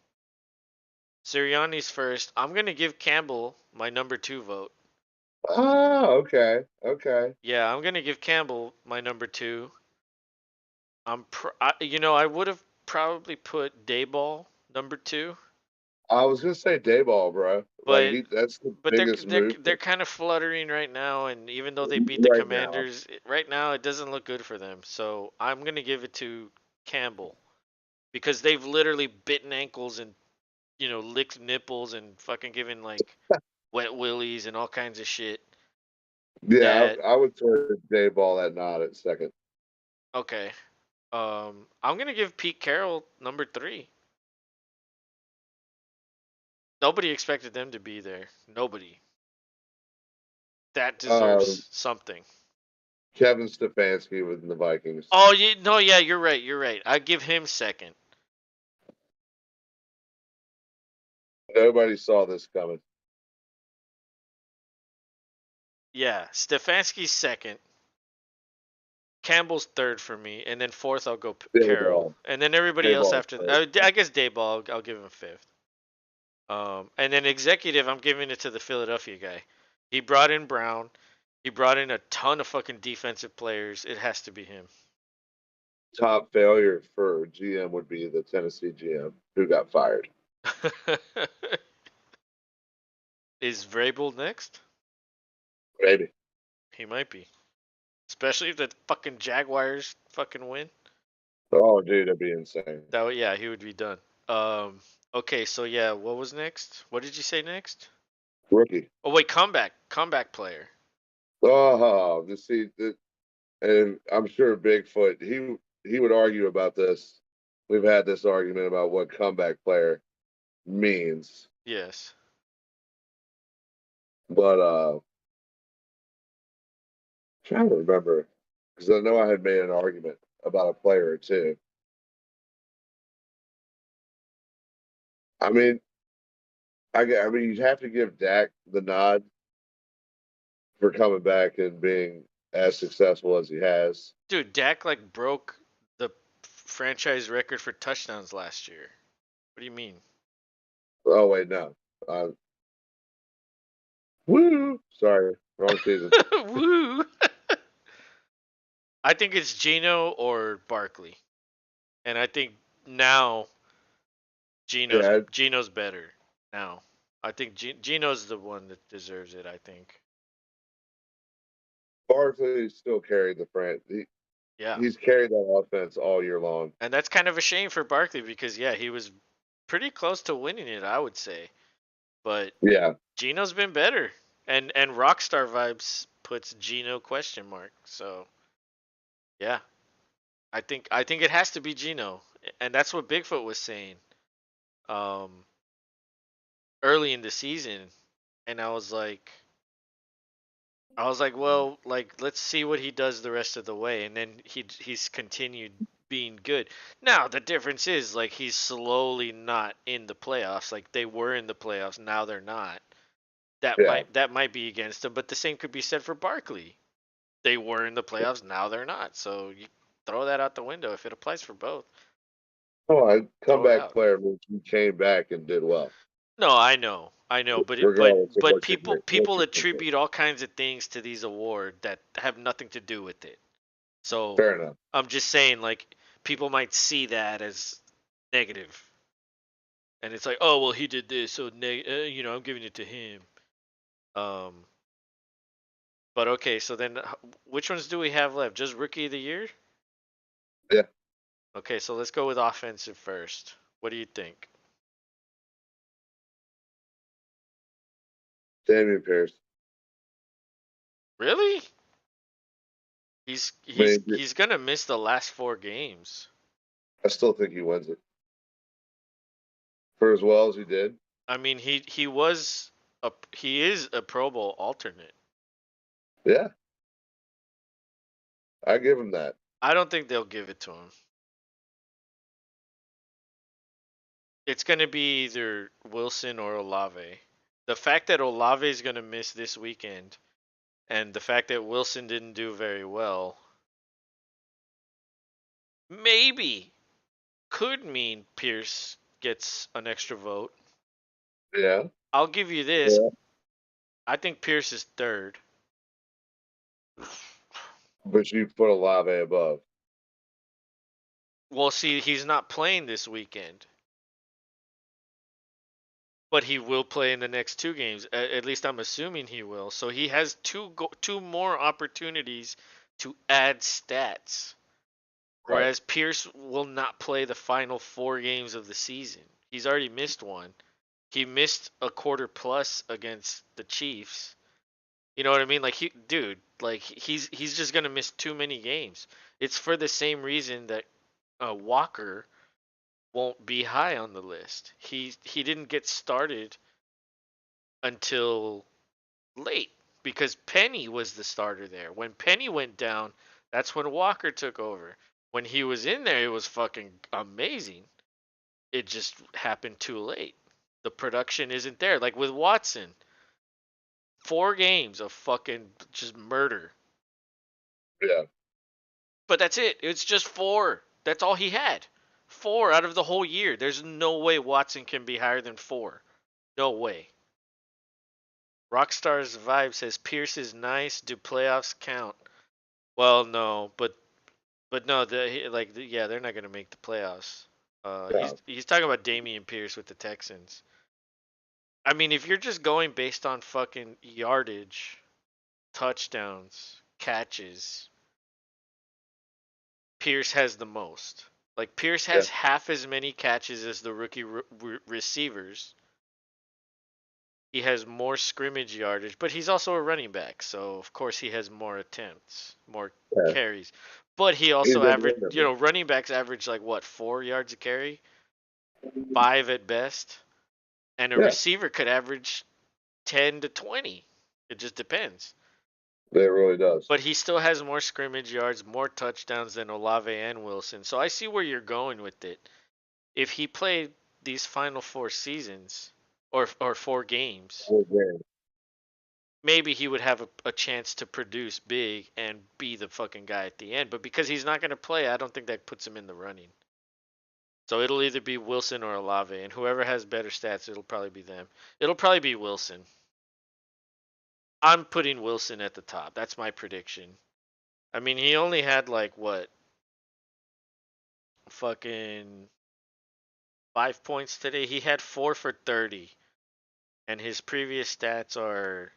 Sirianni's first. I'm gonna give Campbell my number 2 vote.
Oh, okay, okay.
Yeah, I'm gonna give Campbell my number 2. I would have probably put Dayball number 2,
I was gonna say Dayball, bro. Like
but
that's the
but they're
biggest
they're
move
they're kind of fluttering right now, and even though they beat the
right now.
Commanders right now, it doesn't look good for them. So I'm gonna give it to Campbell because they've literally bitten ankles and licked nipples and fucking given like wet willies and all kinds of shit.
Yeah,
That
I would throw Dayball that nod at second.
okay. I'm gonna give Pete Carroll number 3. Nobody expected them to be there. Nobody. That
Um,
deserves something.
Kevin Stefanski with the Vikings.
Oh, no, yeah, you're right. You're right. I give him second.
Nobody saw this coming.
Yeah, Stefanski's second. Campbell's third for me, and then fourth I'll go Carroll,
Dayball.
and then everybody else
Dayball
after.
first.
I guess Dayball I'll give him fifth. And then executive I'm giving it to the Philadelphia guy. He brought in Brown. He brought in a ton of fucking defensive players. It has to be him.
Top failure for GM would be the Tennessee GM who got fired.
Is Vrabel next?
Maybe.
He might be. Especially if the fucking Jaguars fucking win.
Oh, dude, that'd be insane.
Yeah, he would be done. Um, okay, so yeah, what was next? What did you say next?
Rookie.
Oh wait, comeback player.
Oh, to see that, and I'm sure Bigfoot. He would argue about this. We've had this argument about what comeback player means,
Yes.
but trying to remember because I know I had made an argument about a player or two. I mean, I mean, you'd have to give Dak the nod for coming back and being as successful as he has.
Dude, Dak like broke the franchise record for touchdowns last year. What do you mean?
Oh wait, no. Woo! Sorry, wrong season.
Woo! I think it's Gino or Barkley. And I think now Gino's
Yeah,
Gino's better now. I think Gino's the one that deserves it, I think.
Barkley still carried the
Yeah.
he's carried that offense all year long.
And that's kind of a shame for Barkley because yeah, he was pretty close to winning it, I would say. But
Yeah.
Gino's been better. And Rockstar Vibes puts Gino question mark. So yeah. I think it has to be Gino. And that's what Bigfoot was saying. Um early in the season. And I was like, well, like let's see what he does the rest of the way, and then he's continued being good. Now the difference is like he's slowly not in the playoffs. Like they were in the playoffs, now they're not. That
Yeah.
might be against him, but the same could be said for Barkley. They were in the playoffs, now they're not. So you throw that out the window if it applies for both.
Oh, a
Throw it
comeback
out.
player means he came back and did well,
No, I know, but
regardless of
but
what
people
what
people
you're thinking.
attribute all kinds of things to these awards that have nothing to do with it. So
Fair enough.
I'm just saying, like, people might see that as negative, and it's like, oh well, he did this, so I'm giving it to him. Um, but okay, so then which ones do we have left? Just rookie of the year?
Yeah.
Okay, so let's go with offensive first. What do you think?
Damian Pierce.
Really? He's
I
he's
mean,
he's gonna miss the last 4 games.
I still think he wins it. for as well as he did.
I mean, he is a Pro Bowl alternate.
Yeah, I give him that.
I don't think they'll give it to him. It's going to be either Wilson or Olave. The fact that Olave is going to miss this weekend and the fact that Wilson didn't do very well maybe could mean Pierce gets an extra vote.
Yeah.
I'll give you this.
Yeah.
I think Pierce is third.
But you put Olave above.
Well, see, he's not playing this weekend. But he will play in the next two games. At least I'm assuming he will. So he has two more opportunities to add stats.
Right.
Whereas Pierce will not play the final 4 games of the season. He's already missed one. He missed a quarter plus against the Chiefs. You know what I mean? Like he's just gonna miss too many games. It's for the same reason that Walker won't be high on the list. He didn't get started until late because Penny was the starter there. When Penny went down, that's when Walker took over. When he was in there, it was fucking amazing. It just happened too late. The production isn't there. Like with Watson, 4 games of fucking just murder.
Yeah.
But that's it. It's just 4. That's all he had. 4 out of the whole year. There's no way Watson can be higher than 4. No way. Rockstar's Vibe says Pierce is nice. Do playoffs count? Well, no, but no, yeah, they're not gonna make the playoffs.
Yeah.
He's talking about Damian Pierce with the Texans. I mean, if you're just going based on fucking yardage, touchdowns, catches, Pierce has the most. Like Pierce has half as many catches as the rookie receivers. He has more scrimmage yardage, but he's also a running back, so of course he has more attempts, more carries. But he also averaged, running backs average like what, 4 yards a carry, 5 at best, and a receiver could average 10 to 20. It just depends.
It really does.
But he still has more scrimmage yards, more touchdowns than Olave and Wilson. So I see where you're going with it. If he played these final 4 seasons or 4 games, maybe he would have a chance to produce big and be the fucking guy at the end. But because he's not going to play, I don't think that puts him in the running. So it'll either be Wilson or Olave, and whoever has better stats, it'll probably be them. It'll probably be Wilson. I'm putting Wilson at the top. That's my prediction. I mean, he only had like what? Fucking 5 points today. He had 4 for 30. And his previous stats are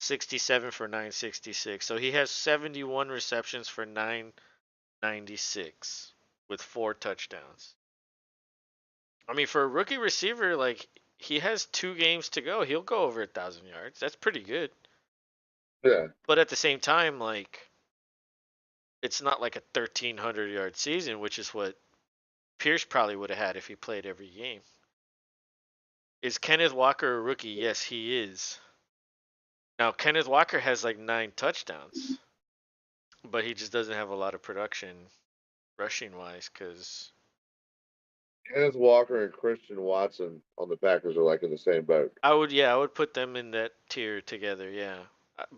67 for 966. So he has 71 receptions for 996 with 4 touchdowns. I mean, for a rookie receiver, like he has 2 games to go. He'll go over 1,000 yards. That's pretty good.
Yeah.
But at the same time, like it's not like a 1,300 yard season, which is what Pierce probably would have had if he played every game. Is Kenneth Walker a rookie? Yes, he is. Now, Kenneth Walker has like 9 touchdowns, but he just doesn't have a lot of production rushing wise because
Kenneth Walker and Christian Watson on the Packers are like in the same boat.
I would put them in that tier together, yeah.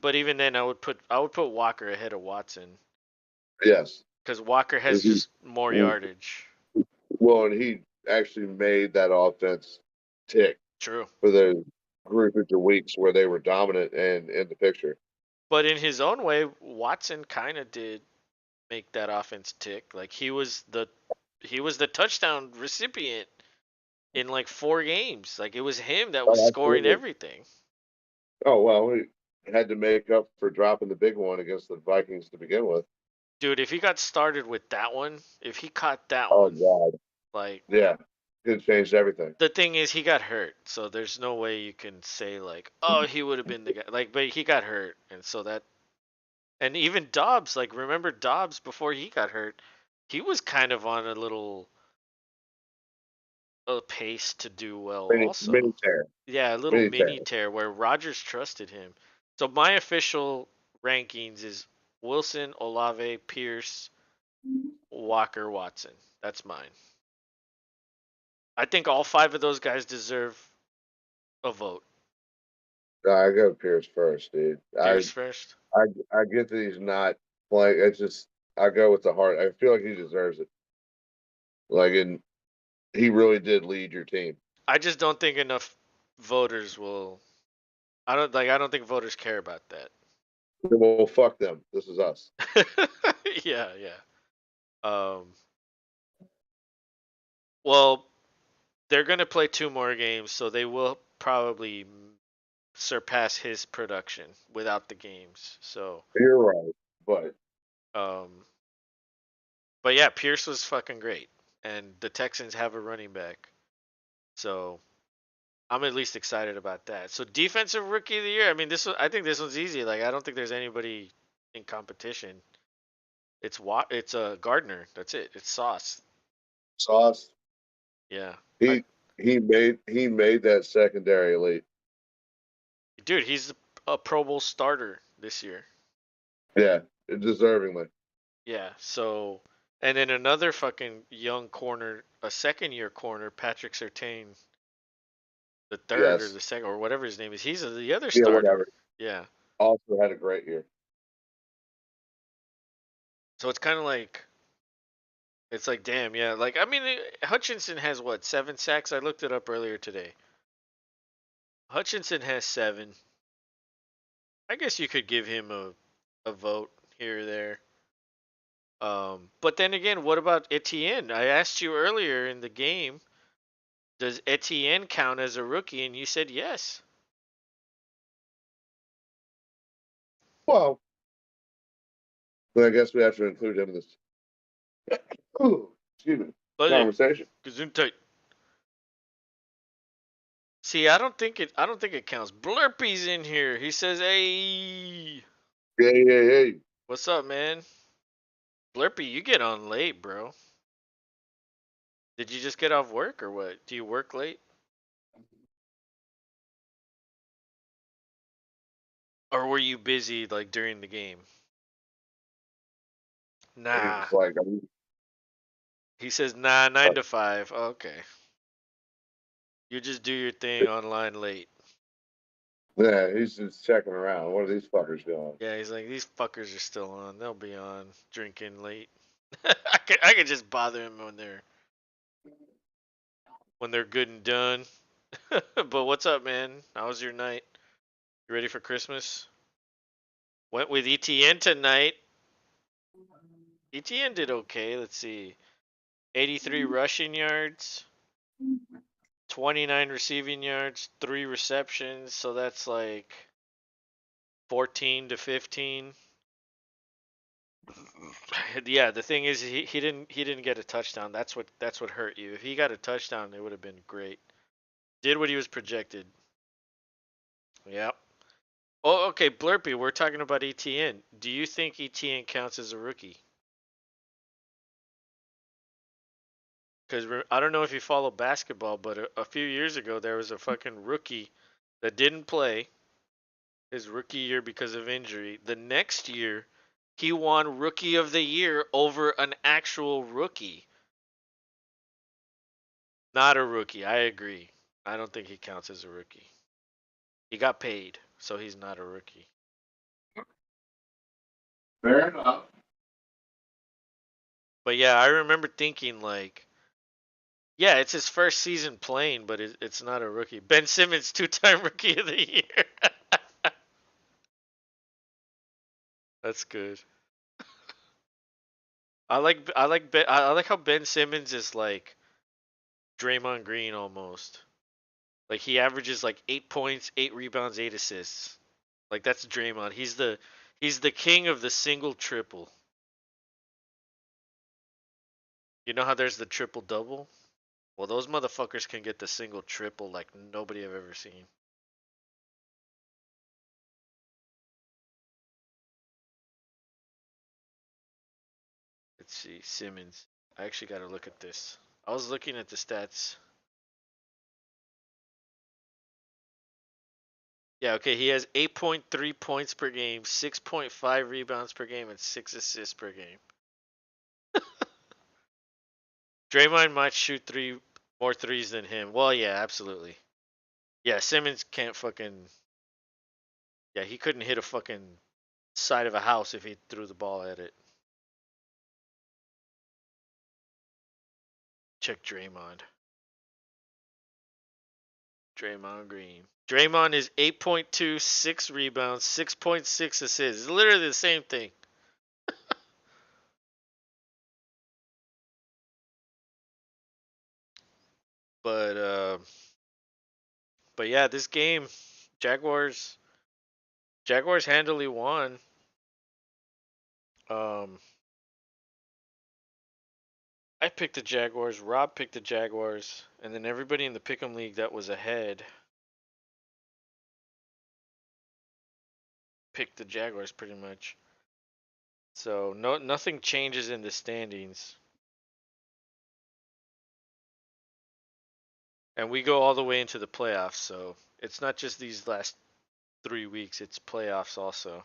But even then, I would put Walker ahead of Watson.
Yes.
Because Walker has just more yardage.
Well, and he actually made that offense tick.
True.
For the groupage of weeks where they were dominant and in the picture.
But in his own way, Watson kind of did make that offense tick. Like he was the touchdown recipient in like 4 games. Like it was him that was scoring everything.
Oh well, he had to make up for dropping the big one against the Vikings to begin with.
Dude, if he got started with that one, if he caught that
one,
God. Like
yeah, it changed everything.
The thing is, he got hurt, so there's no way you can say like, oh, he would have been the guy. Like, but he got hurt, and so that, and even Dobbs, like, remember Dobbs before he got hurt, he was kind of on a little a pace to do well
Mini,
also.
mini tear.
Yeah, a little
Mini
mini
tear.
tear where Rodgers trusted him. So my official rankings is Wilson, Olave, Pierce, Walker, Watson. That's mine. I think all 5 of those guys deserve a vote.
I go Pierce first, dude.
Pierce first.
I get that he's not playing. It's just I go with the heart. I feel like he deserves it. Like, and he really did lead your team.
I just don't think enough voters will. I don't think voters care about that.
Well, fuck them. This is us.
Yeah, yeah. Well, they're gonna play 2 more games, so they will probably surpass his production without the games. So,
You're right, but
um, but yeah, Pierce was fucking great, and the Texans have a running back, so I'm at least excited about that. So defensive rookie of the year. I mean, I think this one's easy. Like I don't think there's anybody in competition. It's a Gardner. That's it. It's Sauce.
Sauce.
Yeah. I,
He made that secondary elite.
dude, he's a Pro Bowl starter this year.
Yeah, deservingly.
Yeah. So, and then another fucking young corner, a second year corner, Patrick Surtain, the third or
Yes.
the second or whatever his name is. He's the other
Yeah,
starter.
whatever.
Yeah.
Also had a great year.
So it's kind of like it's like damn, yeah. Like I mean, Hutchinson has what 7 sacks? I looked it up earlier today. Hutchinson has 7. I guess you could give him a vote here or there. But then again, what about Etienne? I asked you earlier in the game, does Etienne count as a rookie? And you said yes.
Well, but I guess we have to include him in this. Ooh, excuse me.
But then,
Conversation.
Gesundheit. See, I don't think it counts. Blurpy's in here. He says, "Hey,
Hey.
what's up, man? Blurpy, you get on late, bro. Did you just get off work or what? Do you work late? Or were you busy like during the game?" Nah.
It's like
He says, "Nah, 9 to 5." Okay. You just do your thing online late.
yeah, he's just checking around. What are these fuckers doing?
Yeah, he's like, these fuckers are still on. They'll be on drinking late. I could just bother him when they're good and done. But what's up, man? How was your night? You ready for Christmas? Went with ETN tonight. ETN did okay. Let's see. 83 rushing yards, 29 receiving yards, 3 receptions, so that's like 14 to 15. Yeah, the thing is he didn't get a touchdown. That's what hurt you. If he got a touchdown, it would have been great. Did what he was projected. Yep. Oh, okay, Blurpy. We're talking about ETN. Do you think ETN counts as a rookie? Because I don't know if you follow basketball, but a few years ago there was a fucking rookie that didn't play his rookie year because of injury. The next year, he won Rookie of the Year over an actual rookie. Not a rookie. I agree. I don't think he counts as a rookie. He got paid, so he's not a rookie.
Fair enough.
But yeah, I remember thinking like, yeah, it's his first season playing, but it's not a rookie. Ben Simmons, 2-time Rookie of the Year. That's good. I like how Ben Simmons is like Draymond Green almost. Like he averages like 8 points, 8 rebounds, 8 assists. Like that's Draymond. He's the king of the single triple. You know how there's the triple double? Well, those motherfuckers can get the single triple like nobody I've ever seen. Let's see, Simmons. I actually got to look at this. I was looking at the stats. Yeah, okay, he has 8.3 points per game, 6.5 rebounds per game, and 6 assists per game. Draymond might shoot more threes than him. Well, yeah, absolutely. Yeah, Simmons can't fucking. Yeah, he couldn't hit a fucking side of a house if he threw the ball at it. Check Draymond. Draymond Green. Draymond is 8.2, 6 rebounds, 6.6 assists. It's literally the same thing. But yeah, this game, Jaguars handily won. Um, I picked the Jaguars. Rob picked the Jaguars, and then everybody in the Pick'em League that was ahead picked the Jaguars pretty much. So nothing changes in the standings, and we go all the way into the playoffs. So it's not just these last 3 weeks; it's playoffs also,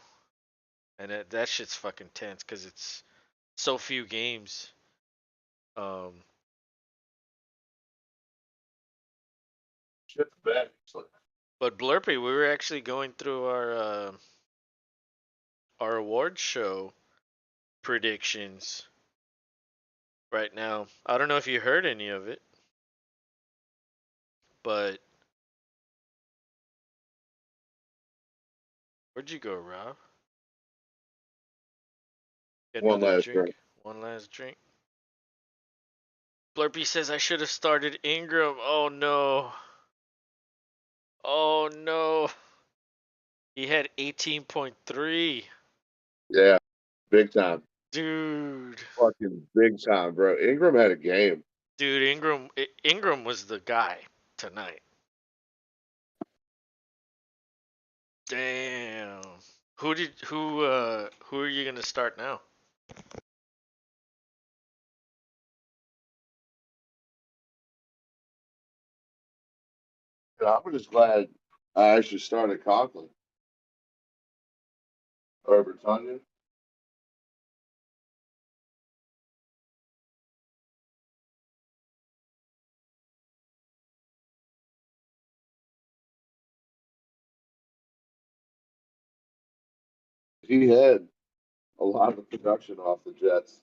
and that shit's fucking tense because it's so few games. Um,
Shit's bad. Actually.
but Blurpy, we were actually going through our award show predictions right now. I don't know if you heard any of it, but where'd you go, Rob? Get
One
another
last
drink?
drink.
One last drink? Blurpy says I should have started Ingram. Oh no. Oh no. He had 18.3.
Yeah, big time.
Dude.
Fucking big time, bro. Ingram had a game.
Dude, Ingram was the guy tonight. Damn. Who are you gonna start now?
I'm just glad I actually started Conklin over Tanya. He had a lot of production off the Jets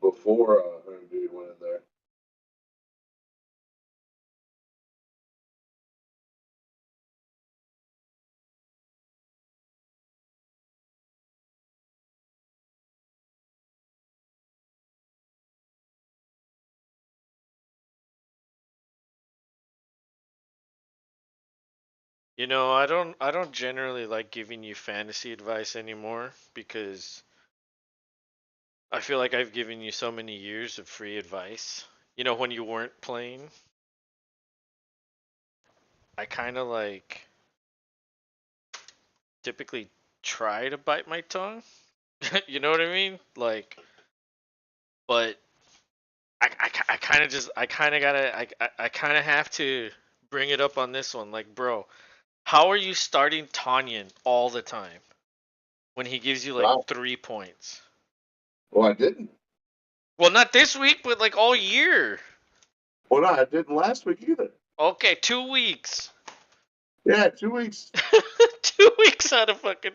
before Home Dude went in there.
You know, I don't generally like giving you fantasy advice anymore because I feel like I've given you so many years of free advice. You know, when you weren't playing, I kind of like typically try to bite my tongue. You know what I mean? Like, but I kind of just, I kind of have to bring it up on this one. Like, bro, how are you starting Tanyan all the time when he gives you like
Wow.
3 points?
Well, I didn't.
Well, not this week, but like all year.
Well, no, I didn't last week either.
Okay, 2 weeks.
Yeah, 2 weeks.
2 weeks out of fucking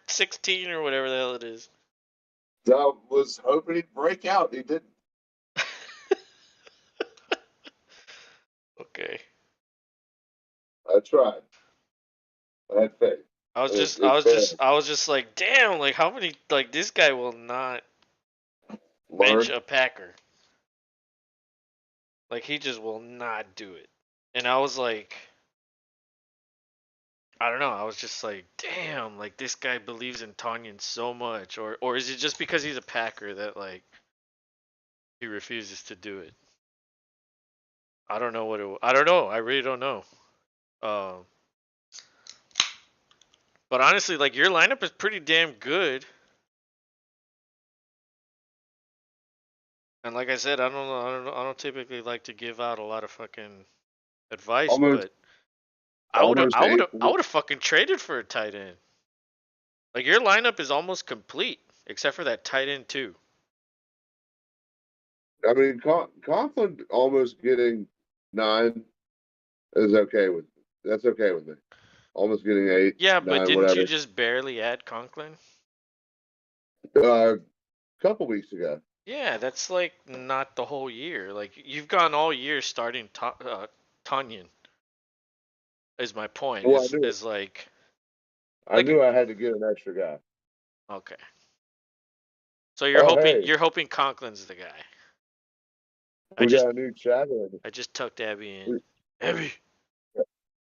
16 or whatever the hell it is.
So I was hoping he'd break out. He didn't.
Okay.
I tried. I had faith.
I was
It,
just, I
it
was just,
failed.
I was just like, damn, like how many, like this guy will not bench
Learn.
a Packer. Like he just will not do it. And I was like, I don't know. I was just like, damn, like this guy believes in Tanyan so much, or is it just because he's a Packer that like he refuses to do it? I don't know what it. I don't know. I really don't know. Um, but honestly, like your lineup is pretty damn good. And like I said, I don't know. I don't know. I don't typically like to give out a lot of fucking advice,
Almost.
but I would have,
Almost
I would
eight.
have, I would have fucking traded for a tight end. Like your lineup is almost complete except for that tight end too.
I mean, Conklin almost getting 9 is okay with. That's okay with me. Almost getting 8,
Yeah, but
9,
didn't you
whatever.
just barely add Conklin?
A couple weeks ago.
Yeah, that's like not the whole year. Like you've gone all year starting Tanyan. Is my point.
Well,
Is like
I
like
knew I had to get an extra guy.
okay. So you're
Oh,
hoping
hey,
Conklin's the guy. I
we
just
got a new chatter.
I just tucked Abby in.
We,
Abby.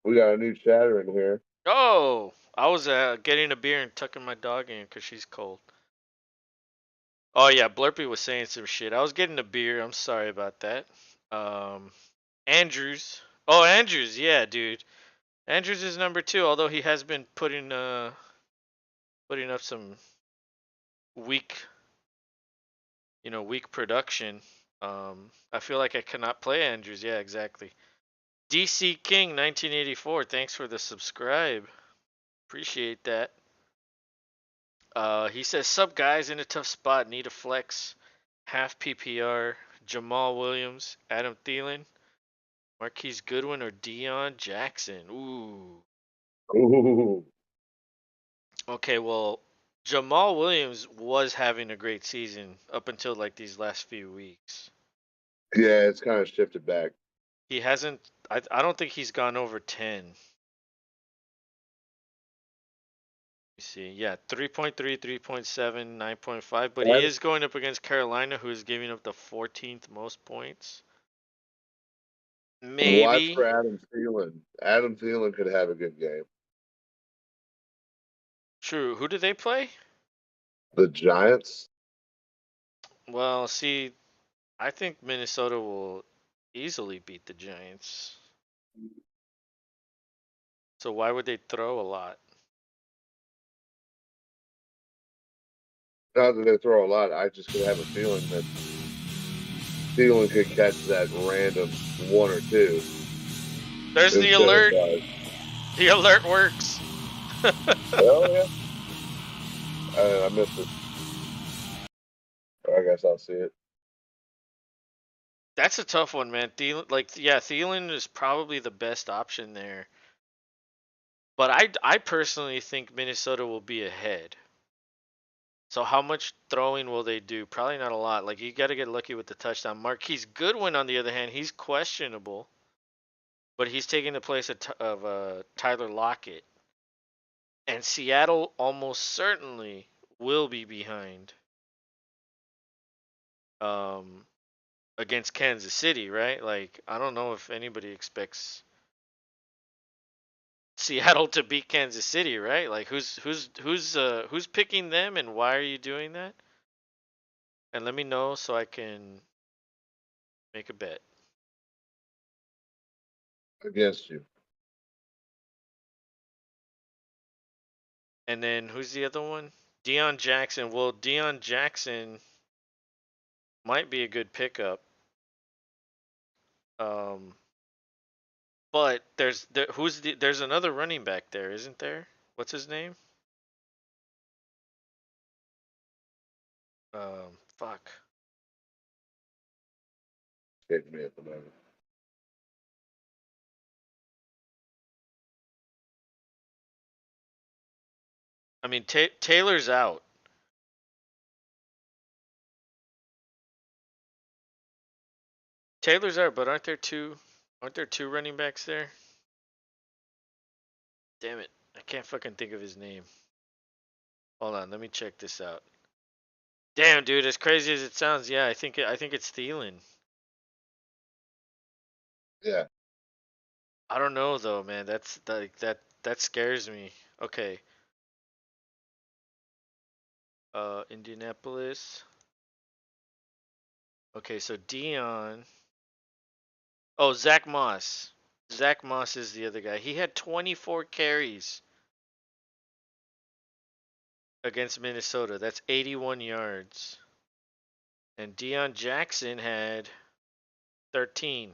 we got a new chatter in here.
Oh, I was getting a beer and tucking my dog in because she's cold. Oh yeah, Blurpy was saying some shit. I was getting a beer. I'm sorry about that. Um, Andrews. Oh, Andrews. Yeah, dude. Andrews is number 2, although he has been putting up some weak, weak production. I feel like I cannot play Andrews. Yeah, exactly. DC King 1984. Thanks for the subscribe. Appreciate that. He says, "Sub guys in a tough spot, need a flex, half PPR, Jamal Williams, Adam Thielen, Marquise Goodwin, or Deion Jackson." Ooh.
Ooh.
Okay, well, Jamal Williams was having a great season up until like these last few weeks.
Yeah, it's kind of shifted back.
He hasn't. I don't think he's gone over 10. You see, yeah, 3.3, 3.7, 9.5, but he is going up against Carolina, who is giving up the 14th most points.
Watch
Maybe.
for Adam Thielen. Adam Thielen could have a good game.
True. Who do they play?
The Giants.
Well, see, I think Minnesota will easily beat the Giants. So why would they throw a lot?
Not that they throw a lot. I just could have a feeling that Thielen could catch that random 1 or 2.
There's the
Instead
alert.
of,
The alert works.
oh yeah. I missed it. I guess I'll see it.
That's a tough one, man. Thielen is probably the best option there. But I personally think Minnesota will be ahead. So how much throwing will they do? Probably not a lot. Like you got to get lucky with the touchdown. Marquise Goodwin, on the other hand, he's questionable, but he's taking the place of Tyler Lockett, and Seattle almost certainly will be behind um, against Kansas City, right? Like I don't know if anybody expects Seattle to beat Kansas City, right? Like who's picking them, and why are you doing that? And let me know so I can make a bet.
Against you.
And then who's the other one? Deion Jackson. Well, Deion Jackson might be a good pickup. Um, but there's another running back there, isn't there? What's his name? Fuck.
Hit me at the moment.
I mean, Taylor's out. Taylor's out, but aren't there two? Aren't there two running backs there? Damn it, I can't fucking think of his name. Hold on, let me check this out. Damn, dude, as crazy as it sounds, yeah, I think it's Thielen.
Yeah.
I don't know though, man. That's like that scares me. Okay. Indianapolis. Okay, so Dion. Oh, Zach Moss. Zach Moss is the other guy. He had 24 carries against Minnesota. That's 81 yards. And Deion Jackson had 13.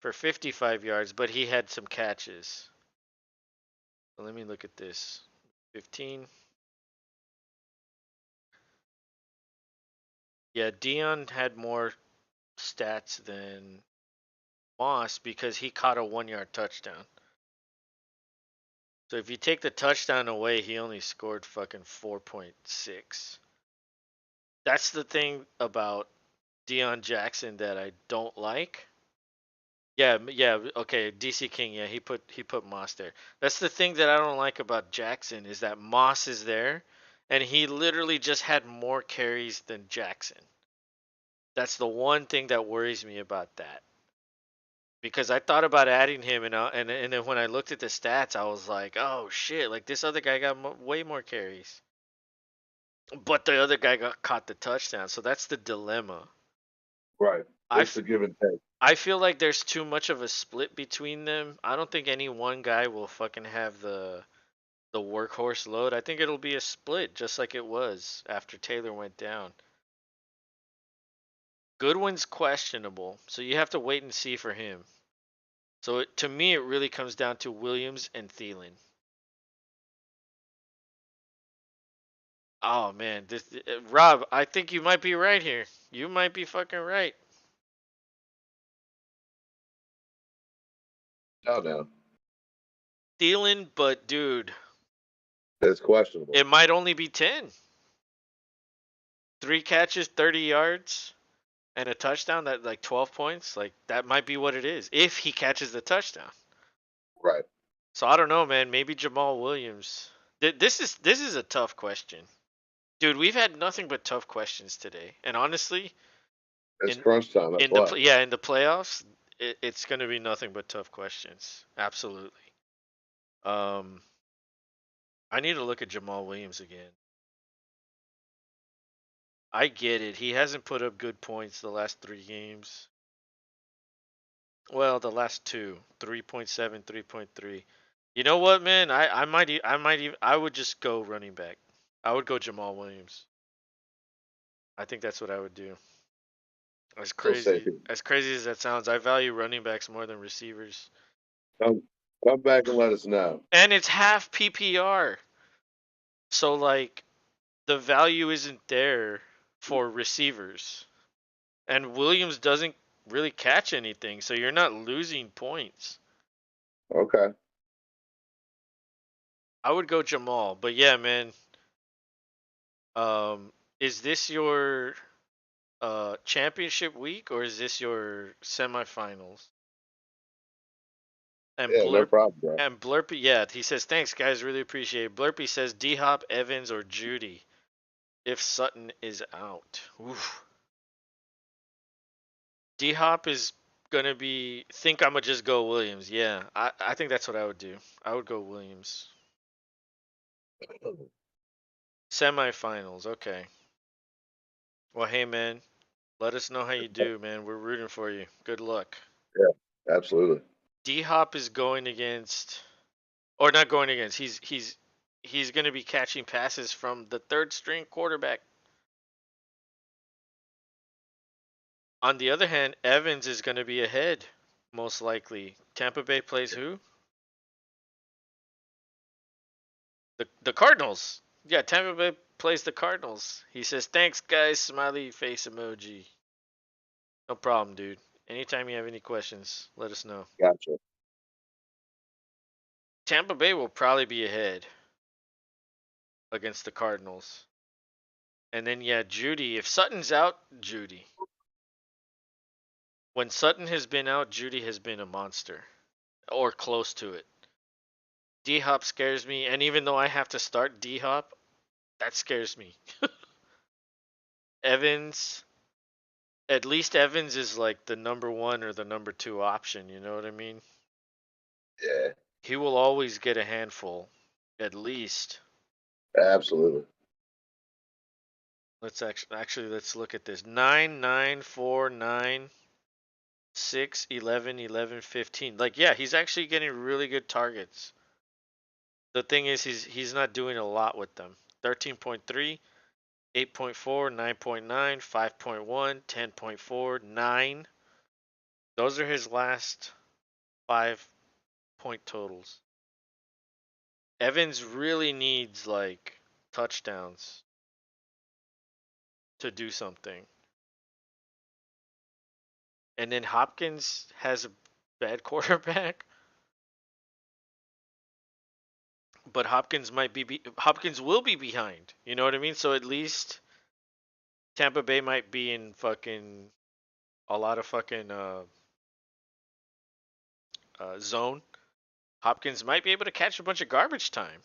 for 55 yards, but he had some catches. So let me look at this. 15. Yeah, Dion had more stats than Moss because he caught a 1 yard touchdown. So if you take the touchdown away, he only scored fucking 4.6. That's the thing about Deion Jackson that I don't like. Yeah, yeah, okay, DC King, yeah, he put Moss there. That's the thing that I don't like about Jackson is that Moss is there and he literally just had more carries than Jackson. That's the one thing that worries me about that. Because I thought about adding him and then when I looked at the stats, I was like, "Oh shit, like this other guy got way more carries." But the other guy caught the touchdown, so that's the dilemma.
Right.
I,
It's a give and take.
I feel like there's too much of a split between them. I don't think any one guy will fucking have the workhorse load. I think it'll be a split, just like it was after Taylor went down. Goodwin's questionable, so you have to wait and see for him. So to me, it really comes down to Williams and Thielen. Oh man, Rob, I think you might be right here. You might be fucking right.
No.
Thielen, but dude,
It's questionable.
it might only be 10. 3 catches, 30 yards, and a touchdown. That like 12 points. Like that might be what it is if he catches the touchdown.
Right.
So I don't know, man. Maybe Jamal Williams. This is a tough question, dude. We've had nothing but tough questions today, and honestly,
It's
in
crunch time. That's
in the
why.
in the playoffs, it's gonna be nothing but tough questions. Absolutely. Um, I need to look at Jamal Williams again. I get it. He hasn't put up good points the last 3 games. Well, the last two, 3.7, 3.3. You know what, man? I would just go running back. I would go Jamal Williams. I think that's what I would do. As
Still safe.
crazy as that sounds, I value running backs more than receivers.
Come, come back and let us know.
And it's half PPR. So like the value isn't there for receivers. And Williams doesn't really catch anything, so you're not losing points.
Okay.
I would go Jamal, but yeah, man. Is this your championship week or is this your semifinals? And
Yeah, no problem, bro.
Blurpy, yeah, he says thanks guys, really appreciate it. Blurpy says D Hop, Evans, or Judy if Sutton is out. Oof. D Hop is gonna be think I'ma just go Williams. Yeah, I think that's what I would do. I would go Williams. Semifinals, okay. Well, hey man, let us know how you do, man. We're rooting for you. Good luck.
Yeah, absolutely.
D Hop is going against, or not going against. He's going to be catching passes from the third string quarterback. On the other hand, Evans is going to be ahead, most likely. Tampa Bay plays who? The Cardinals. Yeah, Tampa Bay plays the Cardinals. He says thanks guys, smiley face emoji. No problem, dude. Anytime you have any questions, let us know.
Gotcha.
Tampa Bay will probably be ahead against the Cardinals. And then yeah, Judy. If Sutton's out, Judy. When Sutton has been out, Judy has been a monster. Or close to it. D Hop scares me, and even though I have to start D Hop, that scares me. Evans, at least Evans is like the number one or the number two option, you know what I mean?
Yeah,
He will always get a handful, at least.
absolutely.
Let's let's look at this. 9, 9, 4, 9, 6, 11, 11, 15. Like yeah, he's actually getting really good targets. The thing is he's not doing a lot with them. 13.3, 8.4, 9.9, 5.1, 10.4, 9. Those are his last 5-point totals. Evans really needs like touchdowns to do something. And then Hopkins has a bad quarterback, but Hopkins Hopkins will be behind. You know what I mean? So at least Tampa Bay might be in fucking a lot of fucking zone. Hopkins might be able to catch a bunch of garbage time.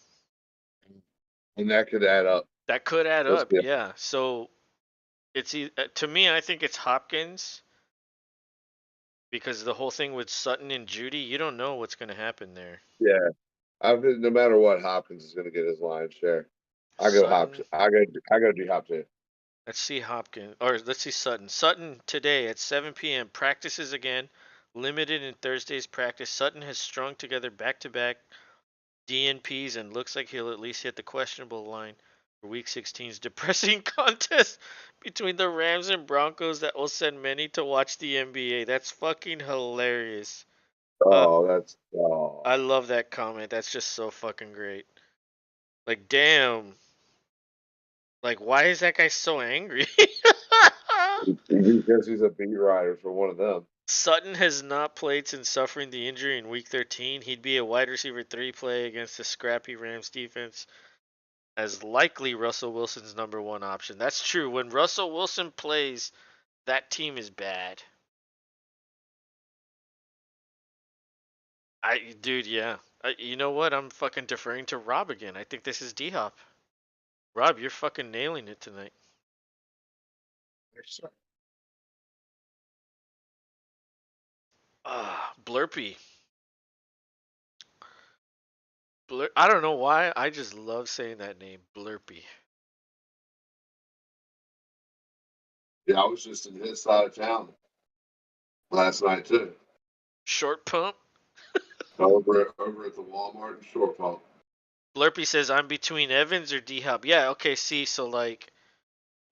And that could add up.
That could add
Let's
up,
be
yeah. So it's to me, I think it's Hopkins because the whole thing with Sutton and Judy, you don't know what's going to happen there.
Yeah. No matter what, Hopkins is going to get his lion's share. I go
Sutton,
Hopkins. I go D Hop too.
let's see Hopkins, or let's see Sutton. Sutton today at 7 p.m. practices again, limited in Thursday's practice. Sutton has strung together back-to-back DNPs and looks like he'll at least hit the questionable line for Week 16's depressing contest between the Rams and Broncos that will send many to watch the NBA. That's fucking hilarious. I love that comment. That's just so fucking great. Like, damn. Like, why is that guy so angry?
because he's a beat writer for one of them.
Sutton has not played since suffering the injury in Week 13. He'd be a wide receiver 3 play against the scrappy Rams defense, as likely Russell Wilson's number 1 option. That's true. When Russell Wilson plays, that team is bad. Dude, yeah. You know what? I'm fucking deferring to Rob again. I think this is D-Hop. Rob, you're fucking nailing it tonight. Blurpy. I don't know why. I just love saying that name, Blurpy.
Yeah, I was just in his side of town last night too.
Short pump.
Over at the Walmart in Short Pump.
Blurpy says I'm between Evans or D Hop. Yeah, okay, see, so like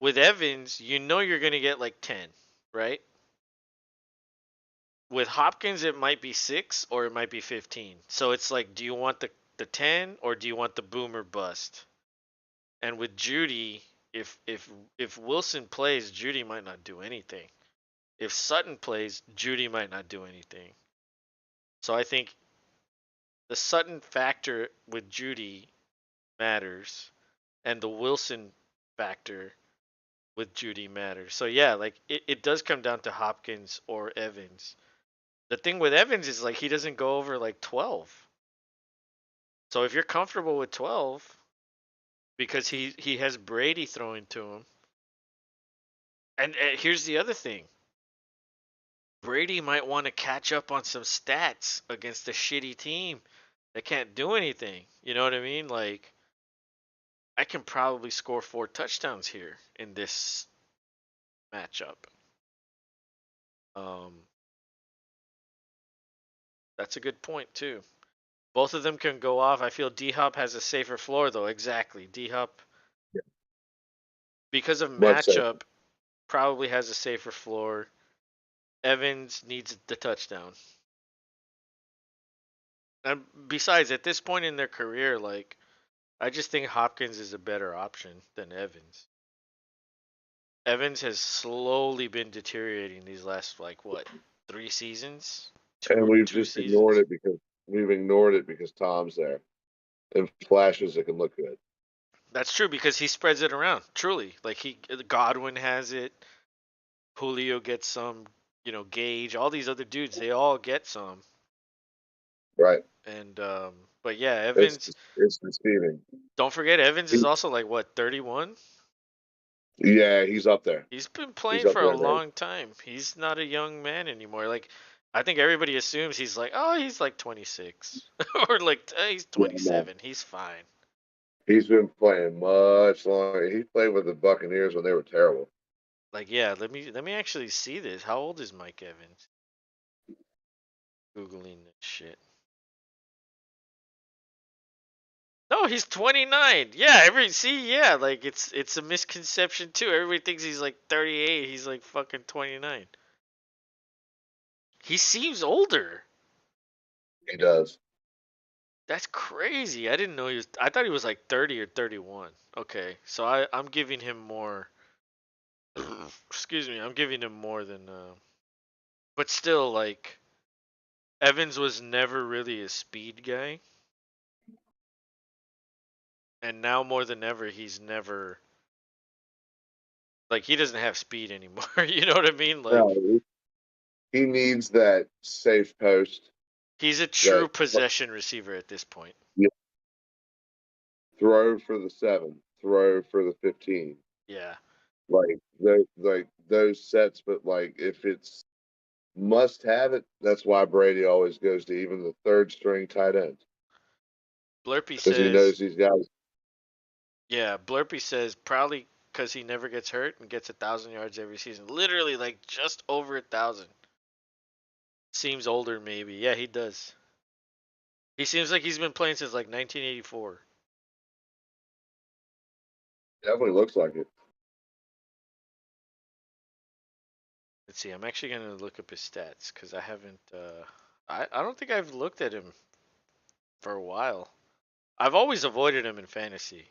with Evans, you know you're gonna get like 10, right? With Hopkins it might be 6 or it might be 15. So it's like, do you want the 10 or do you want the boomer bust? And with Judy, if Wilson plays, Judy might not do anything. If Sutton plays, Judy might not do anything. So I think the Sutton factor with Judy matters, and the Wilson factor with Judy matters. So yeah, like it does come down to Hopkins or Evans. The thing with Evans is like he doesn't go over like 12. So if you're comfortable with 12, because he has Brady throwing to him, and here's the other thing. Brady might want to catch up on some stats against a shitty team that can't do anything. You know what I mean? Like, I can probably score 4 touchdowns here in this matchup. Um, that's a good point too. Both of them can go off. I feel D Hop has a safer floor though. Exactly. D Hop, because of
Much safer.
matchup, probably has a safer floor. Evans needs the touchdown. And besides, at this point in their career, like, I just think Hopkins is a better option than Evans. Evans has slowly been deteriorating these last, like, what, 3 seasons?
And we've
Two
just ignored
seasons?
it because Tom's there. In flashes, it can look good.
That's true because he spreads it around. Truly, like Godwin has it. Julio gets some. Gage. All these other dudes, they all get some.
Right.
And but yeah, Evans.
It's deceiving.
Don't forget, Evans is also like what, 31?
Yeah, he's up there.
He's been
He's
playing
up
for
there,
a
man.
long time. He's not a young man anymore. Like, I think everybody assumes he's like, oh, he's like 26 or like he's
Yeah, no.
27. He's fine.
He's been playing much longer. He played with the Buccaneers when they were terrible.
Like, yeah, let me actually see this. How old is Mike Evans? Googling this shit. No, he's 29. Yeah, like it's a misconception too. Everybody thinks he's like 38. He's like fucking 29. He seems older.
He does.
That's crazy. I didn't know he was. I thought he was like 30 or 31. Okay, so I'm giving him more. Excuse me. I'm giving him more than. But still, like Evans was never really a speed guy, and now more than ever, he's never like he doesn't have speed anymore. You know what I mean? Like
No, he needs that safe post
he's a
that
true possession receiver at this point.
you throw for the 7, throw for the 15.
Yeah.
Like those sets, but like if it's must have it, that's why Brady always goes to even the third string tight end
Blurpy
because he knows
says,
these guys.
yeah, Blurpy says probably because he never gets hurt and gets 1,000 yards every season. Literally, like just over 1,000. Seems older, maybe. Yeah, he does. He seems like he's been playing since like 1984.
Definitely looks like it.
Let's see. I'm actually gonna look up his stats because I haven't. I don't think I've looked at him for a while. I've always avoided him in fantasy,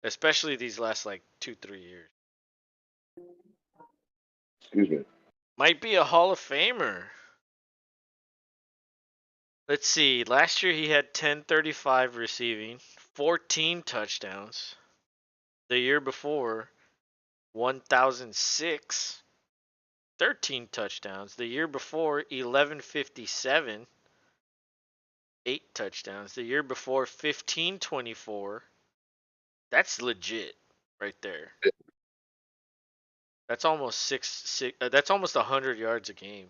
especially these last like 2-3 years.
Excuse me.
Might be a Hall of Famer. Let's see. Last year he had 1035 receiving, 14 touchdowns. The year before, 1006, 13 touchdowns. The year before, 1157, 8 touchdowns. The year before, 1524. That's legit right there. That's almost six that's almost 100 yards a game.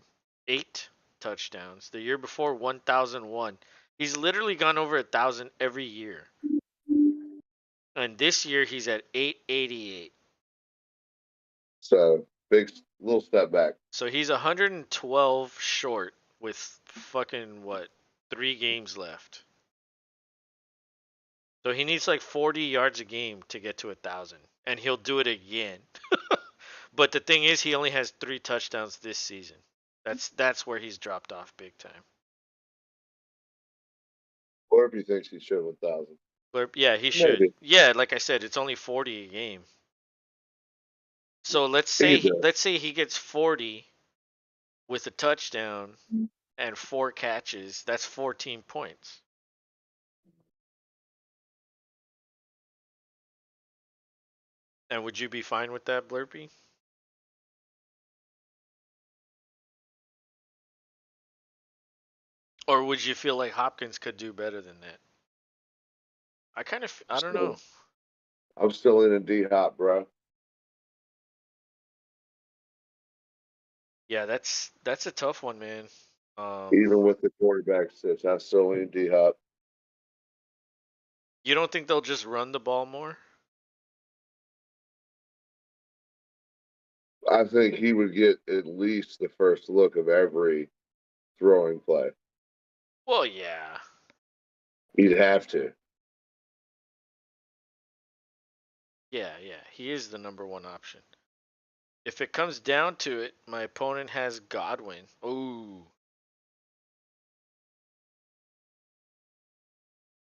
8 touchdowns. The year before, 1001. He's literally gone over 1,000 every year. And this year he's at 888.
So big little step back.
So he's 112 short with fucking what? 3 games left. So he needs like 40 yards a game to get to 1,000, and he'll do it again. But the thing is, he only has 3 touchdowns this season. That's where he's dropped off big time.
Or if he thinks he should 1,000.
Yeah, he should.
Maybe.
Yeah, like I said, it's only 40 a game. So let's
He
say
could do it.
he gets 40 with a touchdown and 4 catches. That's 14 points. And would you be fine with that, Blurpy? Or would you feel like Hopkins could do better than that? I don't know.
I'm still in a D-Hop, bro.
Yeah, that's a tough one, man.
Even with the quarterback sits, I'm still in D-Hop.
You don't think they'll just run the ball more?
I think he would get at least the first look of every throwing play.
Well, yeah.
He'd have to.
Yeah, he is the number 1 option. If it comes down to it, my opponent has Godwin. Ooh.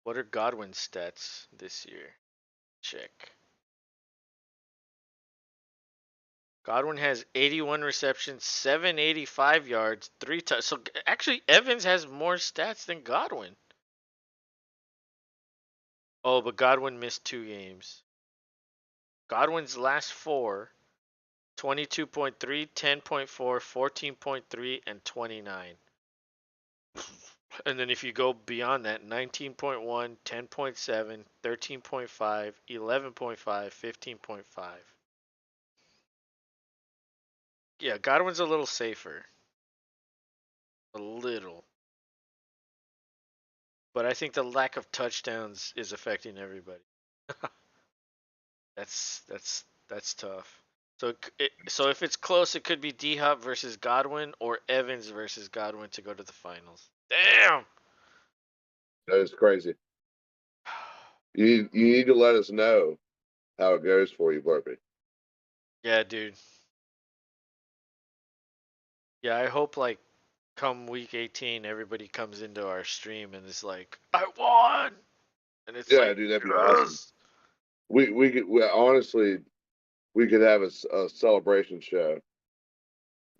What are Godwin's stats this year? Check. Godwin has 81 receptions, 785 yards, 3 touchdowns. So actually, Evans has more stats than Godwin. Oh, but Godwin missed 2 games. Godwin's last 4, 22.3, 10.4, 14.3, and 29. And then if you go beyond that, 19.1, 10.7, 13.5, 11.5, 15.5. Yeah, Godwin's a little safer. A little. But I think the lack of touchdowns is affecting everybody. That's tough. So if it's close, it could be D Hop versus Godwin or Evans versus Godwin to go to the finals. Damn.
That is crazy. You need to let us know how it goes for you, Blurpy.
Yeah, dude. Yeah, I hope like come week 18, everybody comes into our stream and is like, I won! And it's
Yeah,
like,
dude, that'd be awesome.
yes!
Honestly, we could have a celebration show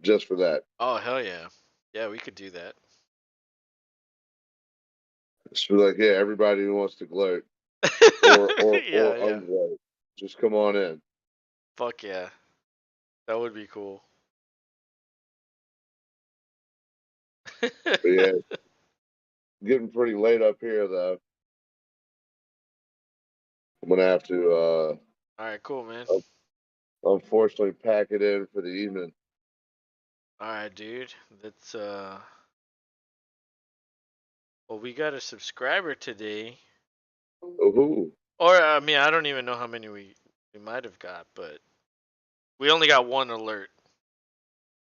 just for that.
Oh, hell yeah. Yeah, we could do that.
Just be like, yeah, everybody who wants to gloat or
Yeah, yeah.
ungloat, just come on in.
Fuck yeah. That would be cool.
But yeah, getting pretty late up here though. I'm gonna have to
Alright, cool, man.
unfortunately pack it in for the evening.
Alright, dude. That's, well, we got a subscriber today.
Ooh.
Or, I mean, I don't even know how many we might have got, but we only got one alert.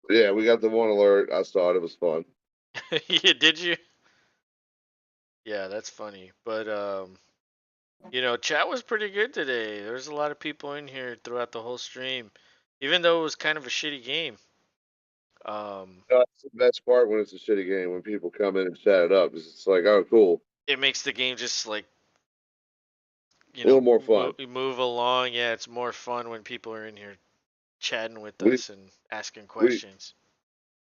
Yeah, we got the one alert. I saw it. It was fun.
Yeah, did you? Yeah, that's funny. But, chat was pretty good today. There's a lot of people in here throughout the whole stream, even though it was kind of a shitty game.
That's the best part when it's a shitty game, when people come in and chat it up. It's like, oh, cool.
It makes the game just like,
A little more fun.
move along. Yeah, it's more fun when people are in here chatting with
We-
us and asking questions.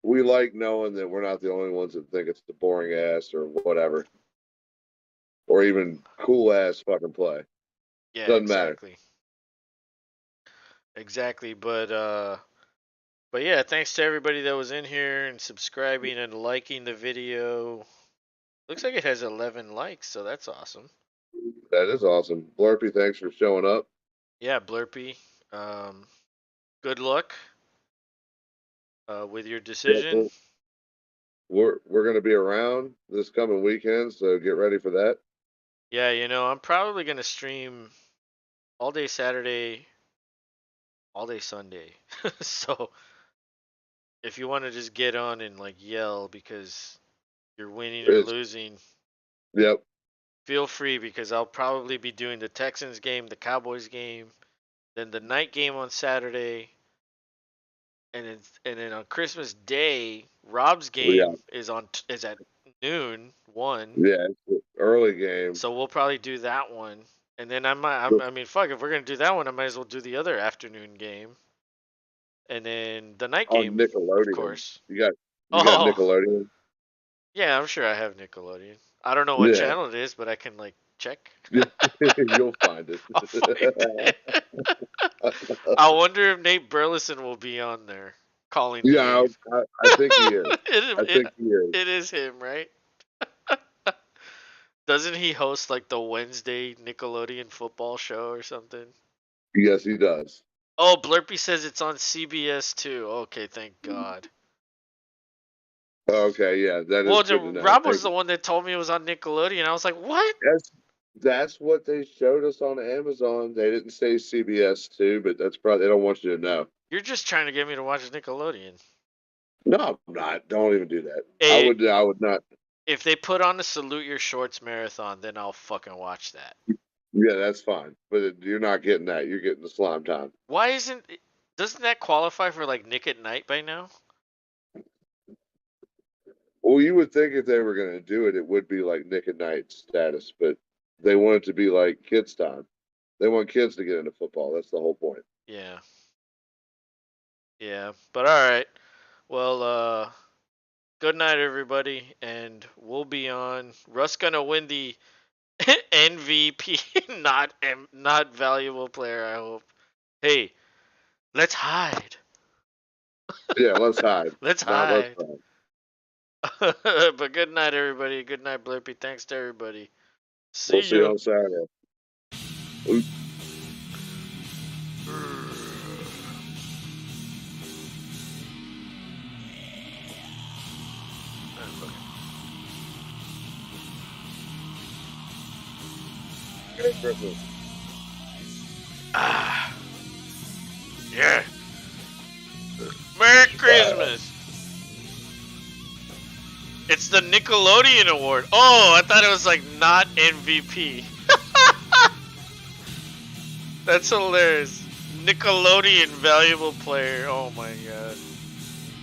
We like knowing that we're not the only ones that think it's the boring ass or whatever, or even cool ass fucking play.
Yeah,
Doesn't matter.
exactly. Exactly, but yeah, thanks to everybody that was in here and subscribing and liking the video. Looks like it has 11 likes, so that's awesome.
That is awesome. Blurpy, thanks for showing up.
Yeah, Blurpy. Good luck with your decision.
We're gonna be around this coming weekend, so get ready for that.
Yeah, I'm probably gonna stream all day Saturday, all day Sunday. So if you want to just get on and like yell because you're winning or losing,
Yep.
feel free, because I'll probably be doing the Texans game, the Cowboys game, then the night game on Saturday, and then on Christmas Day, Rob's game is at noon 1.
Yeah, it's an early game.
So we'll probably do that one, and then I mean, fuck, if we're gonna do that one, I might as well do the other afternoon game, and then the night game,
Nickelodeon,
of course.
You got Nickelodeon.
Yeah, I'm sure I have Nickelodeon. I don't know what channel it is, but I can like check.
You'll find it.
I'll find it. I wonder if Nate Burleson will be on there calling.
Yeah, I think he is. I think he is.
It is him, right? Doesn't he host like the Wednesday Nickelodeon football show or something?
Yes, he does.
Oh, Blurpy says it's on CBS too. Okay, thank God.
Okay, yeah, that is good to know.
Rob was the one that told me it was on Nickelodeon. I was like, what?
That's what they showed us on Amazon. They didn't say CBS too, but that's probably, they don't want you to know.
You're just trying to get me to watch Nickelodeon.
No, I'm not. Don't even do that.
Hey,
I would not.
If they put on the Salute Your Shorts marathon, then I'll fucking watch that.
Yeah, that's fine. But you're not getting that. You're getting the Slime Time.
Doesn't that qualify for like Nick at Night by now?
Well, you would think if they were going to do it, it would be like Nick at Night status, but they want it to be like kids' time. They want kids to get into football. That's the whole point.
Yeah. Yeah, but all right. Well, good night, everybody, and we'll be on. Russ gonna win the MVP, not valuable player. I hope. Hey, let's hide.
Yeah, let's hide.
Let's hide. But good night, everybody. Good night, Blurpy. Thanks to everybody.
We'll see you on Saturday. Ooh. Merry Christmas.
Yeah. Merry Christmas. It's the Nickelodeon Award. Oh, I thought it was like not MVP. That's hilarious. Nickelodeon Valuable Player. Oh my god.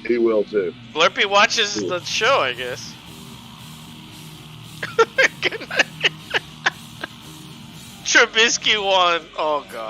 He will too.
Blurpy watches the show, I guess. Good night. Trubisky won. Oh god.